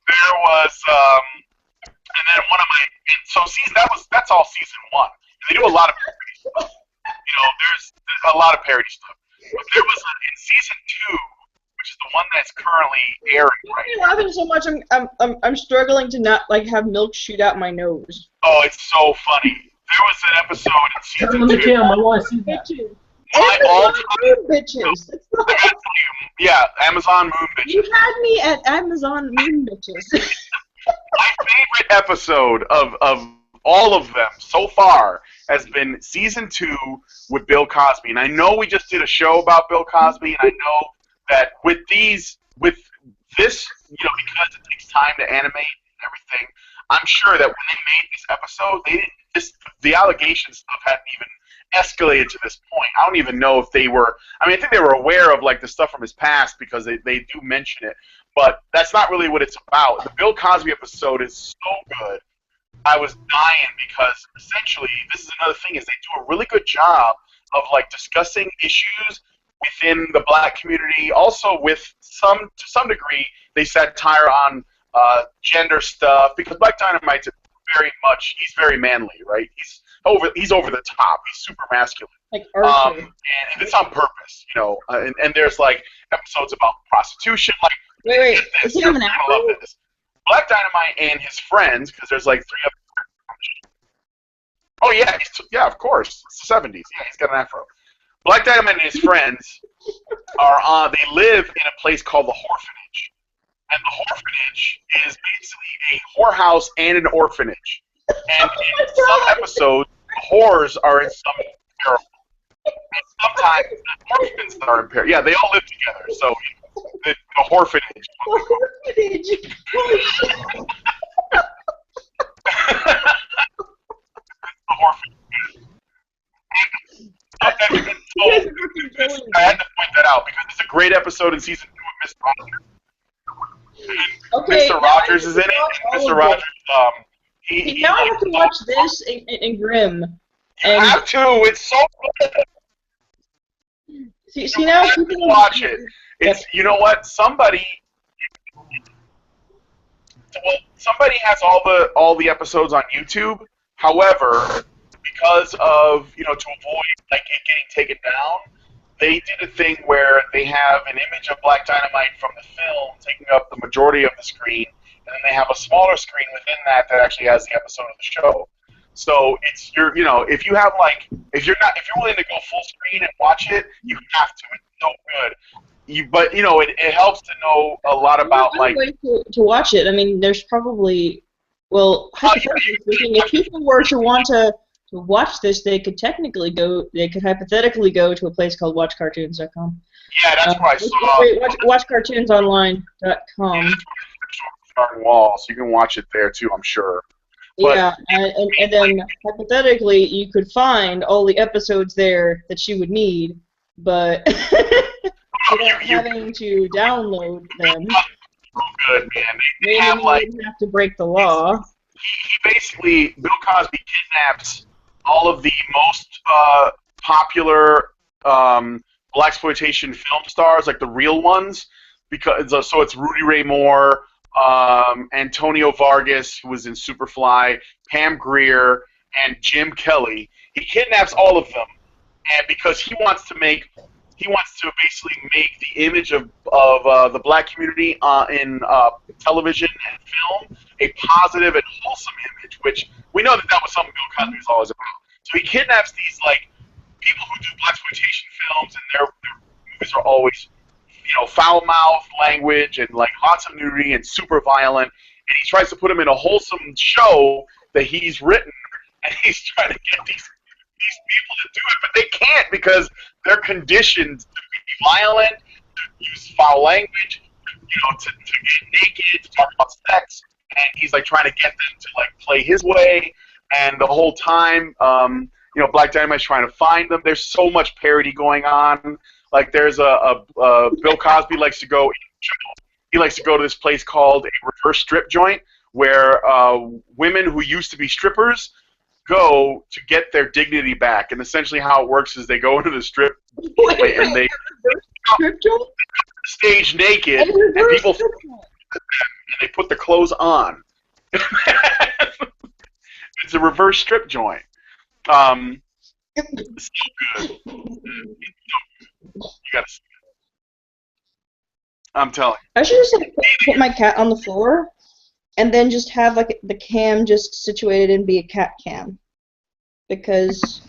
There was and then one of my that's all season one. And they do a lot of parody stuff. You know, there's a lot of parody stuff. But there was in season 2, which is the one that's currently airing right now. I'm laughing so much. I'm struggling to not like have milk shoot out my nose. Oh, it's so funny. There was an episode in season 2. Kim, I want to see that. Amazon Moon Bitches. I gotta tell you, yeah, Amazon Moon Bitches. You had me at Amazon Moon Bitches. My favorite episode of all of them so far has been season 2 with Bill Cosby. And I know we just did a show about Bill Cosby, and I know that with this, you know, because it takes time to animate and everything, I'm sure that when they made this episode, the allegation stuff hadn't even escalated to this point. I don't even know if they were, I mean, I think they were aware of like the stuff from his past because they do mention it, but that's not really what it's about. The Bill Cosby episode is so good. I was dying because essentially this is another thing is they do a really good job of like discussing issues within the black community. Also, with to some degree, they satire on gender stuff because Black Dynamite's he's very manly, right? He's over the top. He's super masculine. Like Archer. And it's on purpose, you know. And there's like episodes about prostitution. Like, Wait, does he have an I afro? love this. Black Dynamite and his friends, because there's like 3 of them. Oh yeah, of course. It's the 70s. Yeah, he's got an afro. Black Dynamite and his friends they live in a place called the Orphanage. And the Orphanage is basically a whorehouse and an orphanage. And in some episodes, the whores are in some peril. And sometimes the orphans are in peril. Yeah, they all live together. So the orphanage. Orphanage. Holy shit. The orphanage. I had to point that out because it's a great episode in season 2 of Mr. Rogers. Okay, Mr. Rogers is in it. Mr. Rogers, now I have to watch this in Grimm. You have to. It's so good. See now, watch it. It's you know what? Somebody has all the episodes on YouTube. However, because of to avoid like it getting taken down, they did a thing where they have an image of Black Dynamite from the film taking up the majority of the screen, and then they have a smaller screen within that actually has the episode of the show. So it's if you're willing to go full screen and watch it, you have to. It's so good. But it helps to know a lot about like way to watch it. I mean, there's probably hypothetically speaking, if people were to want to watch this, they could hypothetically go to a place called watchcartoons.com. Yeah, that's where I saw. Watchcartoonsonline.com. Wall, so you can watch it there too, I'm sure. But, yeah, and then hypothetically, you could find all the episodes there that you would need, but without having to download them. Good man. They have to break the law. He basically, Bill Cosby kidnaps all of the most popular blaxploitation film stars, like the real ones, because so it's Rudy Ray Moore, Antonio Vargas, who was in Superfly, Pam Grier, and Jim Kelly. He kidnaps all of them, and because he wants to basically make the image of the black community in television and film a positive and wholesome image, which we know that was something Bill Cosby was always about. So he kidnaps these like people who do blaxploitation films, and their movies are always foul-mouthed language and like lots of nudity and super violent, and he tries to put them in a wholesome show that he's written, and he's trying to get these people to do it, but they can't because they're conditioned to be violent, to use foul language, to get naked, to talk about sex, and he's like trying to get them to like play his way, and the whole time, Black Dynamite's trying to find them. There's so much parody going on. Like there's Bill Cosby likes to go. He likes to go to this place called a reverse strip joint, where women who used to be strippers go to get their dignity back. And essentially, how it works is they go into the strip joint and they stage naked, and people and they put the clothes on. It's a reverse strip joint. It's so good. You gotta see it. I'm telling you. I should just put my cat on the floor, and then just have like the cam just situated and be a cat cam, because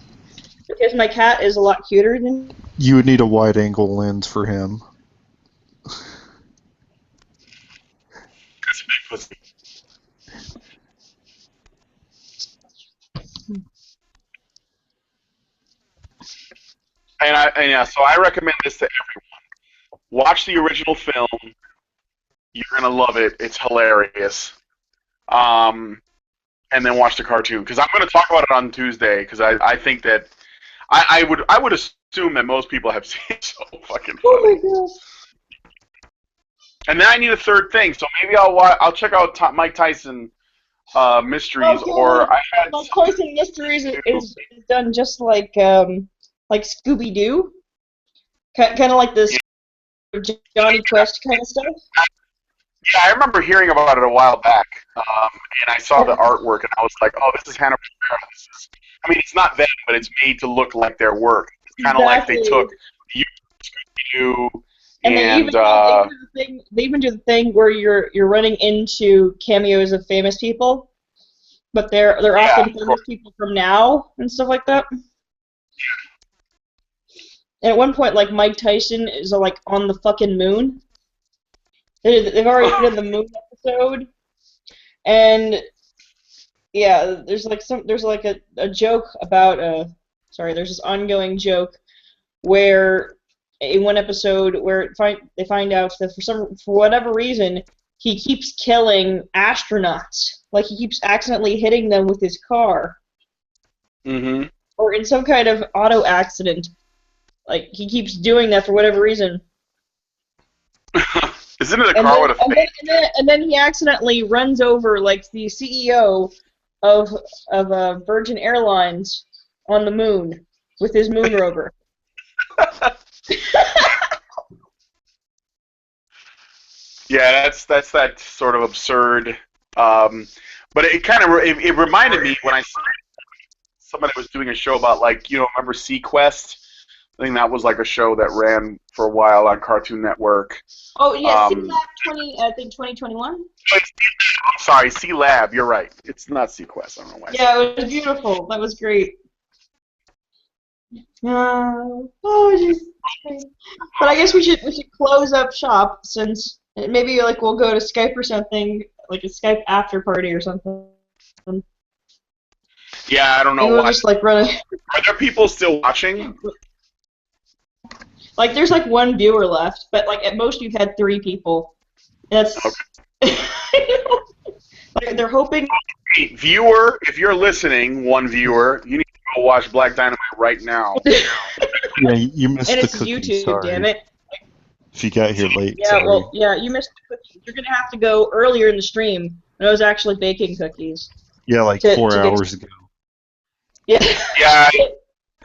my cat is a lot cuter than. You would need a wide-angle lens for him. That's a big pussy. So I recommend this to everyone. Watch the original film. You're gonna love it. It's hilarious. And then watch the cartoon, because I'm gonna talk about it on Tuesday, because I think that I would assume that most people have seen it. So fucking funny. Oh my gosh. And then I need a third thing, so maybe I'll check out Mike Tyson Mysteries, Oh, or I had Well, Poison Mysteries is done just like Scooby Doo, kind of like this Johnny Quest kind of stuff. yeah, I remember hearing about it a while back, and I saw the artwork, and I was like, oh, this is Hanna-Barbera. This is, I mean, it's not them, but it's made to look like their work. It's kind of like they took Scooby-Doo And they even, and they even do the thing where you're running into cameos of famous people, but they're often famous people from now and stuff like that. And at one point, like Mike Tyson is like on the fucking moon. They've already done the moon episode, and yeah, there's like a joke about there's this ongoing joke where in one episode where they find out that for whatever reason he keeps killing astronauts, like he keeps accidentally hitting them with his car, or in some kind of auto accident, like he keeps doing that for whatever reason. Isn't it a car with a face? And then he accidentally runs over like the CEO of Virgin Airlines on the moon with his moon rover. Yeah, that's that sort of absurd. But it kind of it reminded me when I saw somebody was doing a show about, like, remember Sequest? I think that was like a show that ran for a while on Cartoon Network. Oh yeah, I think 2021. Sorry, C-Lab. You're right. It's not Sequest. I don't know why. Yeah, it was beautiful. That was great. Oh, jeez. But I guess we should close up shop, since maybe like we'll go to Skype or something, like a Skype after party or something. Yeah, I don't know we'll why. Just like run Are there people still watching? Like, there's like one viewer left, but like at most you've had 3 people. That's okay. They're hoping. Hey, viewer, if you're listening, one viewer, you need to go watch Black Dynamite right now. Yeah, you missed and the it's cookies. YouTube, Sorry. damn it. If you got here late. Yeah, sorry. well, yeah, you missed the cookies. You're gonna have to go earlier in the stream when I was actually baking cookies. Yeah, like 4 hours ago. Yeah. Yeah, I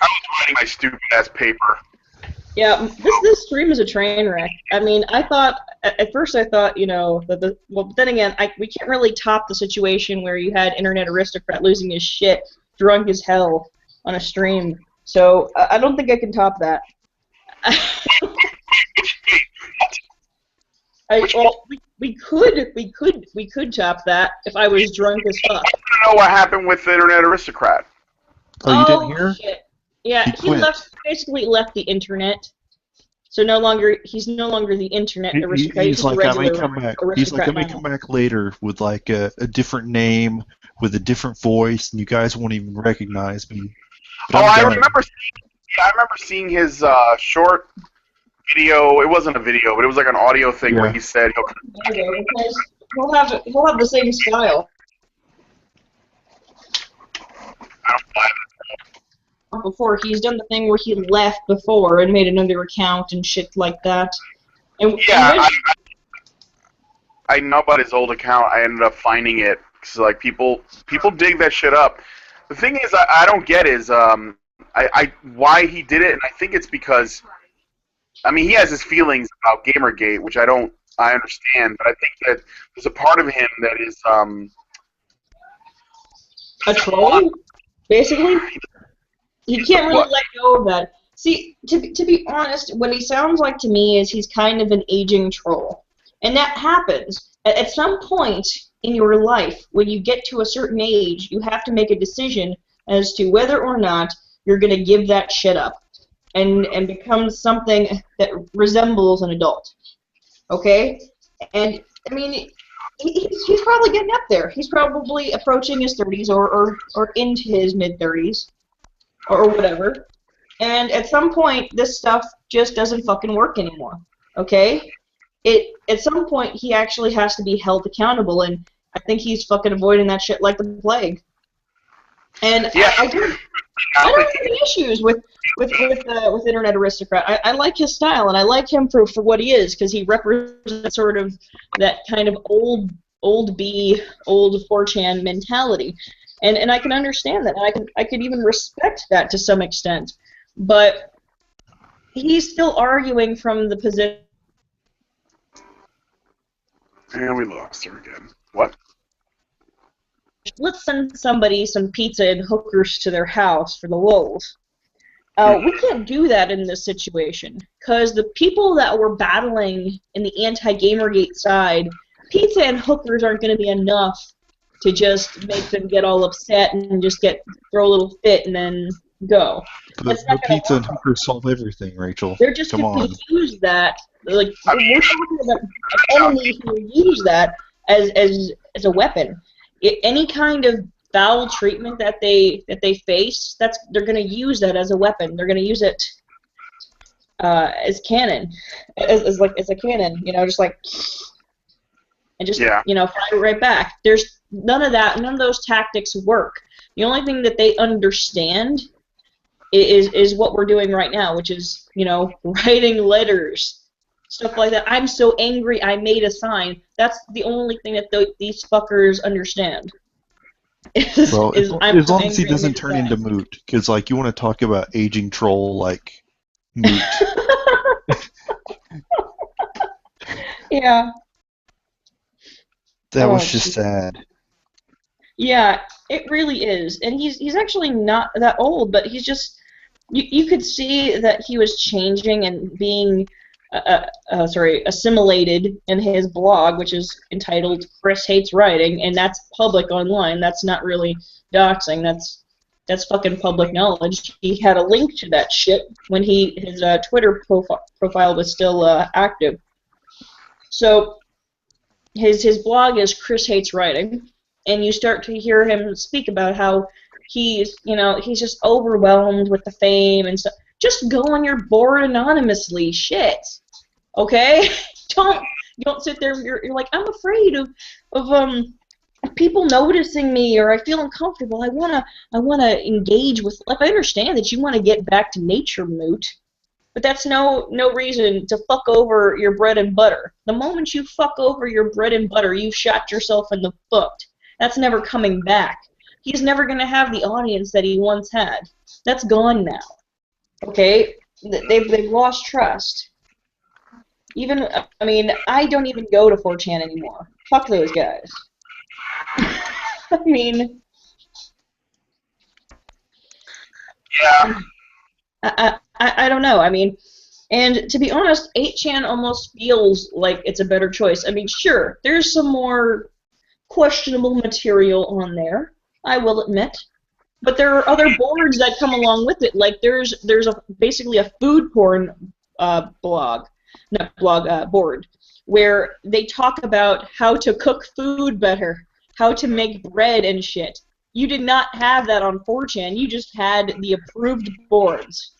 was writing my stupid ass paper. Yeah, this stream is a train wreck. I mean, at first I thought, but then again, we can't really top the situation where you had Internet Aristocrat losing his shit, drunk as hell, on a stream. So I don't think I can top that. We could top that if I was drunk as fuck. I don't know what happened with the Internet Aristocrat. Oh, you didn't hear? Shit. Yeah, he basically left the internet. So he's no longer the Internet Aristocrat. He's like, I may come back. He's like, I may now. come back later with like a different name, with a different voice, and you guys won't even recognize me. But I remember seeing his short video. It wasn't a video, but it was like an audio thing where he said he'll come. We'll have the same style. I don't buy that. Before he's done the thing where he left before and made another account and shit like that. And yeah, I know about his old account. I ended up finding it because like people dig that shit up. The thing is, I don't get is why he did it, and I think it's because, I mean, he has his feelings about Gamergate, which I understand, but I think that there's a part of him that is a troll, basically. He can't really let go of that. See, to be honest, what he sounds like to me is he's kind of an aging troll. And that happens. At some point in your life, when you get to a certain age, you have to make a decision as to whether or not you're going to give that shit up and become something that resembles an adult. Okay? And, I mean, he's probably getting up there. He's probably approaching his 30s or into his mid-30s. Or whatever, and at some point this stuff just doesn't fucking work anymore. Okay, at some point he actually has to be held accountable, and I think he's fucking avoiding that shit like the plague. And yeah. I don't have any issues with Internet Aristocrat. I like his style, and I like him for what he is, because he represents sort of that kind of old old B, old 4chan mentality, and I can understand that, and I could even respect that to some extent, but he's still arguing from the position. And we lost her again. What? Let's send somebody some pizza and hookers to their house for the lulz. We can't do that in this situation, because the people that were battling in the anti-Gamergate side, pizza and hookers aren't going to be enough to just make them get all upset and just throw a little fit and then go. But pizza and hookers solve everything, Rachel. They're just going to use that, like, we're talking about an enemy who use that as a weapon. Any kind of foul treatment that they face, they're going to use that as a weapon. They're going to use it as cannon, as a cannon, just like, and just fire it right back. There's none of that. None of those tactics work. The only thing that they understand is what we're doing right now, which is writing letters, stuff like that. I'm so angry I made a sign. That's the only thing that these fuckers understand. Well, as long as he doesn't turn into Moot, because you want to talk about aging troll like Moot. Yeah. That was just sad. Yeah, it really is, and he's actually not that old, but he's just you could see that he was changing and being assimilated in his blog, which is entitled Chris Hates Writing, and that's public online. That's not really doxing. That's fucking public knowledge. He had a link to that shit when his Twitter profile was still active. So his blog is Chris Hates Writing, and you start to hear him speak about how he's just overwhelmed with the fame and stuff. Just go on your board anonymously, shit. Okay? Don't sit there. You're like, I'm afraid of people noticing me, or I feel uncomfortable. I wanna engage with. Like, I understand that you want to get back to nature, Moot, but that's no reason to fuck over your bread and butter. The moment you fuck over your bread and butter, you've shot yourself in the foot. That's never coming back. He's never gonna have the audience that he once had. That's gone now. Okay, they've lost trust. Even, I mean, I don't even go to 4chan anymore. Fuck those guys. I mean, yeah. I don't know. I mean, and to be honest, 8chan almost feels like it's a better choice. I mean, sure, there's some more questionable material on there, I will admit. But there are other boards that come along with it. Like there's basically a food porn board where they talk about how to cook food better, how to make bread and shit. You did not have that on 4chan. You just had the approved boards.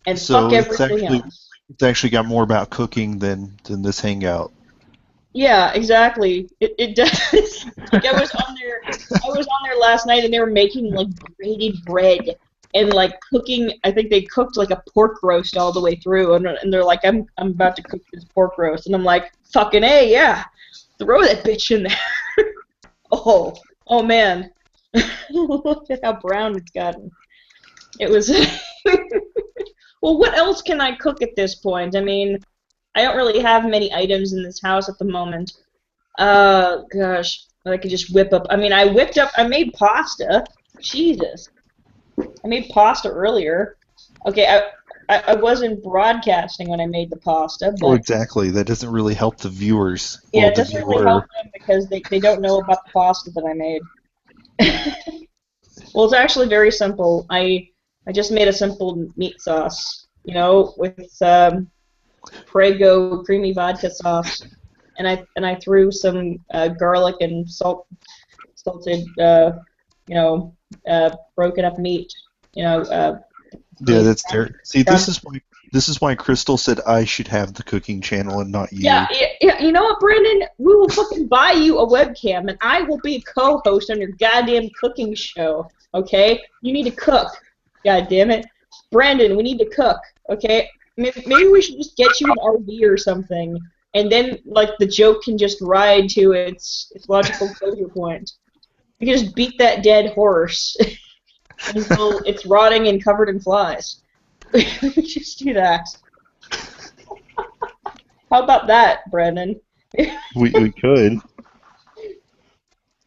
And fuck everything else. It's actually got more about cooking than this hangout. Yeah, exactly. It does. Like I was on there last night, and they were making like grated bread and like cooking. I think they cooked like a pork roast all the way through, and they're like, I'm about to cook this pork roast, and I'm like, fucking A, yeah, throw that bitch in there. oh man, look at how brown it's gotten. It was. Well, what else can I cook at this point? I mean, I don't really have many items in this house at the moment. Gosh, I could just whip up. I mean, I made pasta. Jesus. I made pasta earlier. Okay, I wasn't broadcasting when I made the pasta. But, oh, exactly. That doesn't really help the viewers. Yeah, it doesn't really help them because they don't know about the pasta that I made. Well, it's actually very simple. I just made a simple meat sauce, with Prego creamy vodka sauce, and I threw some garlic and salted, broken up meat, Yeah, that's there. See, this is why Crystal said I should have the cooking channel and not you. Yeah. You know what, Brandon? We will fucking buy you a webcam, and I will be a co-host on your goddamn cooking show. Okay? You need to cook. God damn it, Brandon. We need to cook. Okay? Maybe we should just get you an RV or something, and then like the joke can just ride to its logical closure point. You can just beat that dead horse until it's rotting and covered in flies. We just do that. How about that, Brendan? We could.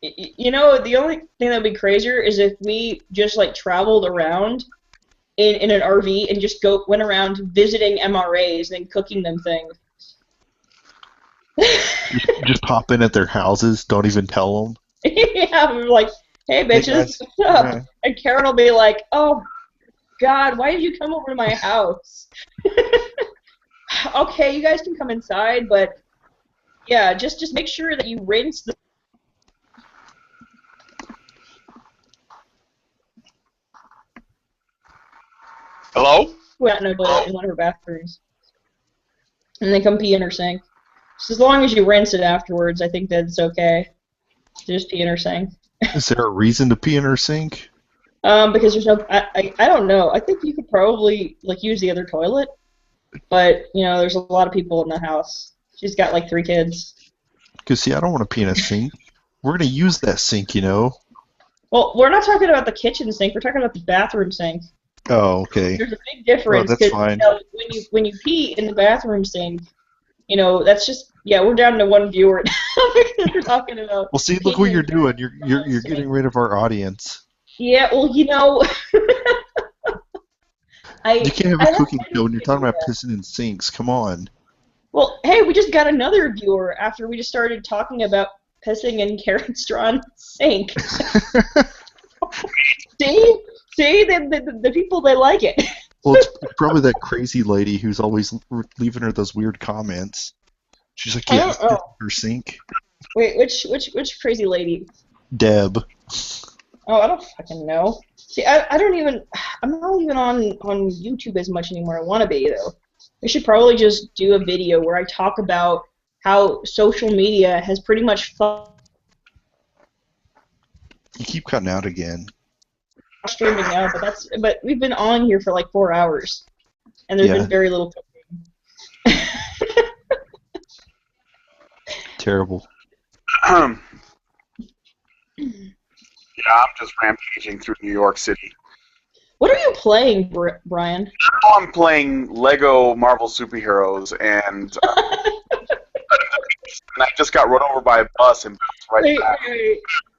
You know, the only thing that would be crazier is if we just like traveled around in an RV and just went around visiting MRAs and cooking them things. Just pop in at their houses. Don't even tell them. Yeah, we're like, hey bitches, guys. what's up? Yeah. And Karen will be like, oh God, why did you come over to my house? Okay, you guys can come inside, but yeah, just make sure that you rinse the. Hello? Out in one of her bathrooms, and they come pee in her sink. So as long as you rinse it afterwards, I think that's okay. Just pee in her sink. Is there a reason to pee in her sink? Because there's no, I don't know. I think you could probably like use the other toilet, but you know, there's a lot of people in the house. She's got like 3 kids. Because see, I don't want to pee in a sink. We're gonna use that sink, you know. Well, we're not talking about the kitchen sink. We're talking about the bathroom sink. Oh, okay. There's a big difference. Oh, that's fine. You know, when you pee in the bathroom sink, you know, that's just we're down to 1 viewer now because we're talking about. Well, see, look what you're doing. You're getting rid of our audience. Yeah, well, you know. You can't have a cooking show when you're talking about pissing in sinks. Come on. Well, hey, we just got another viewer after we just started talking about pissing in Karen Strawn's sink. See, the people, they like it. Well, it's probably that crazy lady who's always leaving her those weird comments. She's like, yeah, her sink. Wait, which crazy lady? Deb. Oh, I don't fucking know. See, I'm not even on YouTube as much anymore. I want to be, though. I should probably just do a video where I talk about how social media has pretty much You keep cutting out again. streaming now, but we've been on here for like 4 hours, and there's been very little cooking. Terrible. Yeah, I'm just rampaging through New York City. What are you playing, Brian? Now I'm playing Lego Marvel Superheroes, and I just got run over by a bus and bounced right back.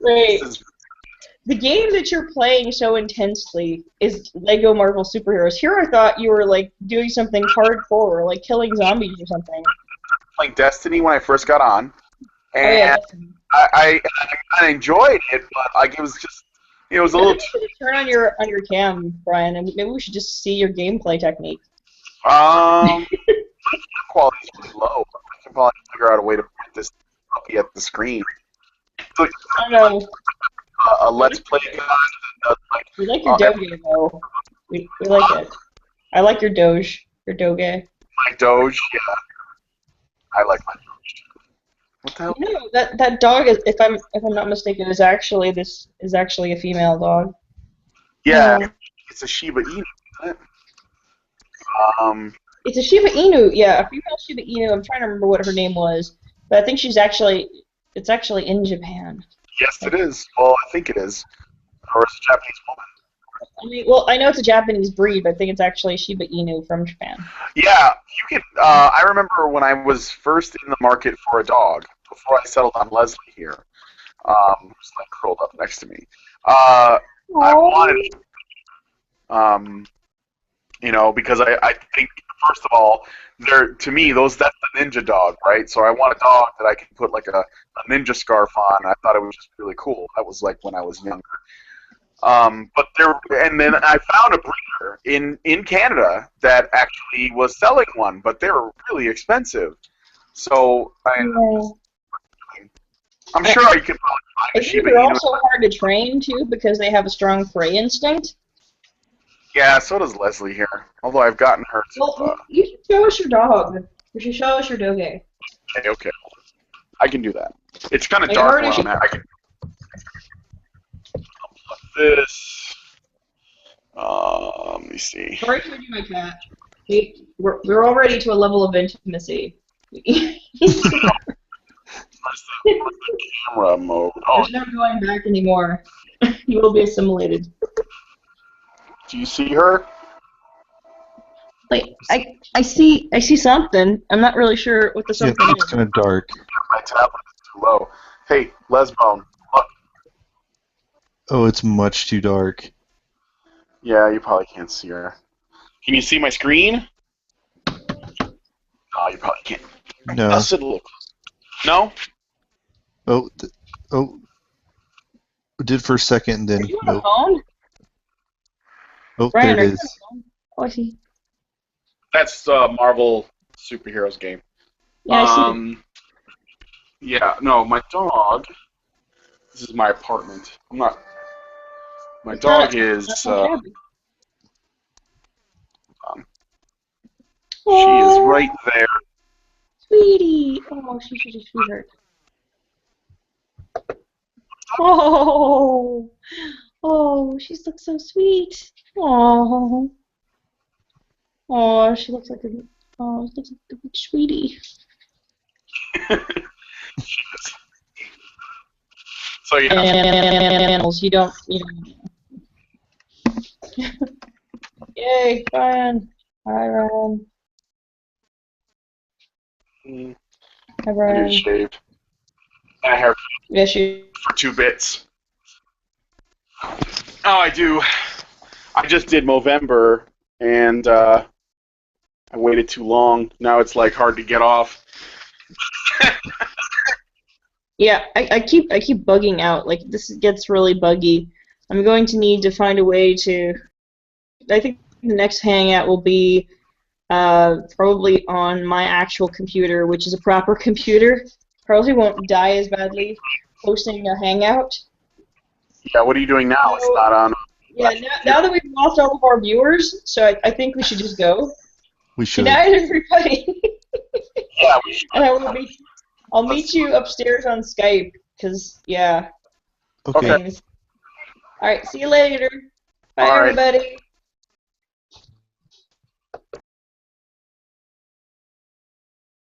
Wait. The game that you're playing so intensely is Lego Marvel Superheroes. Here I thought you were like doing something hardcore, like killing zombies or something. Playing Destiny when I first got on, and yeah. I enjoyed it, but like it was just it was a little. Turn on your cam, Brian, and maybe we should just see your gameplay technique. Quality is really low. I can probably figure out a way to put this up at the screen. So, I don't know. A Let's Play guy that does like. We like your Doge though. We like it. I like your Doge. Your Doge. My Doge, yeah. I like my Doge. What the hell? You know, that dog is, if I'm not mistaken, is actually a female dog. Yeah, it's a Shiba Inu, isn't it? It's a Shiba Inu, yeah, a female Shiba Inu. I'm trying to remember what her name was, but I think it's actually in Japan. Yes, it is. Well, I think it is. Or it's a Japanese woman. I mean, well, I know it's a Japanese breed, but I think it's actually Shiba Inu from Japan. Yeah, you can. I remember when I was first in the market for a dog, before I settled on Leslie here, who's like curled up next to me. I wanted, because I think first of all, to me that's the ninja dog, right? So I want a dog that I can put like a ninja scarf on. I thought it was just really cool. That was like when I was younger. And then I found a breeder in Canada that actually was selling one, but they were really expensive. So I'm sure I could probably find a Shiba They're Inu. also hard to train too because they have a strong prey instinct. Yeah, so does Leslie here. Although I've gotten her to. Well, you should show us your dog. You should show us your Doge. Okay. I can do that. It's kind of dark where I'm at. I can. This. Let me see. Sorry to you, my cat. We're already to a level of intimacy. Where's the camera mode? Oh, There's no going back anymore. You will be assimilated. do you see her? Wait, I see something. I'm not really sure what the Yeah, something it's is. kind of dark. My tablet is too low. Hey, Lesbone, look. Oh, it's much too dark. Yeah, you probably can't see her. Can you see my screen? Oh, you probably can't. No. I'll sit a little. No? Oh, it did for a second, and Are then you on a nope. phone? Oh, Brian, there are it you is. on a phone? Oh, I see. That's Marvel superheroes game. Yeah, I see. Yeah, no, my dog. This is my apartment. I'm not. My It's not dog is. That's not happy. She is right there. Sweetie. Oh, she's such a sweetheart. Oh, oh, she looks so sweet. Oh, oh, she looks like a, oh, she looks like a big sweetie. So yeah. Animals, you don't. Yay, Brian. Hi, Ryan. Hi, I Brian. need shaved. And a haircut Yes, you. for 2 bits. Oh, I do. I just did Movember, and I waited too long. Now it's like hard to get off. Yeah, I keep bugging out. Like this gets really buggy. I'm going to need to find a way to. I think the next hangout will be probably on my actual computer, which is a proper computer. Probably won't die as badly hosting a hangout. Yeah, what are you doing now? It's So, not on. yeah, now that we've lost all of our viewers, so I think we should just go. We Good should. night, everybody. Yeah, we should. And I'll meet you upstairs on Skype, because, yeah. Okay. Okay. Things. All right, see you later. Bye, All right. everybody.